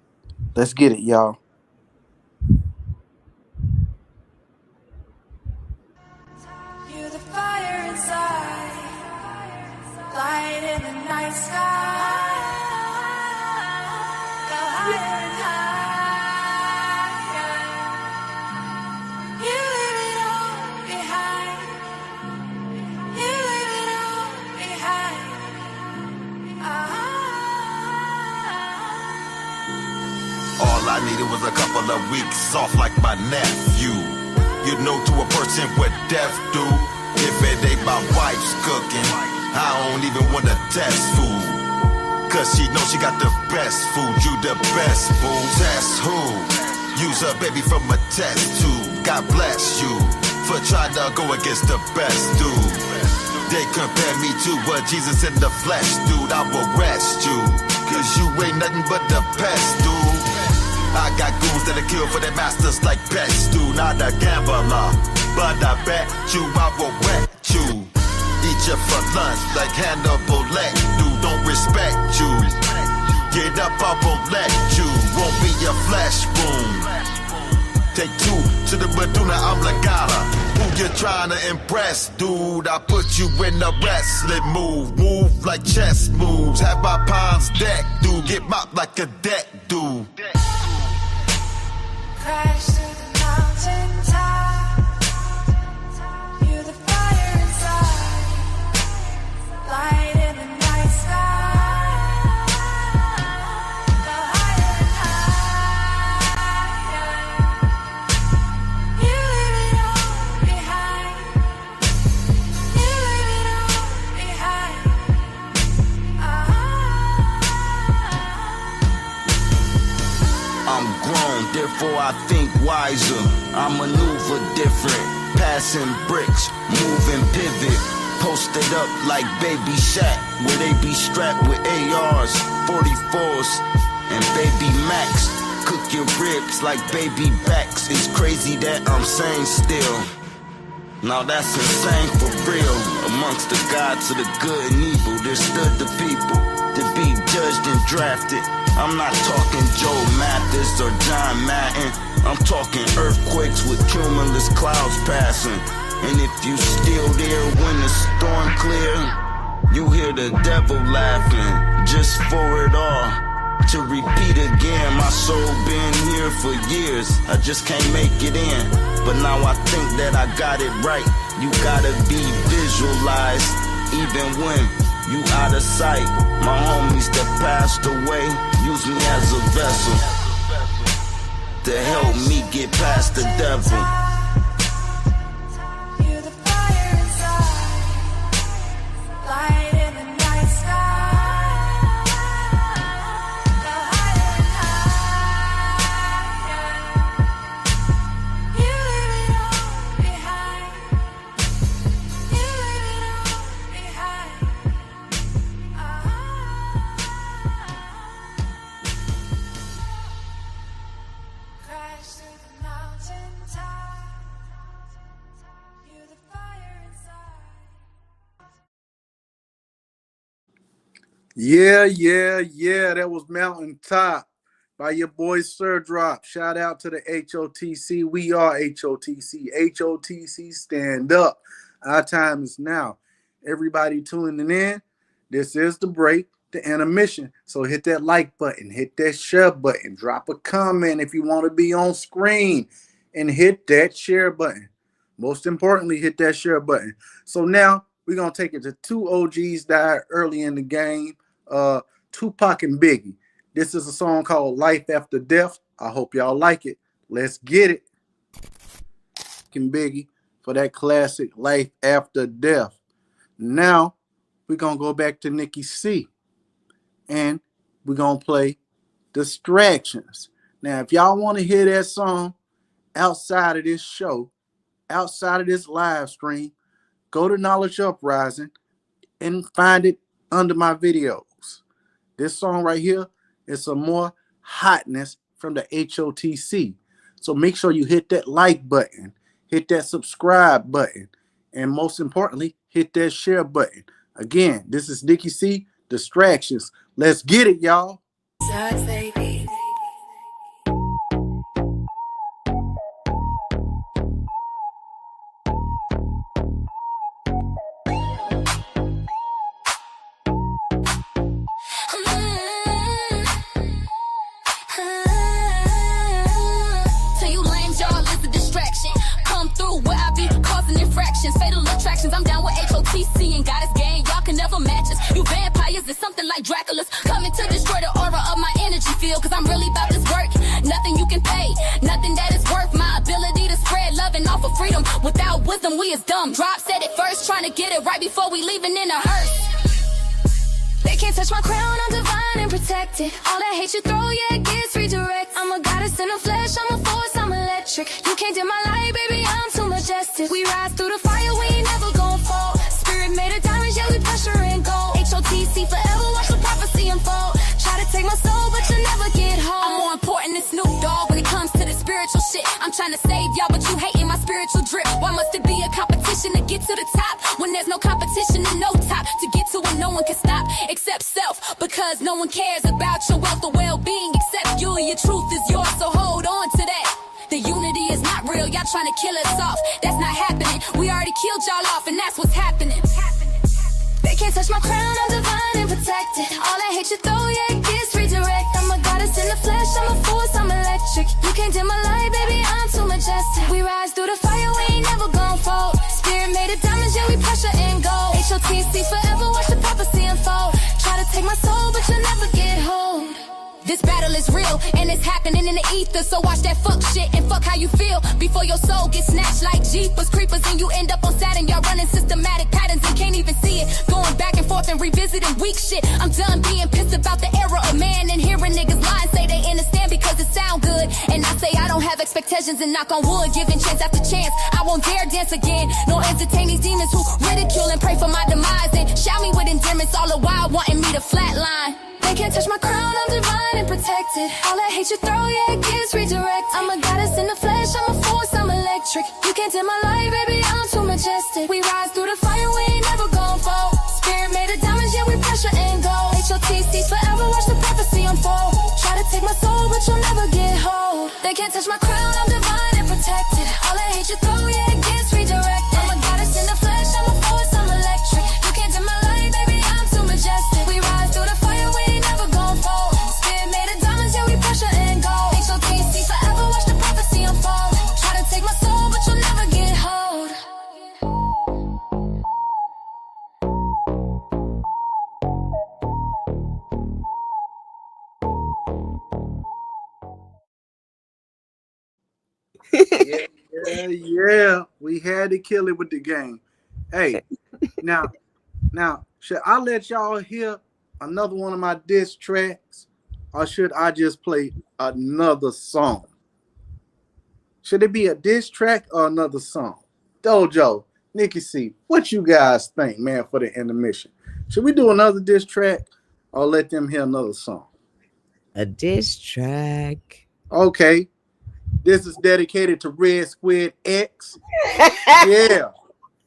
Let's get it, y'all. Light in the night sky. Go higher and higher. You leave it all behind. You leave it all behind. All I needed was a couple of weeks off like my nephew. You know, to a person what death do. If it ain't my wife's cooking, I don't even want to test food. Cause she knows she got the best food. You the best boo. Test who? Use a baby from a test tube. God bless you for trying to go against the best dude. They compare me to what Jesus in the flesh, dude. I will rest you, cause you ain't nothing but the best, dude. I got goons that'll kill for their masters like pets, dude. Not a gambler, but I bet you I will wet you. Eat you for lunch like Hannibal Lecter. Dude, don't respect you. Get up, I won't let you. Won't be your flesh wound. Take two to the Madonna, I'm Lagana. Who you trying to impress, dude? I put you in a wrestling move. Move like chess moves. Have my palms decked, dude. Get mopped like a deck, dude. Crash to the mountain top. You're the fire inside. Light in the night sky. Go higher and higher. You leave it all behind. You leave it all behind. I'm grown, therefore I think wiser. I maneuver different, passing bricks, moving pivot. Posted up like Baby Shaq, where they be strapped with ARs, 44s, and Baby Max. cook your ribs like baby backs. It's crazy that I'm sane still. Now that's insane for real. Amongst the gods of the good and evil, there stood the people to be judged and drafted. I'm not talking Joe Mathis or John Madden. I'm talking earthquakes with cumulus clouds passing. And if you still there when the storm clear, you hear the devil laughing just for it all. To repeat again, my soul been here for years. I just can't make it in, but now I think that I got it right. You gotta be visualized, even when you out of sight. My homies that passed away use me as a vessel to help me get past the devil. You're the fire inside, light in the night sky. The higher and higher, you leave it all behind. You leave it all behind. Crash through the mountain top. You're the fire inside. Yeah. That was Mountaintop by your boy Sir Drop. Shout out to the H.O.T.C. We are H.O.T.C. H.O.T.C. Stand up. Our time is now. Everybody tuning in, this is the break, the intermission. So hit that like button, hit that share button, drop a comment if you want to be on screen, and hit that share button. Most importantly, hit that share button. So now we're going to take it to two OGs died early in the game, Tupac and Biggie. This is a song called Life After Death. I hope y'all like it. Let's get it. And Biggie for that classic Life After Death. Now we're going to go back to Nikki C. And we're going to play Distractions. Now, if y'all want to hear that song outside of this show, outside of this live stream, go to Knowledge Uprising and find it under my videos. This song right here is some more hotness from the H.O.T.C. So make sure you hit that like button, hit that subscribe button, and most importantly, hit that share button. Again, this is Nikki C, Distractions. Let's get it, y'all. Sucks, baby. To you lames, y'all is a distraction. Come through where I be causing infractions. Fatal attractions, I'm down with H.O.T.C. and got his gang. Y'all can never match us. You vampires is something like Dracula's. Coming to destroy the aura of my energy field. Cause I'm really about this work. Nothing you can pay, nothing that is worth my ability to spread love and offer freedom. Without wisdom, we is dumb. Drop said it first, trying to get it right before we leaving in a hearse. They can't touch my crown, I'm divine and protected. All that hate you throw, yeah, it gets redirect. I'm a goddess in the flesh, I'm a force, I'm electric. You can't dim my light, baby, I'm too majestic. We rise through the fire, we ain't never gon' fall. Spirit made of diamonds, yeah, we pressure and gold. H.O.T.C. forever, watch the prophecy unfold. Try to take my soul, but you'll never get home. I'm more important than Snoop Dogg when it comes to the spiritual shit. I'm trying to save y'all, but you hating my spiritual drip. Why must it be a competition to get to the top when there's no competition and no top to get to it? No one can stop except self, because no one cares about your wealth or well-being except you. Your truth is yours, so hold on to that. The unity is not real, y'all trying to kill us off. That's not happening. We already killed y'all off, and that's what's happening. They can't touch my crown, I'm divine and protected. All that hate you throw, yeah, it gets redirect. I'm a goddess in the flesh, I'm a force, I'm electric. You can't dim my light, baby, I'm too majestic. We rise through the fire, we ain't never gon' fall. Spirit made of diamonds, yeah, we pressure and gold. H.O.T.C. forever, watch the prophecy unfold. Try to take my soul, but you'll never get hold. This battle is real, and it's happening in the ether. So watch that fuck shit and fuck how you feel before your soul gets snatched like Jeepers Creepers and you end up on Saturn. Y'all running systematic patterns and can't even see it. Going back and forth and revisiting weak shit. I'm done being pissed about the era of man and hearing niggas lie and say they understand because it sound good. And I say I don't have expectations and knock on wood, giving chance after chance. I won't dare dance again, nor entertain these demons who ridicule and pray for my demise and shout me with endurance all the while wanting me to flatline. They can't touch my crown, I'm divine and protected. All that hate you throw, yeah, it gets redirected. I'm a goddess in the flesh, I'm a force, I'm electric. You can't dim my light, baby, I'm too majestic. We rise through the fire, we ain't never gon' fall. Spirit made of diamonds, yeah, we pressure and gold. H.O.T.C forever, watch the prophecy unfold. Try to take my soul, but you'll never get hold. They can't touch my crown, I'm divine and protected. All that hate you throw, yeah, it gets redirected. I'm a goddess in the flesh, I'm a force, I'm electric. You can't dim my light, baby, I'm too majestic. We rise through the fire, we ain't never gon' fall. Spirit made of diamonds, yeah, we pressure and gold. H.O.T.C forever, watch the prophecy unfold. Try to take my soul, but you'll never get hold. Yeah. We had to kill it with the game. Hey, now, should I let y'all hear another one of my diss tracks, or should I just play another song? Should it be a diss track or another song? Dojo, Nikki C, what you guys think, man, for the intermission? Should we do another diss track or let them hear another song? A diss track. Okay. This is dedicated to Red Squid X. Yeah.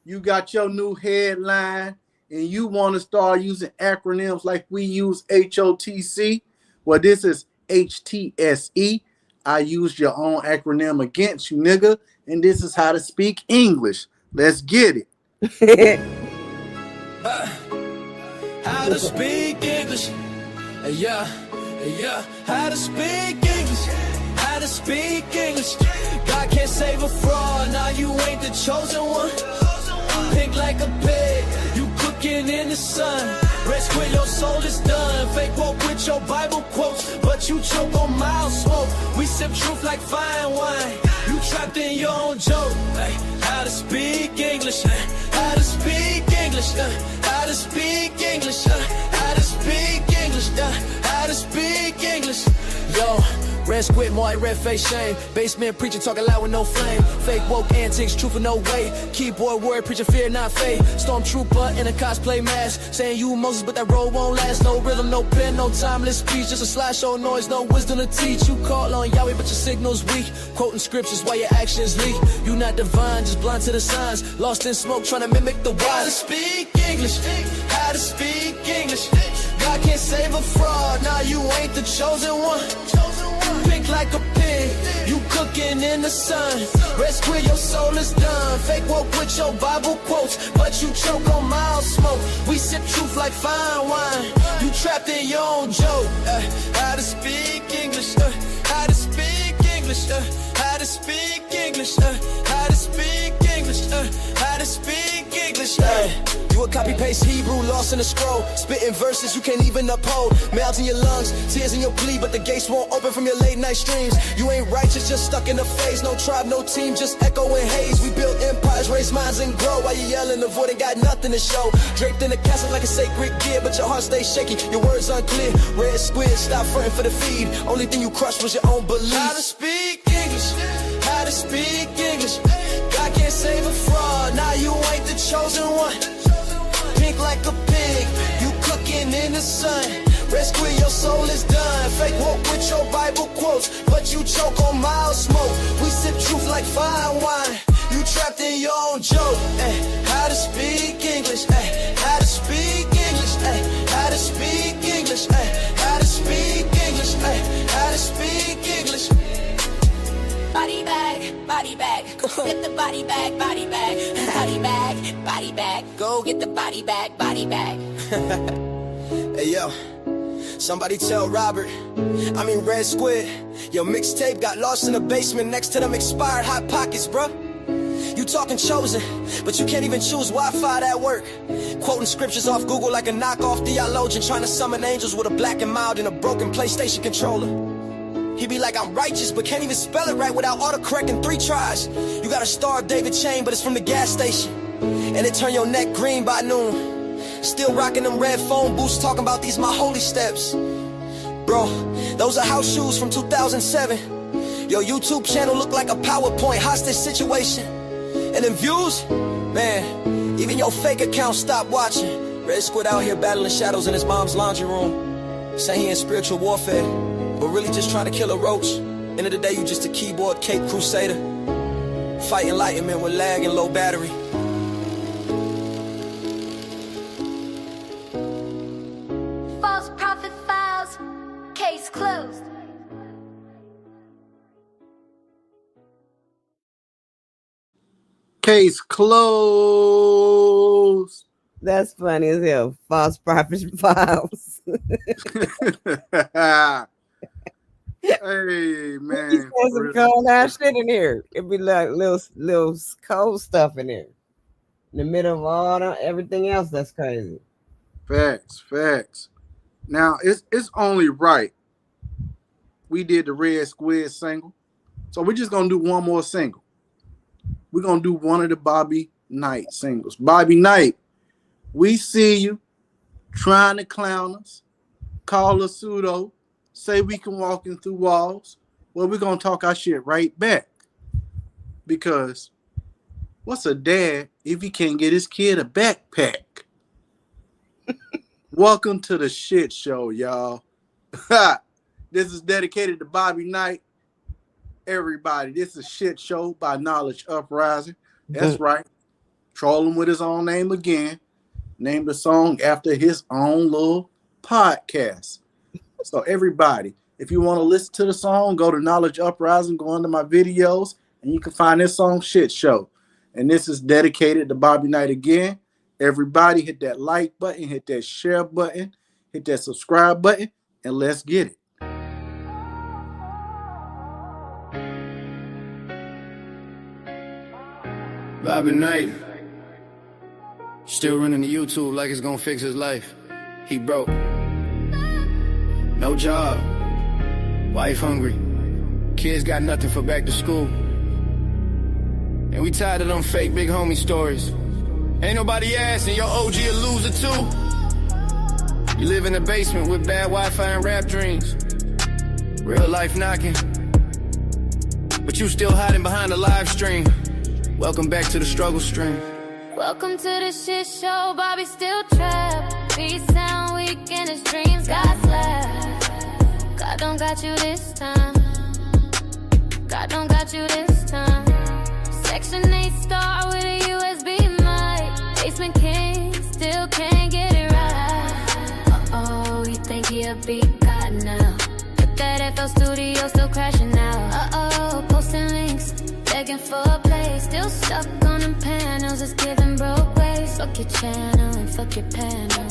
You got your new headline and you want to start using acronyms like we use H.O.T.C. Well, this is H.T.S.E. I used your own acronym against you, nigga, and this is how to speak English. Let's get it. How to speak English. Yeah. How to speak English. How to speak English. God can't save a fraud. Now you ain't the chosen one. Pink like a pig, you cooking in the sun. Rest when your soul is done. Fake woke with your Bible quotes, but you choke on mild smoke. We sip truth like fine wine. You trapped in your own joke. How to speak English. How to speak English. How to speak English. How to speak English. How to speak English. Yo. Red squid, more red face shame. Basement preacher talking loud with no flame. Fake woke antics, truth for no way. Keyboard word preacher, fear not faith. Stormtrooper in a cosplay mask, saying you Moses, but that road won't last. No rhythm, no pen, no timeless speech. Just a slideshow noise, no wisdom to teach. You call on Yahweh, but your signal's weak. Quoting scriptures while your actions leak. You not divine, just blind to the signs. Lost in smoke, trying to mimic the wise. How to speak English. How to speak English. God can't save a fraud. Now you ain't the chosen one. Pink like a pig, you cooking in the sun. Rest where your soul is done. Fake woke with your Bible quotes, but you choke on mild smoke. We sip truth like fine wine. You trapped in your own joke. How to speak English. How to speak English. How to speak English. How to speak English. How to speak English. You a copy-paste Hebrew, lost in a scroll. Spitting verses you can't even uphold. Mouths in your lungs, tears in your plea, but the gates won't open from your late night streams. You ain't righteous, just stuck in the phase. No tribe, no team, just echoing haze. We build empires, raise minds, and grow. While you yelling, the void ain't got nothing to show. Draped in a castle like a sacred gear, but your heart stays shaky, your words unclear. Red squid, stop fronting for the feed. Only thing you crushed was your own belief. How to speak English. How to speak English. God can't save a fraud. Now you ain't the chosen one. Pink like a pig, you cooking in the sun. Rest where your soul is done. Fake woke with your Bible quotes, but you choke on mild smoke. We sip truth like fine wine. You trapped in your own joke. How to speak English. How to speak English. How to speak English. How to speak English. How to speak English. Body bag, go get the body bag, body bag, go get the body bag. Hey yo, somebody tell Robert, Red Squid, your mixtape got lost in the basement next to them expired Hot Pockets, bruh. You talking chosen, but you can't even choose Wi-Fi at work. Quoting scriptures off Google like a knockoff theologian, trying to summon angels with a black and mild and a broken PlayStation controller. He be like, I'm righteous, but can't even spell it right without autocorrect in 3 tries. You got a Star of David chain, but it's from the gas station. And it turn your neck green by noon. Still rocking them red phone boots, talking about these my holy steps. Bro, those are house shoes from 2007. Your YouTube channel look like a PowerPoint hostage situation. And in views, man, even your fake account stopped watching. Red Squid out here battling shadows in his mom's laundry room. Say he in spiritual warfare, but really just trying to kill a roach. End of the day, you just a keyboard cape crusader, fighting enlightenment with lag and low battery. False prophet files, case closed. Case closed. That's funny as hell. False prophet files. Hey man, There's some cold ass shit in here. It'd be like little cold stuff in there. In the middle of all everything else that's crazy. Facts. Now it's only right. We did the Red Squid single, so we're just gonna do one more single. We're gonna do one of the Bobby Knight singles. Bobby Knight, we see you trying to clown us, call us pseudo, say we can walk in through walls. Well, we're gonna talk our shit right back. Because what's a dad if he can't get his kid a backpack? Welcome to the shit show, y'all. This is dedicated to Bobby Knight. Everybody, this is Shit Show by Knowledge Uprising. That's right. Trolling with his own name again. Named the song after his own little podcast. So everybody, if you want to listen to the song, go to Knowledge Uprising, go under my videos, and you can find this song, Shit Show. And this is dedicated to Bobby Knight again. Everybody hit that like button, hit that share button, hit that subscribe button, and let's get it. Bobby Knight, still running the YouTube like it's gonna fix his life. He broke, no job, wife hungry, kids got nothing for back to school. And we tired of them fake big homie stories. Ain't nobody asking, your OG a loser too. You live in the basement with bad Wi-Fi and rap dreams. Real life knocking, but you still hiding behind the live stream. Welcome back to the struggle stream. Welcome to the shit show, Bobby still trapped. He sound weak and his dreams got slapped. God don't got you this time. God don't got you this time. Section 8 star with a USB mic. Basement king, still can't get it right. Uh-oh, you think he a big god now. But that FL studio still crashing out. Uh-oh, posting links, begging for a play. Still stuck on them panels, just giving broke ways. Fuck your channel and fuck your panel.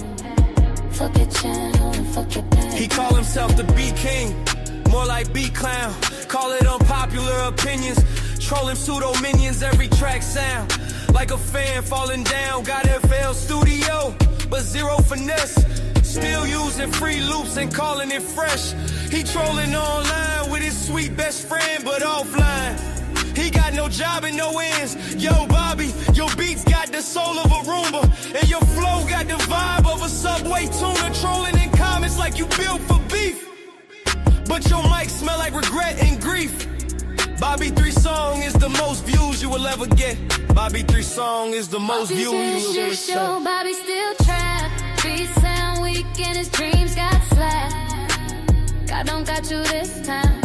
Fuck your channel and fuck your panel. He call himself the B King, more like B Clown. Call it unpopular opinions. Trolling pseudo minions, every track sound like a fan falling down. Got FL Studio, but zero finesse. Still using free loops and calling it fresh. He trolling online with his sweet best friend, but offline. He got no job and no ends. Yo, Bobby, your beats got the soul of a Roomba, and your flow got the vibe of a Subway tuna. Trolling in comments like you built for beef, but your mic smell like regret and grief. Bobby 3 song is the most views you will ever get. Bobby 3 song is the most views you will ever show. Bobby still trapped. He sound weak and his dreams got slapped. God don't got you this time.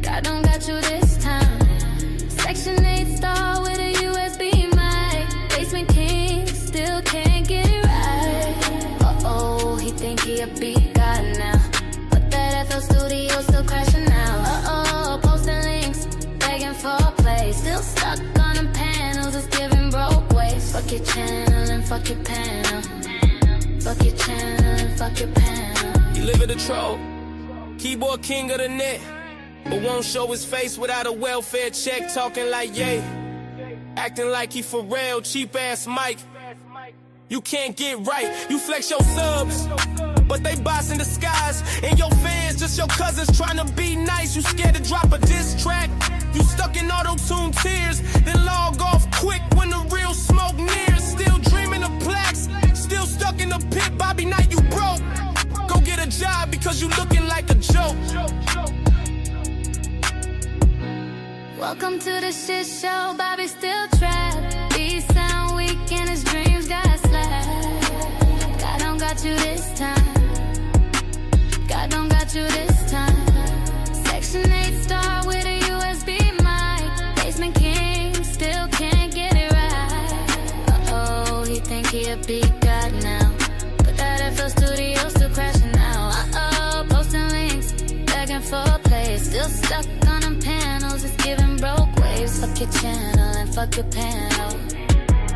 God don't got you this time. Section 8 star with a USB mic. Basement king, still can't get it right. Uh-oh, he think he a big god now. But that FL studio still crashing out. Uh-oh, posting links, begging for a play. Still stuck on them panels, just giving broke ways. Fuck your channel and fuck your panel. Fuck your channel and fuck your panel. You live in a troll, keyboard king of the net, but won't show his face without a welfare check. Talking like yay, acting like he for real, cheap ass mic. You can't get right, you flex your subs, but they boss in disguise. And your fans just your cousins trying to be nice. You scared to drop a diss track, you stuck in auto-tune tears, then log off quick when the real smoke nears. Still dreaming of plaques, still stuck in the pit. Bobby Knight, you broke, go get a job because you looking like a joke. Welcome to the shit show, Bobby still trapped. He sound weak and his dreams got slapped. God don't got you this time. a beat god now. But that FL Studio still crashing now. Posting links, begging for a place. Still stuck on them panels, it's giving broke waves. Fuck your channel and fuck your panel.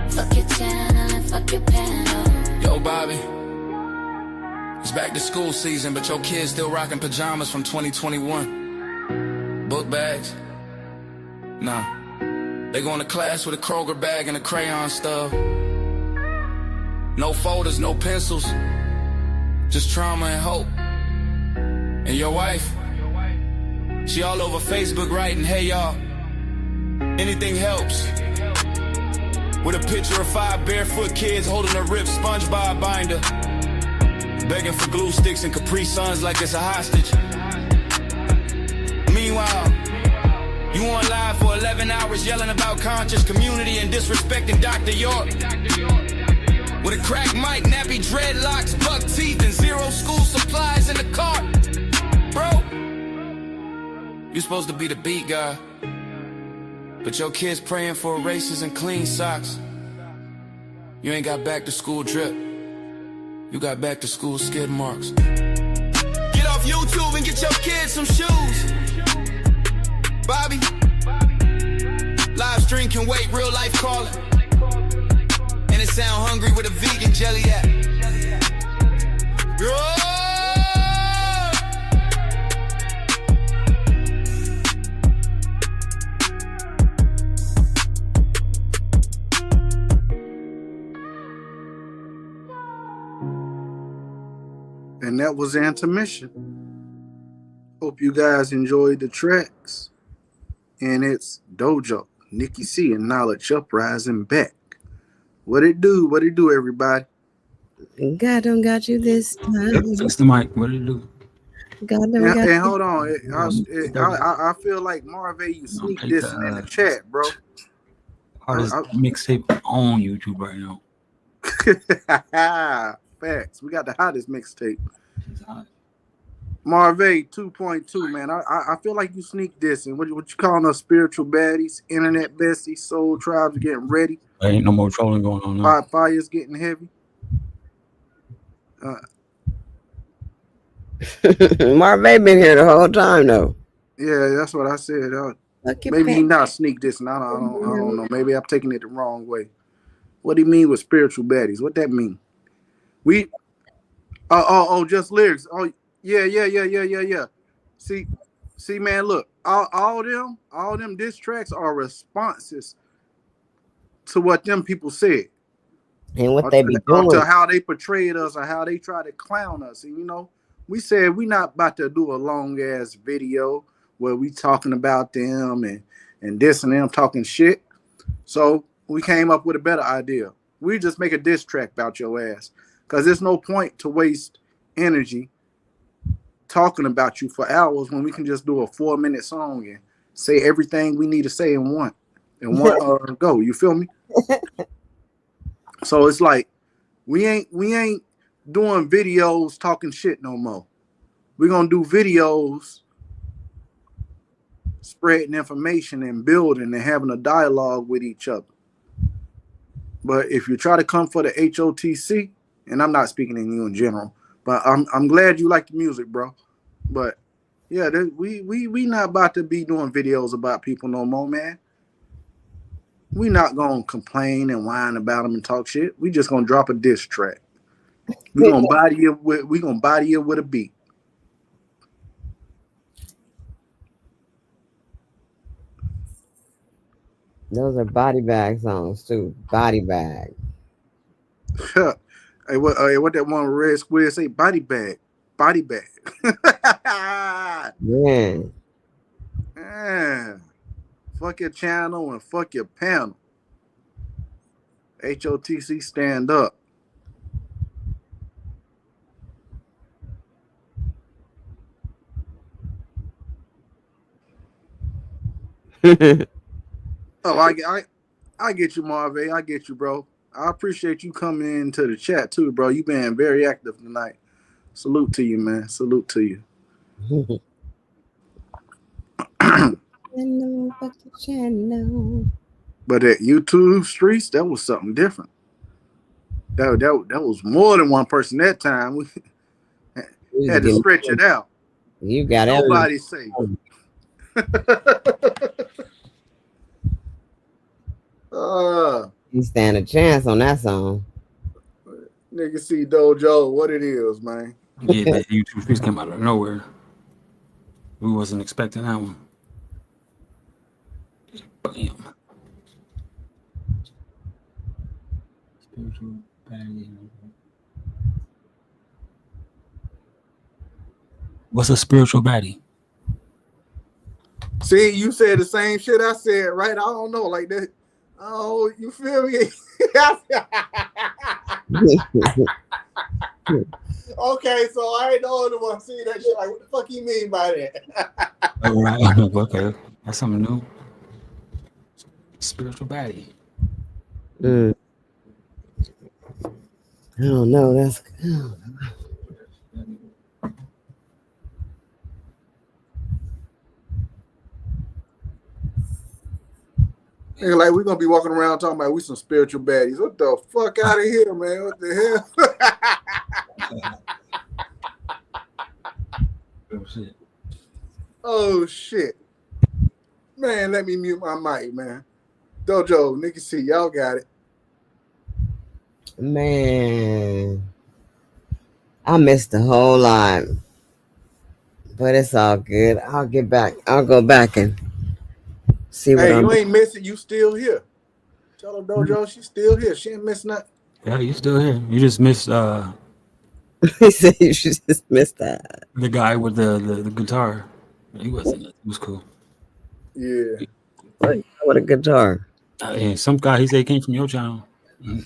Fuck your channel and fuck your panel. Yo, Bobby. It's back to school season, but your kids still rocking pajamas from 2021. Book bags? Nah. They going to class with a Kroger bag and a crayon stub. No folders, no pencils. Just trauma and hope. And your wife? She all over Facebook writing, hey y'all, anything helps. With a picture of 5 barefoot kids holding a ripped SpongeBob binder. Begging for glue sticks and Capri Suns like it's a hostage. Meanwhile, you on live for 11 hours yelling about conscious community and disrespecting Dr. York. With a cracked mic, nappy dreadlocks, buck teeth, and 0 school supplies in the cart. Bro, you supposed to be the beat guy, but your kids praying for erasers and clean socks. You ain't got back to school drip. You got back to school skid marks. Get off YouTube and get your kids some shoes. Bobby, live stream can wait, real life calling. And it sound hungry with a vegan jelly at. And that was intermission. Hope you guys enjoyed the tracks. And it's Dojo, Nikki C, and Knowledge Uprising back. What it do? What it do, everybody? God don't got you this time. Fix the mic. What did it do? God don't got And you. hold on. I feel like Marvin, you sneak this in the chat, bro. Hardest mixtape on YouTube right now. Facts. We got the hottest mixtape. Marvin 2.2, man. I feel like you sneak this and what you calling us spiritual baddies, internet besties, soul tribes getting ready. There ain't no more trolling going on now. Fire's getting heavy. Marvin been here the whole time though. Yeah, that's what I said. Maybe he not sneak this, and I don't know. Maybe I'm taking it the wrong way. What do you mean with spiritual baddies? What that mean? Just lyrics. Oh, yeah. See, man, look, all them diss tracks are responses to what them people said. And what they be doing. To how they portrayed us or how they try to clown us. And, we said we not about to do a long-ass video where we talking about them and this and them talking shit. So we came up with a better idea. We just make a diss track about your ass. Because there's no point to waste energy talking about you for hours when we can just do a 4-minute song and say everything we need to say in one go. You feel me? So it's like we ain't doing videos talking shit no more. We're gonna do videos spreading information and building and having a dialogue with each other. But if you try to come for the H.O.T.C, and I'm not speaking in you in general, but I'm glad you like the music, bro. But yeah, we not about to be doing videos about people no more, man. We not gonna complain and whine about them and talk shit. We just gonna drop a diss track. We gonna body it with a beat. Those are body bag songs too. Body bag. Hey, what that one Red Square say? Body bag. Yeah. Fuck your channel and fuck your panel. H.O.T.C stand up. I get you, Marvin. I get you, bro. I appreciate you coming into the chat too, bro. You been very active tonight. Salute to you, man. Salute to you. But at YouTube streets, that was something different. That was more than one person that time. We had to stretch it out. You got nobody safe. You stand a chance on that song. Nigga see Dojo, what it is, man. Yeah, that YouTube piece came out of nowhere. We wasn't expecting that one. Bam. Spiritual baddie. What's a spiritual baddie? See, you said the same shit I said, right? I don't know, like that. Oh, you feel me? Okay, so I ain't the only one see that shit. Like, what the fuck you mean by that? Oh, right. Okay, that's something new. Spiritual baddie. I don't know. That's. Nigga, like we're gonna be walking around talking about we some spiritual baddies. What the fuck out of here, man? What the hell? Oh shit. Oh shit. Man, let me mute my mic, man. Dojo, Nikki C, y'all got it. Man, I missed a whole lot, but it's all good. I'll get back. I'll go back and see what Hey, I'm. you ain't missing. You still here. Tell her Dojo she's still here. She ain't missing nothing. Yeah, you still here. You just missed He said you should just miss that. the guy with the guitar. He wasn't. It was cool. Yeah. What a guitar. And some guy he said he came from your channel. Damn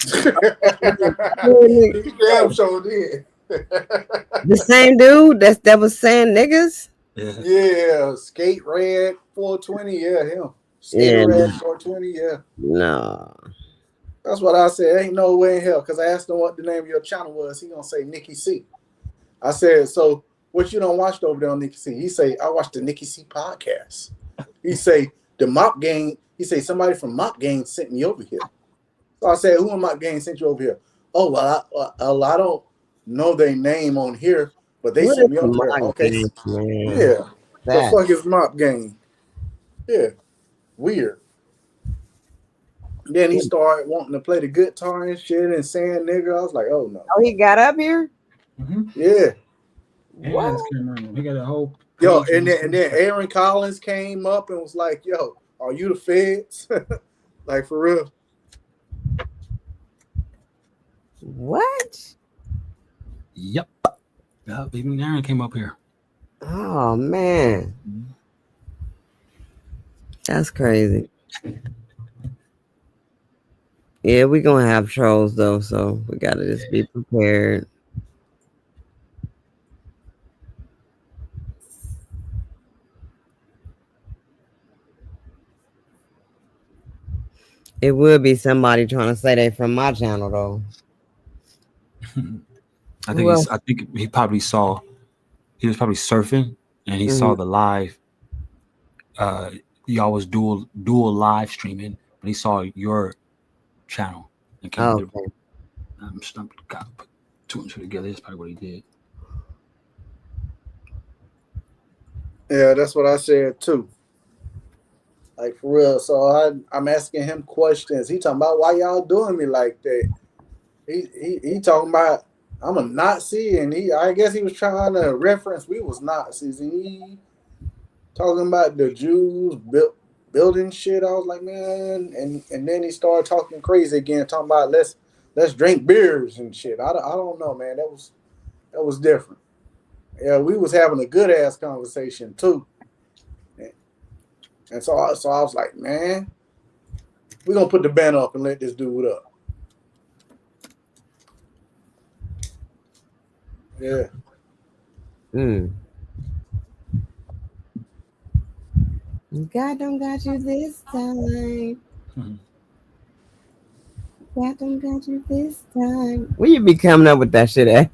sure did. The same dude that was saying niggas. Yeah, Skate Red 420. Yeah, him. Skate Red 420. Yeah. No. That's what I said. Ain't no way in hell. Because I asked him what the name of your channel was. He gonna say Nikki C. I said, so what you done watched over there on Nikki C? He say, I watched the Nikki C podcast. He say, the Mop Gang. He say, somebody from Mop Gang sent me over here. So I said, who in Mop Gang sent you over here? Oh, well, I don't know their name on here, but they sent me over here. Okay. Yeah. The fuck is Mop Gang? Yeah. Weird. Then he started wanting to play the guitar and shit and saying nigga. I was like, oh no. Oh, he got up here? Mm-hmm. Yeah. What? He got a whole. Yo, and then Aaron Collins came up and was like, yo, are you the feds? Like, for real. What? Yep. Yeah, even Aaron came up here. Oh man. That's crazy. Yeah, we're gonna have trolls though, so we gotta just be prepared. It would be somebody trying to say they from my channel though. I think he probably saw. He was probably surfing and he saw the live. Y'all was dual live streaming, but he saw your channel and came through. I'm stumped. Got put two and two together. That's probably what he did. Yeah, that's what I said too. Like, for real. So I'm asking him questions. He talking about why y'all doing me like that. He talking about I'm a Nazi, and I guess he was trying to reference we was Nazis. And he talking about the Jews building shit. I was like, man, and then he started talking crazy again, talking about let's drink beers and shit. I don't know, man. That was different. Yeah, we was having a good ass conversation too. And so I was like, man, we're gonna put the banner up and let this dude up. Yeah. God don't got you this time. God don't got you this time. Where you be coming up with that shit at?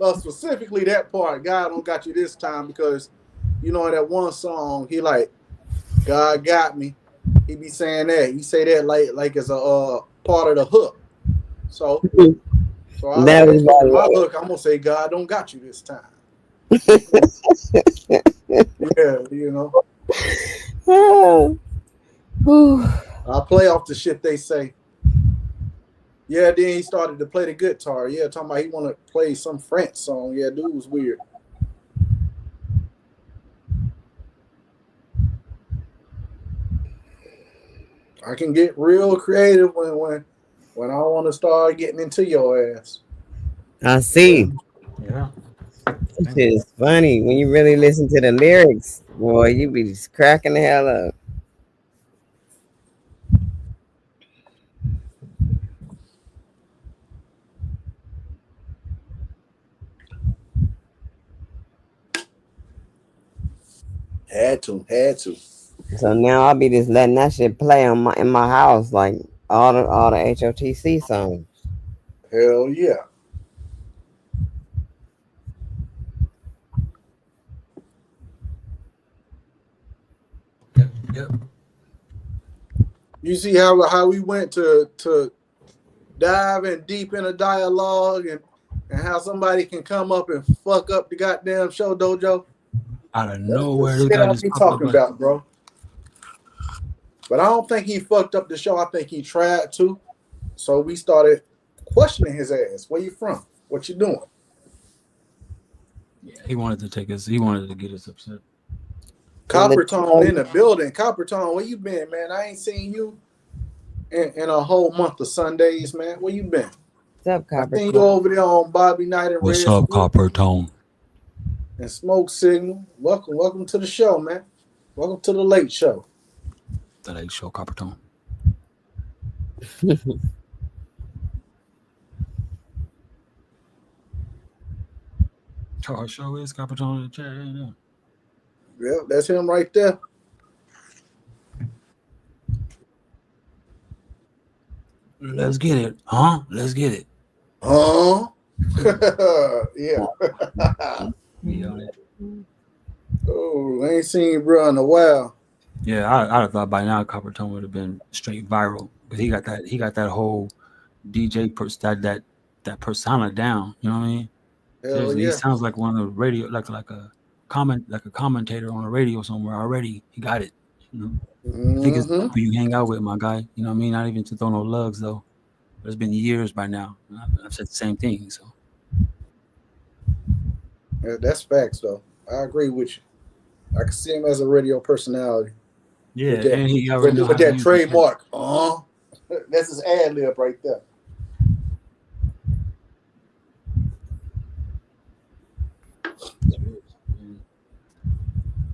Well, specifically that part, God don't got you this time, because you know in that one song he like, God got me, he be saying that. He say that like it's a part of the hook. So I That like was that shit in my about hook. I'm gonna say God don't got you this time. Yeah, you know. I play off the shit they say. Yeah, then he started to play the guitar. Yeah, talking about he want to play some French song. Yeah, dude was weird. I can get real creative when I want to start getting into your ass. I see. Yeah. This shit is funny when you really listen to the lyrics. Boy, you be just cracking the hell up. Had to. So now I'll be just letting that shit play in my house, like all the H.O.T.C songs. Hell yeah. Yep. You see how we went to dive in deep in a dialogue and how somebody can come up and fuck up the goddamn show dojo. Out of That's the nowhere, this shit guy I just be popped up talking like, about, bro. But I don't think he fucked up the show. I think he tried to. So we started questioning his ass. Where you from? What you doing? yeah, he wanted to take us. He wanted to get us upset. Copper Tone in the building. Copper Tone, where you been, man? I ain't seen you in a whole month of Sundays, man. Where you been? What's up, I Copper? seen you over there on Bobby Knight and What's Red up, Smoke Copper Tone? and Smoke Signal. Welcome to the show, man. Welcome to the late show. The Late Show, Copper Tone. Our show is Copper Tone in the chat. Yeah. Yeah, that's him right there. Let's get it, huh? Let's get it. Huh? Yeah. Oh, I ain't seen bro in a while. Yeah, I'd have thought by now Copper Tone would have been straight viral. But he got that whole DJ that persona down. You know what I mean? Hell Seriously, he yeah. sounds like one of the radio like a commentator on the radio somewhere already. He got it. You know? I think it's Mm-hmm. who you hang out with, my guy. You know what I mean? Not even to throw no lugs though. But it's been years by now. I've said the same thing. So Yeah, that's facts though. I agree with you. I can see him as a radio personality. yeah, With that and he already know with how to that use the camera. trademark. That's his ad lib right there.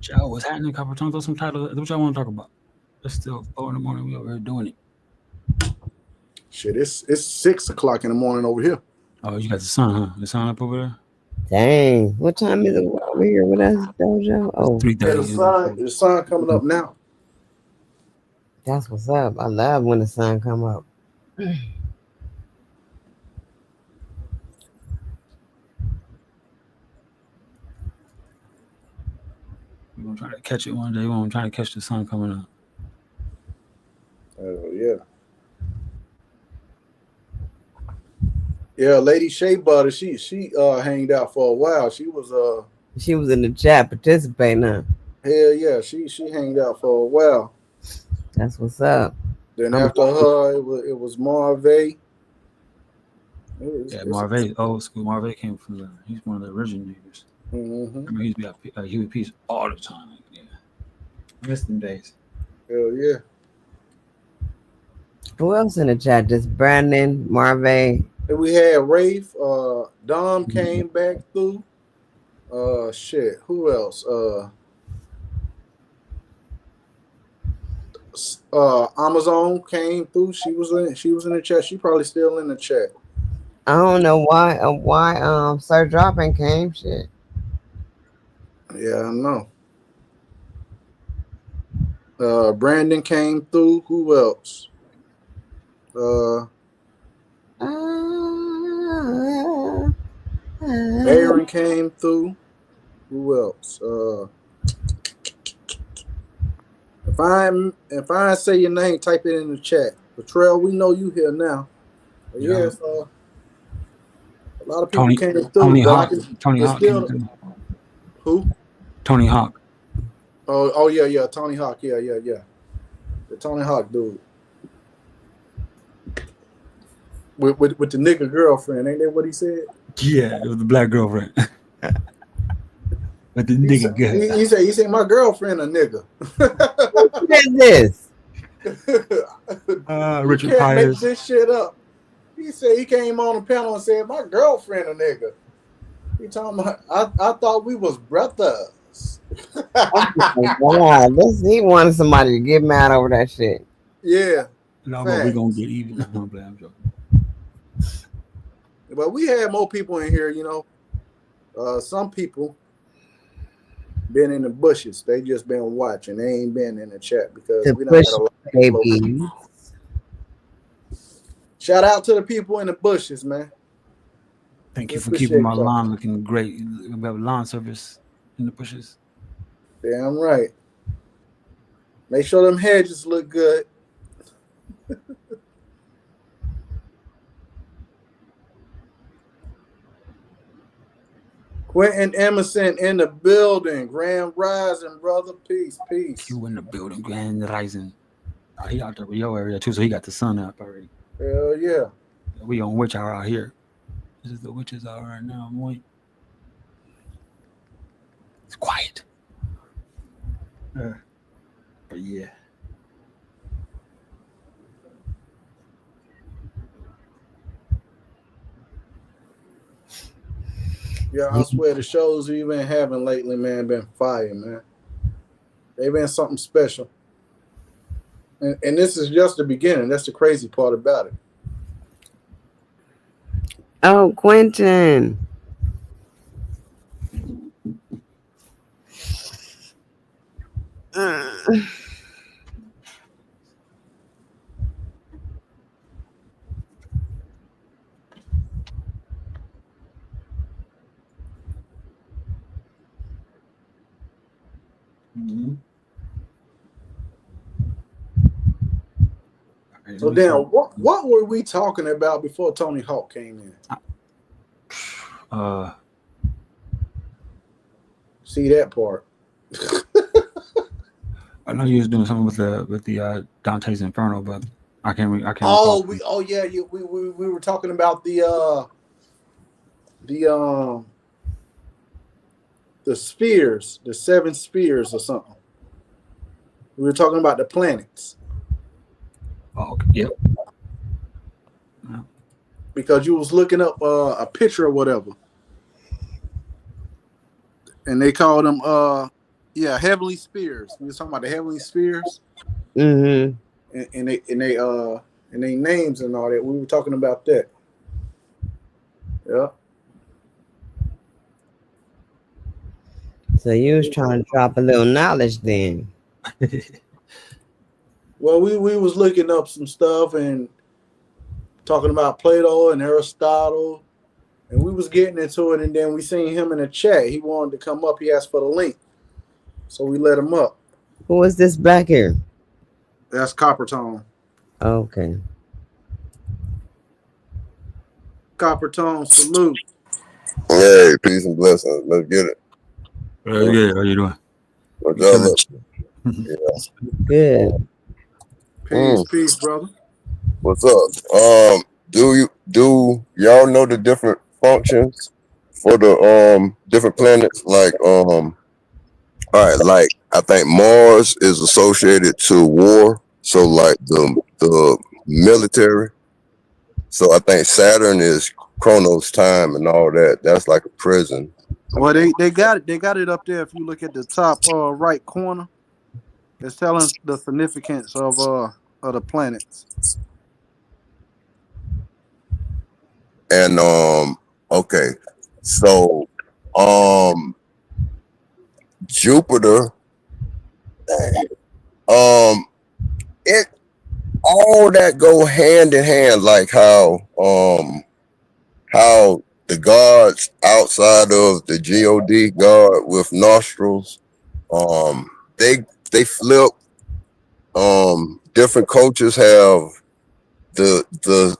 Joe, what's happening, Copper Tone? Throw some title. What y'all want to talk about? It's still 4 in the morning. We over here doing it. Shit, it's 6 o'clock in the morning over here. Oh, you got the sun, huh? The sun up over there? Dang, what time is it over here with us, Dojo? Oh, 3:30. The sun coming up now. that's what's up. I love when the sun come up. We're gonna try to catch it one day. We're gonna try to catch the sun coming up. Oh yeah. Yeah, Lady Shea Butter, she hanged out for a while. She was in the chat participating, huh? hell yeah, she hanged out for a while. That's what's up. Then after her, it was Marvay. Yeah, Marvay, old school. Marvay came from he's one of the originators. Mm-hmm. I mean, he used to be at Huey Peace all the time. Yeah, I miss them days. Hell yeah. Who else in the chat? Just Brandon, Marvay. And we had Rafe. Dom came back through. Shit. Who else? Amazon came through. She was in the chat. She probably still in the chat. I don't know why Sir Dropping came. Shit. Yeah, I know. Brandon came through. Who else? Aaron came through. Who else? If I say your name, type it in the chat. Latrell, we know you here now. But Yeah. a lot of people came through, Tony but Hawk. I can. Tony It's Hawk came still through. who? Tony Hawk. Oh yeah, Tony Hawk, yeah, the Tony Hawk dude with the nigga girlfriend, ain't that what he said? Yeah, it was the black girlfriend. But the nigga good. He said my girlfriend a nigga. What is this? You Richard can't make Pius. this shit up. He said he came on the panel and said my girlfriend a nigga. He talking about I thought we was brothers. God, he wanted somebody to get mad over that shit. Yeah. No, but we gonna get even. I'm joking. But we had more people in here, some people been in the bushes. They just been watching. They ain't been in the chat because we don't have a lot of people. Shout out to the people in the bushes, man. Thank you for keeping my lawn looking great. We have lawn service in the bushes. Damn right. Make sure them hedges look good. Quentin Emerson in the building. Grand Rising, brother. Peace. Q in the building. Grand Rising. He out there with your area too, so he got the sun up already. Hell yeah. We on witch hour out here. This is the witches hour right now, boy. It's quiet. But yeah. Yeah, I swear the shows we've been having lately, man, been fire, man. They've been something special. And this is just the beginning. That's the crazy part about it. Oh, Quentin. Mm-hmm. So Dan, what were we talking about before Tony Hawk came in? See that part. I know you was doing something with the Dante's Inferno, but I can't. We were talking about the spheres, the 7 spheres or something. We were talking about the planets. Oh, okay. Yep. Yeah. Because you was looking up a picture or whatever, and they called them heavenly spheres. We was talking about the heavenly spheres. Mm-hmm. And they names and all that. We were talking about that. Yeah. So you was trying to drop a little knowledge then. Well, we was looking up some stuff and talking about Plato and Aristotle, and we was getting into it, and then we seen him in the chat. He wanted to come up. He asked for the link, so we let him up. Who is this back here? That's Copper Tone. Okay. Copper Tone, salute. Hey, peace and blessings. Let's get it. Yeah, how you doing? What y'all up? Yeah. Good. Peace, brother. What's up? Do y'all know the different functions for the different planets? Like all right, like I think Mars is associated to war, so like the military. So I think Saturn is Chronos time and all that. That's like a prison. Well, they got it up there. If you look at the top right corner, it's telling the significance of the planets. And okay, so Jupiter, it all that go hand in hand, like how the gods outside of the God with nostrils, they flip different cultures have the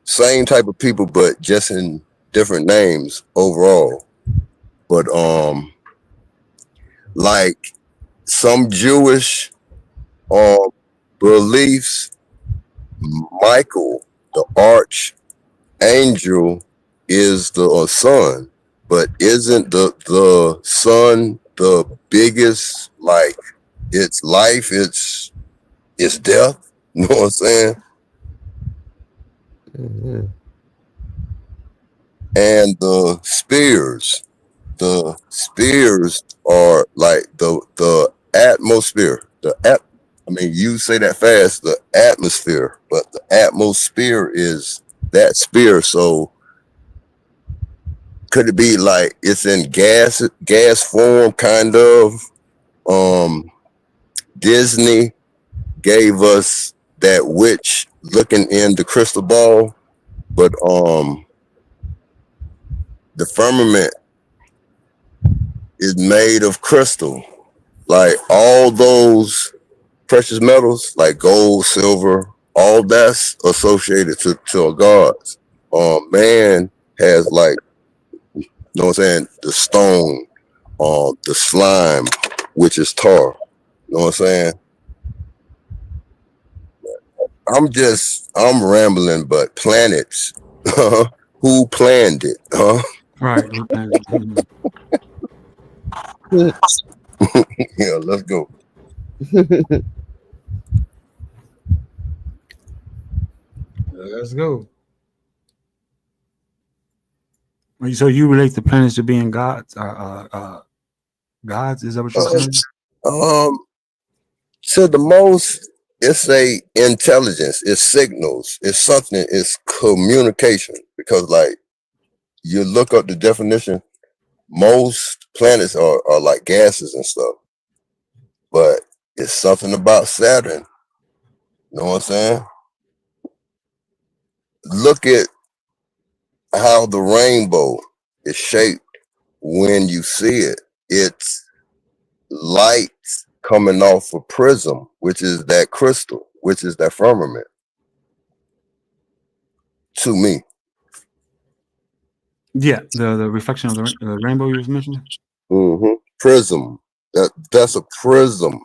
same type of people, but just in different names overall. But like some Jewish beliefs, Michael, the archangel, is the sun, but isn't the sun the biggest? Like it's life, it's death. You know what I'm saying? Mm-hmm. And the spears are like the atmosphere. I mean, you say that fast, the atmosphere, but the atmosphere is that spear. So could it be like it's in gas form, kind of? Um, Disney gave us that witch looking in the crystal ball, but the firmament is made of crystal. Like all those precious metals, like gold, silver, all that's associated to a gods. Man has like, you know what I'm saying, the stone, the slime, which is tar. You know what I'm saying? I'm rambling, but planets, who planned it? Huh? Right. Yeah, let's go. Let's go. So you relate the planets to being gods? Gods? Is that what you're saying? Um, to the most, it's a intelligence, it's signals, it's something, it's communication. Because like you look up the definition, most planets are like gases and stuff. But it's something about Saturn. You know what I'm saying? Look at how the rainbow is shaped when you see it. It's light coming off a prism, which is that crystal, which is that firmament. To me. Yeah, the reflection of the rainbow you was mentioning. Mm-hmm. Prism. That's a prism.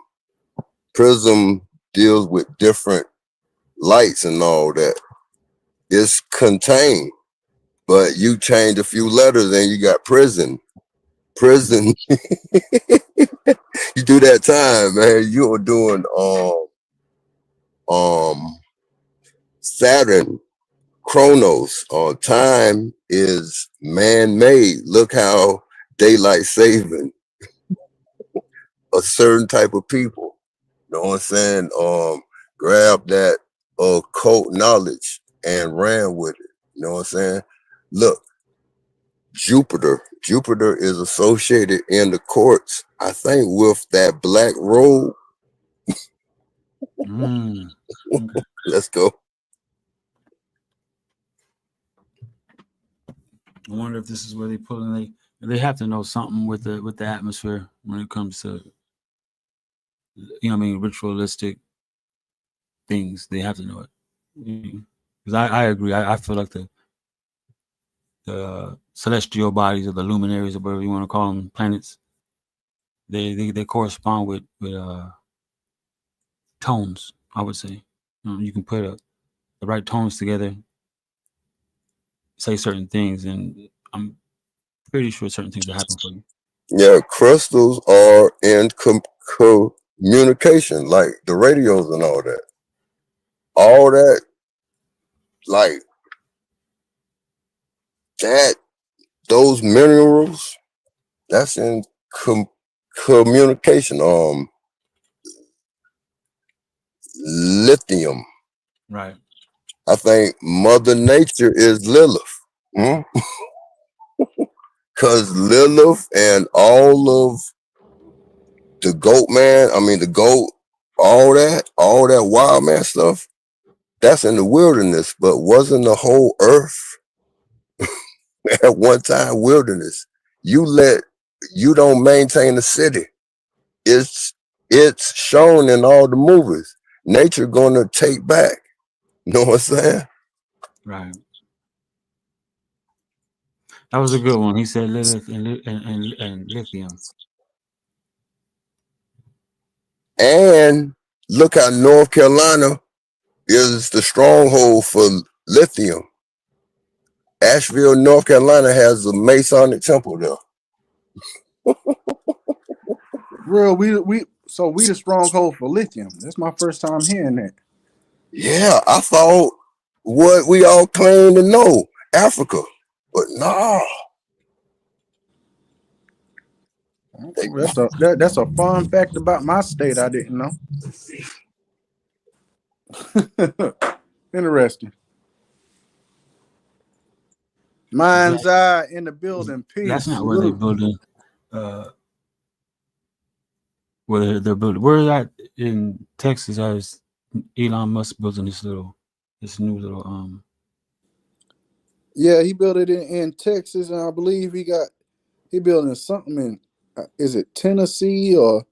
Prism deals with different lights and all that. It's contained, but you change a few letters and you got prison. Prison. You do that time, man. You are doing Saturn, Chronos. Time is man-made. Look how daylight saving a certain type of people. You know what I'm saying? Grab that occult knowledge and ran with it. You know what I'm saying? Look, Jupiter. Jupiter is associated in the courts, I think, with that black robe. Okay. Let's go. I wonder if this is where they pull in. They have to know something with the atmosphere when it comes to, you know, I mean, ritualistic things. They have to know it. Because I agree. I feel like the celestial bodies or the luminaries or whatever you want to call them, planets, they correspond with tones. I would say you can put the right tones together, say certain things, and I'm pretty sure certain things will happen for you. Yeah, crystals are in communication, like the radios and all that. All that, like that, those minerals, that's in communication. Lithium. Right. I think Mother Nature is Lilith. Because Lilith and all of the goat man, I mean the goat, all that wild man stuff, that's in the wilderness, but wasn't the whole earth at one time wilderness? You don't maintain the city. It's it's shown in all the movies. Nature gonna take back. You know what I'm saying? Right. That was a good one. He said Lilith and lithium. And look how North Carolina is the stronghold for lithium. Asheville, North Carolina has a Masonic temple there. Real, we the stronghold for lithium. That's my first time hearing that. Yeah, I thought what we all claim to know, Africa, but nah. That's a fun fact about my state I didn't know. Interesting. Mind's Eye in the building. That's Peace. not where they're building. Where they're building. Where is that in Texas? As Elon Musk building this new little Yeah, he built it in Texas, and I believe he building something in is it Tennessee or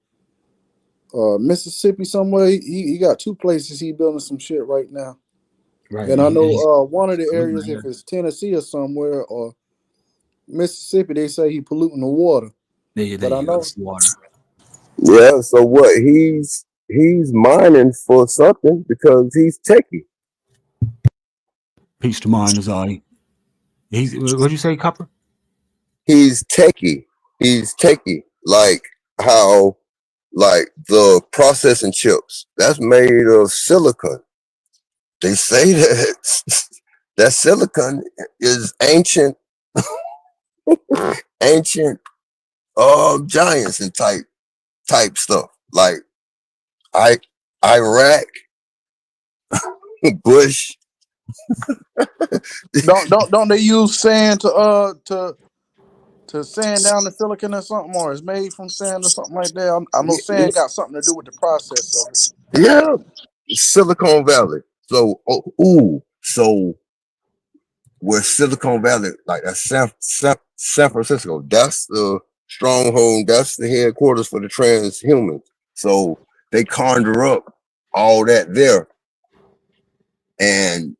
Mississippi somewhere. He got two places he building some shit right now. Right. And I know one of the areas, if it's Tennessee or somewhere or Mississippi, they say he polluting the water. But I know water. Yeah, so what? He's mining for something because he's techie. Peace to Mind's Eye. What'd you say, Copper? He's techie. He's techie. Like how the processing chips, that's made of silicon. They say that that silicon is ancient giants and type stuff. Like Iraq, Bush. don't they use sand to sand down the silicon or something, or it's made from sand or something like that? I know sand got something to do with the process of it. Yeah, Silicon Valley. So so where Silicon Valley, like that's San Francisco, that's the stronghold, that's the headquarters for the transhumans. So they conjure up all that there. And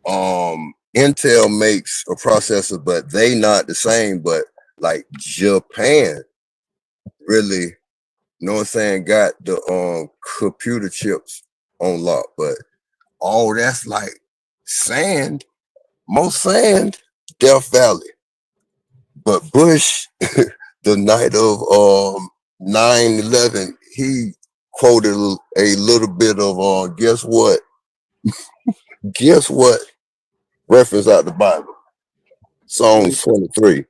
Intel makes a processor, but they not the same. But like Japan really, you know what I'm saying, got the computer chips on lock. But all that's like sand, most sand, Death Valley. But Bush, the night of 9/11, he quoted a little bit of guess what? Guess what? Reference out the Bible. Psalms 23.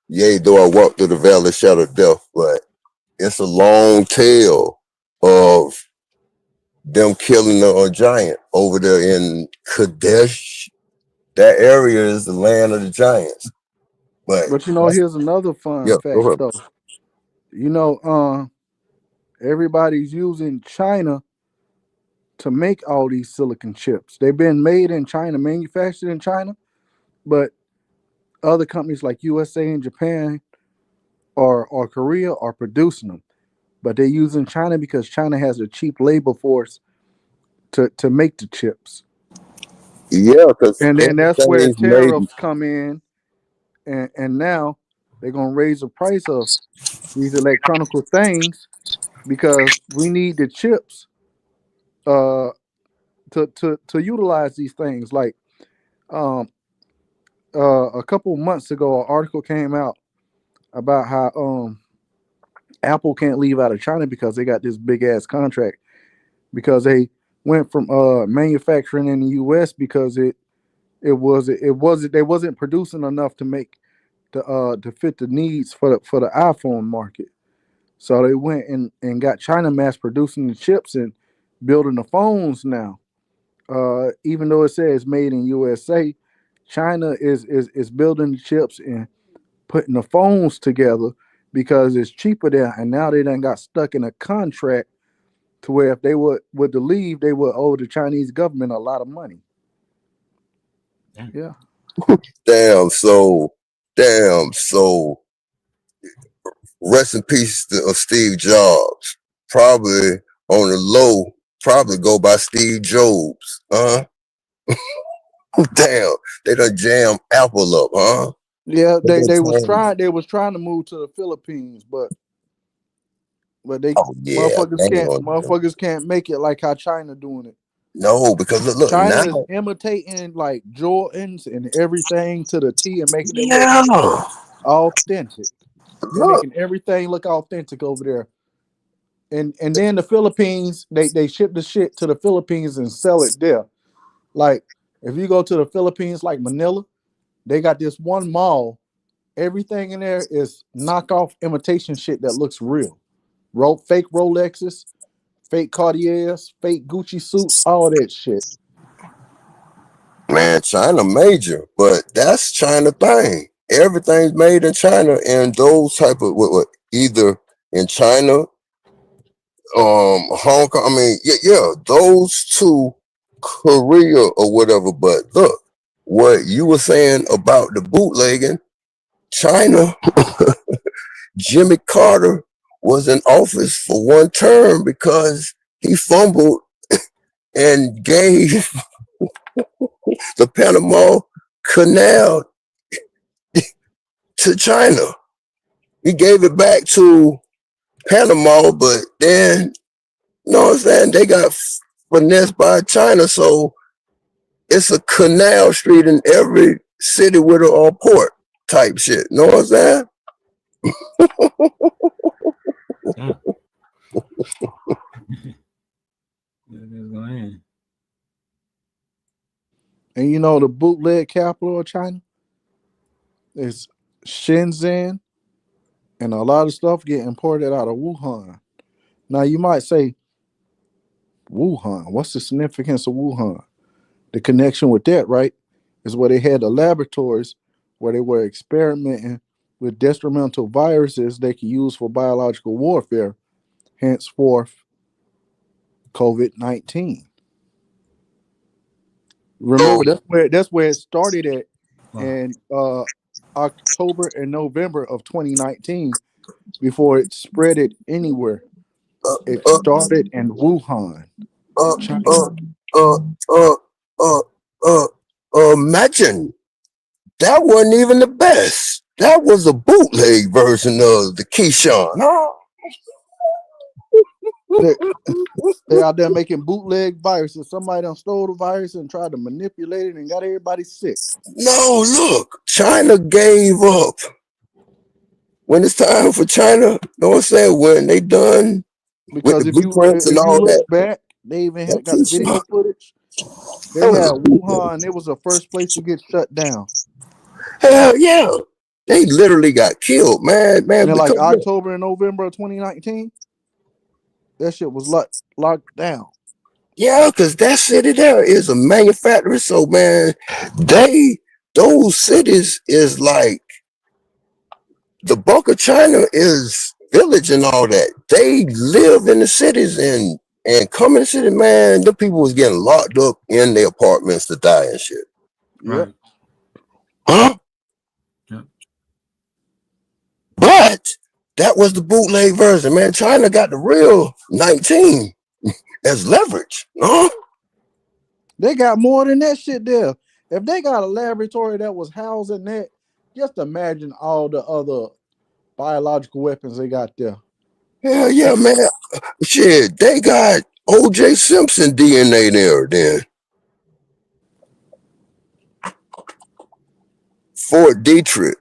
Yea, though I walk through the valley of shadow of death, but it's a long tale of them killing a giant over there in Kadesh. That area is the land of the giants. But you know, here's another fun fact though. You know, everybody's using China to make all these silicon chips. They've been made in China, manufactured in China, but other companies like USA and Japan or Korea are producing them. But they're using China because China has a cheap labor force to make the chips. Yeah, because and then that's where tariffs come in, and now they're gonna raise the price of these electronical things because we need the chips to utilize these things. Like a couple of months ago, an article came out about how Apple can't leave out of China because they got this big ass contract because they went from manufacturing in the U.S. because they wasn't producing enough to make to fit the needs for the iPhone market. So they went and got China mass producing the chips and building the phones now. Even though it says made in USA, China is building the chips and putting the phones together because it's cheaper there. And now they done got stuck in a contract to where if they would to leave, they would owe the Chinese government a lot of money. Yeah. Damn. So rest in peace to Steve Jobs. probably on the low, probably go by Steve Jobs. Damn, they done jam Apple up, huh? Yeah, They done they was jam- trying to move to the Philippines, but they Oh yeah, they ain't gonna do that. motherfuckers can't make it like how China doing it. No, because look China now. is imitating like Jordans and everything to the T and making it look Yeah, authentic. They're look, making everything look authentic over there. And then the Philippines, they ship the shit to the Philippines and sell it there. Like if you go to the Philippines, like Manila, they got this one mall. Everything in there is knockoff imitation shit that looks real. Fake Rolexes, fake Cartiers, fake Gucci suits, all that shit. man, China major, but that's China thing. Everything's made in China, and those type of what either in China, Hong Kong. I mean, yeah, those two, Korea or whatever. But look, what you were saying about the bootlegging, China, Jimmy Carter was in office for one term because he fumbled and gave the Panama Canal to China. He gave it back to Panama, but then, you know what I'm saying, they got finessed by China. So it's a canal street in every city with a port type shit. You know what I'm saying? Yeah. Let's go in. And you know the bootleg capital of China is Shenzhen, and a lot of stuff get imported out of Wuhan. Now you might say, Wuhan, what's the significance of Wuhan? The connection with that, right, is where they had the laboratories where they were experimenting with detrimental viruses they could use for biological warfare, henceforth COVID-19. Remember, that's where it started at Wow. in October and November of 2019 before it spread it anywhere. It Uh, started in Wuhan, uh, China. uh, uh, uh, uh, uh, imagine that wasn't even the best. That was a bootleg version of the Keyshawn. Huh? They, they out there making bootleg viruses. Somebody done stole the virus and tried to manipulate it and got everybody sick. No, look, China gave up. When it's time for China, you know what I'm saying? When they done with the Because blueprints and if you all look that, back, they even that got the Keyshawn, video footage. They that was had a bootleg. Wuhan. It was the first place to get shut down. Hell yeah. They literally got killed, man, And like because look, October and November of 2019, that shit was locked down. yeah, because that city there is a manufacturer. So man, they those cities is like the bulk of China is village and all that. They live in the cities and come in the city, man. The people was getting locked up in their apartments to die and shit. Yep. Right. Huh? Yep. But that was the bootleg version, man. China got the real 19 as leverage. Huh? They got more than that shit there. If they got a laboratory that was housing that, just imagine all the other biological weapons they got there. Hell yeah, man. Shit, they got O.J. Simpson DNA there then. Fort Detrick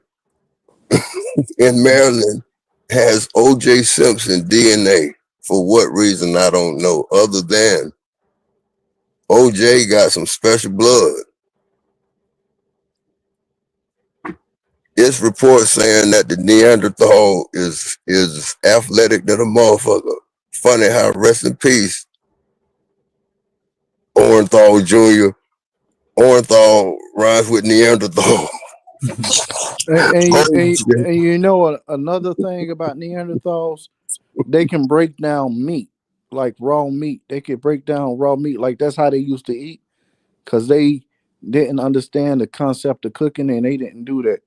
in Maryland has O.J. Simpson DNA. For what reason, I don't know. Other than O.J. got some special blood. This report saying that the Neanderthal is athletic than a motherfucker. Funny how rest in peace, Orenthal Jr. Orenthal rhymes with Neanderthal. And you know another thing about Neanderthals, they can break down meat, like raw meat. They can break down raw meat, like that's how they used to eat, because they didn't understand the concept of cooking, and they didn't do that.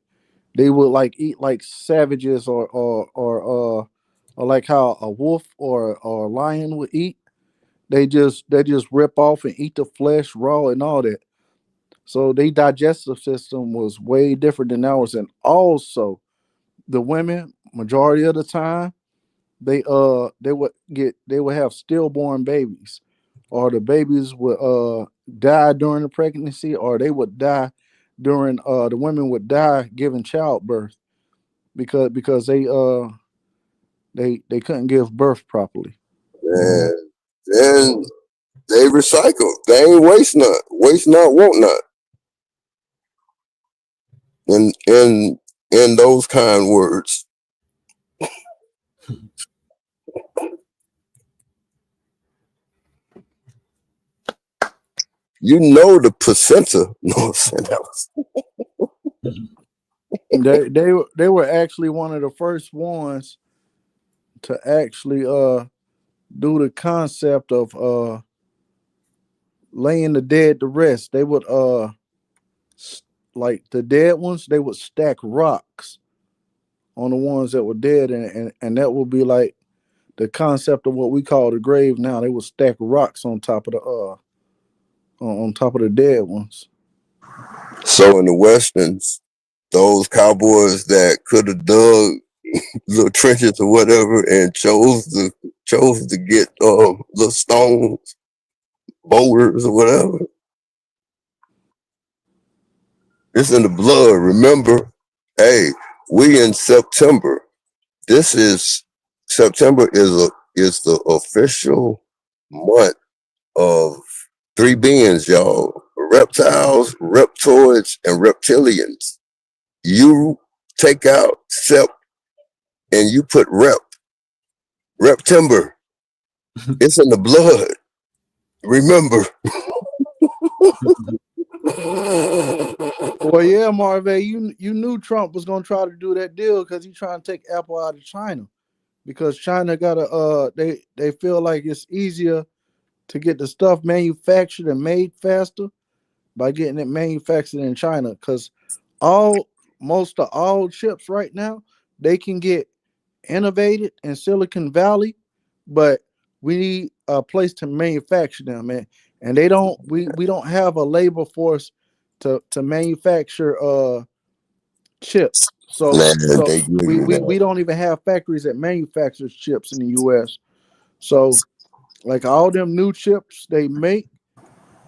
They would like eat like savages or or like how a wolf or a lion would eat. They just rip off and eat the flesh raw and all that. So their digestive system was way different than ours, and also the women, majority of the time, they would have stillborn babies, or the babies would die during the pregnancy, or they would die during the women would die giving childbirth because they couldn't give birth properly. And then they recycle. They ain't waste not. Waste not, want not. In those kind words. You know the placenta. No, I'm saying that was They were actually one of the first ones to actually do the concept of laying the dead to rest. They would like the dead ones, they would stack rocks on the ones that were dead, and that would be like the concept of what we call the grave now. They would stack rocks on top of the on top of the dead ones. so in the westerns, those cowboys that could have dug little trenches or whatever and chose to get little stones, boulders or whatever. It's in the blood. Remember, hey, we in September. This is September is the official month of three beings, y'all: reptiles, reptoids, and reptilians. You take out sept and you put reptimber. It's in the blood. Remember. Well, yeah, Marvin, you knew Trump was gonna try to do that deal because he's trying to take Apple out of China, because China got a they feel like it's easier to get the stuff manufactured and made faster by getting it manufactured in China, because all most of all chips right now they can get innovated in Silicon Valley, but we need a place to manufacture them, man. And they don't we don't have a labor force to manufacture chips. So Man, so they give we, you we that. we don't even have factories that manufactures chips in the US. So like all them new chips they make,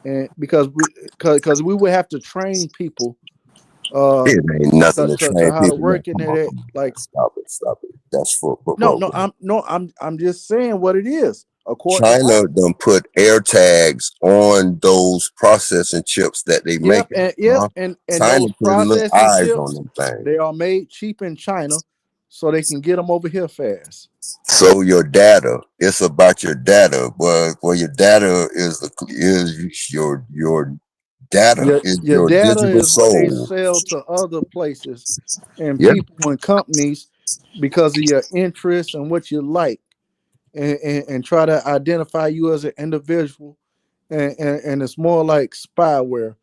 and because we would have to train people uh It ain't nothing to to train how to people, man. work in Come it on, at, come on. like Stop it, stop it. That's for no bro. I'm just saying what it is according to China Apple. done put air tags on those processing chips that they Yep, making. and yep, Huh? and China those putting little processing eyes on chips, them things. they are made cheap in China, so they can get them over here fast. So your data, it's about your data. Well, your data is your data is Your your data digital is what they soul. sell to other places and Yeah. people and companies because of your interests and what you like, and try to identify you as an individual, and it's more like spyware,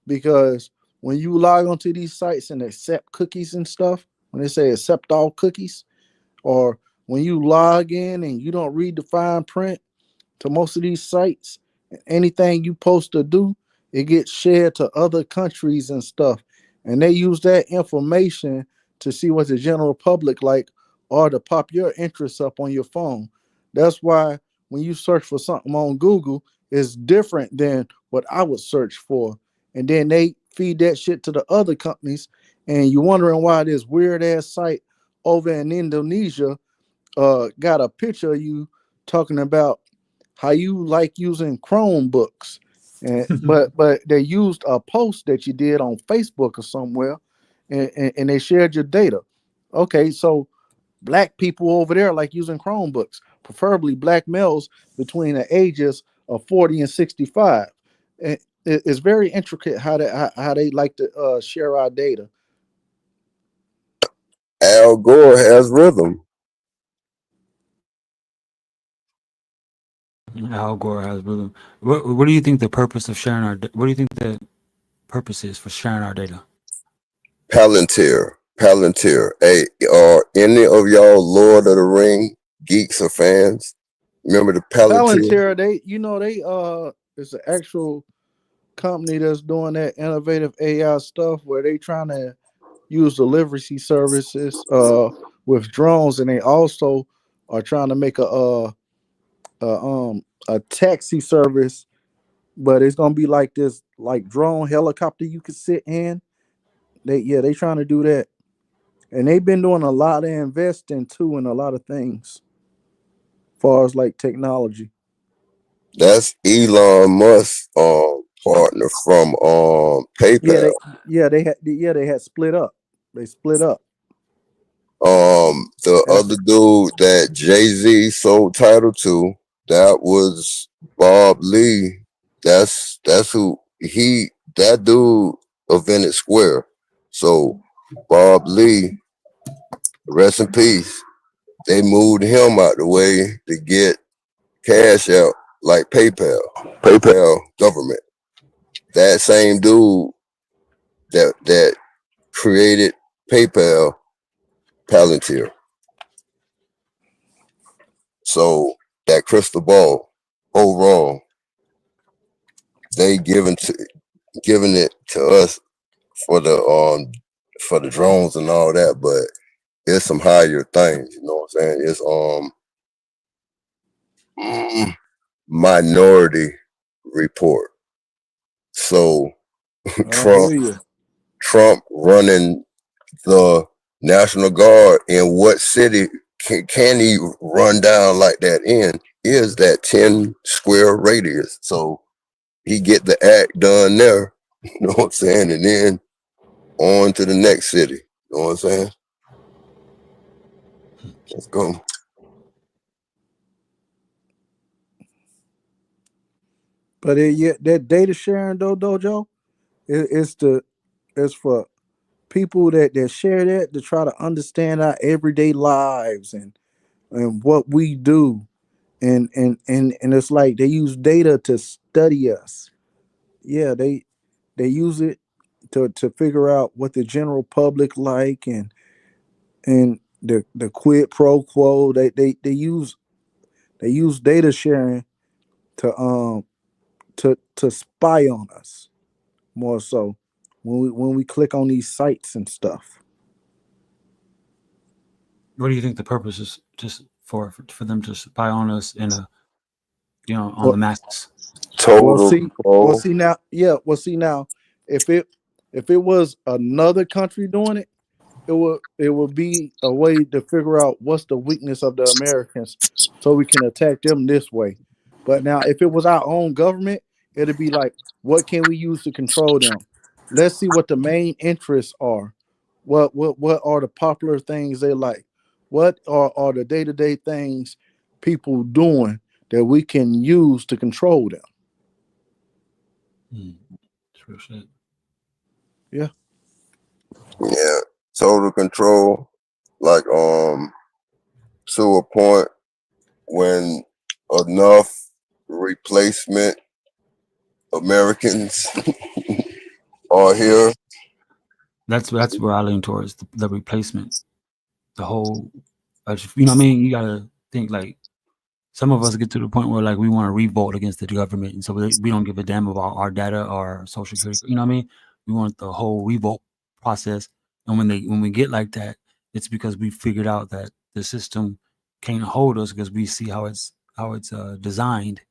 because when you log onto these sites and accept cookies and stuff, when they say accept all cookies, or when you log in and you don't read the fine print to most of these sites, anything you post to do, it gets shared to other countries and stuff. And they use that information to see what the general public like, or to pop your interests up on your phone. That's why when you search for something on Google, it's different than what I would search for. And then they feed that shit to the other companies. And you're wondering why this weird ass site over in Indonesia got a picture of you talking about how you like using Chromebooks, and but they used a post that you did on Facebook or somewhere, and they shared your data. Okay, so black people over there like using Chromebooks, preferably black males between the ages of 40 and 65. And it's very intricate how they like to share our data. Al Gore has rhythm. Al Gore has rhythm. What do you think the purpose of sharing our? What do you think the purpose is for sharing our data? Palantir. Hey, are any of y'all Lord of the Ring geeks or fans. Remember the Palantir? Palantir, it's an actual company that's doing that innovative AI stuff where they trying to use delivery services with drones, and they also are trying to make a taxi service, but it's gonna be like this like drone helicopter you could sit in. They trying to do that, and they've been doing a lot of investing too in a lot of things, as far as like technology. That's Elon Musk partner from Yeah, PayPal. they had split up. They split up. The After other dude that Jay-Z sold title to, that was Bob Lee. That's who that dude invented Square. So Bob Lee, rest in peace. They moved him out the way to get cash out like PayPal. PayPal government. That same dude that created PayPal, Palantir. So that crystal ball, go wrong. They giving it to us for the drones and all that, but it's some higher things. You know what I'm saying? It's Minority Report. So I Trump hear you. Trump running the National Guard in what city can he run down like that in is that 10 square radius. So he get the act done there, you know what I'm saying? And then on to the next city. You know what I'm saying? Let's go. But that data sharing though, Dojo, it's it's for people that share that to try to understand our everyday lives and what we do, and it's like they use data to study us. Yeah, they use it to figure out what the general public like, and the quid pro quo. They use data sharing to spy on us more so when we click on these sites and stuff. What do you think the purpose is? Just for them to spy on us in a on the Well, masses? well, Total see, well, control. see now, yeah, well, see now, if it was another country doing it, it would be a way to figure out what's the weakness of the Americans, so we can attack them this way. But now, if it was our own government, it'd be like, what can we use to control them? Let's see what the main interests are. What are the popular things they like? What are the day to day things people doing that we can use to control them? True shit. Yeah. Yeah. Total control. Like to a point when enough replacement Americans are here. That's where I lean towards the replacement. The whole, you know what I mean? You gotta think like some of us get to the point where like we want to revolt against the government, and so we don't give a damn about our data or social security. You know what I mean? We want the whole revolt process, and when we get like that, it's because we figured out that the system can't hold us because we see how it's designed,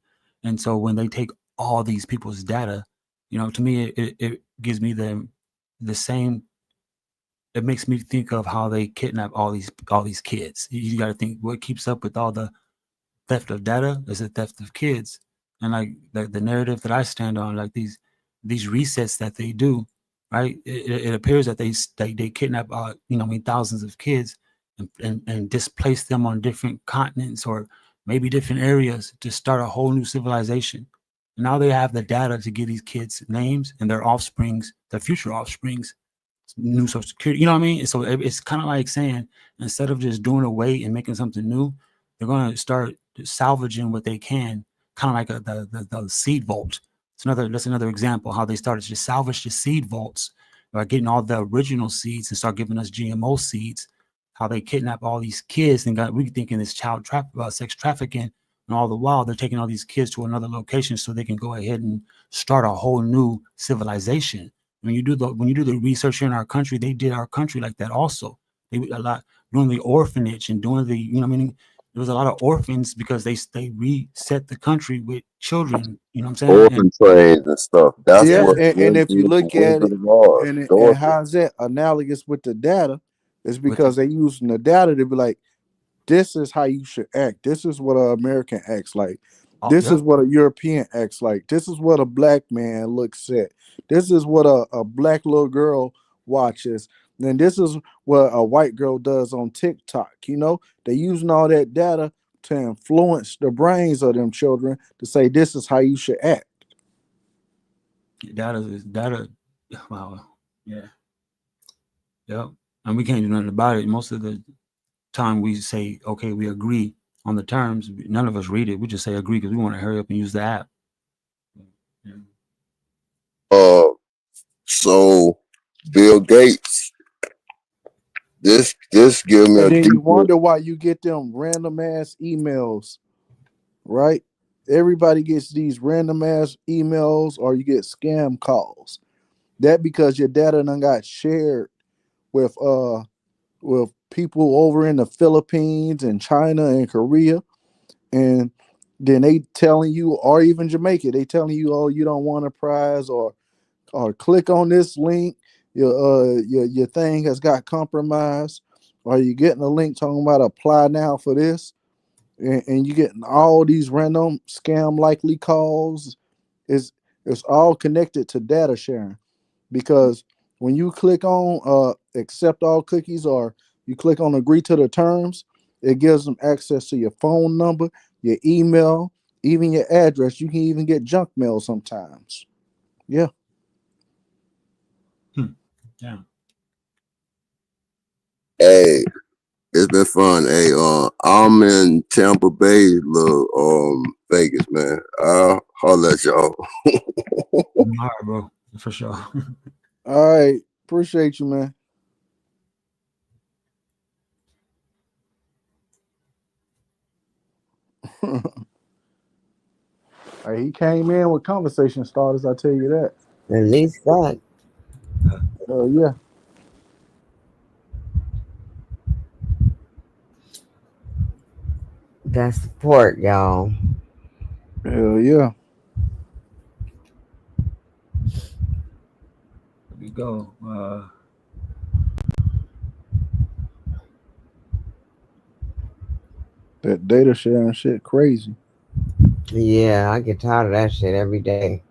and so when they take all these people's data, to me it gives me the same. It makes me think of how they kidnap all these kids. You got to think what keeps up with all the theft of data is the theft of kids. And like the narrative that I stand on, like these resets that they do, right? It appears that they kidnap thousands of kids and displace them on different continents or maybe different areas to start a whole new civilization. And now they have the data to give these kids names and their offsprings, their future offsprings, new social security. You know what I mean? And so it's kind of like saying instead of just doing away and making something new, they're going to start salvaging what they can, kind of like the seed vault. That's another example how they started to salvage the seed vaults by getting all the original seeds and start giving us GMO seeds. how they kidnap all these kids and we thinking it's sex trafficking, and all the while they're taking all these kids to another location so they can go ahead and start a whole new civilization. When you do the research here in our country, they did our country like that also. They a lot doing the orphanage and doing the, you know what I mean? There was a lot of orphans because they reset the country with children, you know what I'm saying? Orphan trains and stuff. That's Yeah, what and really if you is the look at Wizard it, of Oz. and Dorothy. how's that analogous with the data? It's With because they using the data to be like, this is how you should act. This is what an American acts like. This is what a European acts like. This is what a black man looks at. This is what a black little girl watches. And this is what a white girl does on TikTok. You know, they using all that data to influence the brains of them children to say this is how you should act. Data. Wow. Yeah. Yep. And we can't do nothing about it. Most of the time we say, okay, we agree on the terms. None of us read it. We just say agree because we want to hurry up and use the app. Yeah. So Bill Gates, this give me And a then you deeper. wonder why you get them random ass emails, right? Everybody gets these random ass emails, or you get scam calls. That because your data done got shared with people over in the Philippines and China and Korea, and then they telling you, or even Jamaica, they telling you, oh, you don't want a prize, or click on this link, your thing has got compromised, or you getting a link talking about apply now for this, and you getting all these random scam likely calls. It's all connected to data sharing, because when you click on accept all cookies, or you click on agree to the terms, it gives them access to your phone number, your email, even your address. You can even get junk mail sometimes. Yeah. Yeah. Hey, it's been fun. Hey, I'm in Tampa Bay, little Vegas, man. I'll holler at y'all. All right, bro. For sure. All right. Appreciate you, man. Hey, he came in with conversation starters, I tell you that. At least that. Yeah. That's support, y'all. Hell yeah. Here we go. That data sharing shit crazy. Yeah, I get tired of that shit every day.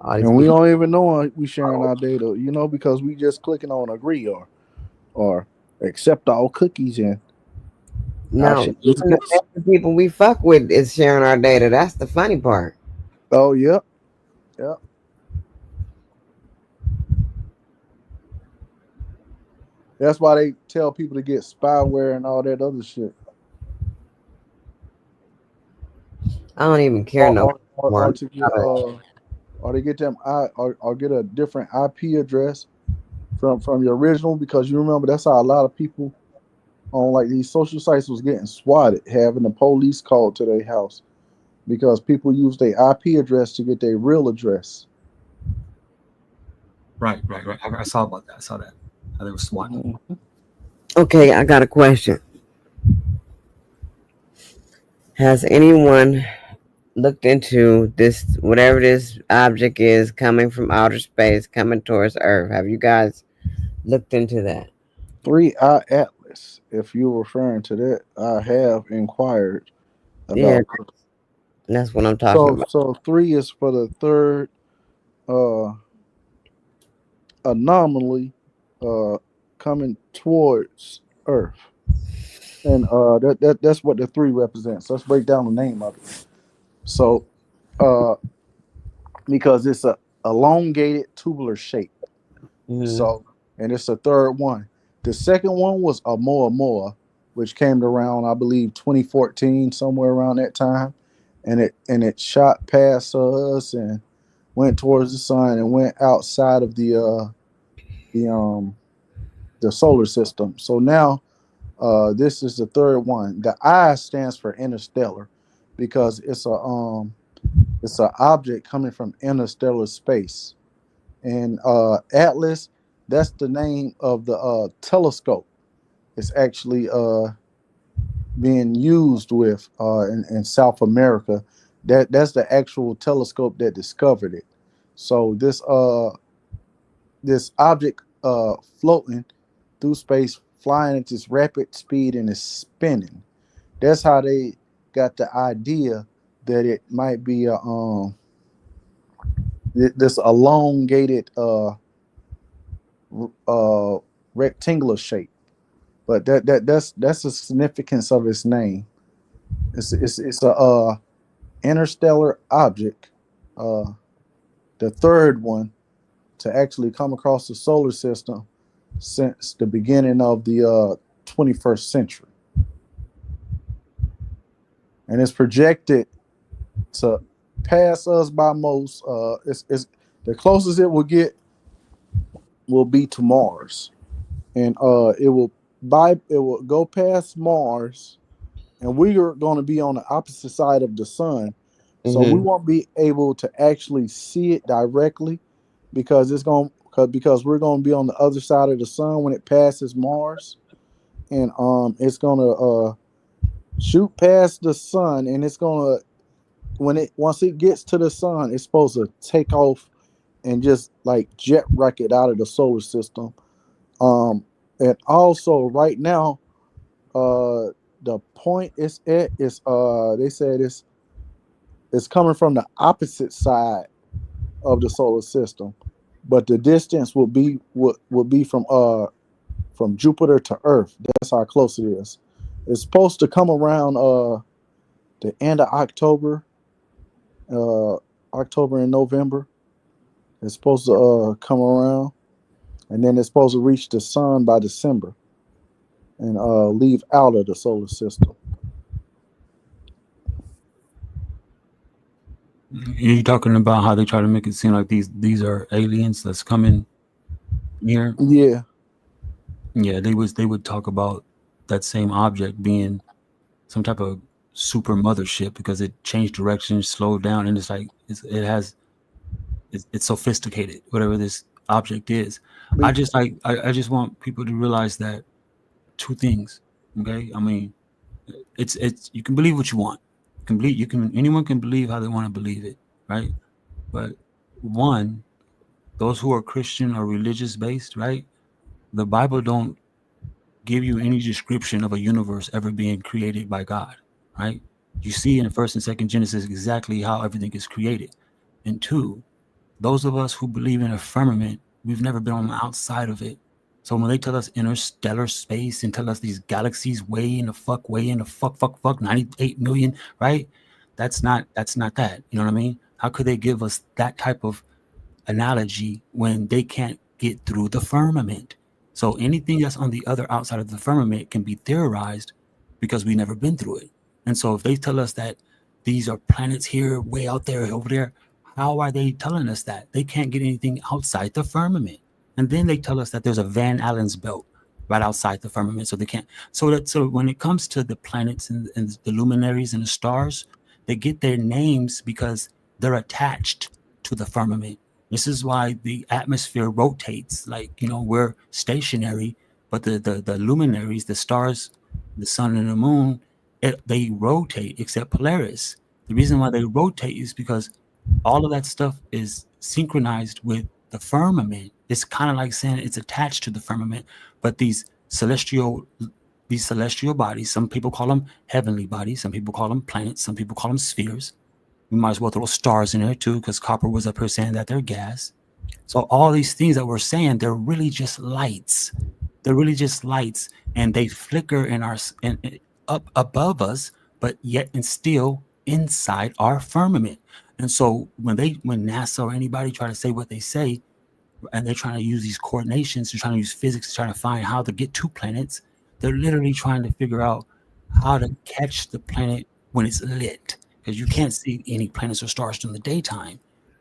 All these And we people. don't even know we sharing our data, because we just clicking on agree, or accept all cookies, and our No, shit just even gets. the people we fuck with is sharing our data. That's the funny part. Oh yeah. Yeah. That's why they tell people to get spyware and all that other shit. I don't even care Or no or more. to get or to get them or get a different IP address from your original, because you remember that's how a lot of people on like these social sites was getting swatted, having the police called to their house because people use their IP address to get their real address. Right. I saw about that. I saw that. How they were swatting. Mm-hmm. Okay, I got a question. Has anyone looked into this, whatever this object is coming from outer space, coming towards Earth? Have you guys looked into that? 3-Eye Atlas. If you're referring to that, I have inquired Yeah, about. that's what I'm talking So about. 3 is for the third uh anomaly coming towards Earth. And that's what the 3 represents. Let's break down the name of it. So uh because it's a elongated tubular shape. Mm-hmm. So, and it's the third one. The second one was Oumuamua, which came around, I believe, 2014, somewhere around that time, and it shot past us and went towards the sun and went outside of the solar system. So now This is the third one. The I stands for interstellar because it's an object coming from interstellar space. And Atlas, that's the name of the telescope. It's actually being used with in South America. That's the actual telescope that discovered it. So this object floating through space, flying at this rapid speed and is spinning. That's how they got the idea that it might be this elongated uh, rectangular shape. But that's the significance of its name. It's a interstellar object, uh, the third one to actually come across the solar system since the beginning of the 21st century, and it's projected to pass us by most. It's the closest it will get will be to Mars, and it will go past Mars, and we are going to be on the opposite side of the sun, so we won't be able to actually see it directly because because we're going to be on the other side of the sun when it passes Mars, and it's going to shoot past the sun, and it's going to once it gets to the sun, it's supposed to take off and just like jet rocket out of the solar system. And also right now, the point it's at is they said it's coming from the opposite side of the solar system, but the distance will be from Jupiter to Earth. That's how close it is. It's supposed to come around the end of October and November. It's supposed to come around, and then it's supposed to reach the sun by December and leave out of the solar system. You're talking about how they try to make it seem like these are aliens that's coming here. Yeah, Yeah, they would talk about that same object being some type of super mothership because it changed direction, slowed down, and it's like it's sophisticated. Whatever this object is, I just want people to realize that two things. Okay, I mean, it's you can believe what you want. Anyone can believe how they want to believe it, right? But one, those who are Christian or religious based, right? The Bible don't give you any description of a universe ever being created by God, right? You see in the first and second Genesis exactly how everything is created. And two, those of us who believe in a firmament, we've never been on the outside of it. So when they tell us interstellar space and tell us these galaxies way in the fuck, 98 million, right? That's not that. You know what I mean? How could they give us that type of analogy when they can't get through the firmament? So anything that's on the other outside of the firmament can be theorized because we've never been through it. And so if they tell us that these are planets here, way out there, over there, how are they telling us that? They can't get anything outside the firmament. And then they tell us that there's a Van Allen's belt right outside the firmament, so they can't. So when it comes to the planets and the luminaries and the stars, they get their names because they're attached to the firmament. This is why the atmosphere rotates. Like, we're stationary, but the luminaries, the stars, the sun and the moon, they rotate, except Polaris. The reason why they rotate is because all of that stuff is synchronized with the firmament. It's kind of like saying it's attached to the firmament, but these celestial bodies, some people call them heavenly bodies, some people call them planets, some people call them spheres. We might as well throw stars in there too, because Copper was up here saying that they're gas. So all these things that we're saying, they're really just lights. They're really just lights, and they flicker up above us, but yet and still inside our firmament. And so when NASA or anybody try to say what they say, and they're trying to use these coordinations, they're trying to use physics to try to find how to get to planets, they're literally trying to figure out how to catch the planet when it's lit, because you can't see any planets or stars during the daytime.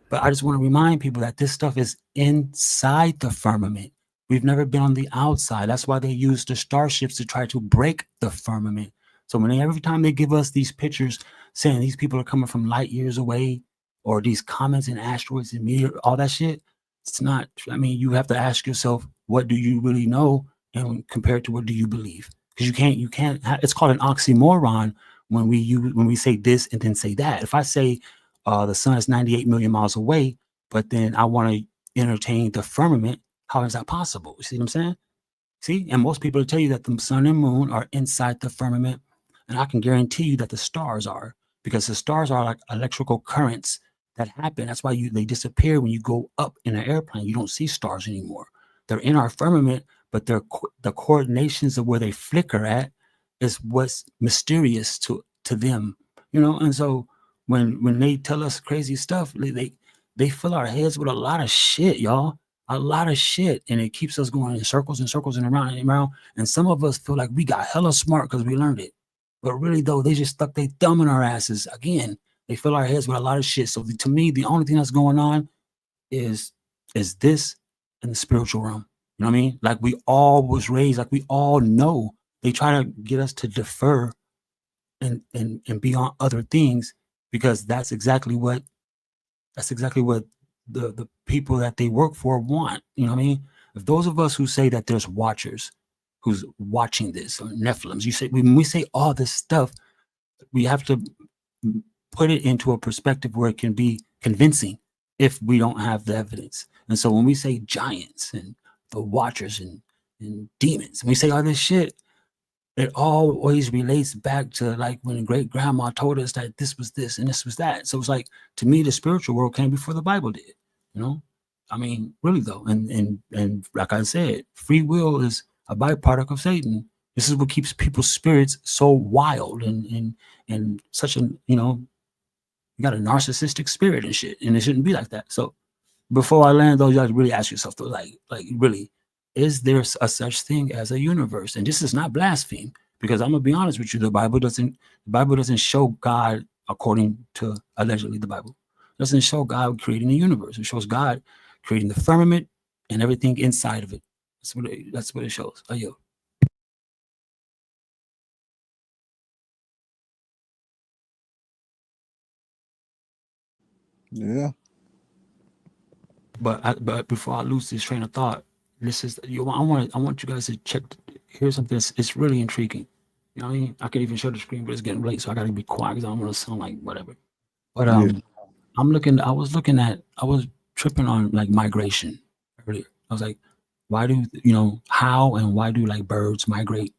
But I just want to remind people that this stuff is inside the firmament. We've never been on the outside. That's why they use the starships to try to break the firmament. So every time they give us these pictures saying these people are coming from light years away, or these comets and asteroids and meteor, all that shit, it's not. I mean, you have to ask yourself, what do you really know, and compared to what do you believe? Because you can't. It's called an oxymoron when we say this and then say that. If I say the sun is 98 million miles away, but then I want to entertain the firmament, how is that possible? You see what I'm saying? See, and most people will tell you that the sun and moon are inside the firmament, and I can guarantee you that the stars are, because the stars are like electrical currents that happen. That's why they disappear when you go up in an airplane. You don't see stars anymore. They're in our firmament, but the coordinations of where they flicker at is what's mysterious to them, And so when they tell us crazy stuff, they fill our heads with a lot of shit, y'all. A lot of shit, and it keeps us going in circles and circles and around and around. And some of us feel like we got hella smart because we learned it, but really though, they just stuck their thumb in our asses. Again, they fill our heads with a lot of shit. So to me, the only thing that's going on is this in the spiritual realm. You know what I mean? Like we all was raised, like we all know. They try to get us to defer and be on other things, because that's exactly what the people that they work for want. You know what I mean? If those of us who say that there's watchers who's watching this, or Nephilims, when we say all this stuff, we have to put it into a perspective where it can be convincing if we don't have the evidence. And so when we say giants and the watchers and demons, and we say all this shit, it always relates back to like when great grandma told us that this was this and this was that. So it's like, to me, the spiritual world came before the Bible did. I mean, really though. And like I said, free will is a byproduct of Satan. This is what keeps people's spirits so wild and such a, you got a narcissistic spirit and shit, and it shouldn't be like that. So before I land though, you have to really ask yourself though, like really, is there a such thing as a universe? And this is not blaspheme, because I'm gonna be honest with you, the Bible doesn't show God, according to allegedly the Bible, doesn't show God creating the universe. It shows God creating the firmament and everything inside of it. That's what it shows. Yo. Yeah. But before I lose this train of thought, this is I want you guys to check. Here's something. It's really intriguing. You know what I mean? I can even show the screen, but it's getting late, so I gotta be quiet because I don't want to sound like whatever. But Yeah. I was tripping on like migration earlier. I was like, why do how and why do like birds migrate?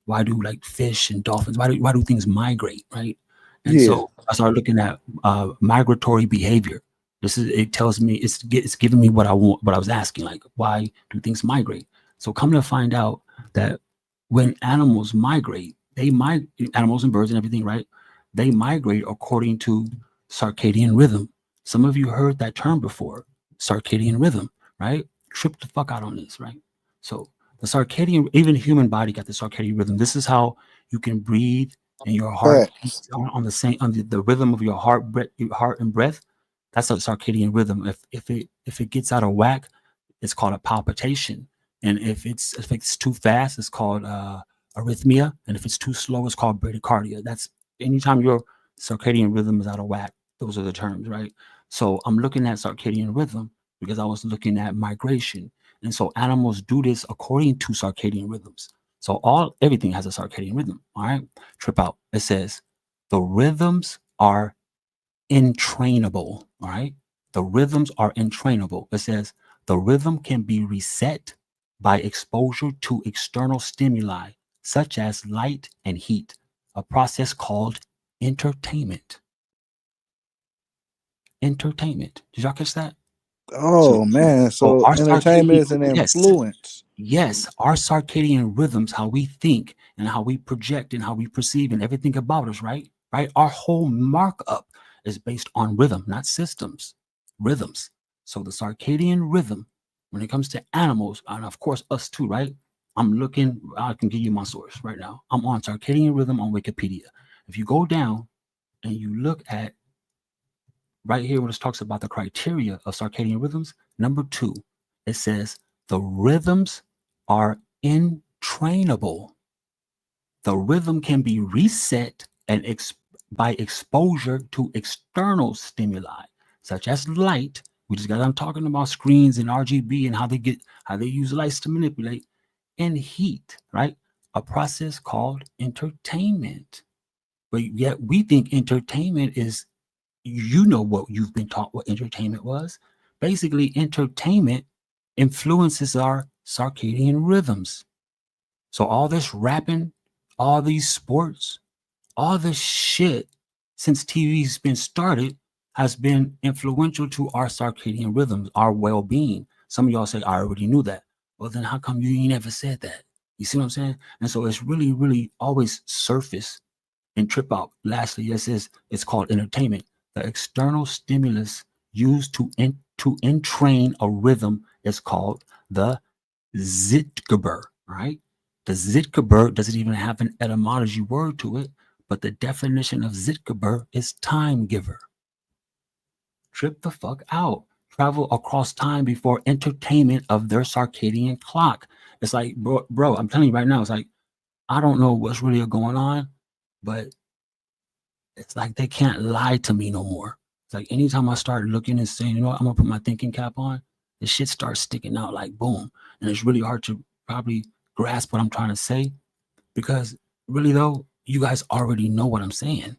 Why do like fish and dolphins? Why do things migrate, right? And Yeah. so I started looking at migratory behavior. It tells me it's giving me what I want, what I was asking, like why do things migrate? So come to find out that when animals migrate, animals and birds and everything, right? They migrate according to circadian rhythm. Some of you heard that term before, circadian rhythm, right? Trip the fuck out on this, right? So the circadian, even the human body got the circadian rhythm. This is how you can breathe, and your heart on the same on the rhythm of your heart and breath. That's a circadian rhythm. If it gets out of whack, it's called a palpitation. And if it's too fast, it's called arrhythmia. And if it's too slow, it's called bradycardia. That's anytime your circadian rhythm is out of whack. Those are the terms, right? So I'm looking at circadian rhythm because I was looking at migration. And so animals do this according to circadian rhythms. So everything has a circadian rhythm. All right. Trip out. It says the rhythms are entrainable. All right. The rhythms are entrainable. It says the rhythm can be reset by exposure to external stimuli, such as light and heat, a process called entertainment. Entertainment. Did y'all catch that? Oh man. So our entertainment is an yes, influence. yes, our circadian rhythms, how we think and how we project and how we perceive and everything about us, right? Right. Our whole markup is based on rhythm, not systems, rhythms. So the circadian rhythm, when it comes to animals, and of course us too, right? I can give you my source right now. I'm on circadian rhythm on Wikipedia. If you go down and you look at right here when it talks about the criteria of circadian rhythms, number 2, it says The rhythms are entrainable. The rhythm can be reset and by exposure to external stimuli, such as light. We just got done talking about screens and RGB and how they use lights to manipulate, and heat, right? A process called entertainment. But yet we think entertainment is, what you've been taught what entertainment was. Basically, entertainment influences our circadian rhythms. So all this rapping, all these sports, all this shit since TV's been started has been influential to our circadian rhythms, our well-being. Some of y'all say, I already knew that. Well, then how come you ain't never said that? You see what I'm saying? And so it's really, really always surface and trip out. Lastly, it's called entertainment. The external stimulus used to entrain a rhythm is called the Zeitgeber, right? The Zeitgeber doesn't even have an etymology word to it, but the definition of Zeitgeber is time giver. Trip the fuck out. Travel across time before entertainment of their circadian clock. It's like, bro, I'm telling you right now, it's like, I don't know what's really going on, but it's like they can't lie to me no more. It's like anytime I start looking and saying, you know what, I'm gonna put my thinking cap on, the shit starts sticking out like boom. And it's really hard to probably grasp what I'm trying to say, because really though, you guys already know what I'm saying.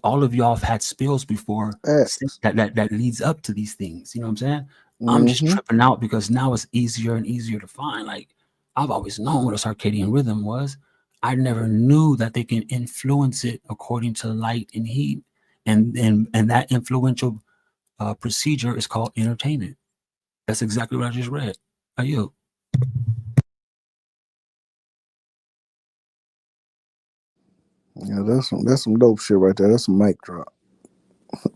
All of y'all have had spills before that leads up to these things. You know what I'm saying? I'm just tripping out because now it's easier and easier to find. Like, I've always known what a circadian rhythm was. I never knew that they can influence it according to light and heat, and that influential procedure is called entertainment. That's exactly what I just read. Are you? Yeah, that's some dope shit right there. That's some mic drop.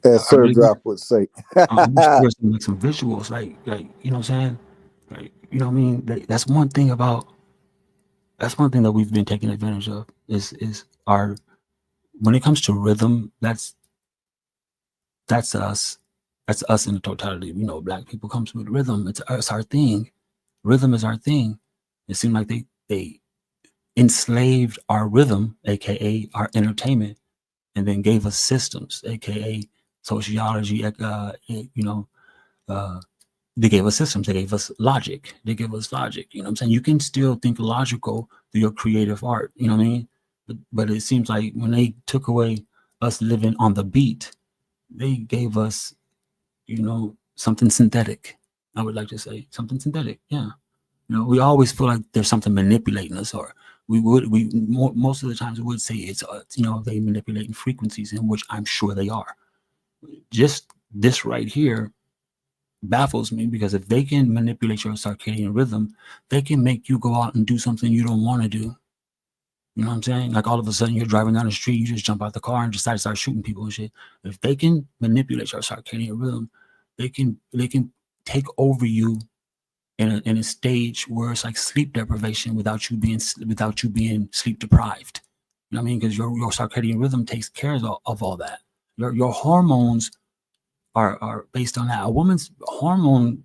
As Sir Drop would say. I'm sure some visuals, like you know what I'm saying? Like, you know what I mean? That's one thing that we've been taking advantage of is our, when it comes to rhythm, that's us. That's us in the totality. You know, black people comes with rhythm. It's our thing. Rhythm is our thing. It seemed like they enslaved our rhythm, aka our entertainment, and then gave us systems, aka sociology. They gave us systems. They gave us logic. You know what I'm saying? You can still think logical through your creative art. You know what I mean? But it seems like when they took away us living on the beat, they gave us, something synthetic. I would like to say something synthetic. Yeah. We always feel like there's something manipulating us, or most of the times we would say it's they manipulating frequencies, in which I'm sure they are. Just this right here baffles me, because if they can manipulate your circadian rhythm, they can make you go out and do something you don't want to do. You know what I'm saying? Like all of a sudden you're driving down the street, you just jump out the car and decide to start shooting people and shit. If they can manipulate your circadian rhythm, they can take over you in a stage where it's like sleep deprivation without you being sleep deprived. You know what I mean? Because your circadian rhythm takes care of all that. Your hormones are based on that. A woman's hormone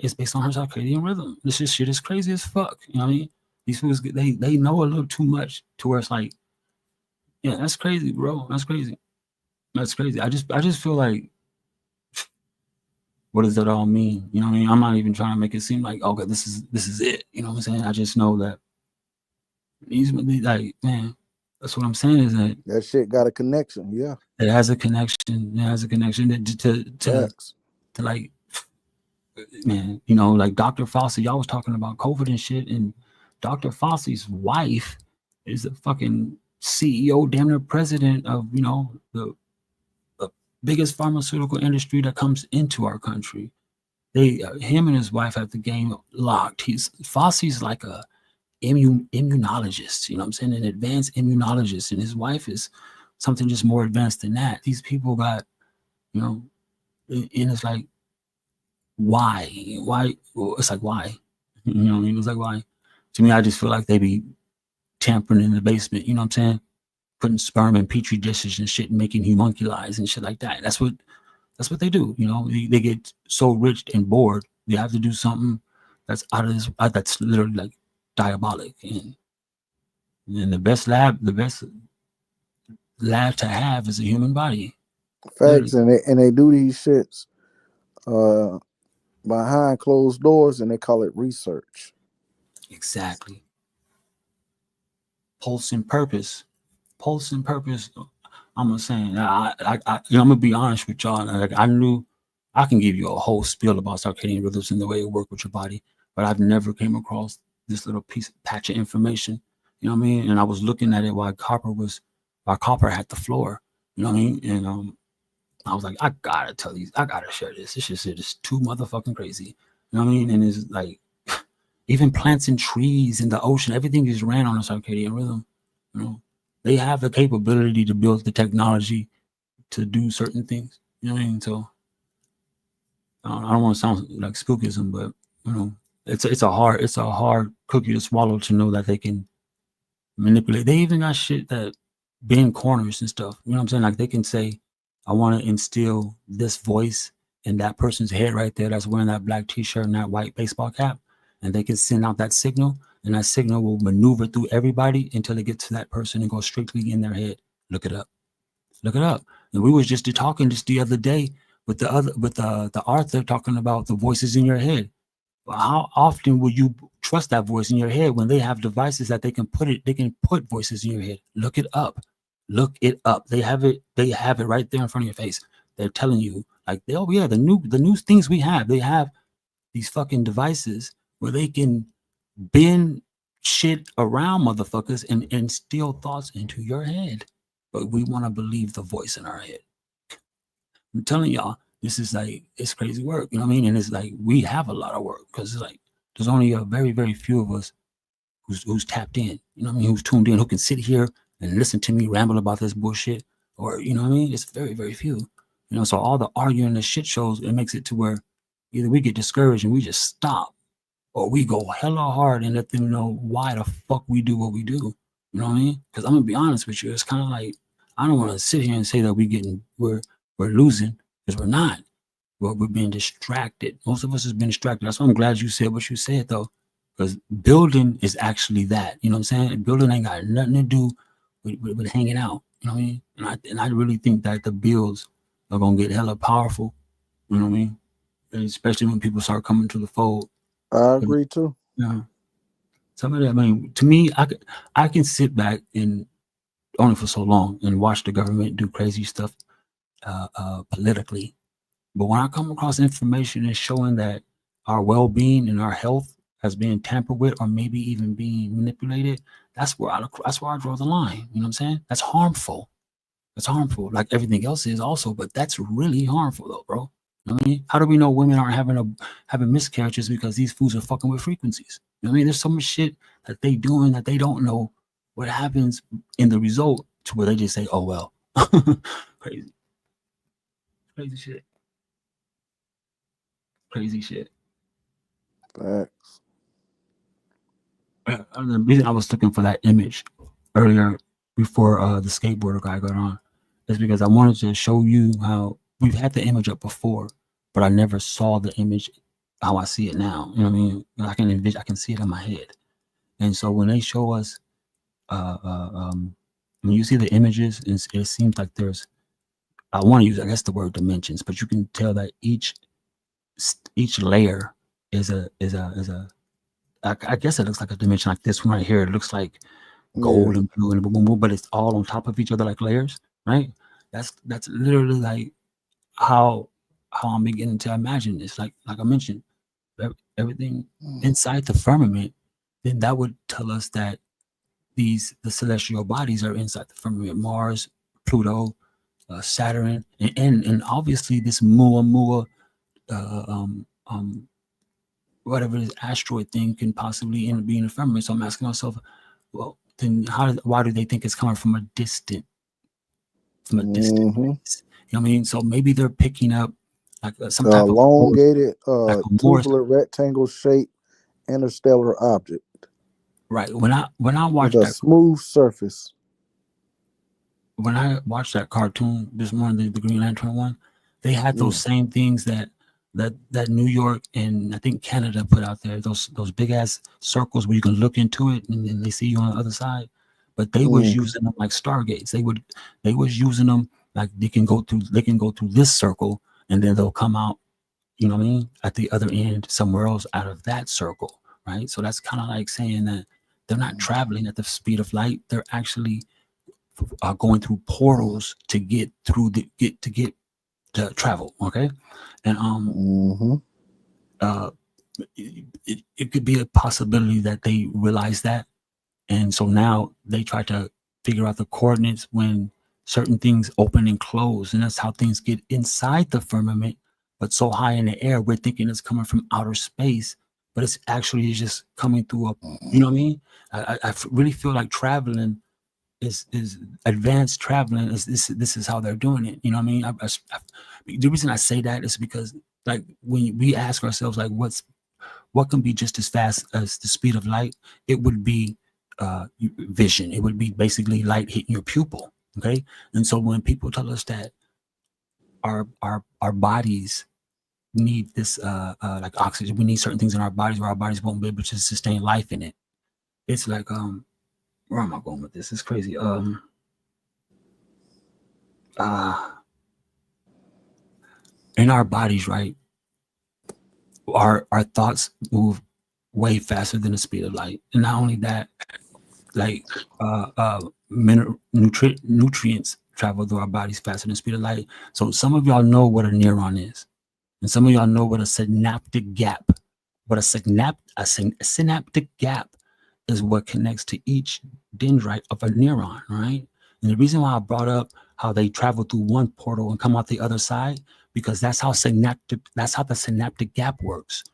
is based on her circadian rhythm. This shit is crazy as fuck. You know what I mean? These fools, they know a little too much to where it's like, yeah, that's crazy, bro. That's crazy. That's crazy. I just feel like, what does that all mean? You know what I mean? I'm not even trying to make it seem like, okay, this is it. You know what I'm saying? I just know that these, like, man, that's what I'm saying, is that shit got a connection. Yeah, it has a connection. It has a connection to like, man, like Dr. Fauci. Y'all was talking about COVID and shit, and Dr. Fauci's wife is the fucking CEO, damn near president of the biggest pharmaceutical industry that comes into our country. Him and his wife have the game locked. Fauci's like a immunologist, you know what I'm saying, an advanced immunologist, and his wife is something just more advanced than that. These people got, and it's like, why? Well, it's like, why? You know what I mean? It's like, why? To me, I just feel like they be tampering in the basement, you know what I'm saying? Putting sperm in petri dishes and shit, and making homunculi and shit like that. That's what they do. They get so rich and bored, they have to do something that's out of this. That's literally like diabolic. And the best lab to have is a human body. Facts, and they do these shits behind closed doors, and they call it research. Exactly. Pulse and purpose. Pulse and purpose. I'm saying, I'm gonna be honest with y'all. Like, I knew I can give you a whole spiel about circadian rhythms and the way it works with your body, but I've never came across this little patch of information. You know what I mean? And I was looking at it while Copper had the floor. You know what I mean? And I was like, I gotta share this. This shit is too motherfucking crazy. You know what I mean? And it's like, even plants and trees and the ocean, everything is ran on a circadian rhythm. You know, they have the capability to build the technology to do certain things. You know what I mean? So I don't want to sound like spookism, but you know, it's a hard cookie to swallow to know that they can manipulate. They even got shit that bend corners and stuff. You know what I'm saying? Like, they can say, I want to instill this voice in that person's head right there that's wearing that black t-shirt and that white baseball cap, and they can send out that signal, and that signal will maneuver through everybody until it gets to that person and go strictly in their head. Look it up. And we was just talking just the other day with the Arthur talking about the voices in your head. How often will you trust that voice in your head when they have devices that they can put voices in your head? Look it up. They have it right there in front of your face. They're telling you, like, oh yeah, the new things we have. They have these fucking devices where they can bend shit around motherfuckers and instill thoughts into your head. But we want to believe the voice in our head. I'm telling y'all, this is like, it's crazy work, you know what I mean? And it's like, we have a lot of work because it's like, there's only a very, very few of us who's tapped in, you know what I mean? Who's tuned in, who can sit here and listen to me ramble about this bullshit, or, you know what I mean? It's very, very few, you know? So all the arguing and shit shows, it makes it to where either we get discouraged and we just stop, or we go hella hard and let them know why the fuck we do what we do. You know what I mean? Because I'm gonna be honest with you, it's kind of like, I don't want to sit here and say that we're losing, because we're not. We're being distracted. Most of us has been distracted. That's why I'm glad you said what you said, though, because building is actually that. You know what I'm saying? Building ain't got nothing to do with hanging out. You know what I mean? And I really think that the builds are gonna get hella powerful. You know what I mean? And especially when people start coming to the fold. I agree too. Yeah. Some of that, I mean, to me, I can sit back and only for so long and watch the government do crazy stuff politically. But when I come across information and showing that our well-being and our health has been tampered with, or maybe even being manipulated, that's where I draw the line. You know what I'm saying? That's harmful. That's harmful, like everything else is also, but that's really harmful, though, bro. You know what I mean? How do we know women aren't having miscarriages because these fools are fucking with frequencies? You know what I mean? There's so much shit that they doing that they don't know what happens in the result, to where they just say, "Oh well." Crazy shit. Crazy shit. Facts. The reason I was looking for that image earlier before the skateboarder guy got on is because I wanted to show you how we've had the image up before, but I never saw the image how I see it now. You know what I mean? I can see it in my head. And so when they show us, when you see the images, it seems like I want to use, I guess, the word dimensions, but you can tell that each layer is a I guess it looks like a dimension, like this one right here. It looks like gold and blue and boom, boom, boom, but it's all on top of each other like layers, right? That's literally like how I'm beginning to imagine this. Like I mentioned, everything inside the firmament, then that would tell us that the celestial bodies are inside the firmament: Mars, Pluto, Saturn, and obviously this Muamua, whatever this asteroid thing can possibly end up being a firmament. So I'm asking myself, well, then why do they think it's coming from a distant place? You know what I mean? So maybe they're picking up like some type of elongated, like tubular rectangle shaped interstellar object. Right. When I watched with a smooth surface. When I watched that cartoon this morning, the Green Lantern one, they had those same things that that New York and I think Canada put out there, those big ass circles where you can look into it and then they see you on the other side. But they was using them like stargates. They was using them like they can go through this circle and then they'll come out, you know what I mean, at the other end somewhere else out of that circle, right? So that's kind of like saying that they're not traveling at the speed of light. They're actually going through portals to get through to travel. Okay, and it could be a possibility that they realize that, and so now they try to figure out the coordinates when certain things open and close, and that's how things get inside the firmament, but so high in the air we're thinking it's coming from outer space, but it's actually just coming through a, you know what I mean? I really feel like traveling is advanced traveling is this is how they're doing it, you know what I mean? The reason I say that is because like when we ask ourselves like what can be just as fast as the speed of light, it would be vision. It would be basically light hitting your pupil. Okay, and so when people tell us that our bodies need this like oxygen, we need certain things in our bodies where our bodies won't be able to sustain life in it. It's like where am I going with this? It's crazy. In our bodies, right? Our thoughts move way faster than the speed of light, and not only that, like nutrients travel through our bodies faster than the speed of light. So some of y'all know what a neuron is, and some of y'all know what a synaptic gap. What a synaptic gap is what connects to each dendrite of a neuron, right? And the reason why I brought up how they travel through one portal and come out the other side, because that's how the synaptic gap works.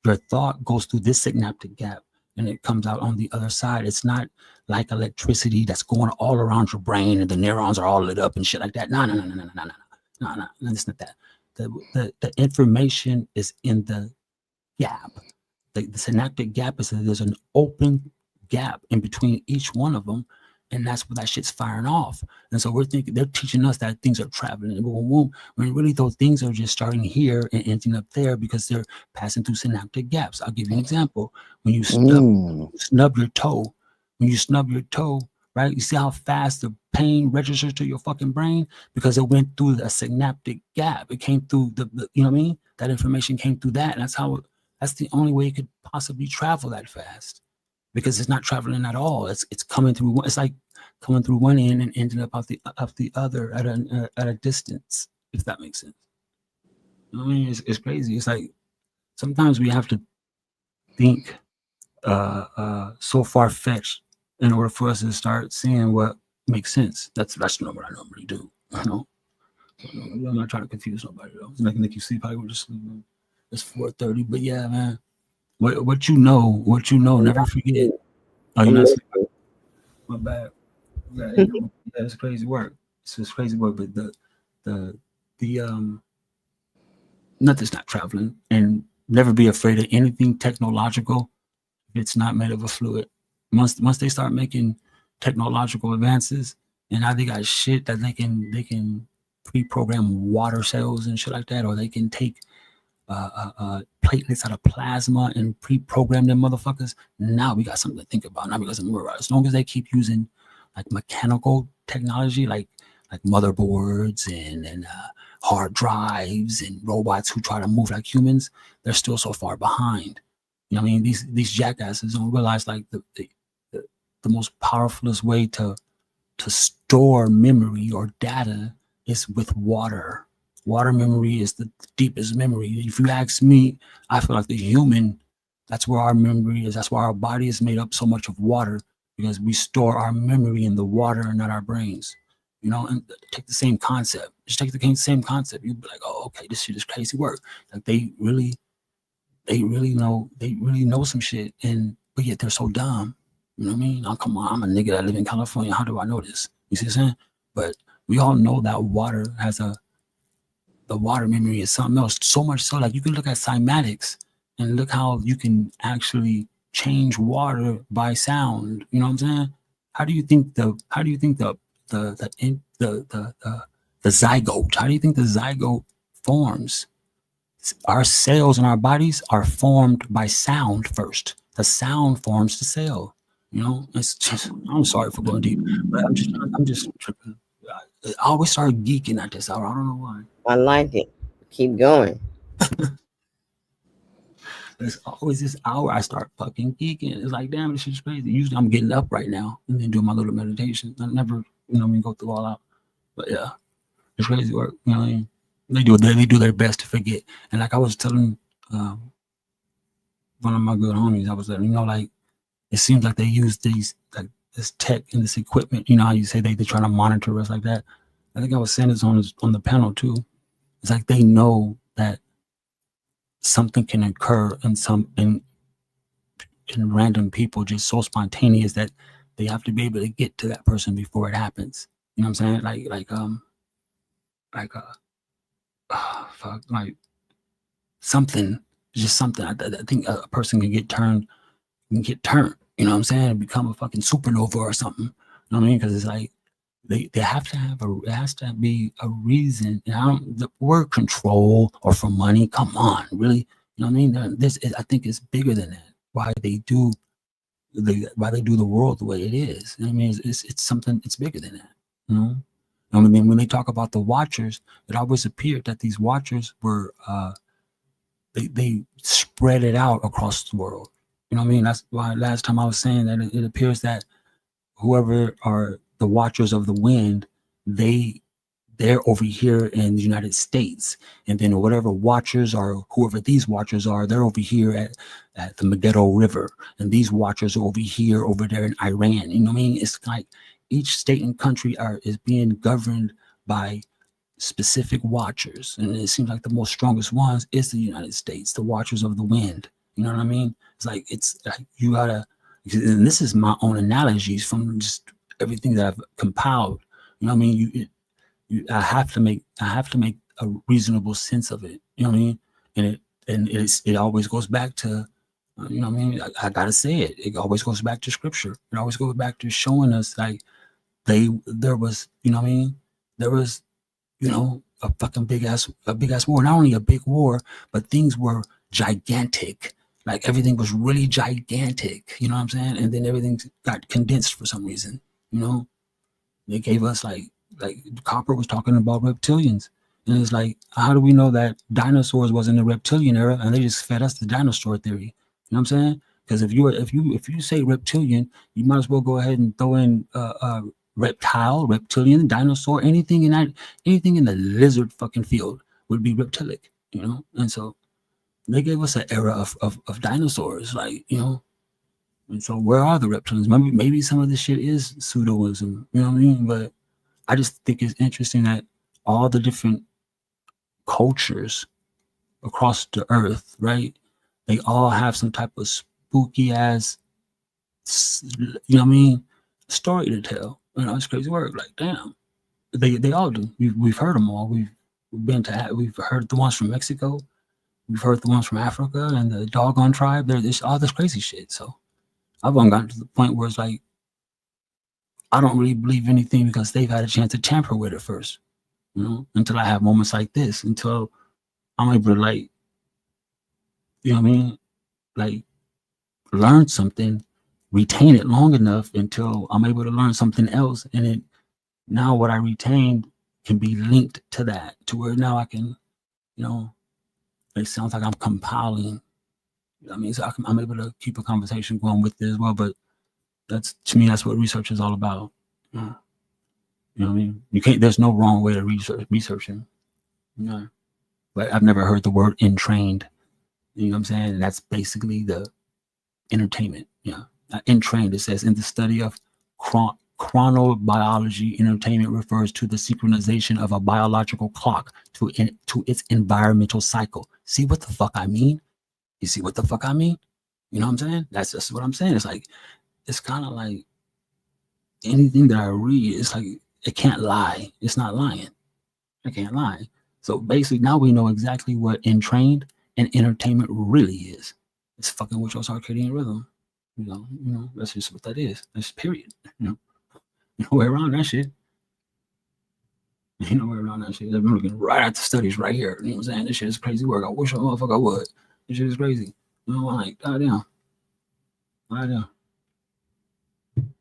Your thought goes through this synaptic gap and it comes out on the other side. It's not like electricity that's going all around your brain and the neurons are all lit up and shit like that. No, it's not that. The information is in the gap. The synaptic gap is that there's an open gap in between each one of them, and that's where that shit's firing off. And so we're thinking they're teaching us that things are traveling and boom, boom, when really those things are just starting here and ending up there because they're passing through synaptic gaps. I'll give you an example. When you snub your toe, right? You see how fast the pain registers to your fucking brain because it went through a synaptic gap. It came through the you know what I mean? That information came through that, and that's the only way it could possibly travel that fast. Because it's not traveling at all. It's coming through. It's like coming through one end and ending up up the other at a distance. If that makes sense. I mean, it's crazy. It's like sometimes we have to think so far fetched in order for us to start seeing what makes sense. That's not what I normally do. You know, I'm not trying to confuse nobody though. It's making you sleep. I would just sleep. It's 4:30, but yeah, man. What you know, never forget. Oh, you know, my bad. Yeah, it's crazy work. It's just crazy work, but the nothing's not traveling, and never be afraid of anything technological if it's not made of a fluid. Once they start making technological advances, and now they got shit that they can pre-program water cells and shit like that, or they can take platelets out of plasma and pre-program them motherfuckers. Now we got something to think about. Now we got something to worry about. As long as they keep using like mechanical technology, like motherboards and hard drives and robots who try to move like humans, they're still so far behind. You know what I mean? These jackasses don't realize like the most powerfulest way to store memory or data is with water. Water memory is the deepest memory. If you ask me, I feel like the human, that's where our memory is. That's why our body is made up so much of water, because we store our memory in the water and not our brains. You know, and take the same concept. Just take the same concept. You'd be like, oh, okay, this shit is crazy work. Like they really know some shit, but yet they're so dumb. You know what I mean? Oh, come on, I'm a nigga that live in California. How do I know this? You see what I'm saying? But we all know that the water memory is something else. So much so, like you can look at cymatics and look how you can actually change water by sound. You know what I'm saying? How do you think the zygote? How do you think the zygote forms? our cells in our bodies are formed by sound first. The sound forms the cell. You know, it's just. I'm sorry for going deep, but I'm just tripping. I always start geeking at this hour. I don't know why. I like it. Keep going. There's always this hour I start fucking geeking. It's like, damn, this shit's crazy. Usually I'm getting up right now and then doing my little meditation. I never, go through all out. But yeah, it's crazy work. You know what I mean? They do their best to forget. And like I was telling one of my good homies, I was letting like it seems like they use this tech and this equipment. You know how you say they try to monitor us like that. I think I was saying this on the panel too. It's like they know that something can occur in random people just so spontaneous that they have to be able to get to that person before it happens. You know what I'm saying? Like something, just something. I think a person can get turned. You know what I'm saying? And become a fucking supernova or something. You know what I mean? Because it's like they have to have it has to be a reason. And the word control or for money. Come on, really? You know what I mean? I think it's bigger than that. Why they do the world the way it is. I mean, it's something. It's bigger than that. You know. I mean, when they talk about the Watchers, it always appeared that these Watchers were they spread it out across the world. You know what I mean? That's why last time I was saying that it appears that whoever are the Watchers of the Wind, they're over here in the United States, and then whatever Watchers are, whoever these Watchers are, they're over here at the Megiddo River, and these Watchers are over there in Iran. You know what I mean? It's like each state and country is being governed by specific Watchers, and it seems like the most strongest ones is the United States, the Watchers of the Wind. You know what I mean? It's like you gotta, and this is my own analogies from just everything that I've compiled. You know what I mean? I have to make a reasonable sense of it. You know what I mean? And it always goes back to, you know what I mean? I gotta say it. It always goes back to scripture. It always goes back to showing us like there was, you know what I mean? There was, a fucking big ass war. Not only a big war, but things were gigantic. Like everything was really gigantic. You know what I'm saying? And then everything got condensed for some reason. You know, they gave us like Copper was talking about reptilians, and it's like, how do we know that dinosaurs was in the reptilian era and they just fed us the dinosaur theory? You know what I'm saying? Because if you say reptilian, you might as well go ahead and throw in reptilian, dinosaur, anything in the lizard fucking field would be reptilic, you know. And so they gave us an era of dinosaurs, like, you know. And so where are the reptilians? Maybe some of this shit is pseudoism, you know what I mean? But I just think it's interesting that all the different cultures across the earth, right? They all have some type of spooky ass, you know what I mean, story to tell. You know, it's crazy work. Like, damn, they all do. We've heard them all. We've heard the ones from Mexico. We've heard the ones from Africa and the doggone tribe. There's all this crazy shit. So I've gotten to the point where it's like, I don't really believe anything because they've had a chance to tamper with it first, you know, until I have moments like this, until I'm able to, like, you know what I mean? Like, learn something, retain it long enough until I'm able to learn something else. And now what I retained can be linked to that, to where now I can, you know, it sounds like I'm compiling, you know what I mean? So I'm able to keep a conversation going with it as well. But to me, that's what research is all about. You know what I mean? There's no wrong way to researching. You know, but I've never heard the word entrained. You know what I'm saying? And that's basically the entertainment. Yeah. Entrained, it says, in the study of chronobiology, entertainment refers to the synchronization of a biological clock to its environmental cycle. See what the fuck I mean? You see what the fuck I mean? You know what I'm saying? That's just what I'm saying. It's like, it's kind of like anything that I read, it's like, it can't lie. It's not lying. It can't lie. So basically, now we know exactly what entrained and entertainment really is. It's fucking with your circadian rhythm. You know, that's just what that is. That's period. You know, no way around that shit. You know, we're around that shit. I'm looking right at the studies right here. You know what I'm saying? This shit is crazy work. I wish a motherfucker would. This shit is crazy. You know, I'm like, goddamn.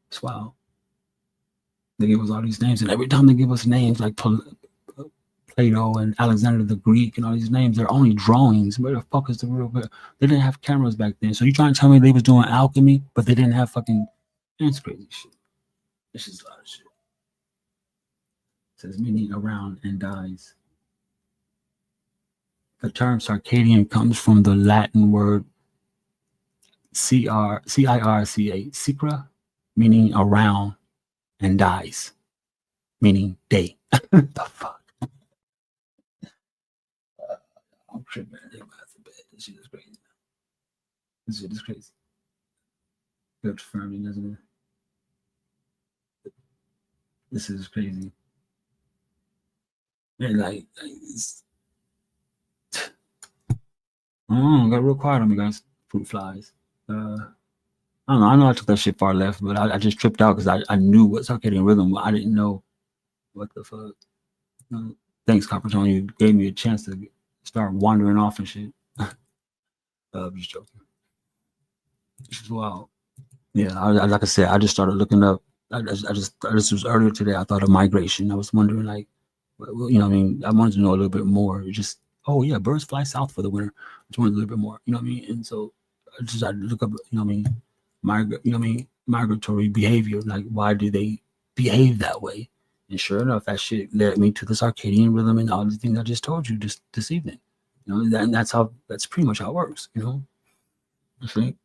It's wild. They give us all these names, and every time they give us names like Plato and Alexander the Greek and all these names, they're only drawings. Where the fuck is the real? They didn't have cameras back then. So you trying to tell me they was doing alchemy, but they didn't have fucking. It's crazy shit. This is a lot of shit. It says meaning around and dies. The term circadian comes from the Latin word circa, meaning around, and dies, meaning day. The fuck? Oh shit, man. They about to bed. This shit is crazy. This shit is crazy. Good affirming, isn't it? This is crazy. Man, like it's, got real quiet on me, guys. Fruit flies. I don't know. I know I took that shit far left, but I just tripped out because I knew what circadian rhythm. I didn't know what the fuck. Thanks, Copper Tony. You gave me a chance to start wandering off and shit. I'm just joking. This is wild. Yeah, like I said, I just started looking up. This was earlier today. I thought of migration. I was wondering, like, well, you know, what I mean, I wanted to know a little bit more. Just, oh yeah, birds fly south for the winter. I just wanted a little bit more. You know what I mean? And so I look up. You know what I mean? Migratory behavior. Like, why do they behave that way? And sure enough, that shit led me to the circadian rhythm and all the things I just told you this evening. You know, and that's pretty much how it works. You know, it's pretty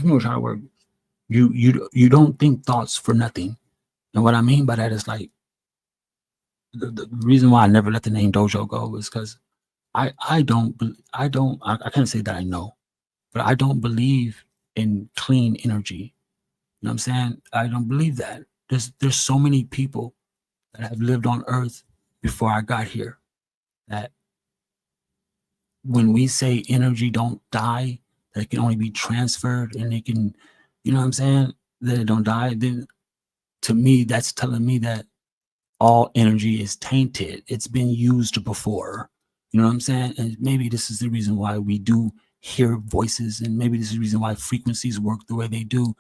much how it works. You don't think thoughts for nothing. And what I mean by that is like the reason why I never let the name dojo go is because I can't say that I know, but I don't believe in clean energy. You know what I'm saying? I don't believe that. There's so many people that have lived on earth before I got here that when we say energy don't die, that it can only be transferred and it can, you know what I'm saying, that it don't die, then to me, that's telling me that all energy is tainted. It's been used before. You know what I'm saying? And maybe this is the reason why we do hear voices, and maybe this is the reason why frequencies work the way they do.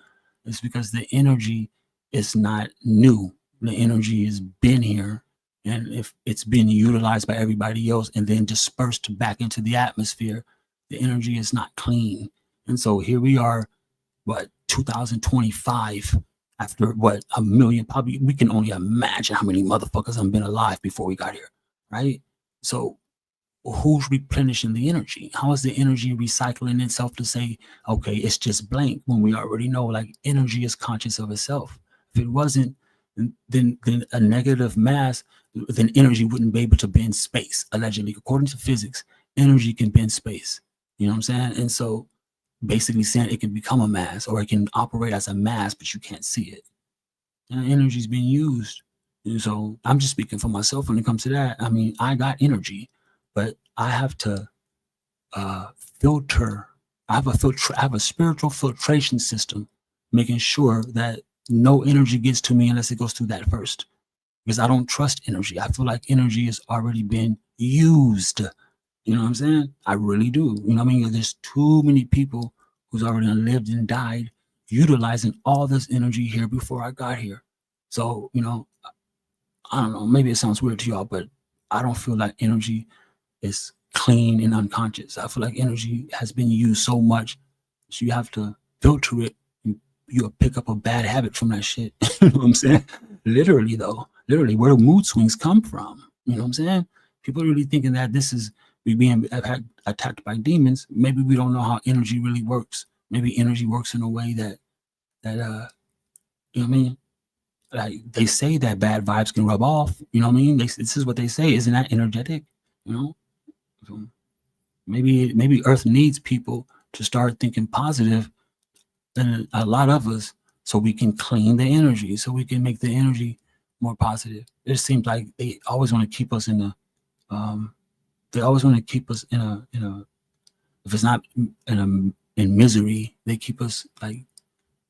It's because the energy is not new. The energy has been here, and if it's been utilized by everybody else and then dispersed back into the atmosphere, the energy is not clean. And so here we are, 2025, after a million, probably we can only imagine how many motherfuckers have been alive before we got here, right? So who's replenishing the energy? How is the energy recycling itself to say, okay, it's just blank, when we already know like energy is conscious of itself? If it wasn't, then a negative mass, then energy wouldn't be able to bend space. Allegedly, according to physics, energy can bend space. You know what I'm saying? And so basically saying it can become a mass, or it can operate as a mass, but you can't see it. And energy is being used. And so I'm just speaking for myself when it comes to that. I mean, I got energy, but I have to filter. I have a spiritual filtration system, making sure that no energy gets to me unless it goes through that first. Because I don't trust energy. I feel like energy has already been used. You know what I'm saying? I really do. You know what I mean? There's too many people who's already lived and died utilizing all this energy here before I got here. So, you know, I don't know. Maybe it sounds weird to y'all, but I don't feel like energy is clean and unconscious. I feel like energy has been used so much, so you have to filter it. You'll pick up a bad habit from that shit. You know what I'm saying? Literally, though. Literally, where do mood swings come from? You know what I'm saying? People are really thinking that this is we being attacked by demons. Maybe we don't know how energy really works. Maybe energy works in a way that you know what I mean? Like they say that bad vibes can rub off. You know what I mean? This is what they say. Isn't that energetic? You know? So maybe Earth needs people to start thinking positive than a lot of us, so we can clean the energy, so we can make the energy more positive. It seems like they always want to keep us in a if it's not in misery, they keep us like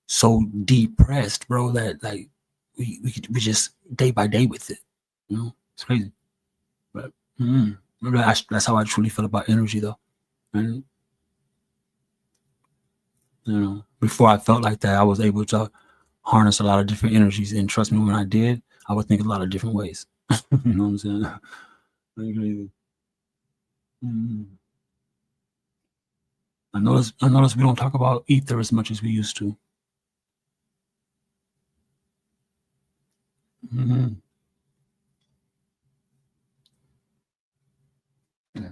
so depressed, bro, that like we just day by day with it. You know, it's crazy. That's how I truly feel about energy, though. And before I felt like that, I was able to harness a lot of different energies, and trust me, when I did, I would think a lot of different ways. You know what I'm saying? I notice we don't talk about ether as much as we used to.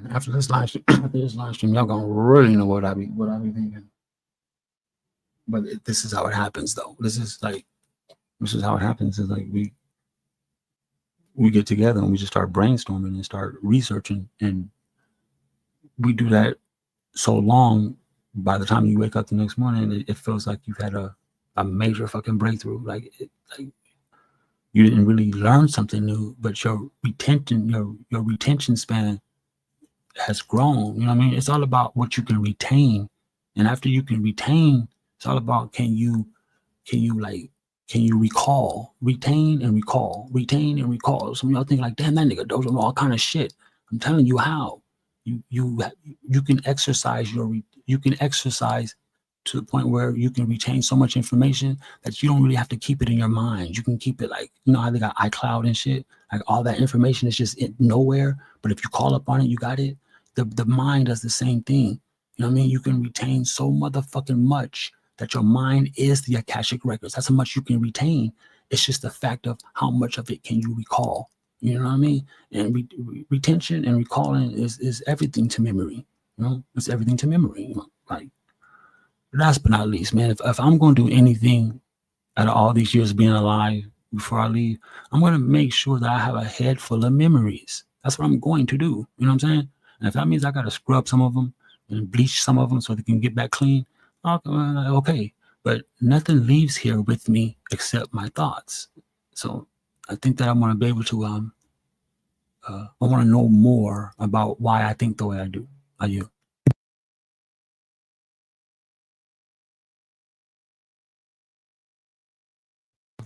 After this live stream, y'all gonna really know what I be thinking. But this is how it happens, though. This is how it happens. Is like we get together and we just start brainstorming and start researching, and we do that so long. By the time you wake up the next morning, it feels like you've had a major fucking breakthrough. Like you didn't really learn something new, but your retention span has grown. You know what I mean? It's all about what you can retain, and after you can retain, it's all about can you recall, retain and recall. Some of y'all think like, damn, that nigga knows all kind of shit. I'm telling you how. You can exercise to the point where you can retain so much information that you don't really have to keep it in your mind. You can keep it like, how they got iCloud and shit. Like all that information is just nowhere. But if you call up on it, you got it. The mind does the same thing. You know what I mean? You can retain so motherfucking much that your mind is the Akashic records. That's how much you can retain. It's just the fact of how much of it can you recall. You know what I mean? And retention and recalling is everything to memory. It's everything to memory. Like, last but not least, man, if I'm going to do anything out of all these years being alive before I leave, I'm going to make sure that I have a head full of memories. That's what I'm going to do. You know what I'm saying? And if that means I got to scrub some of them and bleach some of them so they can get back clean, okay. But nothing leaves here with me except my thoughts. So I think that I want to be able to, I want to know more about why I think the way I do. Are you?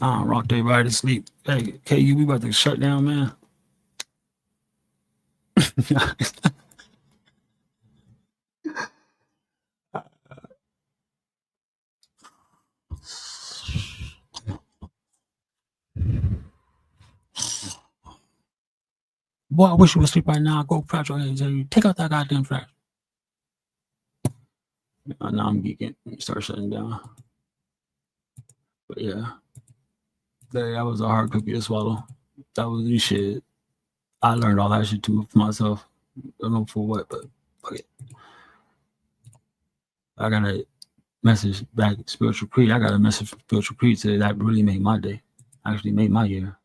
Rocked everybody to sleep. Hey, KU, we about to shut down, man. Boy, I wish you would sleep right now. Go crouch your head. Take out that goddamn trash. Now I'm geeking. Start shutting down. But yeah, that was a hard cookie to swallow. That was the shit. I learned all that shit too for myself. I don't know for what, but fuck it. I got a message back, Spiritual Creed. I got a message from Spiritual Creed today that really made my day. Actually made my year.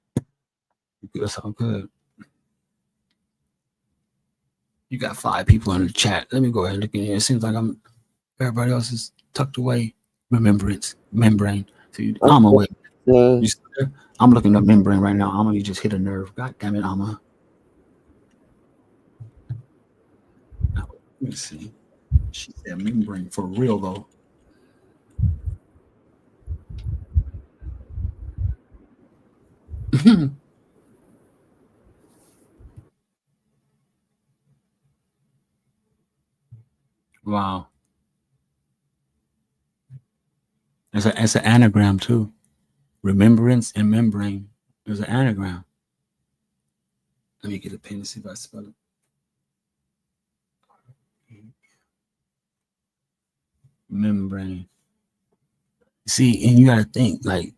That's all good. You got 5 people in the chat. Let me go ahead and look in here. It seems like everybody else is tucked away. Membrane. See, I'm away. You see there? I'm looking up membrane right now. I'm gonna just hit a nerve. God damn it, Alma. Let me see. She said membrane for real though. Wow. It's an anagram too. Remembrance and membrane. There's an anagram. Let me get a pen and see if I spell it. Membrane. See, and you gotta think like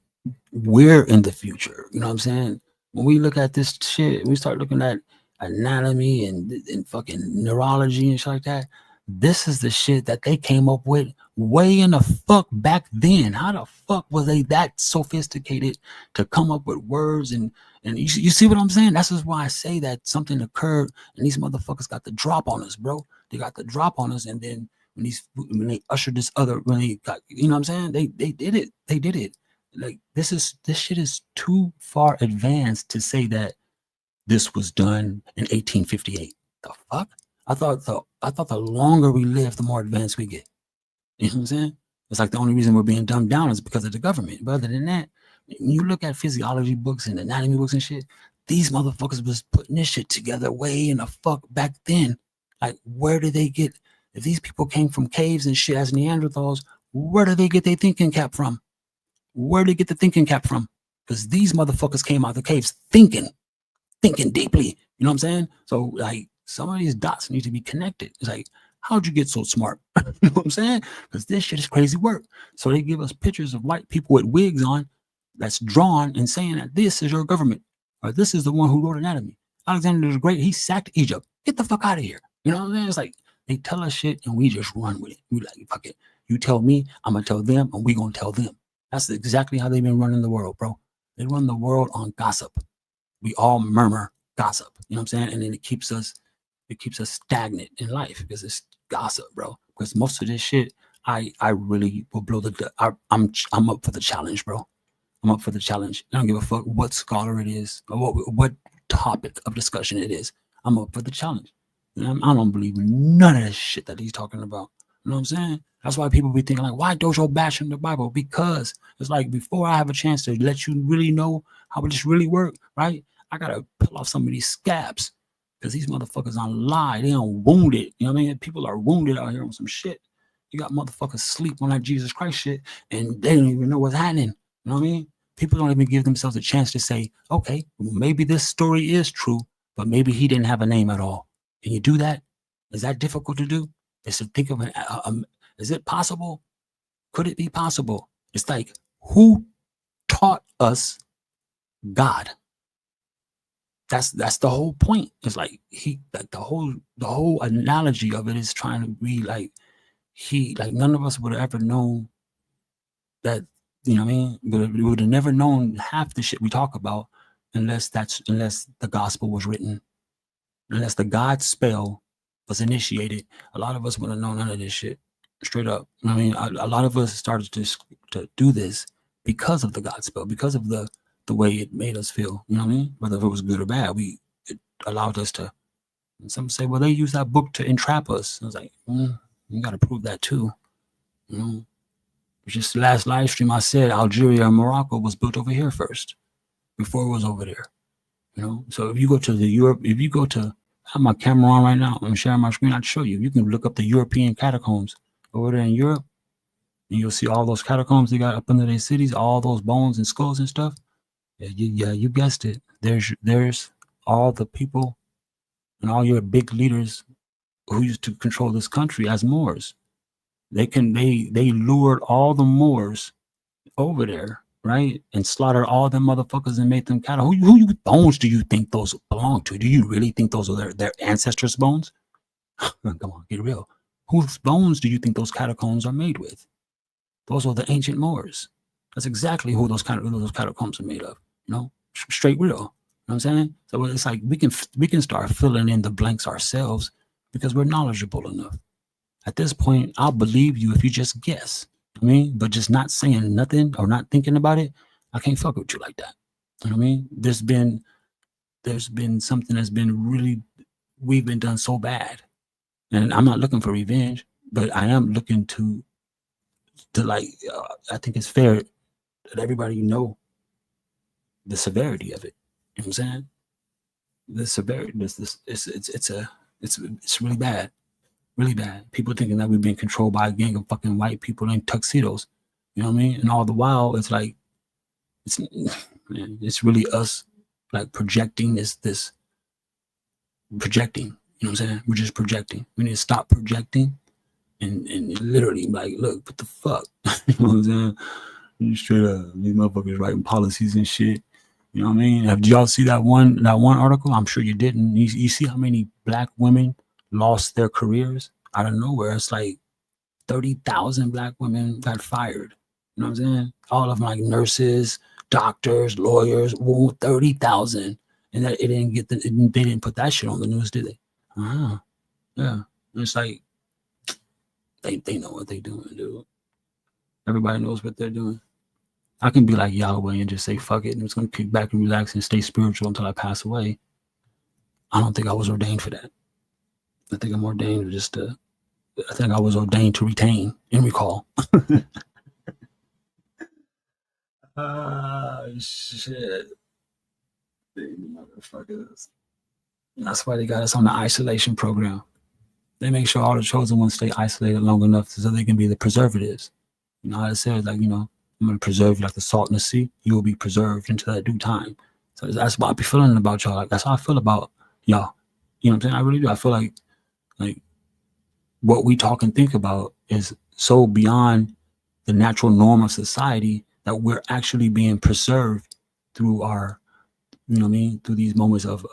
we're in the future. You know what I'm saying? When we look at this shit, we start looking at anatomy and fucking neurology and shit like that. This is the shit that they came up with way in the fuck back then. How the fuck was they that sophisticated to come up with words and you see what I'm saying? That's just why I say that something occurred and these motherfuckers got the drop on us, bro. They got the drop on us, and then when they ushered this other, when they got, you know what I'm saying? They did it. They did it. Like this shit is too far advanced to say that this was done in 1858. The fuck? I thought the longer we live, the more advanced we get. You know what I'm saying? It's like the only reason we're being dumbed down is because of the government. But other than that, when you look at physiology books and anatomy books and shit, these motherfuckers was putting this shit together way in the fuck back then. Like, where did they get, if these people came from caves and shit as Neanderthals, where did they get their thinking cap from? Where did they get the thinking cap from? Because these motherfuckers came out of the caves thinking deeply. You know what I'm saying? So, like, some of these dots need to be connected. It's like, how'd you get so smart? You know what I'm saying? Because this shit is crazy work. So they give us pictures of white people with wigs on that's drawn and saying that this is your government, or this is the one who wrote anatomy. Alexander the Great, he sacked Egypt. Get the fuck out of here. You know what I'm saying? It's like they tell us shit and we just run with it. We like, fuck it. You tell me, I'm gonna tell them, and we gonna tell them. That's exactly how they've been running the world, bro. They run the world on gossip. We all murmur gossip. You know what I'm saying? And then it keeps us stagnant in life because it's gossip, bro. Because most of this shit, I really will blow I'm up for the challenge, bro. I'm up for the challenge. I don't give a fuck what scholar it is or what topic of discussion it is. I'm up for the challenge. And I don't believe none of that shit that he's talking about. You know what I'm saying? That's why people be thinking like, why dojo bashing the Bible? Because it's like, before I have a chance to let you really know how this really work, right? I gotta peel off some of these scabs because these motherfuckers on lie. They on wounded. You know what I mean? People are wounded out here on some shit. You got motherfuckers sleep on that Jesus Christ shit and they don't even know what's happening. You know what I mean? People don't even give themselves a chance to say, okay, well, maybe this story is true, but maybe he didn't have a name at all. Can you do that? Is that difficult to do? Is to think of is it possible? Could it be possible? It's like, who taught us God? That's the whole point. It's like the whole analogy of it is trying to be like none of us would have ever known that, you know what I mean? But we would have never known half the shit we talk about unless the gospel was written, unless the God spell was initiated. A lot of us would have known none of this shit. Straight up. I mean, a lot of us started to do this because of the God spell, because of the way it made us feel. You know what I mean? Whether it was good or bad, it allowed us to. And some say, well, they use that book to entrap us. I was like, you got to prove that too. You know, just last live stream I said Algeria and Morocco was built over here first, before it was over there. You know, so if you go to I have my camera on right now, I'm sharing my screen, I'd show you. You can look up the European catacombs over there in Europe, and you'll see all those catacombs they got up under their cities, all those bones and skulls and stuff. Yeah, you guessed it. There's all the people and all your big leaders who used to control this country as Moors. They lured all the Moors over there, right, and slaughtered all them motherfuckers and made them cattle. Who bones do you think those belong to? Do you really think those are their ancestors' bones? Come on, get real. Whose bones do you think those catacombs are made with? Those are the ancient Moors. That's exactly who those catacombs are made of. You know, straight real. You know what I'm saying? So it's like we can start filling in the blanks ourselves because we're knowledgeable enough. At this point, I'll believe you if you just guess. I mean, but just not saying nothing or not thinking about it, I can't fuck with you like that. You know what I mean? There's been something that's been really, we've been done so bad. And I'm not looking for revenge, but I am looking to like, I think it's fair that everybody know the severity of it. You know what I'm saying? The severity, it's really bad. Really bad. People thinking that we've been controlled by a gang of fucking white people in tuxedos. You know what I mean? And all the while, it's like, it's really us like projecting this projecting. You know what I'm saying? We're just projecting. We need to stop projecting and literally like, look, what the fuck? You know what I'm saying? Straight up, these motherfuckers writing policies and shit. You know what I mean? Did y'all see that one article? I'm sure you didn't. You see how many black women lost their careers out of nowhere? It's like 30,000 black women got fired. You know what I'm saying? All of them like nurses, doctors, lawyers. 30,000, and that they didn't put that shit on the news, did they? Yeah. And it's like they know what they're doing, dude. Everybody knows what they're doing. I can be like Yahweh and just say fuck it, and it's gonna kick back and relax and stay spiritual until I pass away. I don't think I was ordained for that. I think I'm ordained I think I was ordained to retain and recall. Shit. They motherfuckers. And that's why they got us on the isolation program. They make sure all the chosen ones stay isolated long enough so they can be the preservatives. You know how it says, like, you know, I'm going to preserve you like the salt in the sea. You will be preserved until that due time. So that's what I be feeling about y'all. Like, that's how I feel about y'all. You know what I'm saying? I really do. I feel like what we talk and think about is so beyond the natural norm of society that we're actually being preserved through our, you know what I mean, through these moments of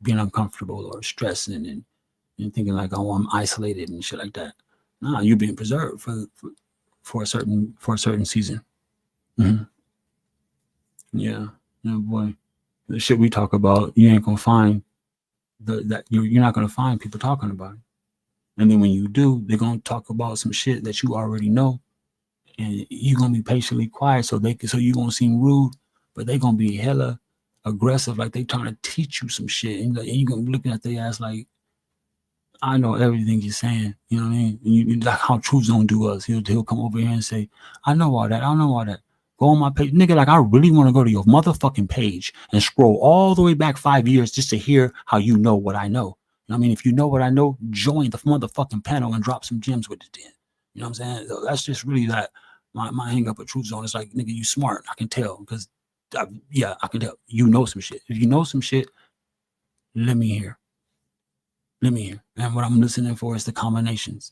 being uncomfortable or stressing and thinking like, oh, I'm isolated and shit like that. Nah, you're being preserved for a certain season. Mm-hmm. Yeah, boy, the shit we talk about, you ain't gonna find that you're not gonna find people talking about it. And then when you do, they're gonna talk about some shit that you already know, and you're gonna be patiently quiet so you're gonna seem rude, but they're gonna be hella aggressive, like they trying to teach you some shit, and you're gonna be looking at their ass like, I know everything you're saying, you know what I mean? And you like how Truth Zone do us. He'll come over here and say, I know all that. Go on my page. Nigga, like I really want to go to your motherfucking page and scroll all the way back 5 years just to hear how you know what I know. You know what I mean? If you know what I know, join the motherfucking panel and drop some gems with it then. You know what I'm saying? So that's just really that my hang up with Truth Zone. It's like, nigga, you smart. I can tell because, I can tell. You know some shit. If you know some shit, let me hear. And what I'm listening for is the combinations.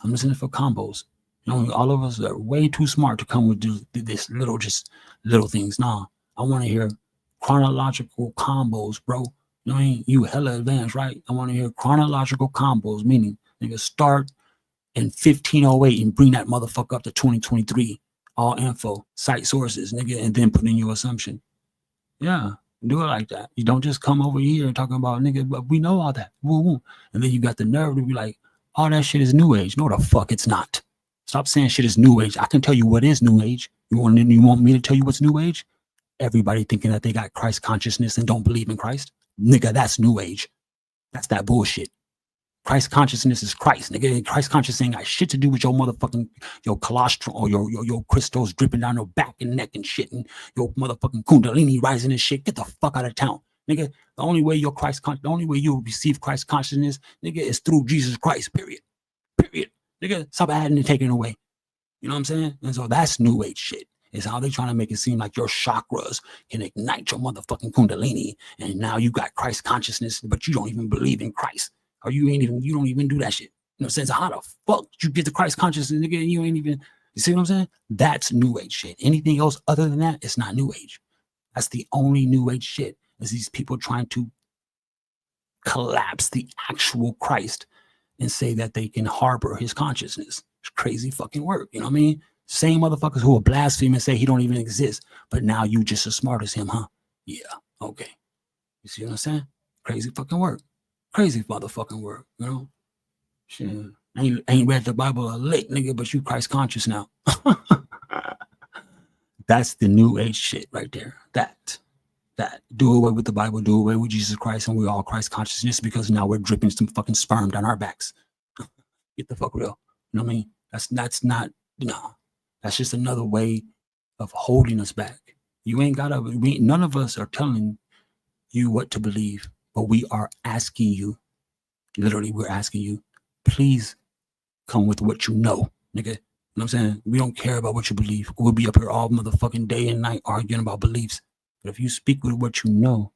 I'm listening for combos. You know, all of us are way too smart to come with this little things. Nah, I want to hear chronological combos, bro. You know what I mean? You hella advanced, right? I want to hear chronological combos, meaning nigga start in 1508 and bring that motherfucker up to 2023. All info, site sources, nigga, and then put in your assumption. Yeah. Do it like that. You don't just come over here and talking about nigga, but we know all that. Woo-woo. And then you got the nerve to be like, all that shit is new age. No, the fuck it's not. Stop saying shit is new age. I can tell you what is new age. You want me to tell you what's new age? Everybody thinking that they got Christ consciousness and don't believe in Christ. Nigga, that's new age. That's that bullshit. Christ consciousness is Christ, nigga. Christ consciousness ain't got shit to do with your motherfucking your cholesterol or your crystals dripping down your back and neck and shit, and your motherfucking kundalini rising and shit. Get the fuck out of town, nigga. The only way the only way you receive Christ consciousness, nigga, is through Jesus Christ. Period. Nigga, stop adding and taking away. You know what I'm saying? And so that's new age shit. Is how they trying to make it seem like your chakras can ignite your motherfucking kundalini, and now you got Christ consciousness, but you don't even believe in Christ. Or you don't even do that shit. You know what I'm saying? So how the fuck you get the Christ consciousness, nigga, and you ain't even, you see what I'm saying? That's new age shit. Anything else other than that, it's not new age. That's the only new age shit, is these people trying to collapse the actual Christ and say that they can harbor his consciousness. It's crazy fucking work, you know what I mean? Same motherfuckers who will blaspheme and say he don't even exist, but now you just as smart as him, huh? Yeah, okay. You see what I'm saying? Crazy fucking work. Crazy motherfucking work, you know? Shit. Ain't read the Bible a lick, nigga, but you Christ conscious now. That's the new age shit right there. That. Do away with the Bible, do away with Jesus Christ, and we're all Christ consciousness because now we're dripping some fucking sperm down our backs. Get the fuck real. You know what I mean? That's not, no. That's just another way of holding us back. You ain't gotta, none of us are telling you what to believe, but we are asking you, literally, we're asking you, please come with what you know, nigga. You know what I'm saying? We don't care about what you believe. We'll be up here all motherfucking day and night arguing about beliefs. But if you speak with what you know,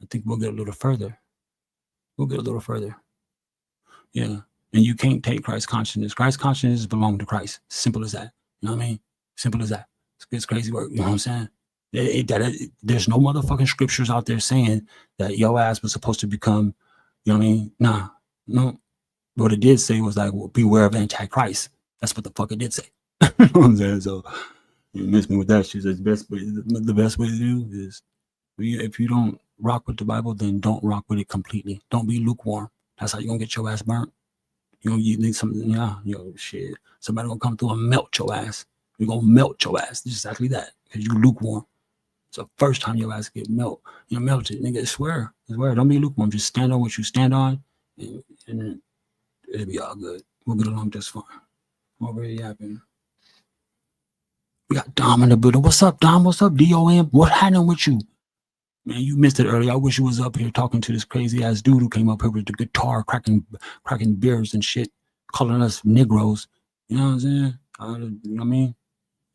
I think we'll get a little further. Yeah. And you can't take Christ consciousness. Christ consciousness belongs to Christ. Simple as that. You know what I mean? Simple as that. It's crazy work. You know what I'm saying? There's no motherfucking scriptures out there saying that your ass was supposed to become, you know what I mean? Nah, no. What it did say was like, well, beware of Antichrist. That's what the fuck it did say. You know what I'm saying? So you miss me with that shit. The best way to do is, if you don't rock with the Bible, then don't rock with it completely. Don't be lukewarm. That's how you're gonna get your ass burnt. You need something, shit. Somebody gonna come through and melt your ass. You're gonna melt your ass. Just exactly that. Because you lukewarm. It's the first time your ass get melted. Nigga, I swear. Don't be lukewarm. Just stand on what you stand on, and it'll be all good. We'll get along just fine. What really happened? We got Dom in the building. What's up, Dom? What's up, DOM? What happened with you? Man, you missed it earlier. I wish you was up here talking to this crazy ass dude who came up here with the guitar, cracking beers and shit, calling us Negroes. You know what I'm saying? You know what I mean?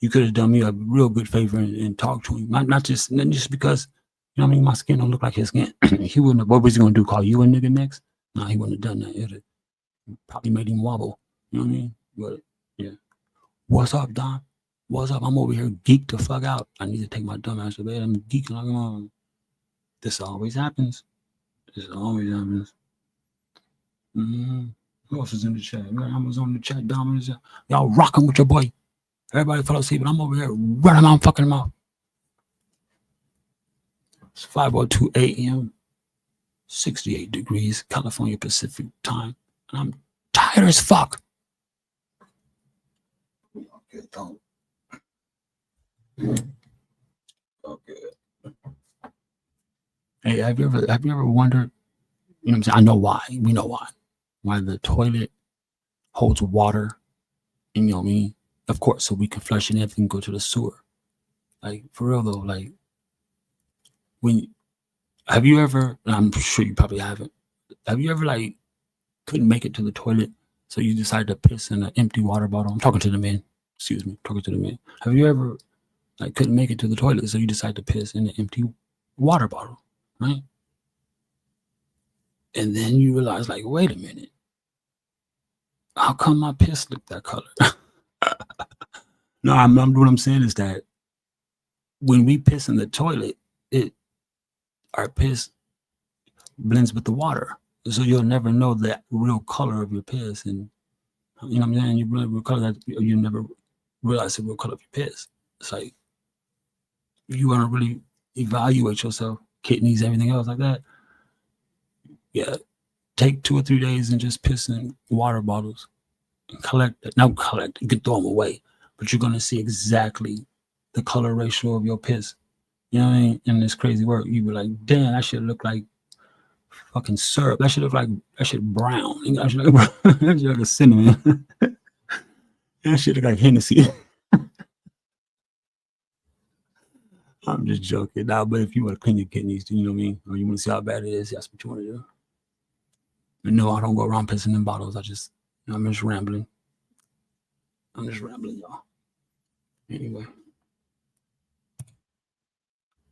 You could have done me a real good favor and talked to him. Not just because, you know what I mean, my skin don't look like his skin. He wouldn't have, what was he gonna do? Call you a nigga next? No, he wouldn't have done that. It probably made him wobble. You know what I mean? But yeah. What's up, Don? What's up? I'm over here geeked the fuck out. I need to take my dumb ass to bed. I'm geeking like on. This always happens. This always happens. Who else is in the chat? I was on the chat, Dominus. Y'all rocking with your boy. Everybody fell asleep, but I'm over here running my fucking mouth. It's 5:02 a.m. 68 degrees, California Pacific time. And I'm tired as fuck. Okay, don't. Okay. Hey, have you ever wondered, you know what I'm saying? I know why. We know why. Why the toilet holds water, and you know what I mean? Of course, so we can flush and everything go to the sewer. Like, for real though, like, have you ever, I'm sure you probably haven't, have you ever, like, couldn't make it to the toilet, so you decided to piss in an empty water bottle? I'm talking to the men. Excuse me, talking to the men. Have you ever, like, couldn't make it to the toilet, so you decided to piss in an empty water bottle, right? And then you realize, like, wait a minute. How come my piss looked that color? No, what I'm saying is that when we piss in the toilet, our piss blends with the water. So you'll never know the real color of your piss. And you know what I'm saying? You really color that, you never realize the real color of your piss. It's like, you want to really evaluate yourself, kidneys, everything else like that. Yeah. Take 2 or 3 days and just piss in water bottles and you can throw them away, but you're going to see exactly the color ratio of your piss. You know what I mean? In this crazy work, you be like, damn, that shit look like fucking syrup. That shit look like, that shit brown. That shit look like a cinnamon. That shit look like Hennessy. I'm just joking. Nah, but if you want to clean your kidneys, you know what I mean? Or you want to see how bad it is, that's what you want to do. But no, I don't go around pissing in bottles. I'm just rambling. Y'all. Anyway.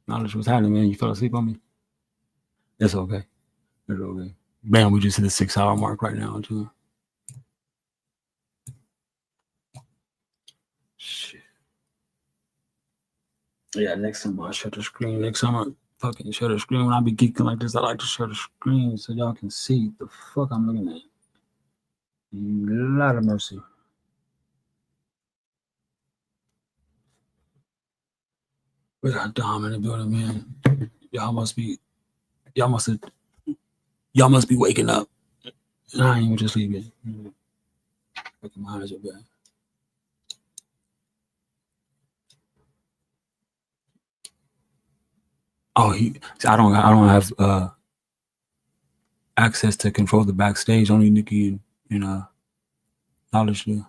Knowledge was happening, man. You fell asleep on me? It's okay. It's okay. Bam, we just hit the 6-hour mark right now, too. Shit. Yeah, next time I'll shut the screen. Next time I fucking shut the screen. When I be geeking like this, I like to shut the screen so y'all can see the fuck I'm looking at. Lot of mercy. We got Dom in the building, man. Y'all must be waking up. And I ain't even just leaving. Fucking my eyes are bad. Oh, I don't have access to control the backstage. Only Nikki and Knowledge do.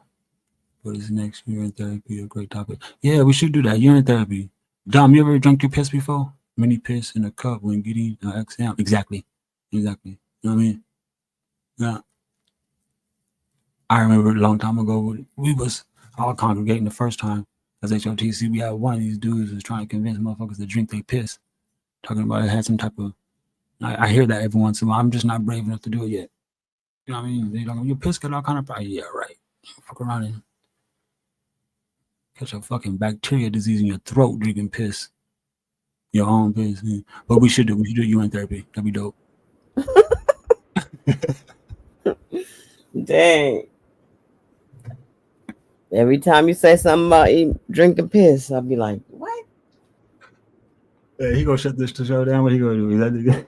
What is next? Urine therapy, a great topic. Yeah, we should do that. Urine therapy. Dom, you ever drunk your piss before? Mini piss in a cup when getting exam. Exactly. You know what I mean? Yeah. I remember a long time ago, we was all congregating the first time as H.O.T.C. We had one of these dudes was trying to convince motherfuckers to drink their piss. Talking about it had some type of, I hear that every once in a while. I'm just not brave enough to do it yet. You know what I mean? They don't, your piss got all kind of problems. Yeah, right. Fuck around and catch a fucking bacteria disease in your throat drinking piss. Your own piss. Yeah. But we should do urine therapy. That'd be dope. Dang. Every time you say something about drinking piss, I'll be like, what? Hey, he gonna shut this show down. What he gonna do? Is that the guy?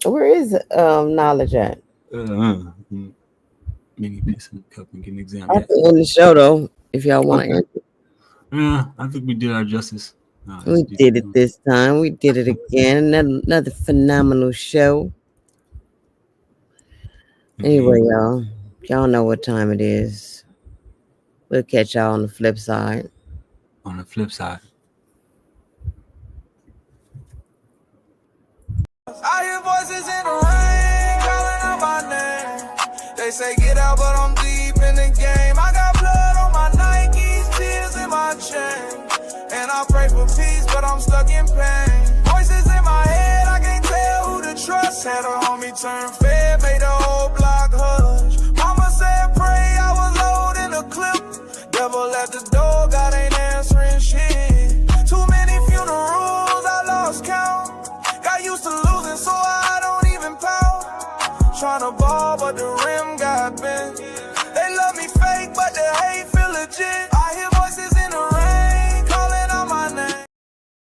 Where is Knowledge at? Maybe piss in the cup and get an exam. I can end the show though, if y'all want to end it. Yeah, I think we did our justice. We did it this time. We did it again. Another phenomenal show. Anyway, y'all know what time it is. We'll catch y'all on the flip side. On the flip side. I hear voices in the rain, calling out my name. They say get out, but I'm deep in the game. I got blood on my Nikes, tears in my chain. And I pray for peace, but I'm stuck in pain. Voices in my head, I can't tell who to trust. Had a homie turn fed, made a